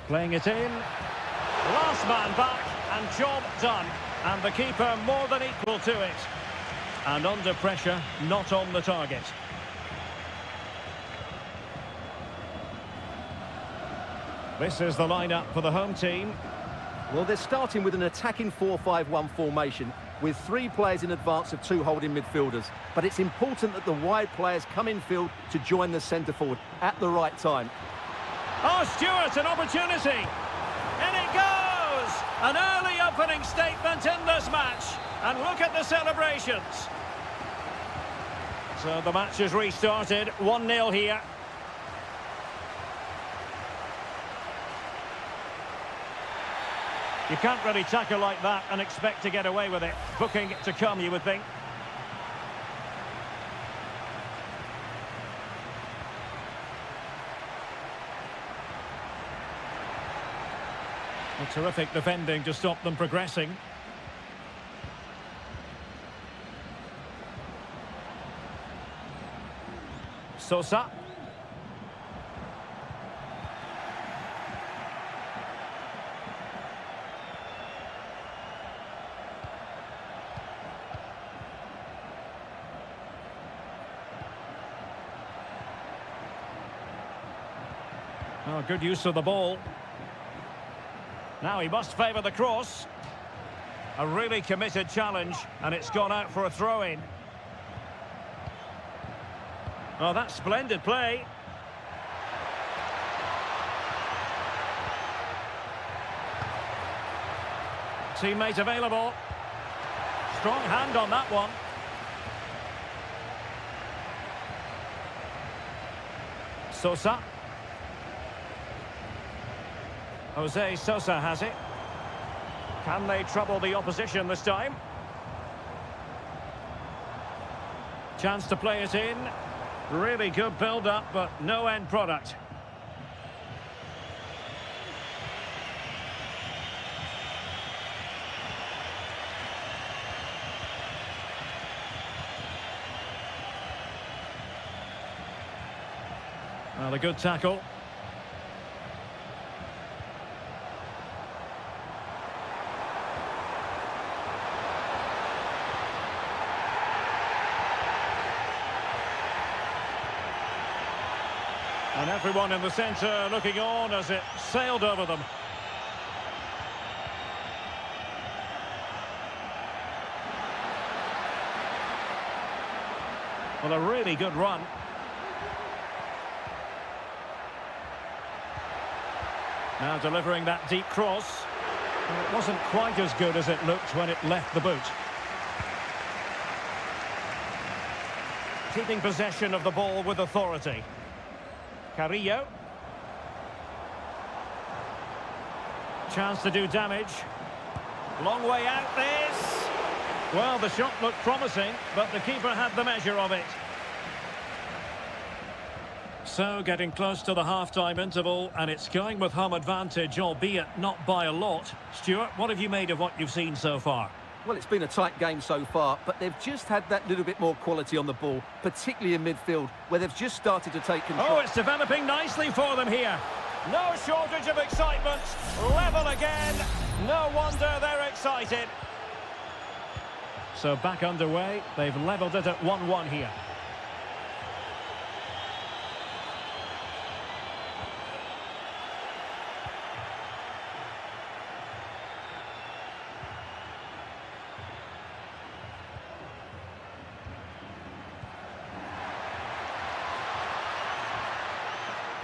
Playing it in. Last man back and job done. And the keeper more than equal to it. And under pressure, not on the target. This is the lineup for the home team. Well, they're starting with an attacking 4-5-1 formation with 3 players in advance of 2 holding midfielders. But it's important that the wide players come in field to join the centre forward at the right time. Oh, Stuart, an opportunity. In it goes! An early opening statement in this match. And look at the celebrations. So the match has restarted. 1-0 here. You can't really tackle like that and expect to get away with it. Booking to come, you would think. A terrific defending to stop them progressing. Sosa. Oh, good use of the ball. Now he must favour the cross. A really committed challenge, and it's gone out for a throw-in. Oh, that's splendid play. Teammate available. Strong hand on that one. Sosa. Jose Sosa has it. Can they trouble the opposition this time? Chance to play it in. Really good build-up, but no end product. Well, a good tackle. And everyone in the centre looking on as it sailed over them. Well, a really good run. Now delivering that deep cross. And it wasn't quite as good as it looked when it left the boot. Keeping possession of the ball with authority. Carrillo. Chance to do damage. Long way out this. Well, the shot looked promising, but the keeper had the measure of it. So, getting close to the half-time interval, and it's going with home advantage, albeit not by a lot. Stuart, what have you made of what you've seen so far? Well, it's been a tight game so far, but they've just had that little bit more quality on the ball, particularly in midfield, where they've just started to take control. Oh, it's developing nicely for them here. No shortage of excitement. Level again. No wonder they're excited. So back underway. They've levelled it at 1-1 here.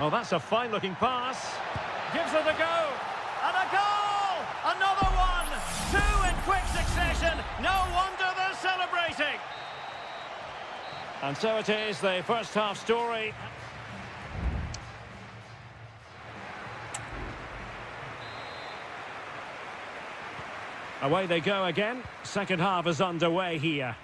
Oh, that's a fine-looking pass. Gives it a go. And a goal! Another one! 2 in quick succession. No wonder they're celebrating. And so it is, the first half story. Away they go again. Second half is underway here.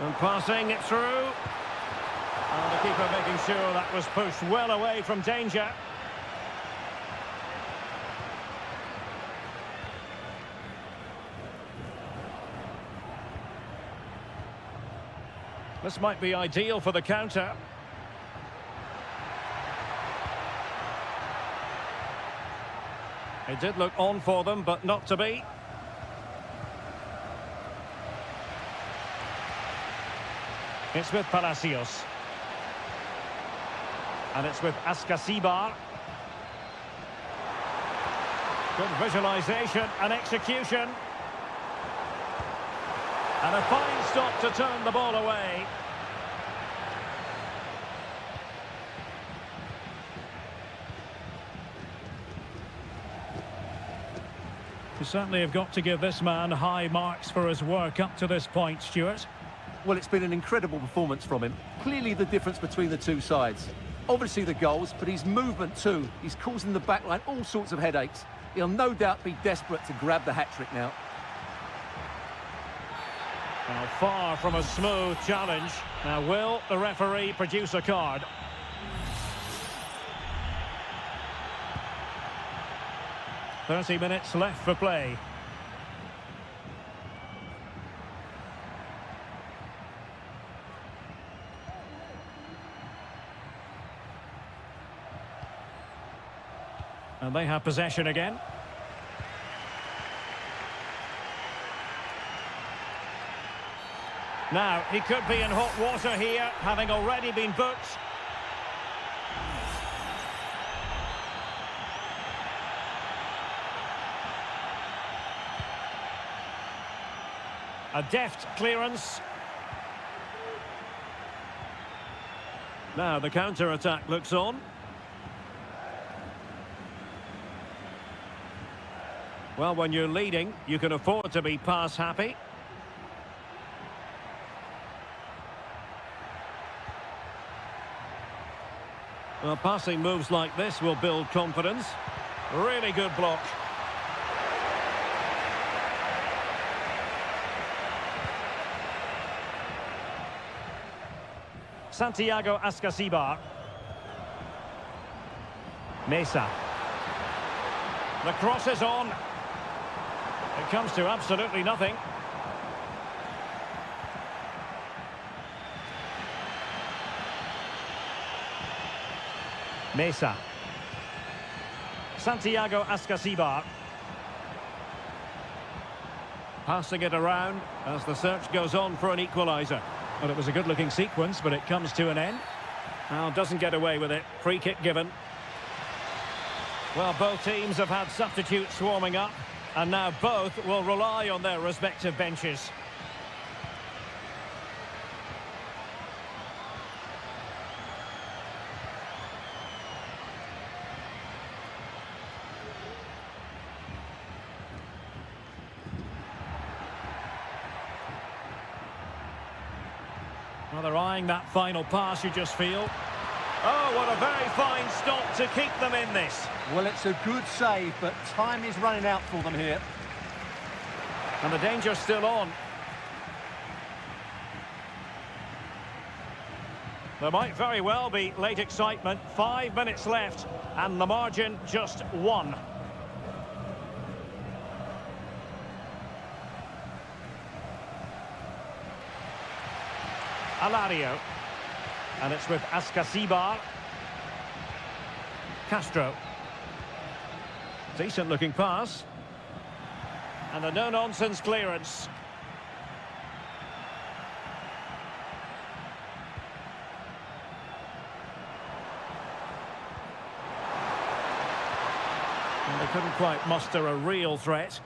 And passing it through. And the keeper making sure that was pushed well away from danger. This might be ideal for the counter. It did look on for them, but not to be. It's with Palacios. And it's with Ascasibar. Good visualisation and execution. And a fine stop to turn the ball away. You certainly have got to give this man high marks for his work up to this point, Stuart. Well, it's been an incredible performance from him. Clearly the difference between the two sides. Obviously the goals, but his movement too. He's causing the backline all sorts of headaches. He'll no doubt be desperate to grab the hat-trick now. Now, far from a smooth challenge. Now, will the referee produce a card? "30 minutes left for play." And they have possession again. Now, he could be in hot water here, having already been booked. A deft clearance. Now, the counter-attack looks on. Well, when you're leading, you can afford to be pass-happy. Well, passing moves like this will build confidence. Really good block. Santiago Ascasibar. Mesa. The cross is on. It comes to absolutely nothing. Mesa. Santiago Ascasibar. Passing it around as the search goes on for an equaliser. Well, it was a good-looking sequence, but it comes to an end. Now, doesn't get away with it. Free kick given. Well, both teams have had substitutes swarming up, and now both will rely on their respective benches. Well, they're eyeing that final pass, you just feel. Oh, what a very fine stop to keep them in this. Well, it's a good save, but time is running out for them here. And the danger's still on. There might very well be late excitement. 5 minutes left, and the margin just 1. Alario. And it's with Ascasibar. Castro. Decent looking pass. And a no-nonsense clearance. And they couldn't quite muster a real threat.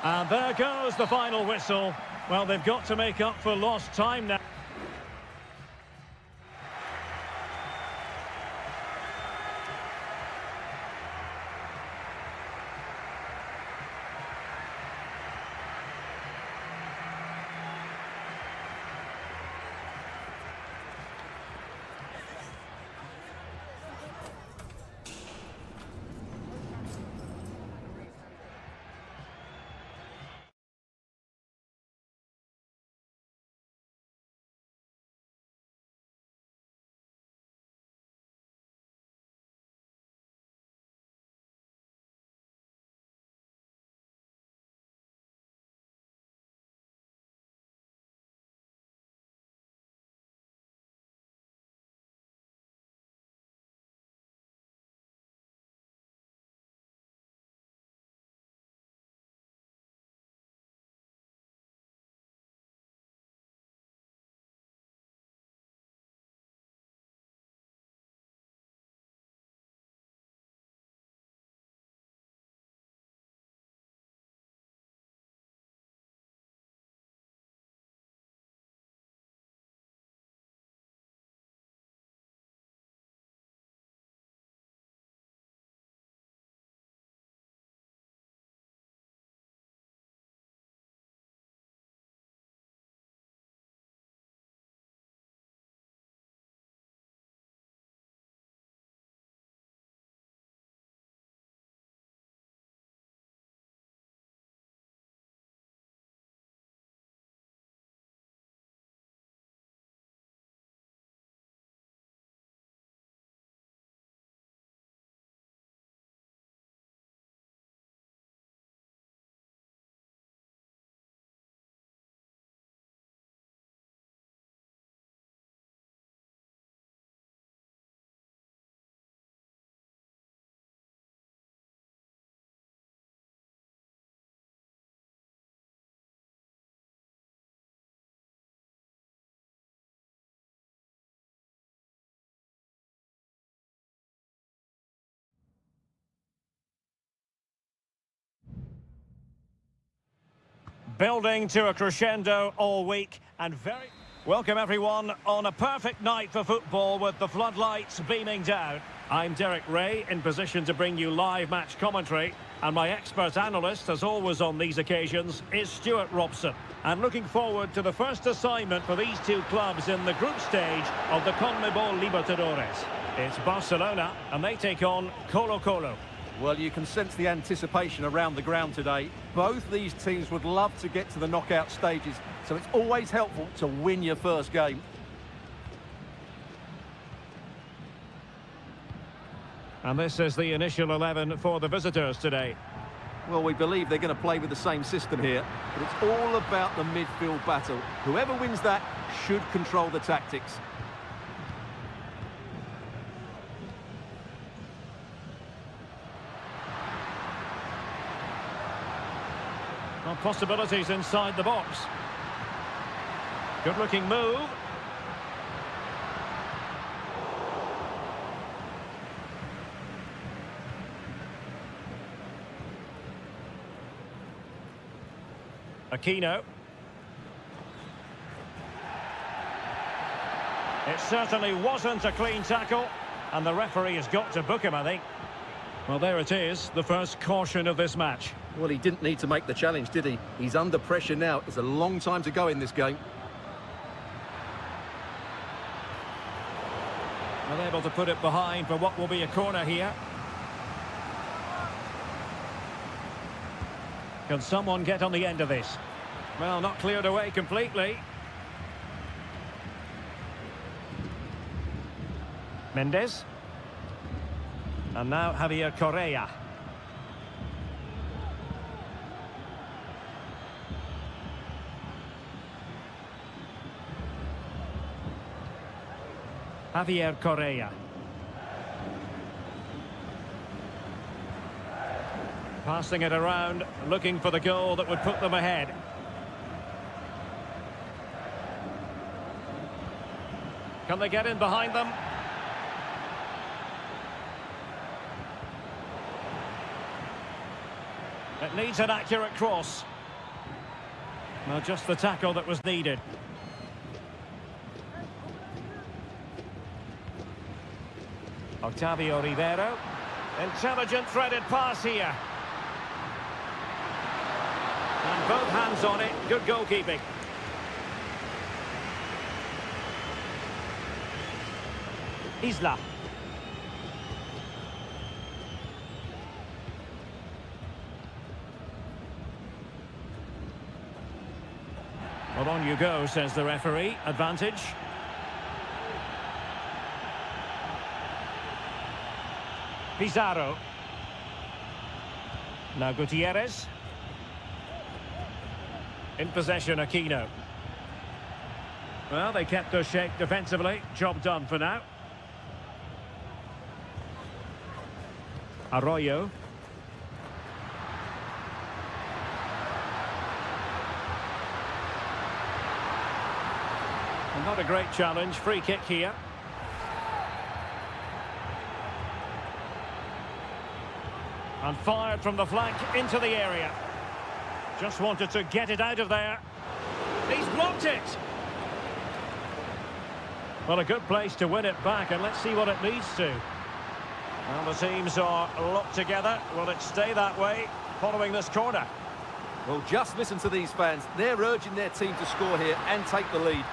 And there goes the final whistle. Well, they've got to make up for lost time now. Building to a crescendo all week and very... Welcome everyone on a perfect night for football with the floodlights beaming down. I'm Derek Ray, in position to bring you live match commentary, and my expert analyst, as always on these occasions, is Stuart Robson. And looking forward to the first assignment for these two clubs in the group stage of the CONMEBOL Libertadores. It's Barcelona, and they take on Colo-Colo. Well, you can sense the anticipation around the ground today. Both these teams would love to get to the knockout stages, so it's always helpful to win your first game. And this is the initial 11 for the visitors today. Well, we believe they're going to play with the same system here, but it's all about the midfield battle. Whoever wins that should control the tactics. Well, possibilities inside the box. Good looking move. Aquino. It certainly wasn't a clean tackle, and the referee has got to book him, I think. Well, there it is, the first caution of this match. Well, he didn't need to make the challenge, did he? He's under pressure now. It's a long time to go in this game. Well, able to put it behind for what will be a corner here. Can someone get on the end of this? Well, not cleared away completely. Mendes. And now Javier Correa. Javier Correa. Passing it around, looking for the goal that would put them ahead. Can they get in behind them? It needs an accurate cross. Well, just the tackle that was needed. Octavio Rivero. Intelligent threaded pass here. And both hands on it. Good goalkeeping. Isla. Well, on you go, says the referee. Advantage. Pizarro. Now Gutierrez. In possession, Aquino. Well, they kept their shape defensively. Job done for now. Arroyo. And not a great challenge. Free kick here. And fired from the flank into the area. Just wanted to get it out of there. He's blocked it. Well, a good place to win it back, and let's see what it leads to. Well, the teams are locked together. Will it stay that way following this corner? Well, just listen to these fans. They're urging their team to score here and take the lead.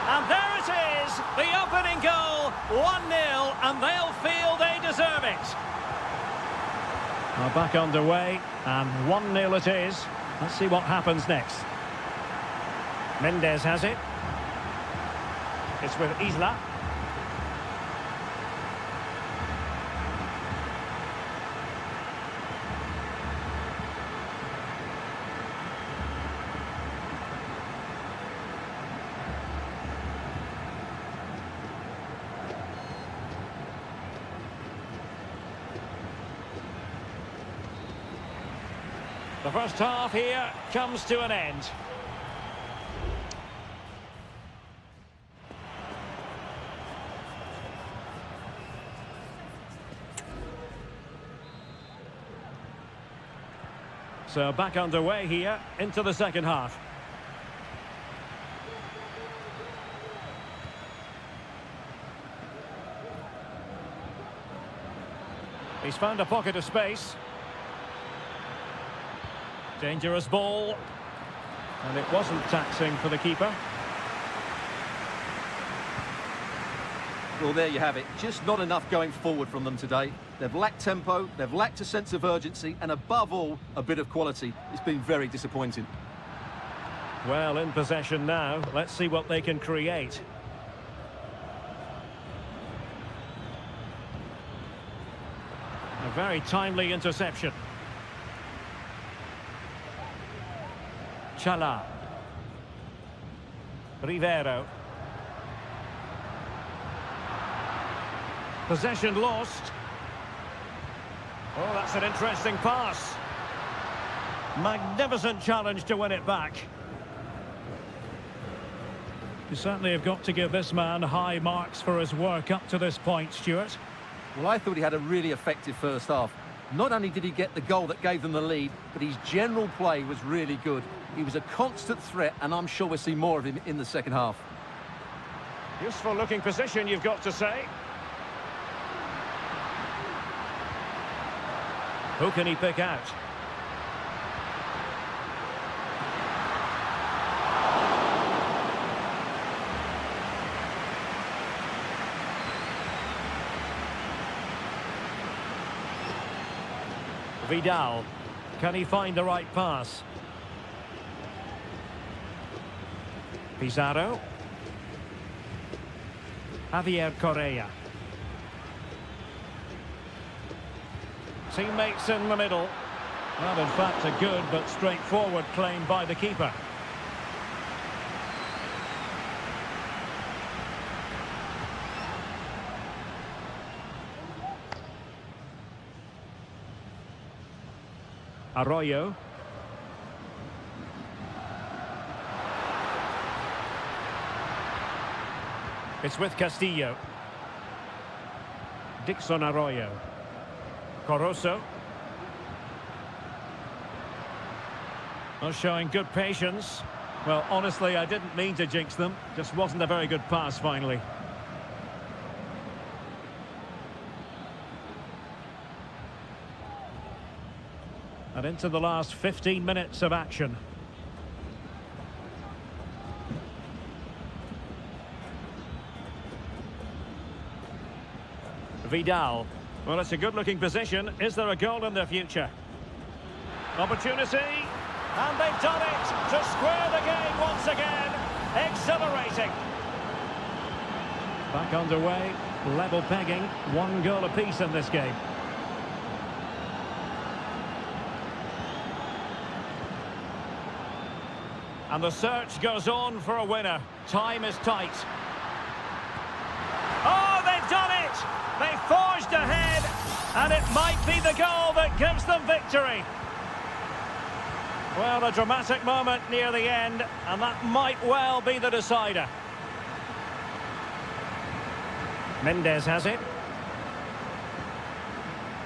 And there it is, the opening goal, 1-0, and they'll feel they deserve it. Well, back underway, and 1-0 it is. Let's see what happens next. Mendes has it. It's with Isla. The first half here comes to an end. So back underway here into the second half. He's found a pocket of space. Dangerous ball. And it wasn't taxing for the keeper. Well, there you have it. Just not enough going forward from them today. They've lacked tempo, they've lacked a sense of urgency, and above all, a bit of quality. It's been very disappointing. Well, in possession now. Let's see what they can create. A very timely interception. Chala. Rivero. Possession lost. Oh, that's an interesting pass. Magnificent challenge to win it back. You certainly have got to give this man high marks for his work up to this point, Stuart. Well, I thought he had a really effective first half. Not only did he get the goal that gave them the lead, but his general play was really good. He was a constant threat, and I'm sure we'll see more of him in the second half. Useful looking position, you've got to say. Who can he pick out? Vidal. Can he find the right pass? Pizarro. Javier Correa. Teammates in the middle. Well, in fact, a good but straightforward claim by the keeper. Arroyo. It's with Castillo. Dixon Arroyo. Corozo. Well, showing good patience. Well, honestly, I didn't mean to jinx them. Just wasn't a very good pass, finally. And into the last 15 minutes of action. Vidal. Well, it's a good-looking position. Is there a goal in the future? Opportunity. And they've done it to square the game once again. Exhilarating. Back underway. Level pegging. 1 goal apiece in this game. And the search goes on for a winner. Time is tight. Oh, they've done it! They forged ahead, and it might be the goal that gives them victory. Well, a dramatic moment near the end, and that might well be the decider. Mendes has it.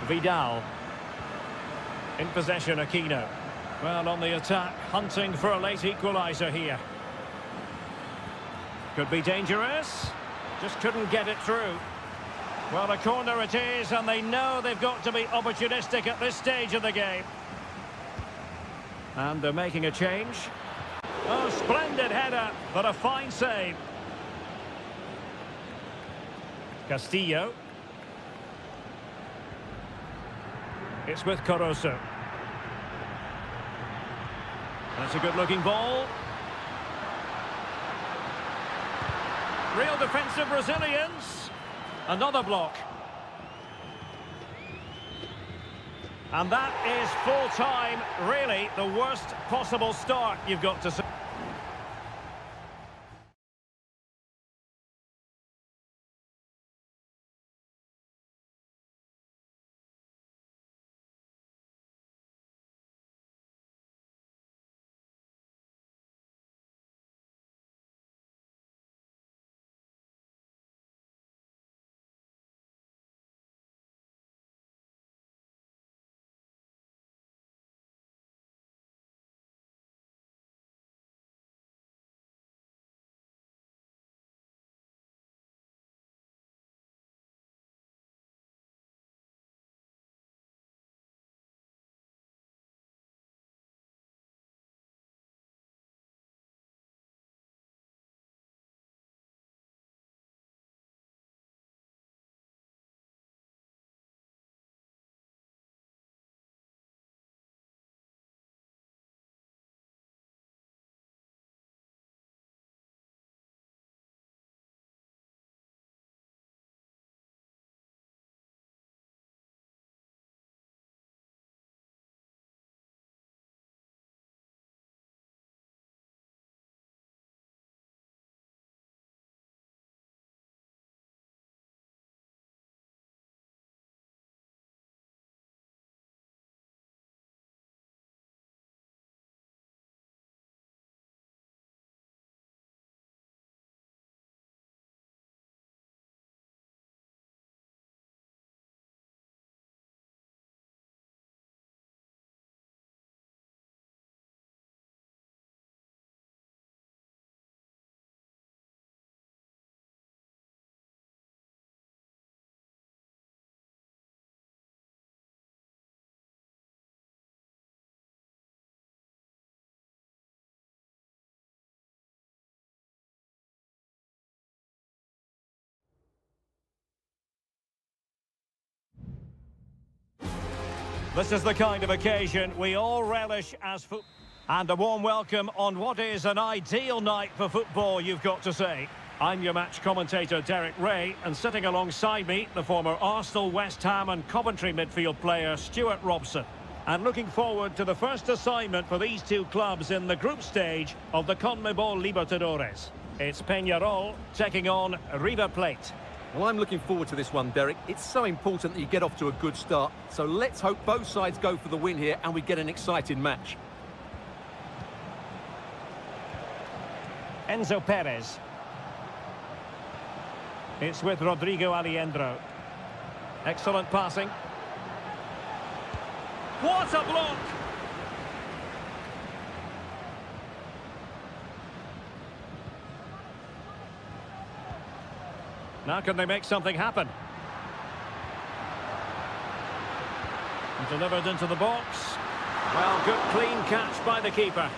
Vidal. In possession, Aquino. Well, on the attack, hunting for a late equaliser here. Could be dangerous. Just couldn't get it through. Well, a corner it is, and they know they've got to be opportunistic at this stage of the game. And they're making a change. Oh, splendid header, but a fine save. Castillo. It's with Corozo. That's a good-looking ball. Real defensive resilience. Another block. And that is full-time. Really, the worst possible start, you've got to say. This is the kind of occasion we all relish as football. And a warm welcome on what is an ideal night for football, you've got to say. I'm your match commentator, Derek Ray, and sitting alongside me, the former Arsenal, West Ham and Coventry midfield player, Stuart Robson. And looking forward to the first assignment for these two clubs in the group stage of the CONMEBOL Libertadores. It's Peñarol taking on River Plate. Well, I'm looking forward to this one, Derek. It's so important that you get off to a good start. So let's hope both sides go for the win here and we get an exciting match. Enzo Perez. It's with Rodrigo Alejandro. Excellent passing. What a block! Now can they make something happen? Delivered into the box. Well, good clean catch by the keeper.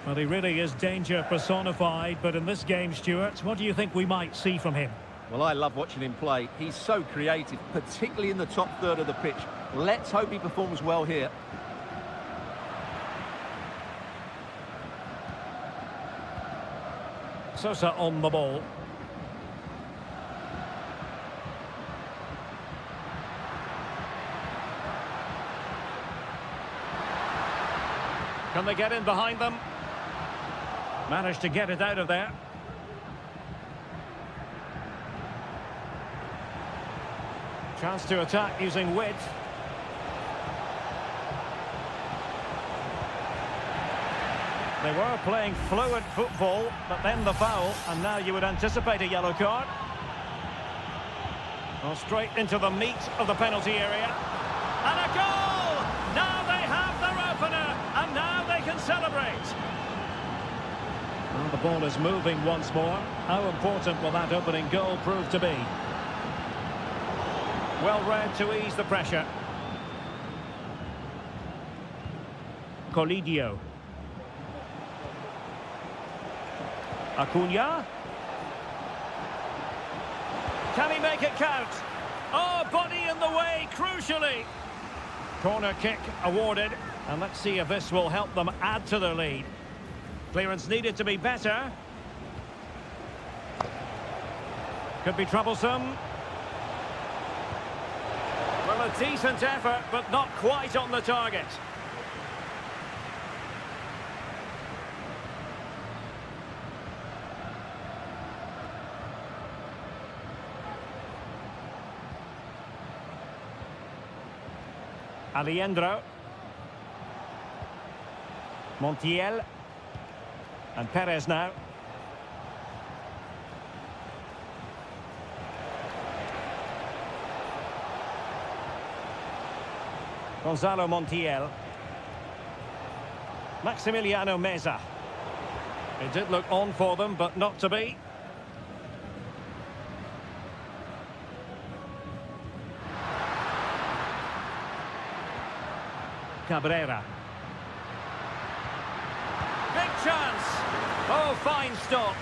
Well, he really is danger personified, but in this game, Stuart, what do you think we might see from him? Well, I love watching him play. He's so creative, particularly in the top third of the pitch. Let's hope he performs well here. Sosa on the ball. Can they get in behind them? Managed to get it out of there. Chance to attack using width. They were playing fluent football, but then the foul, and now you would anticipate a yellow card. Well, straight into the meat of the penalty area. And a goal! Now they have their opener, and now they can celebrate. Well, the ball is moving once more. How important will that opening goal prove to be? Well read to ease the pressure. Colidio. Acuna. Can he make it count? Oh, body in the way, crucially. Corner kick awarded. And let's see if this will help them add to their lead. Clearance needed to be better. Could be troublesome. Well, a decent effort, but not quite on the target. Alejandro. Montiel. And Perez now. Gonzalo Montiel. Maximiliano Meza. It did look on for them, but not to be. Cabrera. Big chance. Oh, fine stop.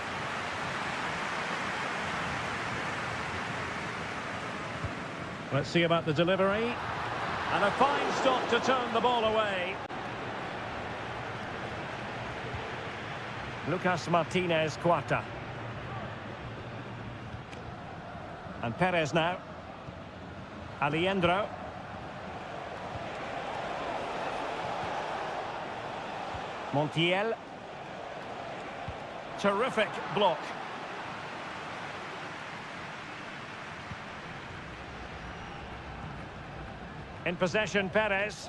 Let's see about the delivery. And a fine stop to turn the ball away. Lucas Martinez Cuarta. And Perez now. Alejandro. Montiel. Terrific block. In possession, Perez.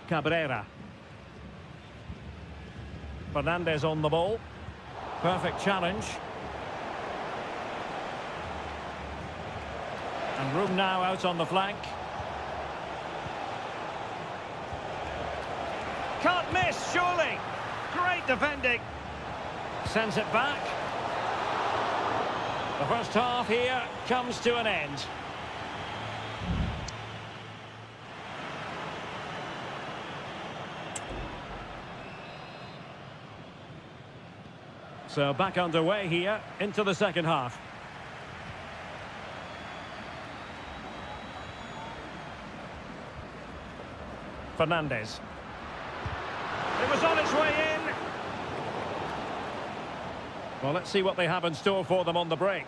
Cabrera. Fernandez on the ball. Perfect challenge. And room now out on the flank. Can't miss, surely. Great defending. Sends it back. The first half here comes to an end. So back underway here into the second half. Fernandes. It was on its way in. Well, let's see what they have in store for them on the break.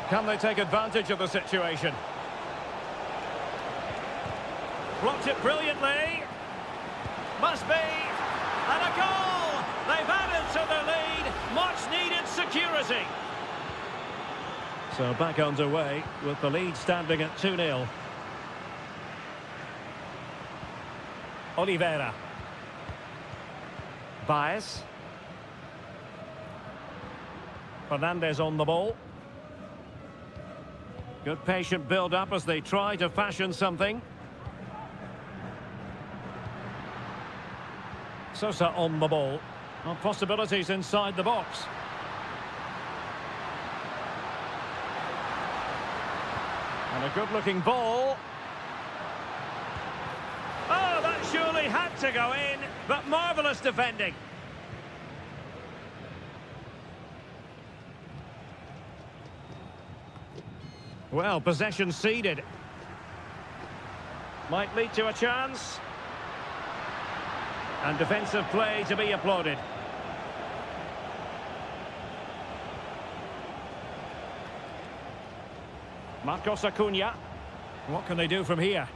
Can they take advantage of the situation? Blocked it brilliantly. Must be. And a goal! They've added to the lead. Much needed security. So back underway with the lead standing at 2-0. Oliveira. Baez. Fernandes on the ball. Good patient build-up as they try to fashion something. Sosa on the ball. Well, possibilities inside the box. And a good-looking ball. Oh, that surely had to go in, but marvellous defending. Well, possession ceded. Might lead to a chance. And defensive play to be applauded. Marcos Acuna. What can they do from here?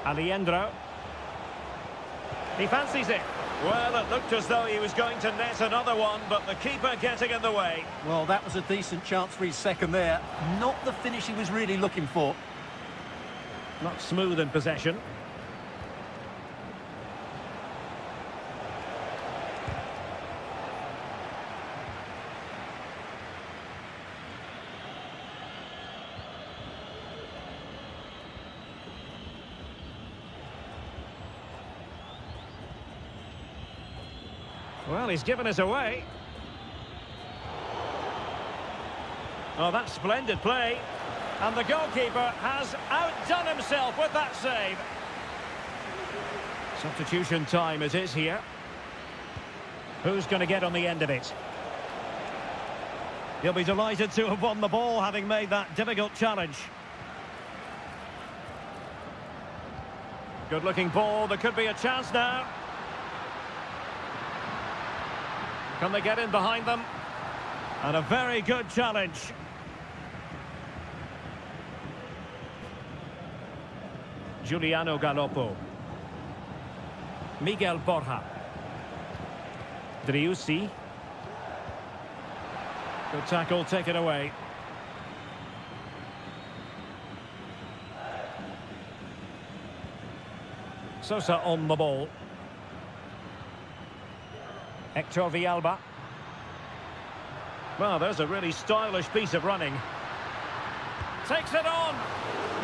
Alejandro. He fancies it. Well, it looked as though he was going to net another one, but the keeper getting in the way. Well, that was a decent chance for his second there. Not the finish he was really looking for. Not smooth in possession. Well, he's given us away. Oh, that's splendid play. And the goalkeeper has outdone himself with that save. Substitution time it is here. Who's going to get on the end of it? He'll be delighted to have won the ball, having made that difficult challenge. Good-looking ball. There could be a chance now. Can they get in behind them? And a very good challenge. Giuliano Galoppo. Miguel Borja. Driussi. Good tackle taken away. Sosa on the ball. Hector Villalba. Well, there's a really stylish piece of running. Takes it on.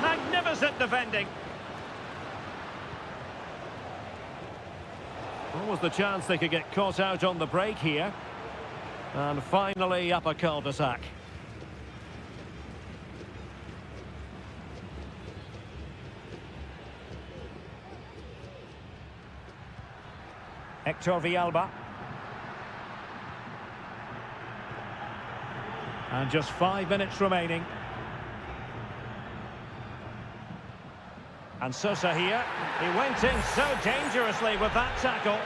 Magnificent defending. What was the chance they could get caught out on the break here? And finally up a cul-de-sac. Hector Villalba. And just 5 minutes remaining. And Sosa here. He went in so dangerously with that tackle.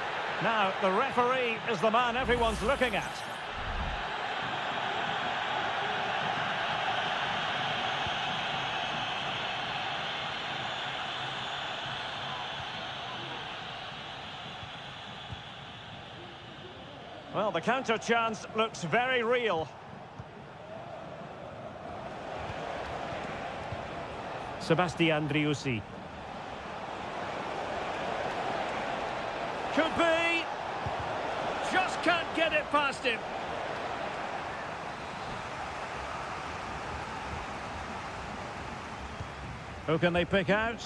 Now, the referee is the man everyone's looking at. Well, the counter chance looks very real. Sebastian Driussi. Could be. Just can't get it past him. Who can they pick out?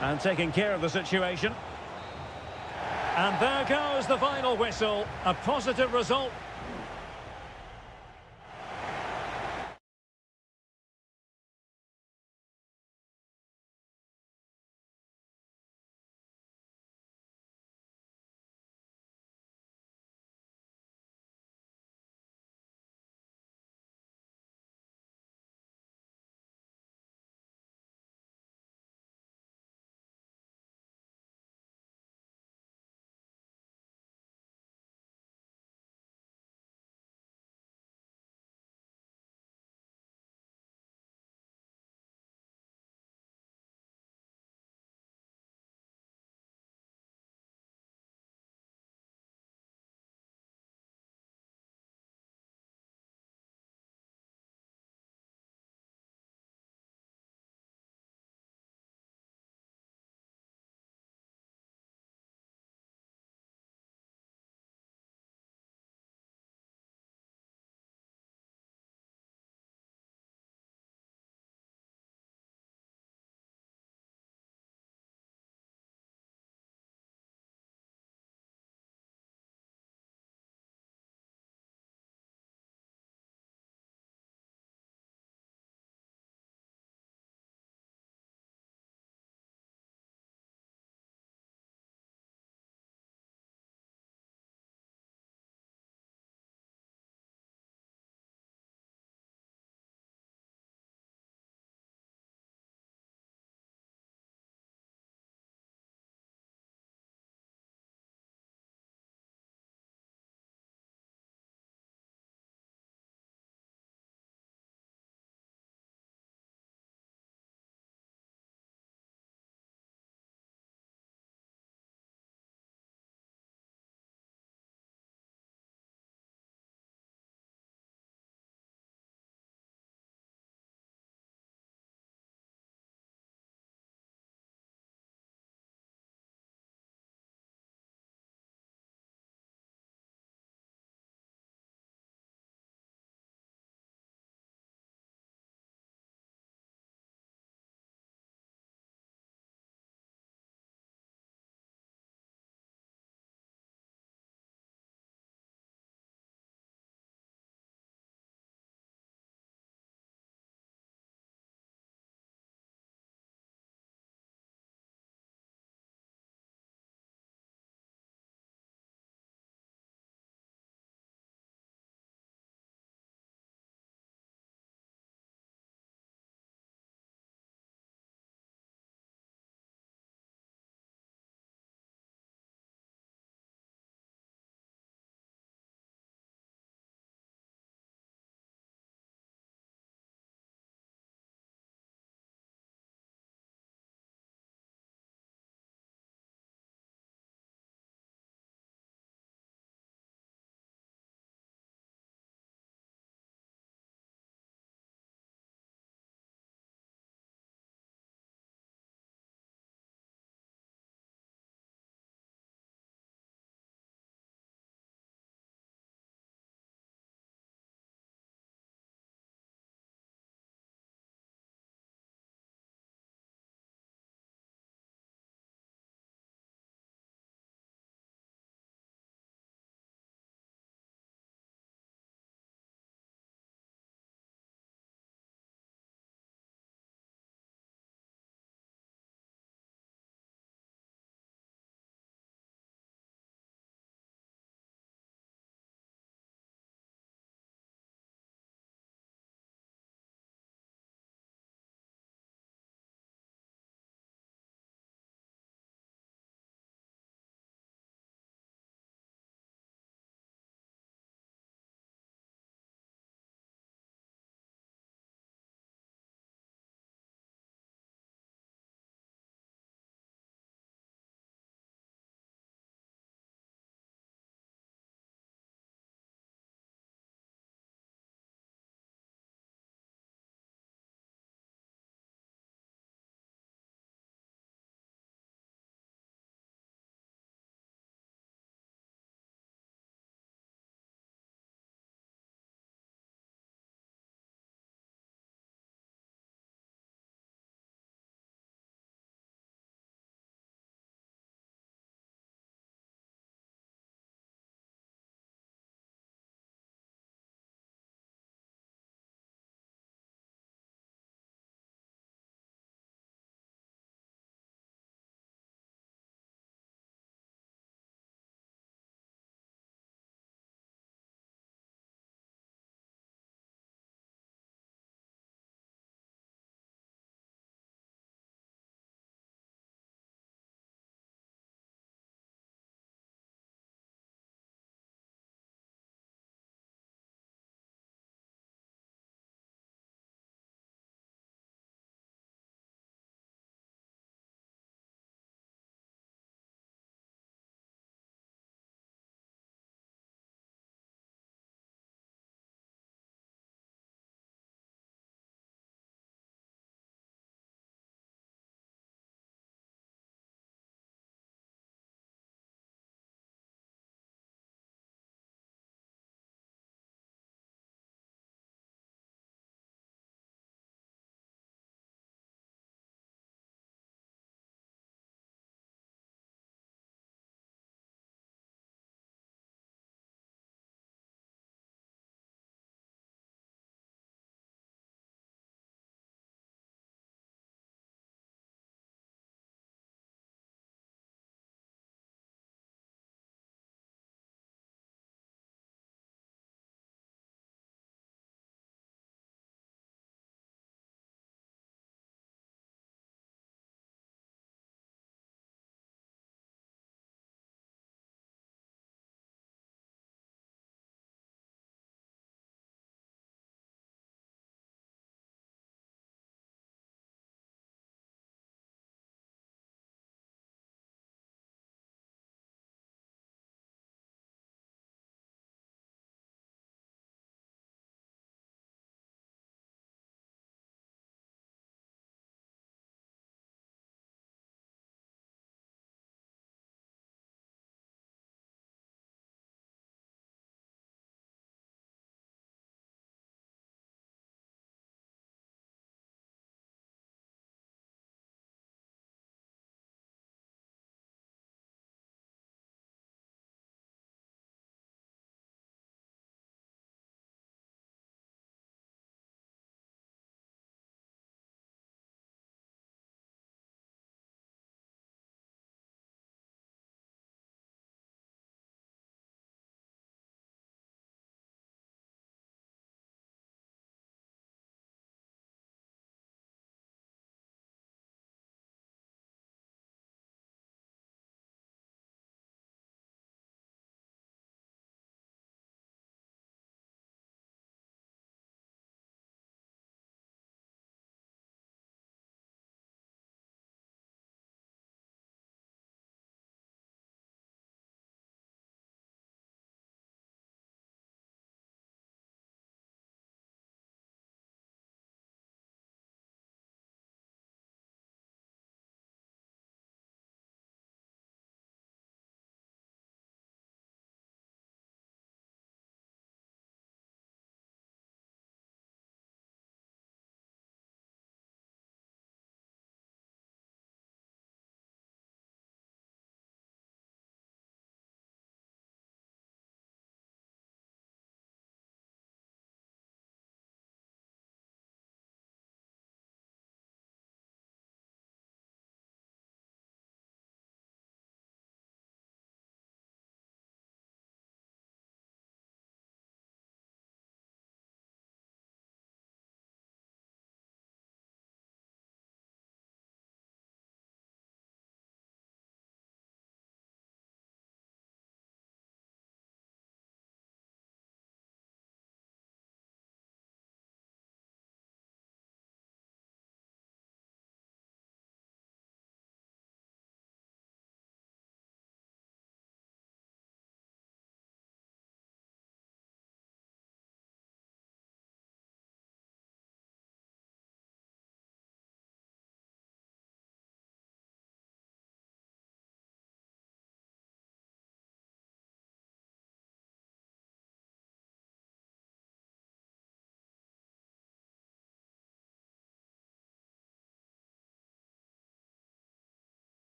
And taking care of the situation. And there goes the final whistle. A positive result.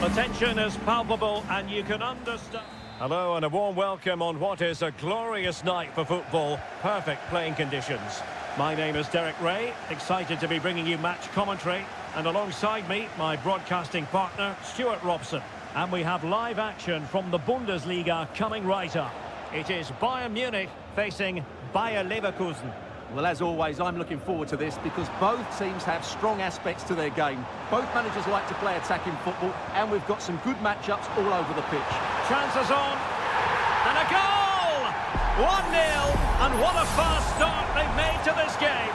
The tension is palpable and you can understand. Hello and a warm welcome on what is a glorious night for football. Perfect playing conditions. My name is Derek Ray, excited to be bringing you match commentary. And alongside me, my broadcasting partner, Stuart Robson. And we have live action from the Bundesliga coming right up. It is Bayern Munich facing Bayer Leverkusen. Well, as always, I'm looking forward to this because both teams have strong aspects to their game. Both managers like to play attacking football, and we've got some good matchups all over the pitch. Chances on, and a goal! 1-0, and what a fast start they've made to this game.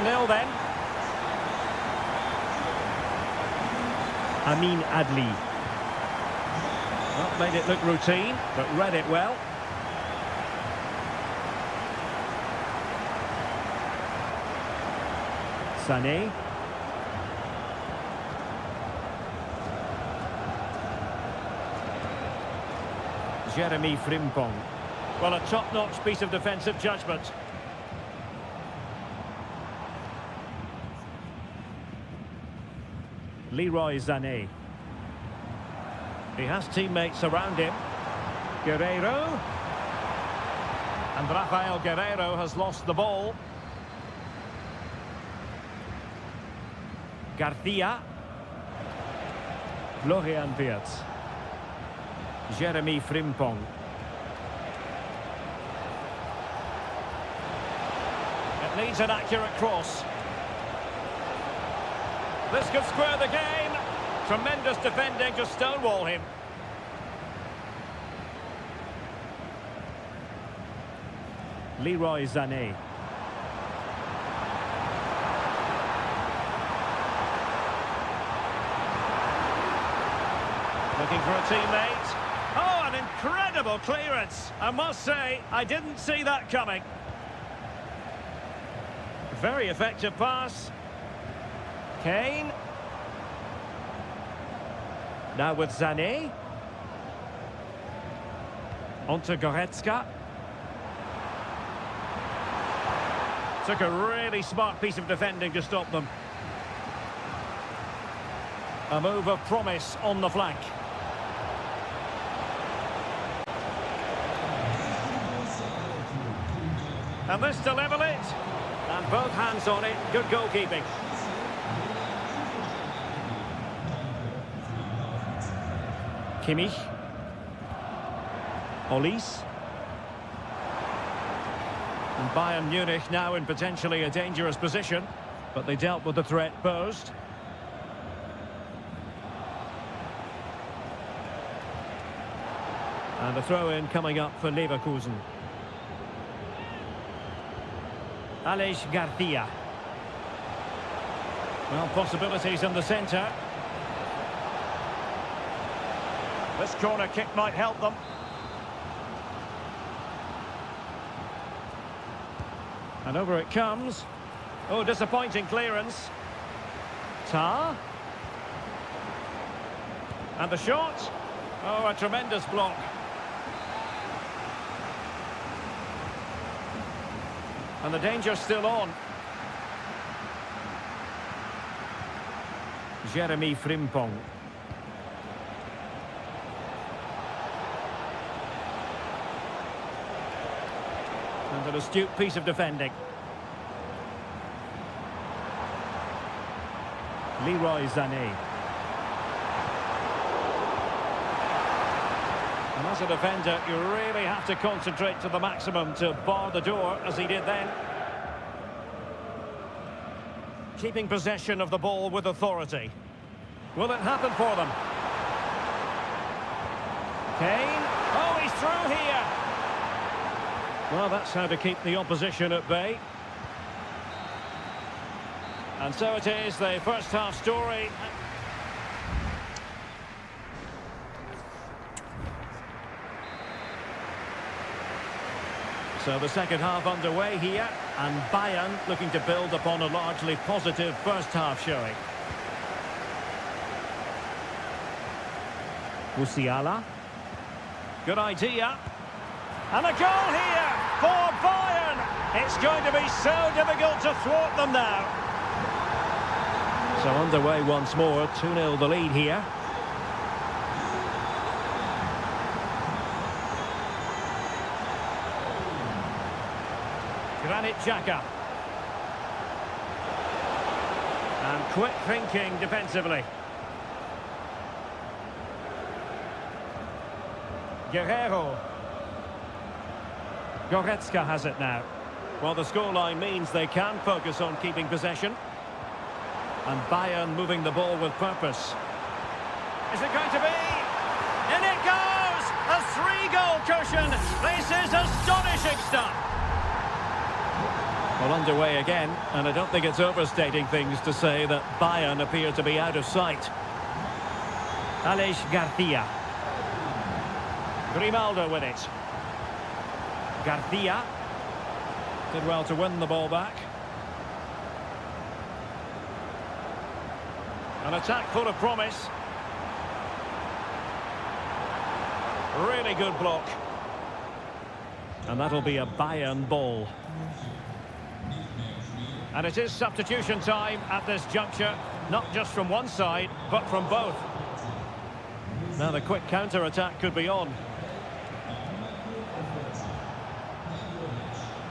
1-0 then. Amin Adli. Well, made it look routine, but read it well. Sané. Jeremy Frimpong. Well, a top-notch piece of defensive judgment. Leroy Sané. He has teammates around him. Guerreiro. And Rafael Guerreiro has lost the ball. Garcia. Florian Wirtz. Jeremy Frimpong. It needs an accurate cross. This could square the game. Tremendous defending to stonewall him. Leroy Sané. Looking for a teammate. Oh, an incredible clearance. I must say, I didn't see that coming. Very effective pass. Kane. Now with Sané. Onto Goretzka. Took a really smart piece of defending to stop them. A move of promise on the flank. And this to level it. And both hands on it. Good goalkeeping. Kimmich. Olise. And Bayern Munich now in potentially a dangerous position. But they dealt with the threat posed. And a throw-in coming up for Leverkusen. Aleix Garcia. Well, possibilities in the centre. This corner kick might help them. And over it comes. Oh, disappointing clearance. Tar. And the shot. Oh, a tremendous block. And the danger's still on. Jeremy Frimpong. And an astute piece of defending. Leroy Sané. And as a defender, you really have to concentrate to the maximum to bar the door, as he did then. Keeping possession of the ball with authority. Will it happen for them? Kane. Oh, he's through here. Well, that's how to keep the opposition at bay. And so it is, the first half story. So the second half underway here, and Bayern looking to build upon a largely positive first half showing. Musiala. Good idea. And a goal here for Bayern. It's going to be so difficult to thwart them now. So underway once more, 2-0 the lead here. Granit Xhaka. And quick thinking defensively. Guerrero. Goretzka has it now. Well, the scoreline means they can focus on keeping possession. And Bayern moving the ball with purpose. Is it going to be? In it goes! A 3-goal cushion! This is astonishing stuff! Well, underway again, and I don't think it's overstating things to say that Bayern appear to be out of sight. Aleix Garcia. Grimaldo with it. Garcia. Did well to win the ball back. An attack full of promise. Really good block. And that'll be a Bayern ball. And it is substitution time at this juncture. Not just from one side, but from both. Now the quick counter-attack could be on.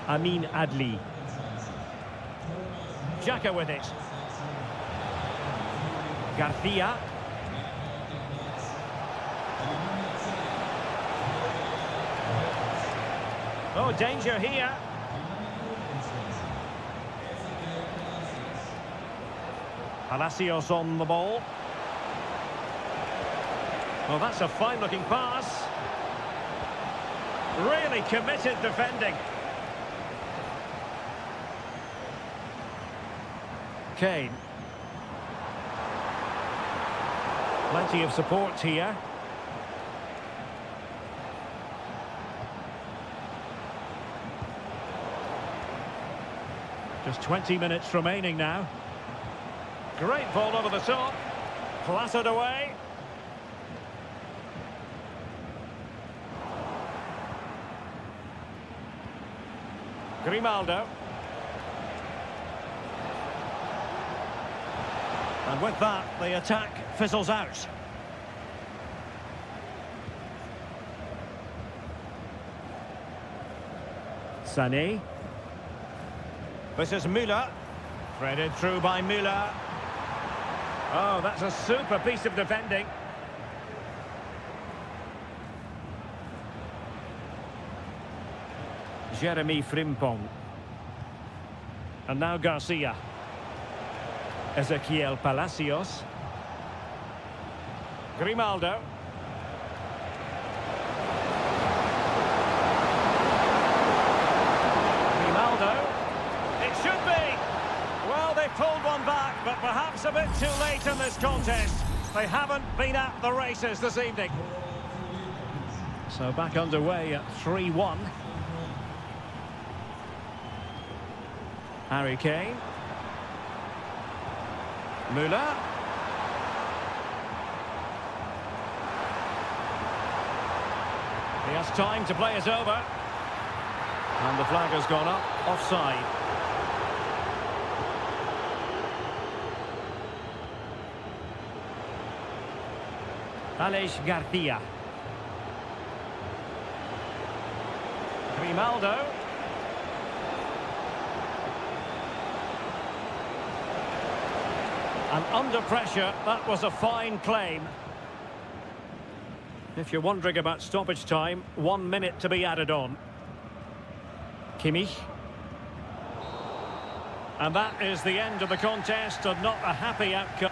Amin Adli. Xhaka with it. Garcia. Oh, danger here. Palacios on the ball. Well, that's a fine-looking pass. Really committed defending. Kane. Plenty of support here. Just 20 minutes remaining now. Great ball over the top. Clattered away. Grimaldo. And with that, the attack fizzles out. Sané. This is Müller. Threaded through by Müller. Oh, that's a super piece of defending. Jeremy Frimpong. And now Garcia. Ezequiel Palacios. Grimaldo. Grimaldo. It should be. Well, they pulled one back, but perhaps a bit too late in this contest. They haven't been at the races this evening. So back underway at 3-1. Harry Kane. Müller. He has time to play it over. And the flag has gone up, offside. Aleix Garcia. Grimaldo. And under pressure, that was a fine claim. If you're wondering about stoppage time, 1 minute to be added on. Kimmich. And that is the end of the contest, and not a happy outcome.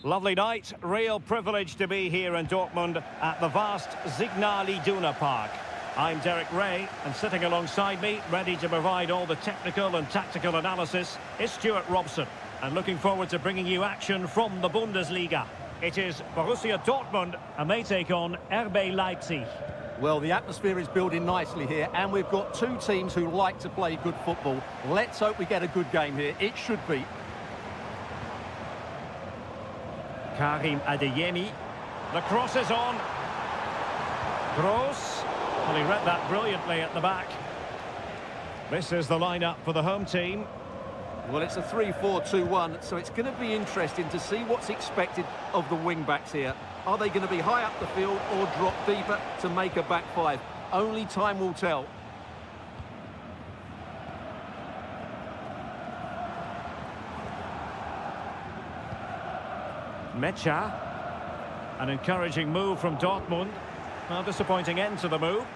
Lovely night, real privilege to be here in Dortmund at the vast Signal Iduna Park. I'm Derek Ray, and sitting alongside me, ready to provide all the technical and tactical analysis, is Stuart Robson. And looking forward to bringing you action from the Bundesliga. It is Borussia Dortmund, and they take on RB Leipzig. Well, the atmosphere is building nicely here, and we've got two teams who like to play good football. Let's hope we get a good game here. It should be. Karim Adeyemi. The cross is on. Gross. Well, he read that brilliantly at the back. This is the lineup for the home team. Well, it's a 3-4-2-1, so it's going to be interesting to see what's expected of the wing-backs here. Are they going to be high up the field or drop deeper to make a back five? Only time will tell. Mecha. An encouraging move from Dortmund. A disappointing end to the move.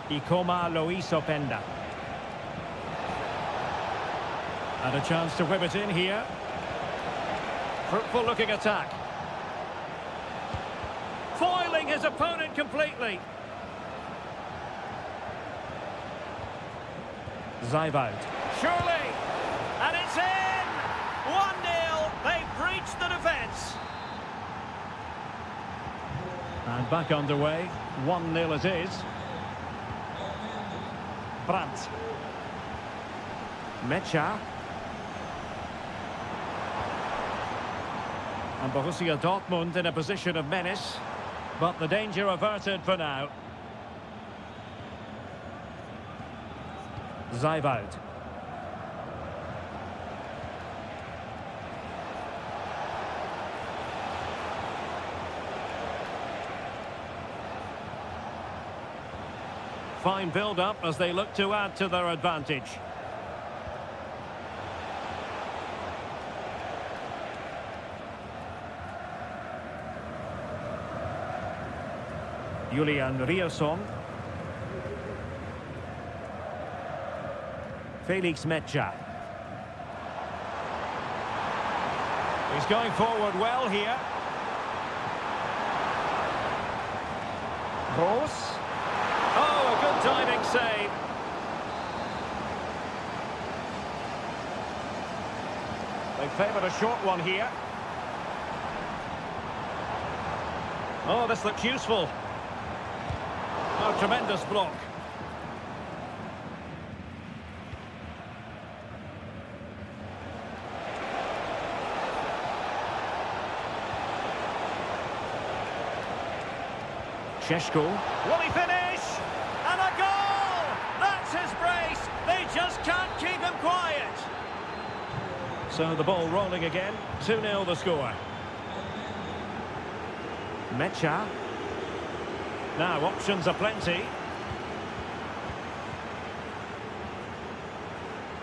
Ikoma Lois Openda. And a chance to whip it in here. Fruitful looking attack. Foiling his opponent completely. Zeibold. Surely! And it's in! 1-0. They've breached the defence. And back underway. 1-0 it is. Brandt. Mecha. And Borussia Dortmund in a position of menace, but the danger averted for now. Zeibold. Fine build-up as they look to add to their advantage. Julian Rierson. Felix Mecha. He's going forward well here. Gross. Oh, a good diving save. They favoured a short one here. Oh, this looks useful. Oh, tremendous block. Sheshko. Will he finish? And a goal! That's his brace. They just can't keep him quiet. So the ball rolling again. 2-0 the score. Mecha. Now options are plenty.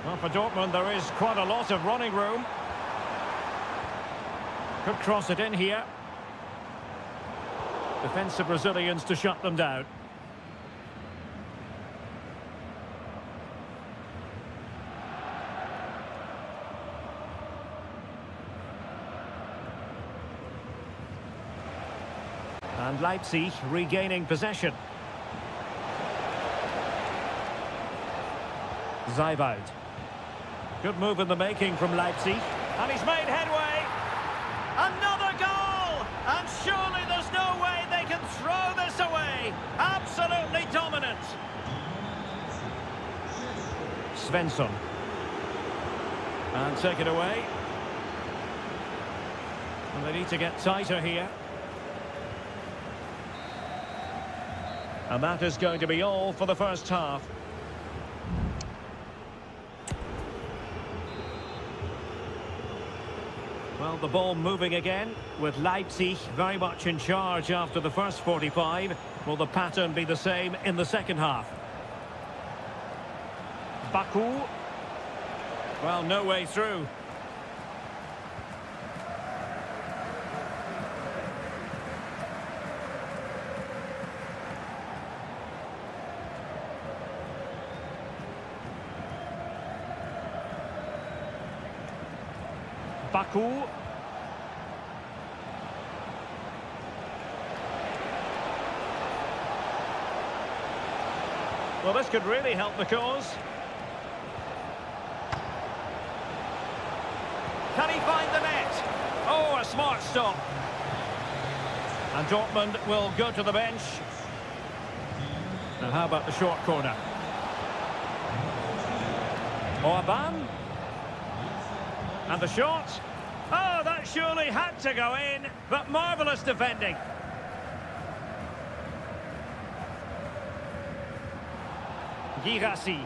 Well, for Dortmund there is quite a lot of running room. Could cross it in here. Defensive Brazilians to shut them down. And Leipzig regaining possession. Zeibold. Good move in the making from Leipzig. And he's made headway. Another goal! And surely there's no way they can throw this away. Absolutely dominant. Svensson. And take it away. And they need to get tighter here. And that is going to be all for the first half. Well, the ball moving again, with Leipzig very much in charge after the first 45. Will the pattern be the same in the second half? Baku. Well, no way through. Baku. Well, this could really help the cause. Can he find the net? Oh, a smart stop. And Dortmund will go to the bench. Now, how about the short corner? Orban. And the shot. Oh, that surely had to go in, but marvellous defending. Girassi.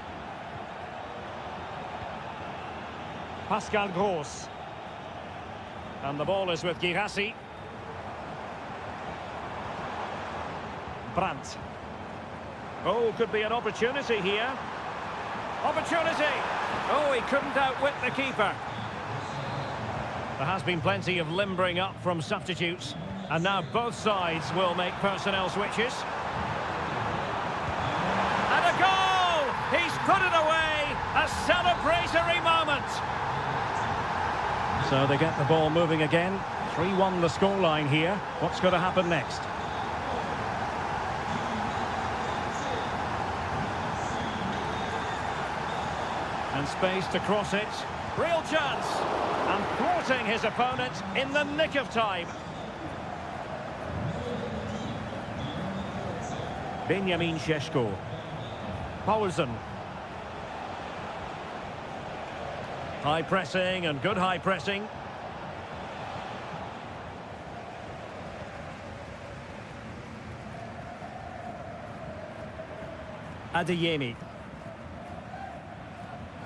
Pascal Gross. And the ball is with Girassi. Brandt. Oh, could be an opportunity here. Opportunity! Oh, he couldn't outwit the keeper. There has been plenty of limbering up from substitutes. And now both sides will make personnel switches. And a goal! He's put it away! A celebratory moment! So they get the ball moving again. 3-1 the scoreline here. What's going to happen next? And space to cross it. Real chance. And thwarting his opponent in the nick of time. Benjamin Šeško. Poulsen. High pressing and good high pressing. Adeyemi.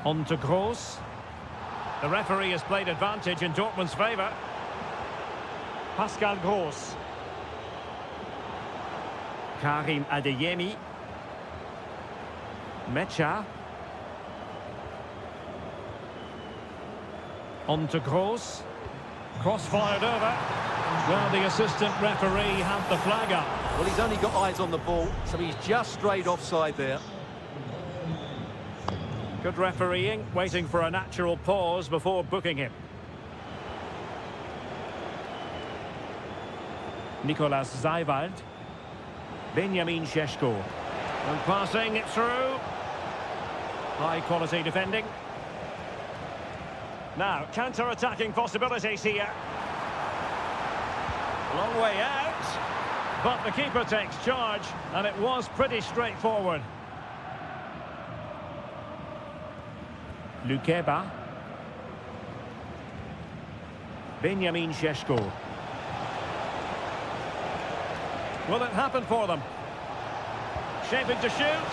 On to Gross. The referee has played advantage in Dortmund's favour. Pascal Gross. Karim Adeyemi. Mecha. On to Gross. Cross fired over. Well, the assistant referee had the flag up. Well, he's only got eyes on the ball, so he's just strayed offside there. Good refereeing, waiting for a natural pause before booking him. Nicolas Zaiwald. Benjamin Šeško. And passing it through. High quality defending. Now, counter-attacking possibilities here. Long way out. But the keeper takes charge, and it was pretty straightforward. Lukeba. Benjamin Šeško. Will it happen for them? Shaping to shoot.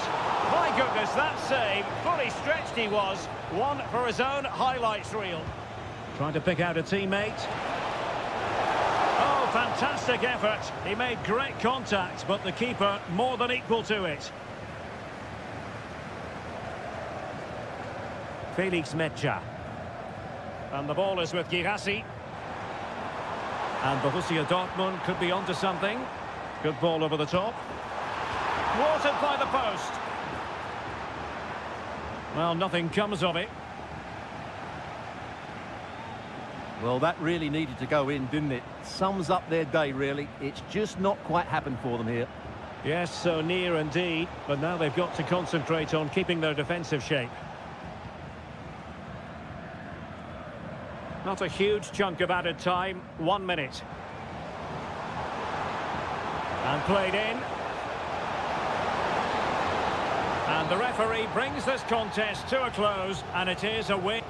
My goodness, that save. Fully stretched he was. One for his own highlights reel. Trying to pick out a teammate. Oh, fantastic effort. He made great contact, but the keeper more than equal to it. Felix Mecha. And the ball is with Girassi. And Borussia Dortmund could be onto something. Good ball over the top. Thwarted by the post. Well, nothing comes of it. Well, that really needed to go in, didn't it? Sums up their day, really. It's just not quite happened for them here. Yes, so near indeed. But now they've got to concentrate on keeping their defensive shape. Not a huge chunk of added time. 1 minute. And played in. And the referee brings this contest to a close, and it is a win.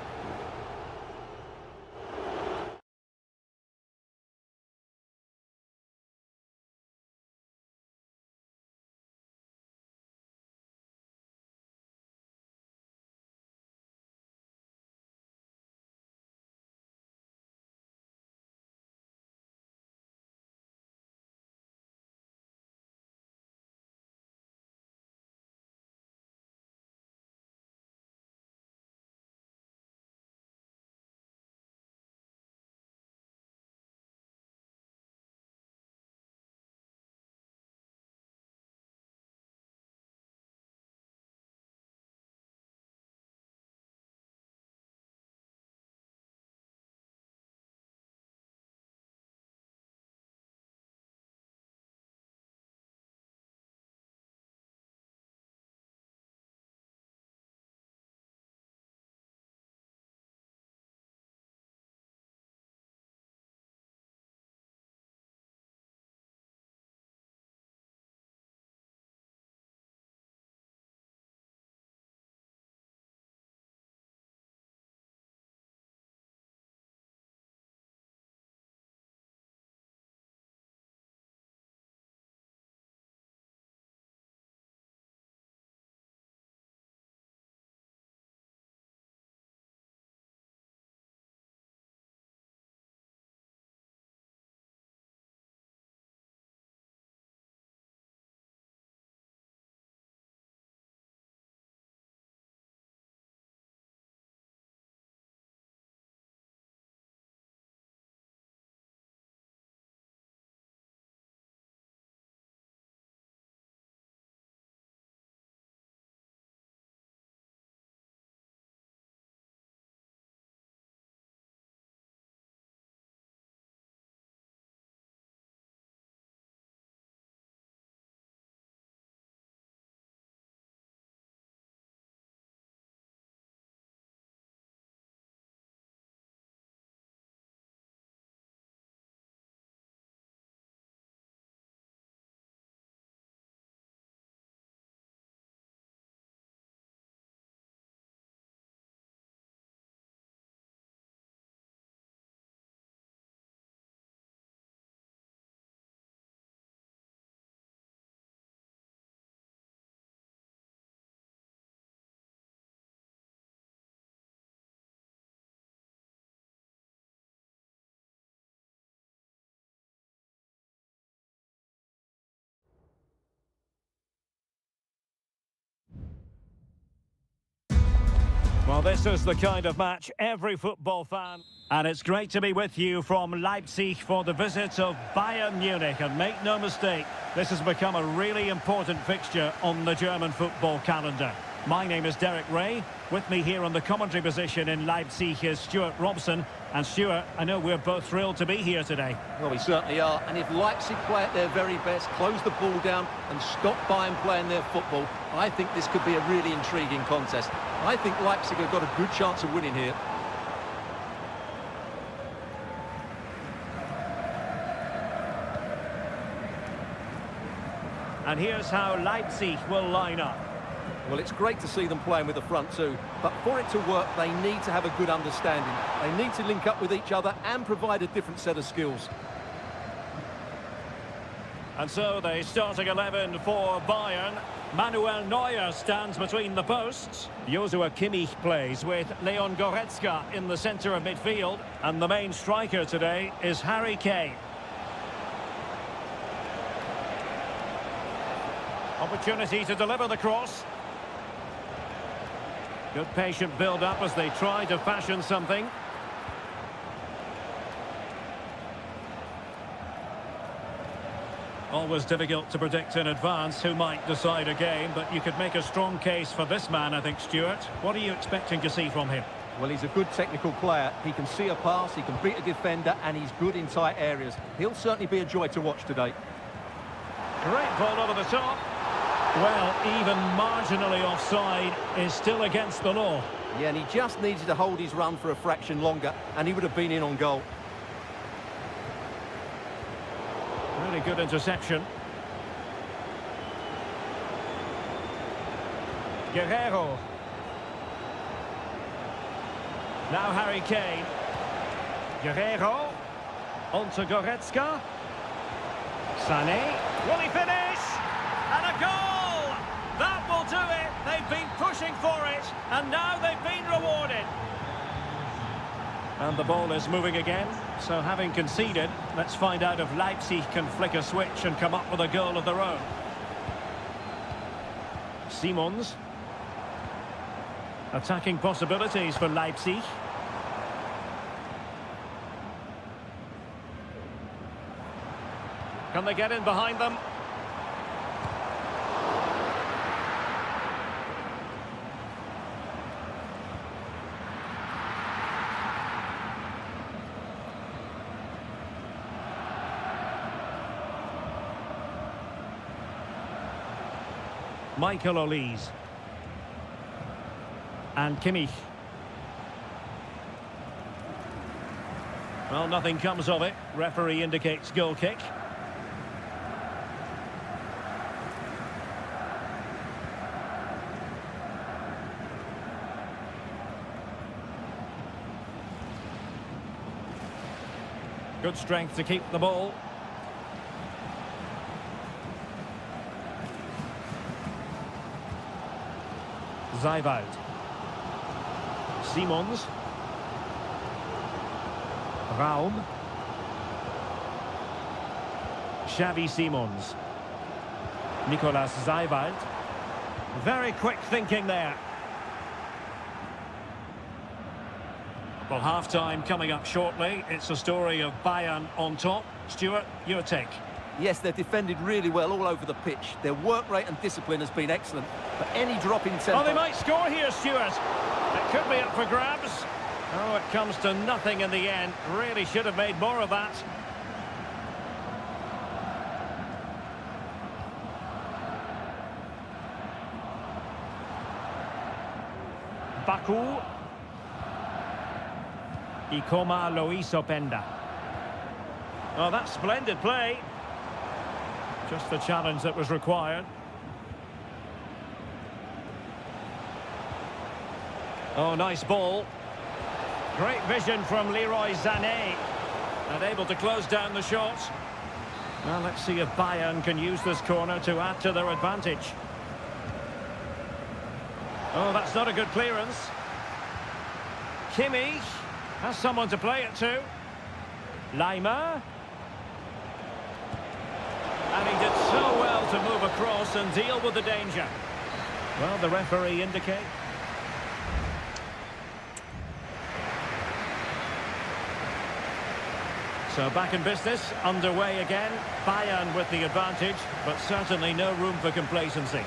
Well, this is the kind of match every football fan... And it's great to be with you from Leipzig for the visit of Bayern Munich. And make no mistake, this has become a really important fixture on the German football calendar. My name is Derek Ray. With me here on the commentary position in Leipzig is Stuart Robson. And Stuart, I know we're both thrilled to be here today. Well, we certainly are. And if Leipzig play at their very best, close the ball down and stop Bayern playing their football, I think this could be a really intriguing contest. I think Leipzig have got a good chance of winning here. And here's how Leipzig will line up. Well, it's great to see them playing with the front two, but for it to work, they need to have a good understanding. They need to link up with each other and provide a different set of skills. And so the starting 11 for Bayern. Manuel Neuer stands between the posts. Joshua Kimmich plays with Leon Goretzka in the centre of midfield. And the main striker today is Harry Kane. Opportunity to deliver the cross. Good patient build-up as they try to fashion something. Always difficult to predict in advance who might decide a game, but you could make a strong case for this man, I think, Stuart. What are you expecting to see from him? Well, he's a good technical player. He can see a pass, he can beat a defender, and he's good in tight areas. He'll certainly be a joy to watch today. Great ball over the top. Well, even marginally offside is still against the law. Yeah, and he just needed to hold his run for a fraction longer, and he would have been in on goal. Really good interception. Guerrero. Now Harry Kane. Guerrero. On to Goretzka. Sané. Will he finish? And a goal! That will do it. They've been pushing for it, and now they've been rewarded. And the ball is moving again. So having conceded, let's find out if Leipzig can flick a switch and come up with a goal of their own. Simons. Attacking possibilities for Leipzig. Can they get in behind them? Michael Olise. And Kimmich. Well, nothing comes of it. Referee indicates goal kick. Good strength to keep the ball. Zaiwald. Simons. Raum. Xavi Simons. Nicolas Zaiwald. Very quick thinking there. Well, half-time coming up shortly. It's a story of Bayern on top. Stuart, your take. Yes, they've defended really well all over the pitch. Their work rate and discipline has been excellent. But any drop in tempo... Oh, they might score here, Stuart. It could be up for grabs. Oh, it comes to nothing in the end. Really should have made more of that. Baku. eComp Luis Openda. Oh, that's splendid play. Just the challenge that was required. Oh, nice ball. Great vision from Leroy Sané. And able to close down the shot. Well, let's see if Bayern can use this corner to add to their advantage. Oh, that's not a good clearance. Kimmich has someone to play it to. Laimer. And he did so well to move across and deal with the danger. Well, the referee indicates. So back in business, underway again. Bayern with the advantage, but certainly no room for complacency.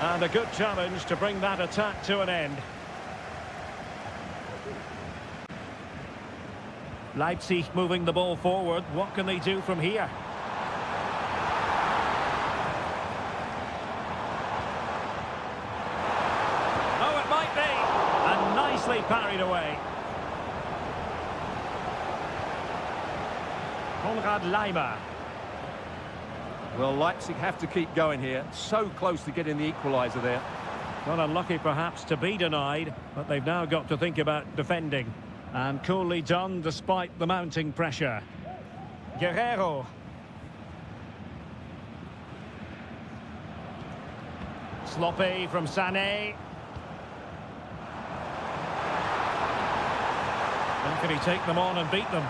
And a good challenge to bring that attack to an end. Leipzig moving the ball forward. What can they do from here? Oh, it might be. And nicely parried away. Konrad Laimer. Well, Leipzig have to keep going here. So close to getting the equaliser there. Well, unlucky perhaps to be denied, but they've now got to think about defending. And coolly done despite the mounting pressure. Guerrero. Sloppy from Sané. And can he take them on and beat them?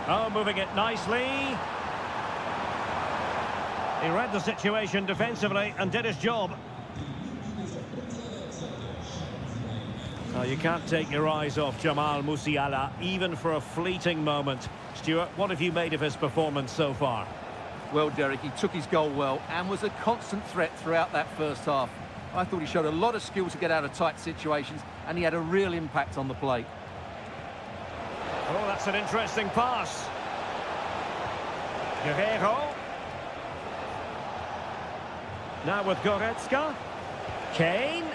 Oh, moving it nicely. He read the situation defensively and did his job. Oh, you can't take your eyes off Jamal Musiala, even for a fleeting moment. Stuart, what have you made of his performance so far? Well, Derek, he took his goal well and was a constant threat throughout that first half. I thought he showed a lot of skill to get out of tight situations, and he had a real impact on the play. Oh, that's an interesting pass. Guerrero. Now with Goretzka. Kane.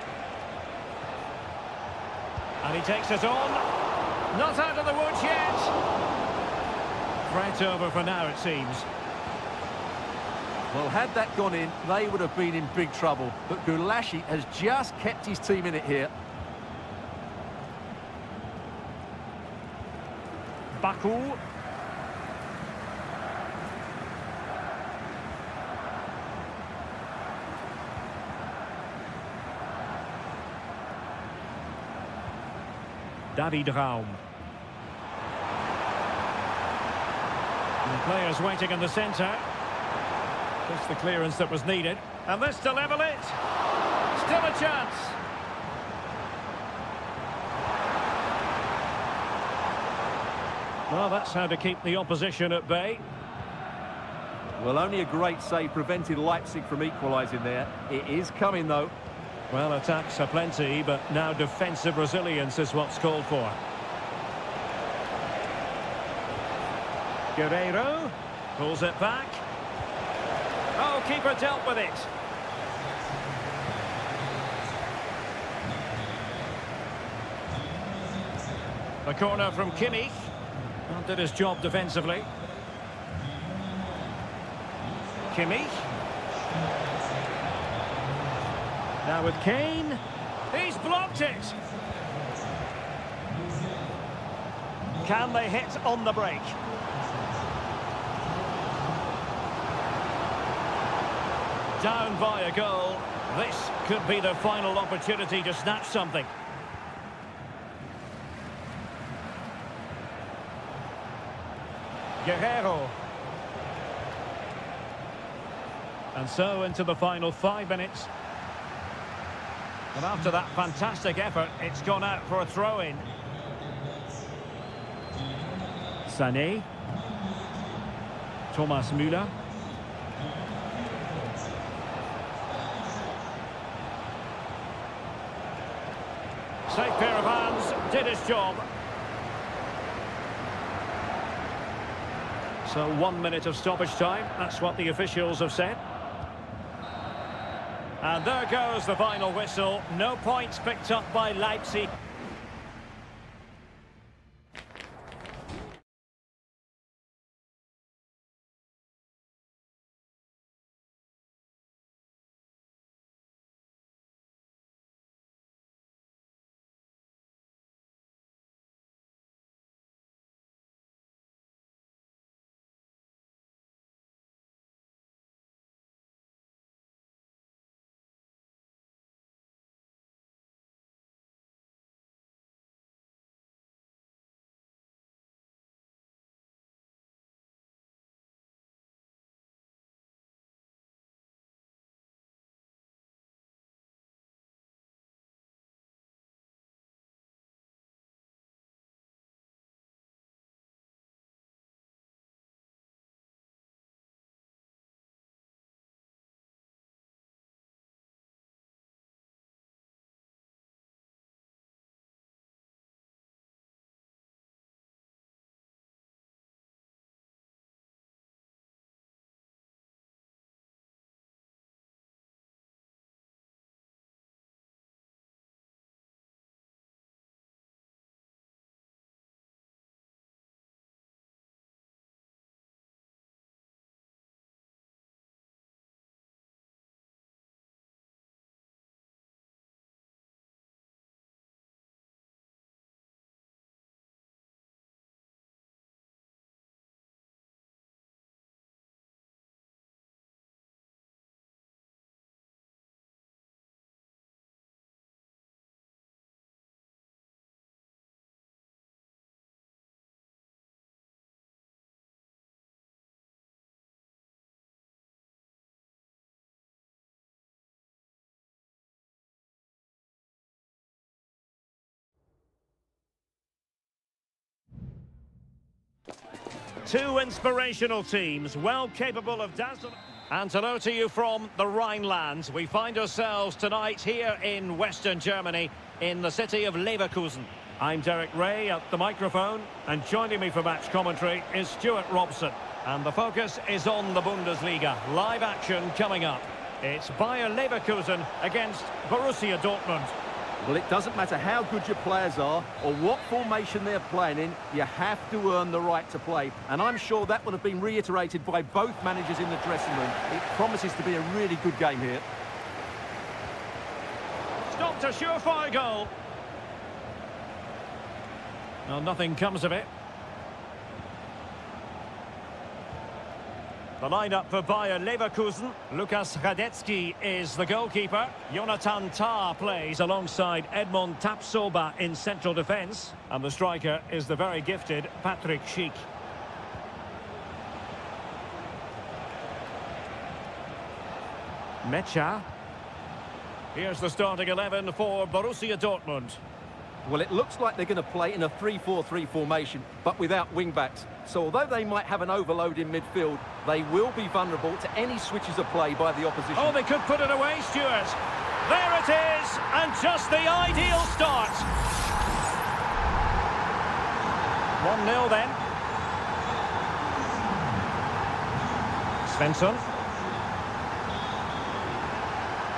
And he takes it on. Not out of the woods yet. Threat over for now, it seems. Well, had that gone in, they would have been in big trouble. But Gulashi has just kept his team in it here. Baku. David Raum. And players waiting in the centre. Just the clearance that was needed. And this to level it. Still a chance. Well, that's how to keep the opposition at bay. Well, only a great save prevented Leipzig from equalising there. It is coming, though. Well, attacks are plenty, but now defensive resilience is what's called for. Guerrero pulls it back. Oh, keeper dealt with it. The corner from Kimmich. Well, did his job defensively. Kimmich. Now with Kane. He's blocked it. Can they hit on the break? Down by a goal. This could be the final opportunity to snatch something. Guerrero. And so into the final 5 minutes. And after that fantastic effort, it's gone out for a throw-in. Sané. Thomas Müller. Safe pair of hands, did his job. So 1 minute of stoppage time, that's what the officials have said. And there goes the final whistle. No points picked up by Leipzig. Two inspirational teams, well capable of dazzling. And hello to you from the Rhineland. We find ourselves tonight here in Western Germany, in the city of Leverkusen. I'm Derek Ray at the microphone, and joining me for match commentary is Stuart Robson. And the focus is on the Bundesliga. Live action coming up. It's Bayer Leverkusen against Borussia Dortmund. Well, it doesn't matter how good your players are or what formation they're playing in, you have to earn the right to play. And I'm sure that would have been reiterated by both managers in the dressing room. It promises to be a really good game here. Stopped a surefire goal. Well, nothing comes of it. The lineup for Bayer Leverkusen. Lukas Radetzky is the goalkeeper. Jonathan Tah plays alongside Edmond Tapsoba in central defence. And the striker is the very gifted Patrick Schick. Mecha. Here's the starting 11 for Borussia Dortmund. Well, it looks like they're going to play in a 3-4-3 formation, but without wing-backs. So although they might have an overload in midfield, they will be vulnerable to any switches of play by the opposition. Oh, they could put it away, Stuart. There it is, and just the ideal start. 1-0 then. Svensson.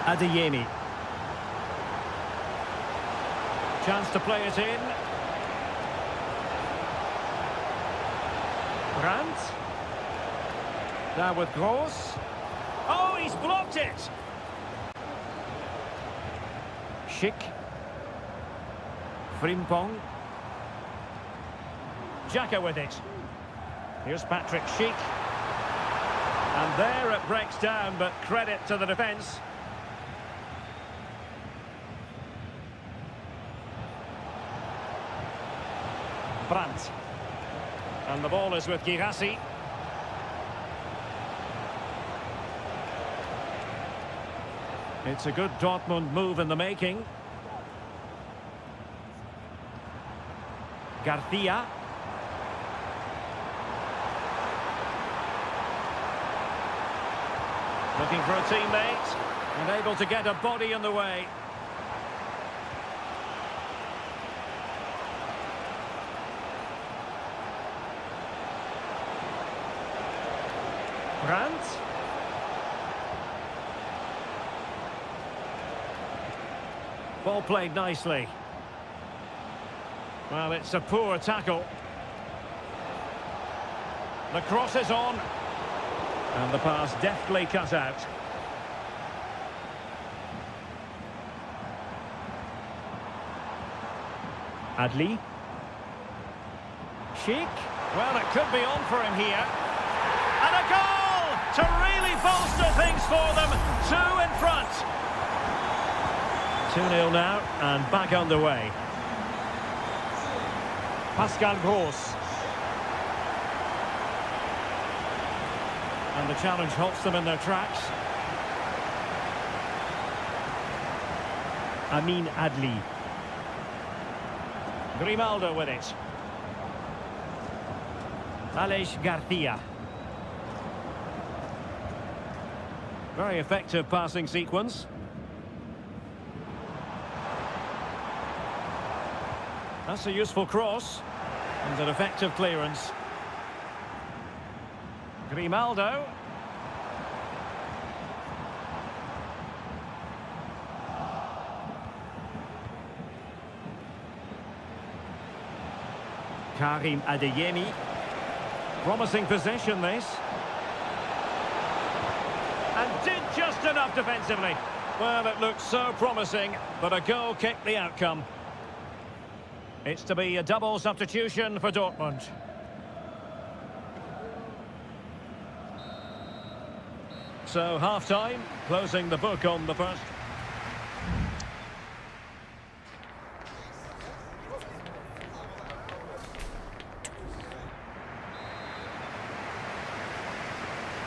Adeyemi. Chance to play it in. Brandt. Now with Gross. Oh, he's blocked it. Schick. Frimpong. Xhaka with it. Here's Patrick Schick. And there it breaks down, but credit to the defence. Brandt. And the ball is with Girassi. It's a good Dortmund move in the making. Garcia. Looking for a teammate. And able to get a body in the way. Brandt. Ball played nicely. Well, it's a poor tackle. The cross is on. And the pass deftly cut out. Adli. Schick. Well, it could be on for him here. And a goal! To really bolster things for them. 2 in front. 2-0 now, and back underway. Pascal Gross. And the challenge halts them in their tracks. Amin Adli. Grimaldo with it. Aleix Garcia. Very effective passing sequence. That's a useful cross. And an effective clearance. Grimaldo. Karim Adeyemi. Promising possession, this. And did just enough defensively. Well, it looked so promising, but a goal kicked the outcome. It's to be a double substitution for Dortmund. So, half-time, closing the book on the first.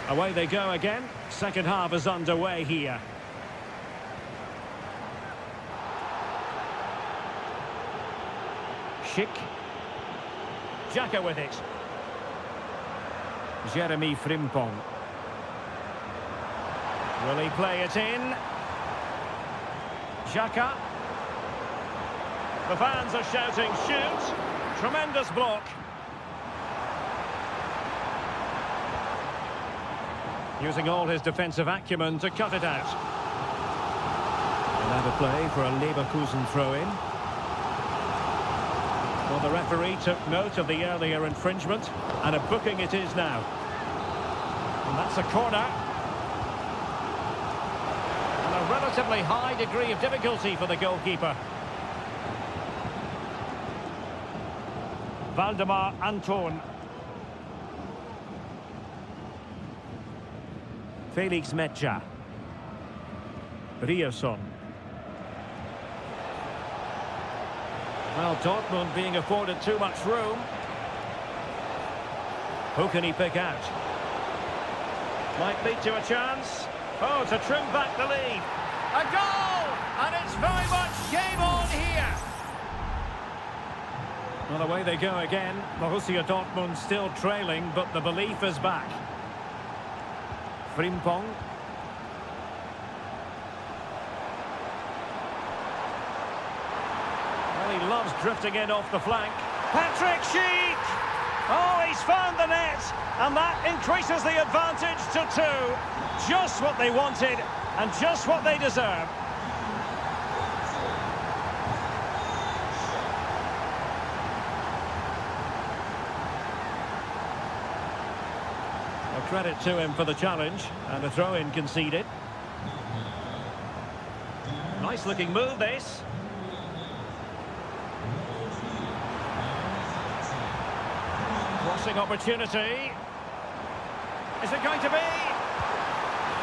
Away they go again. Second half is underway here. Schick. Xhaka with it. Jeremy Frimpong. Will he play it in? Xhaka. The fans are shouting, shoot! Tremendous block. Using all his defensive acumen to cut it out. Another play for a Leverkusen throw-in. Well, the referee took note of the earlier infringement, and a booking it is now. And that's a corner. And a relatively high degree of difficulty for the goalkeeper. Valdemar Anton. Felix Mecha. Ryerson. Well, Dortmund being afforded too much room. Who can he pick out? Might lead to a chance. Oh, to trim back the lead. A goal! And it's very much game on here. Well, away they go again. Borussia Dortmund still trailing, but the belief is back. Frimpong. Well, he loves drifting in off the flank. Patrick Schick! Oh, he's found the net, and that increases the advantage to 2. Just what they wanted, and just what they deserve. Well, credit to him for the challenge, and a throw-in conceded. Nice looking move, this. Crossing opportunity. Is it going to be?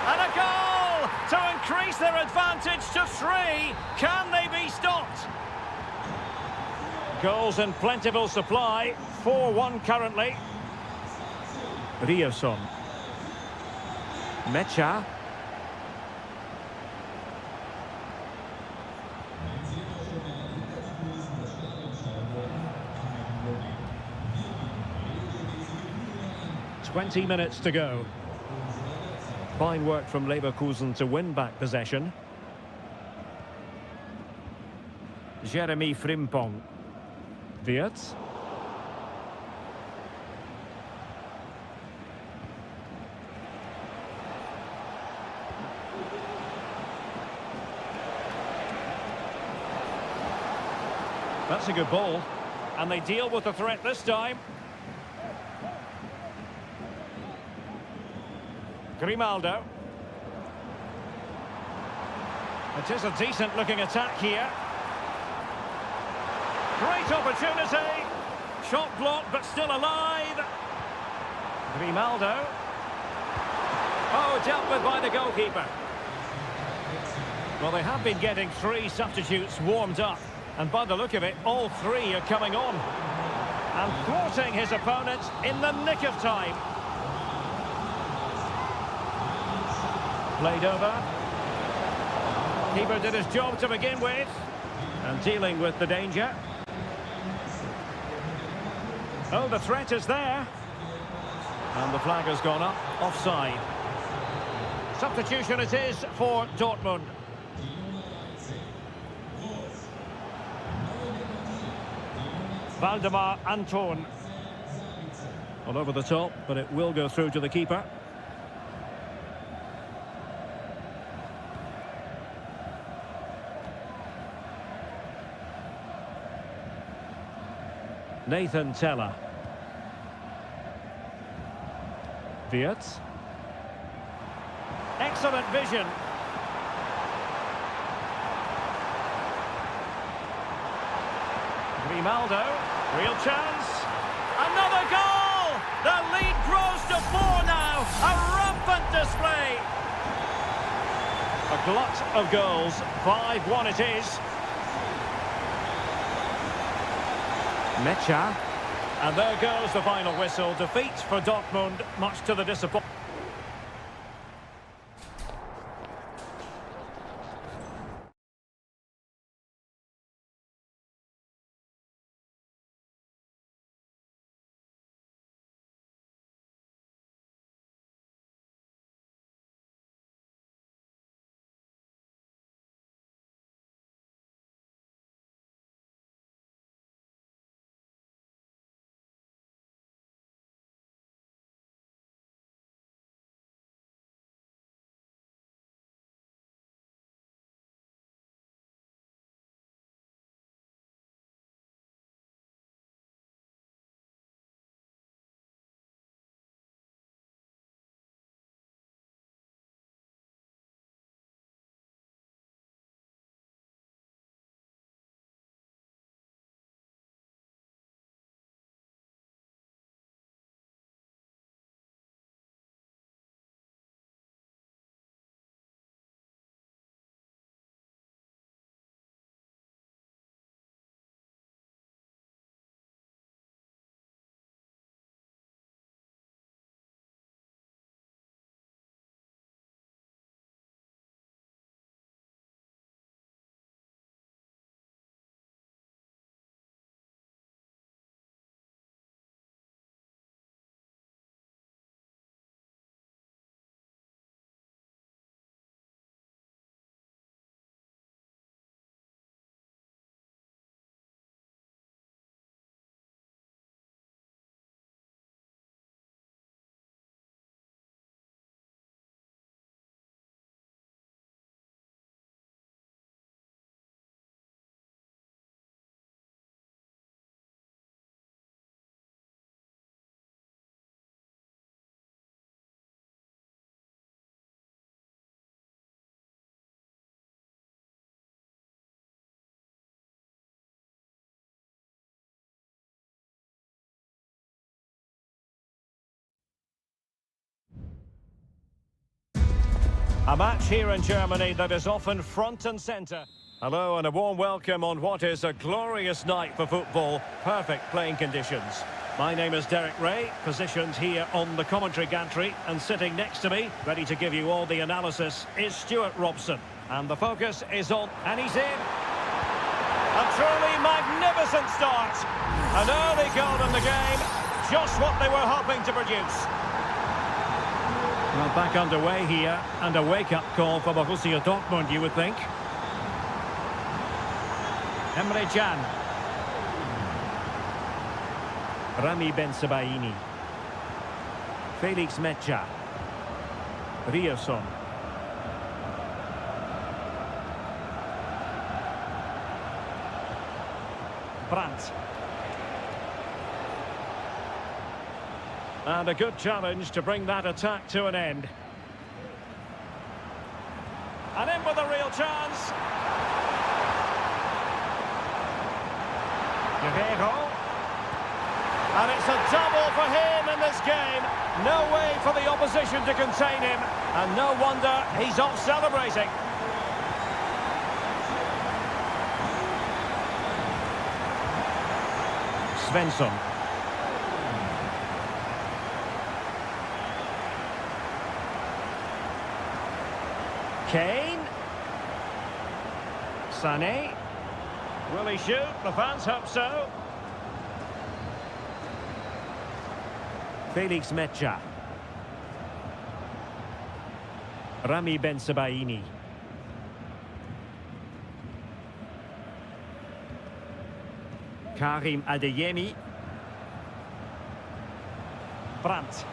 And a goal to increase their advantage to 3. Can they be stopped? Goals in plentiful supply. 4-1 currently. Ryerson. Mecha. "20 minutes to go. Fine work from Leverkusen to win back possession. Jeremy Frimpong. Wirtz. That's a good ball. And they deal with the threat this time. Grimaldo. It is a decent looking attack here. Great opportunity. Shot blocked but still alive. Grimaldo. Oh, dealt with by the goalkeeper. Well, they have been getting 3 substitutes warmed up. And by the look of it, all 3 are coming on. And thwarting his opponent in the nick of time. Played over. Keeper did his job to begin with. And dealing with the danger. Oh, the threat is there. And the flag has gone up. Offside. Substitution it is for Dortmund. Valdemar Anton. All over the top, but it will go through to the keeper. Nathan Teller. Wirtz. Excellent vision. Grimaldo. Real chance. Another goal! The lead grows to 4 now. A rampant display. A glut of goals. 5-1 it is. Mecha. And there goes the final whistle. Defeat for Dortmund, much to the disappointment. A match here in Germany that is often front and centre. Hello and a warm welcome on what is a glorious night for football. Perfect playing conditions. My name is Derek Ray, positioned here on the commentary gantry, and sitting next to me, ready to give you all the analysis, is Stuart Robson. And the focus is on, and he's in. A truly magnificent start. An early goal in the game, just what they were hoping to produce. Well, back underway here, and a wake-up call for Borussia Dortmund, you would think. Emre Can. Rami Ben-Sebaini. Felix Mecha. Ryerson. Brandt. And a good challenge to bring that attack to an end. And in with a real chance. Guerrero. And it's a double for him in this game. No way for the opposition to contain him. And no wonder he's off celebrating. Svensson. Kane. Sané. Will he shoot? The fans hope so. Felix Mecha. Rami Ben-Sebaini. Karim Adeyemi. Brandt.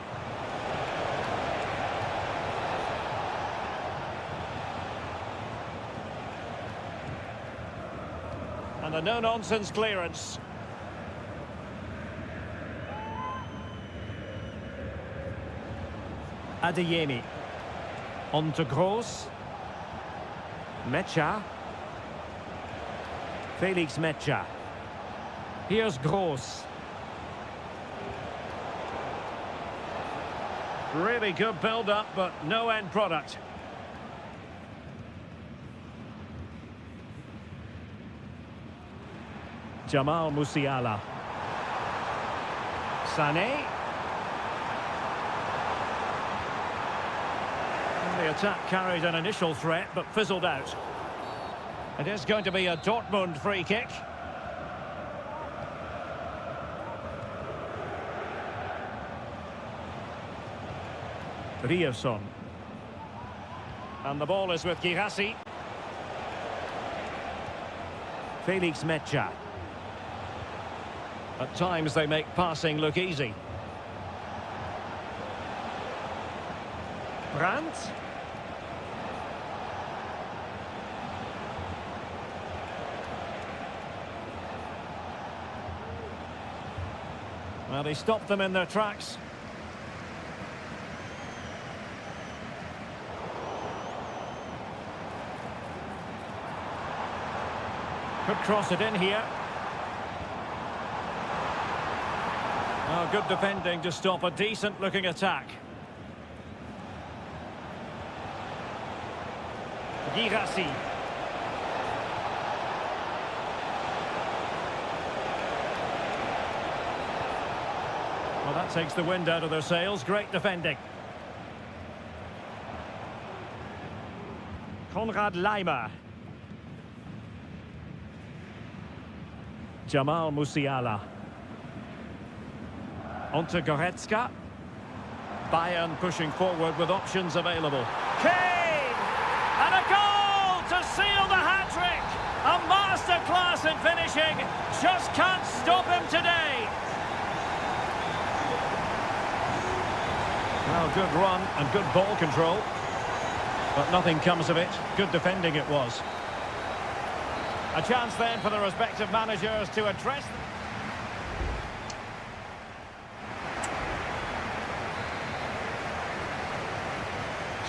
And a no-nonsense clearance. Adeyemi. On to Gross. Mecha. Felix Mecha. Here's Gross. Really good build-up, but no end product. Jamal Musiala. Sané. The attack carried an initial threat, but fizzled out. It is going to be a Dortmund free kick. Ryerson. And the ball is with Girassi. Felix Mecha. At times they make passing look easy. Brandt. Well, he stopped them in their tracks. Could cross it in here. Oh, good defending to stop a decent-looking attack. Girassi. Well, that takes the wind out of their sails. Great defending. Konrad Laimer. Jamal Musiala. Onto Goretzka. Bayern pushing forward with options available. Kane! And a goal to seal the hat-trick! A masterclass in finishing. Just can't stop him today. Well, good run and good ball control. But nothing comes of it. Good defending it was. A chance then for the respective managers to address them.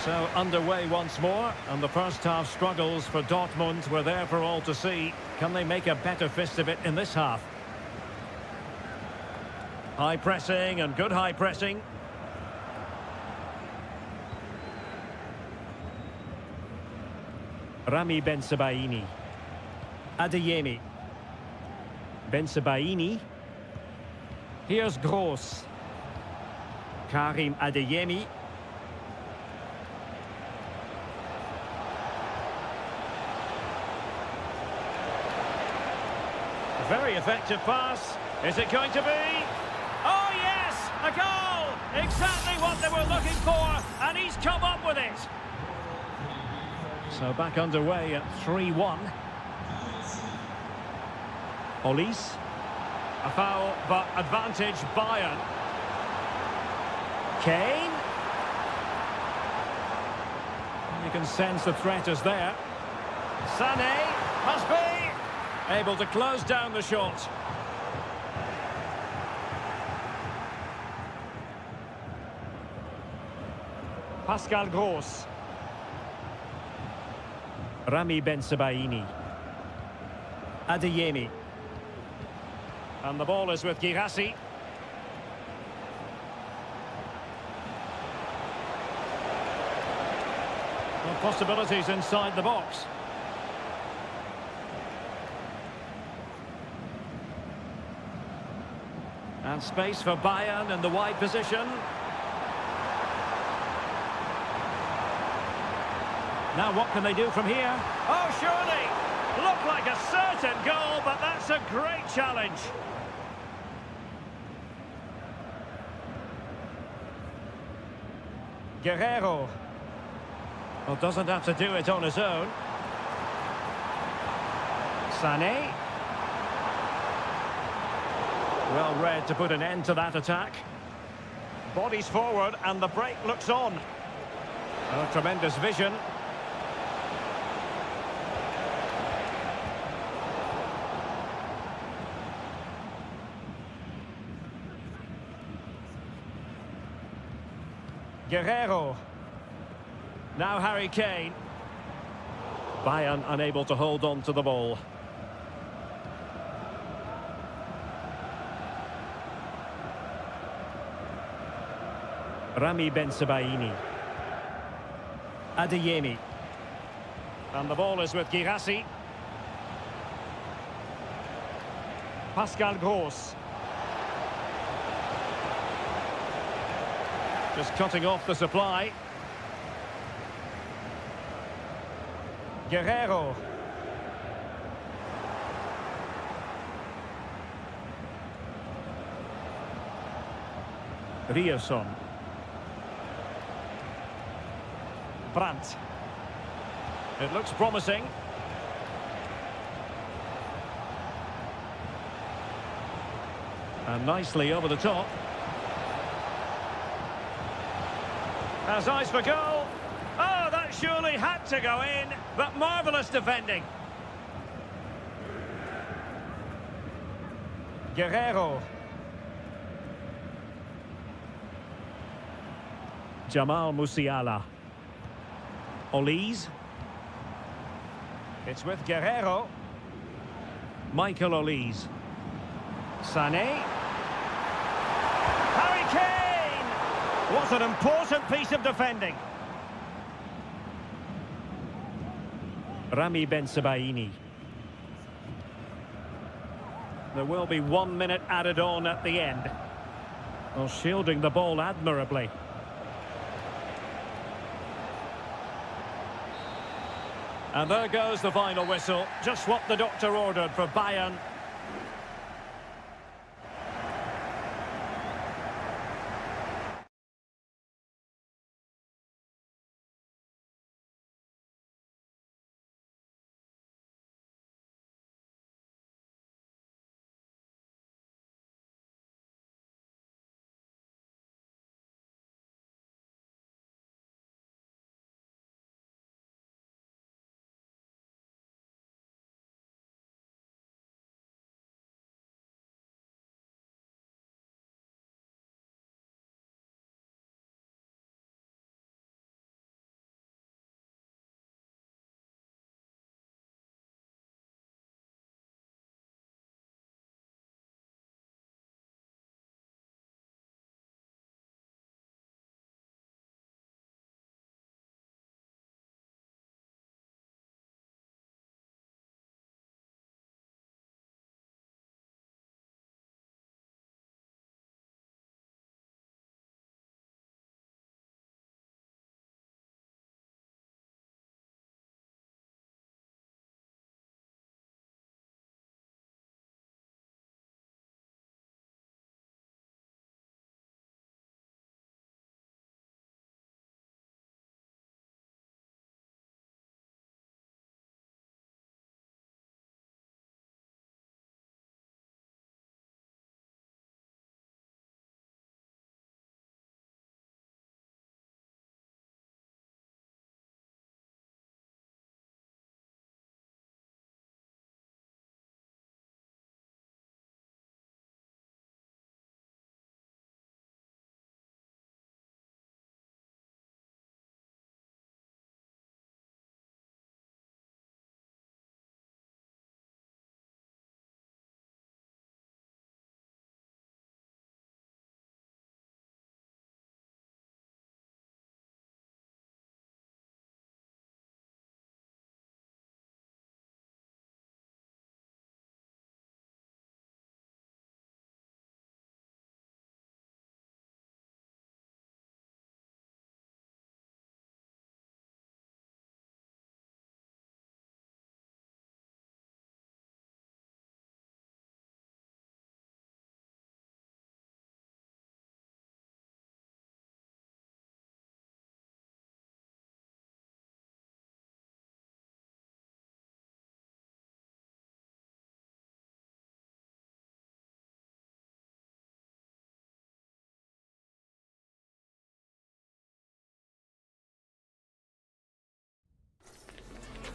So underway once more, and the first half struggles for Dortmund were there for all to see. Can they make a better fist of it in this half? High pressing and good high pressing. Rami Ben Sebaini. Adeyemi. Ben Sebaini. Here's Gross. Karim Adeyemi. Very effective pass. Is it going to be? Oh yes, a goal! Exactly what they were looking for, and he's come up with it. So back underway at 3-1. Olise. A foul, but advantage Bayern. Kane. You can sense the threat is there. Sané must be able to close down the shot. Pascal Gross. Rami Ben Sebaini. Adeyemi. And the ball is with Girassi. Well, possibilities inside the box. And space for Bayern in the wide position. Now what can they do from here? Oh, surely! Looked like a certain goal, but that's a great challenge. Guerrero. Well, doesn't have to do it on his own. Sané. Well read to put an end to that attack. Bodies forward and the break looks on. Oh, tremendous vision. Guerrero. Now Harry Kane. Bayern unable to hold on to the ball. Rami Ben Sebaini. Adeyemi. And the ball is with Girassi. Pascal Gross. Just cutting off the supply. Guerrero. Rierson. Brandt. It looks promising. And nicely over the top. Has eyes for goal. Oh, that surely had to go in, but marvellous defending. Guerrero. Jamal Musiala. Olise. It's with Guerrero. Michael Olise. Sané. Harry Kane! What an important piece of defending. Rami Ben Sebaini. There will be 1 minute added on at the end. Well, shielding the ball admirably. And there goes the final whistle. Just what the doctor ordered for Bayern.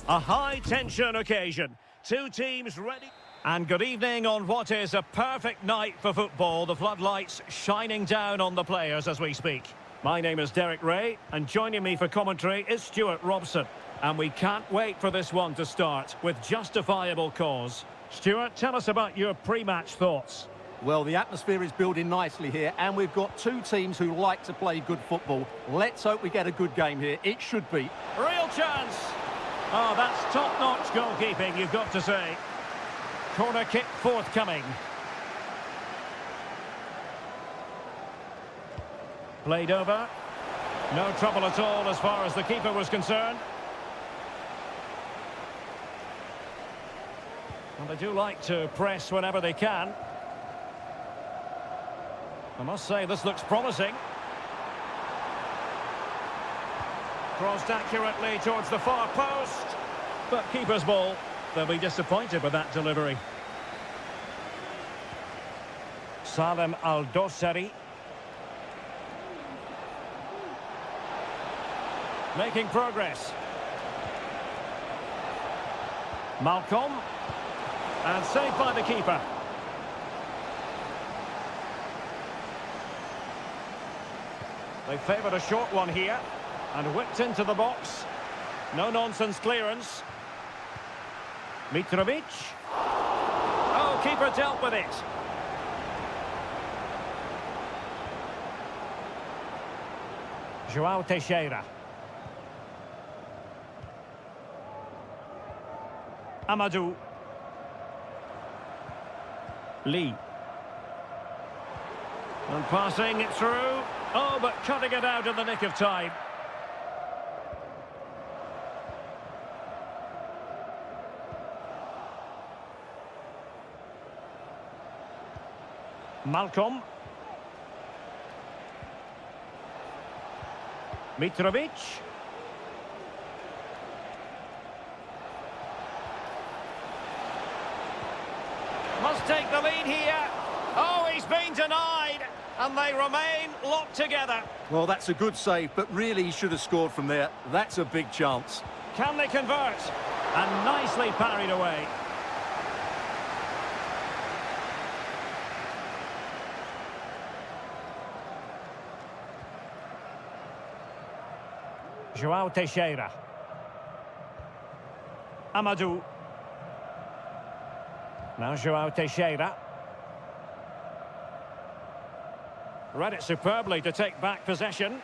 A high-tension occasion. Two teams ready. And good evening on what is a perfect night for football. The floodlights shining down on the players as we speak. My name is Derek Ray, and joining me for commentary is Stuart Robson. And we can't wait for this one to start with justifiable cause. Stuart, tell us about your pre-match thoughts. Well, the atmosphere is building nicely here, and we've got two teams who like to play good football. Let's hope we get a good game here. It should be. Real chance. Oh, that's top-notch goalkeeping, you've got to say. Corner kick forthcoming. Played over. No trouble at all as far as the keeper was concerned. And they do like to press whenever they can. I must say, this looks promising. Crossed accurately towards the far post. But keeper's ball. They'll be disappointed with that delivery. Salem Al-Dossari. Making progress. Malcolm. And saved by the keeper. They favoured a short one here. And whipped into the box. No-nonsense clearance. Mitrovic. Oh, keeper dealt with it. João Teixeira. Amadou. Lee. And passing it through. Oh, but cutting it out in the nick of time. Malcolm. Mitrovic. Must take the lead here. Oh, he's been denied. And they remain locked together. Well, that's a good save, but really he should have scored from there. That's a big chance. Can they convert? And nicely parried away. João Teixeira. Amadou. Now João Teixeira. Read it superbly to take back possession.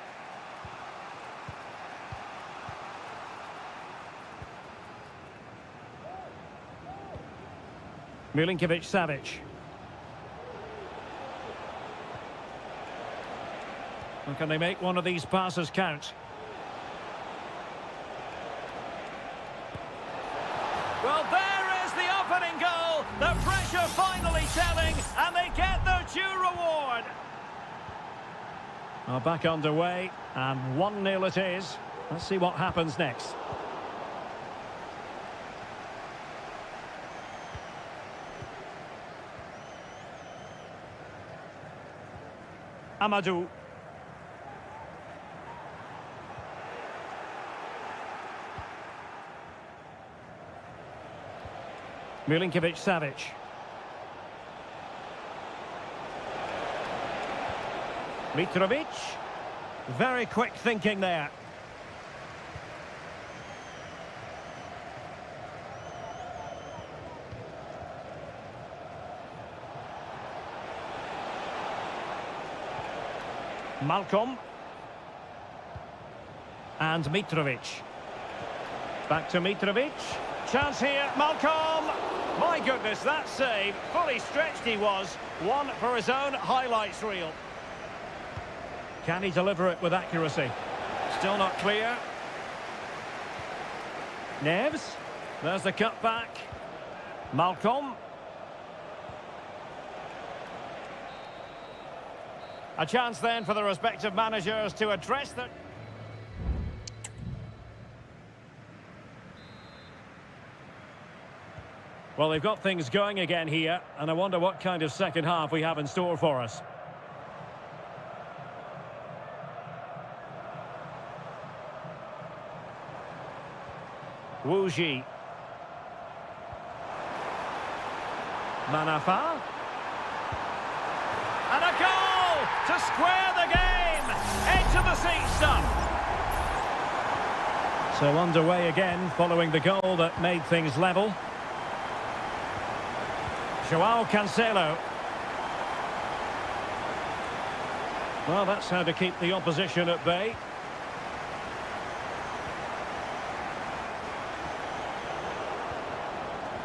Milinkovic-Savic. And can they make one of these passes count? Well, there is the opening goal. The pressure finally telling, and they get their due reward. Back underway, and 1-0 it is. Let's see what happens next. Amadou. Milinkovic-Savic. Mitrovic. Very quick thinking there. Malcolm. And Mitrovic. Back to Mitrovic. Chance here, Malcolm! My goodness, that save. Fully stretched he was. One for his own highlights reel. Can he deliver it with accuracy? Still not clear. Neves. There's the cutback. Malcolm. A chance then for the respective managers to address the... Well, they've got things going again here, and I wonder what kind of second half we have in store for us. Wu Ji. Manafa. And a goal to square the game. Edge of the seat stuff. So underway again following the goal that made things level. Joao Cancelo. Well, that's how to keep the opposition at bay.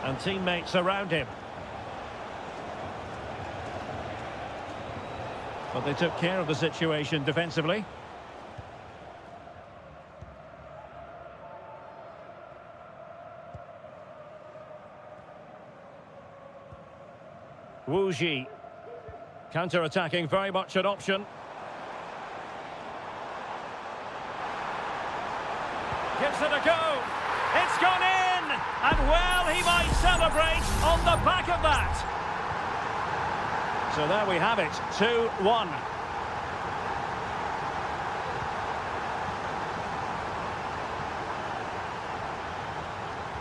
And teammates around him. But they took care of the situation defensively. Wu Ji. Counter-attacking, very much an option. Gives it a go. It's gone in! And well, he might celebrate on the back of that. So there we have it, 2-1.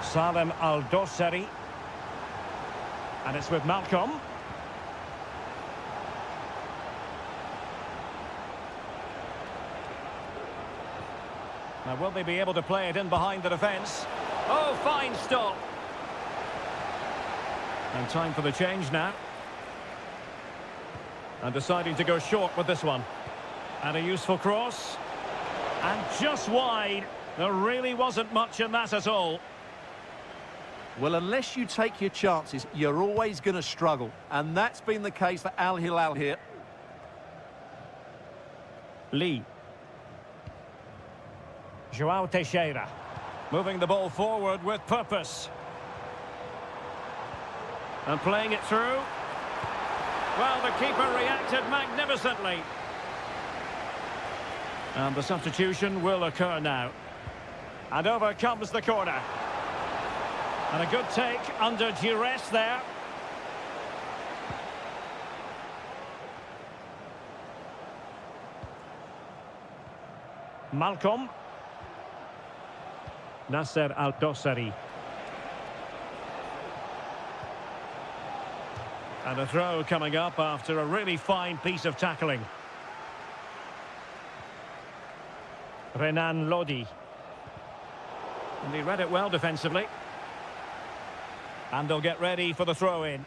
Salem Al-Dossari. And it's with Malcolm. Now, will they be able to play it in behind the defence? Oh, fine stop. And time for the change now. And deciding to go short with this one. And a useful cross. And just wide. There really wasn't much in that at all. Well, unless you take your chances, you're always going to struggle. And that's been the case for Al Hilal here. Lee. Joao Teixeira. Moving the ball forward with purpose. And playing it through. Well, the keeper reacted magnificently. And the substitution will occur now. And over comes the corner. And a good take under duress there. Malcolm. Nasser Al-Dossari. And a throw coming up after a really fine piece of tackling. Renan Lodi. And he read it well defensively. And they'll get ready for the throw-in.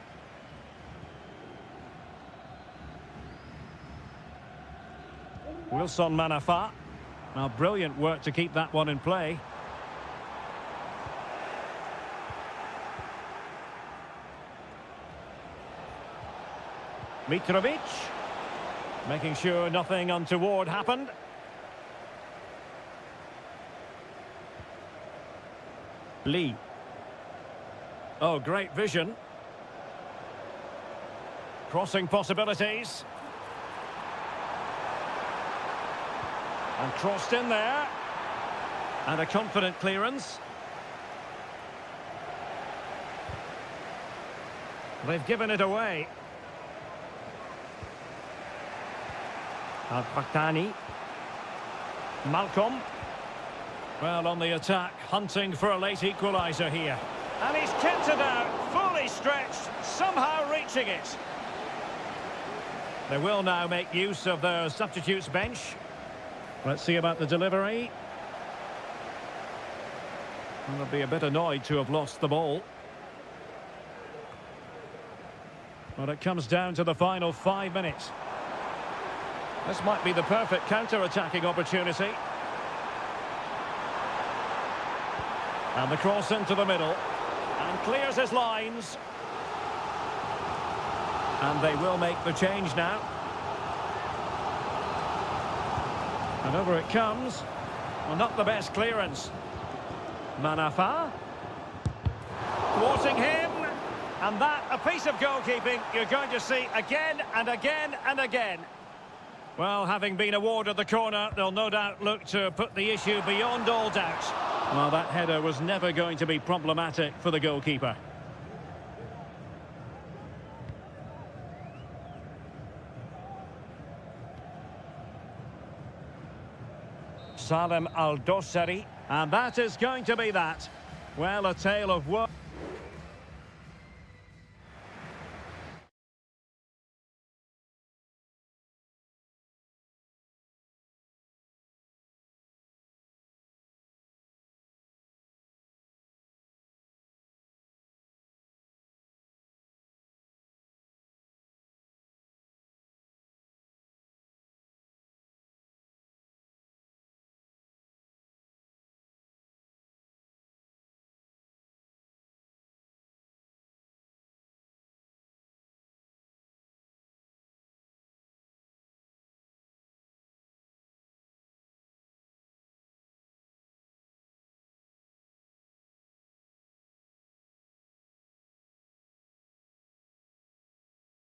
Wilson Manafa. Now, brilliant work to keep that one in play. Mitrovic. Making sure nothing untoward happened. Lee. Oh, great vision. Crossing possibilities. And crossed in there. And a confident clearance. They've given it away. Al-Faktani. Malcolm. Well, on the attack, hunting for a late equaliser here. And he's kicked it out, fully stretched, somehow reaching it. They will now make use of their substitutes bench. Let's see about the delivery. And they'll be a bit annoyed to have lost the ball. But it comes down to the final 5 minutes. This might be the perfect counter-attacking opportunity. And the cross into the middle. And clears his lines. And they will make the change now. And over it comes. Well, not the best clearance. Manafa. Thwarting him. And that, a piece of goalkeeping you're going to see again and again and again. Well, having been awarded the corner, they'll no doubt look to put the issue beyond all doubt. Well, that header was never going to be problematic for the goalkeeper. Salem Al-Dossari, and that is going to be that. Well, a tale of woe.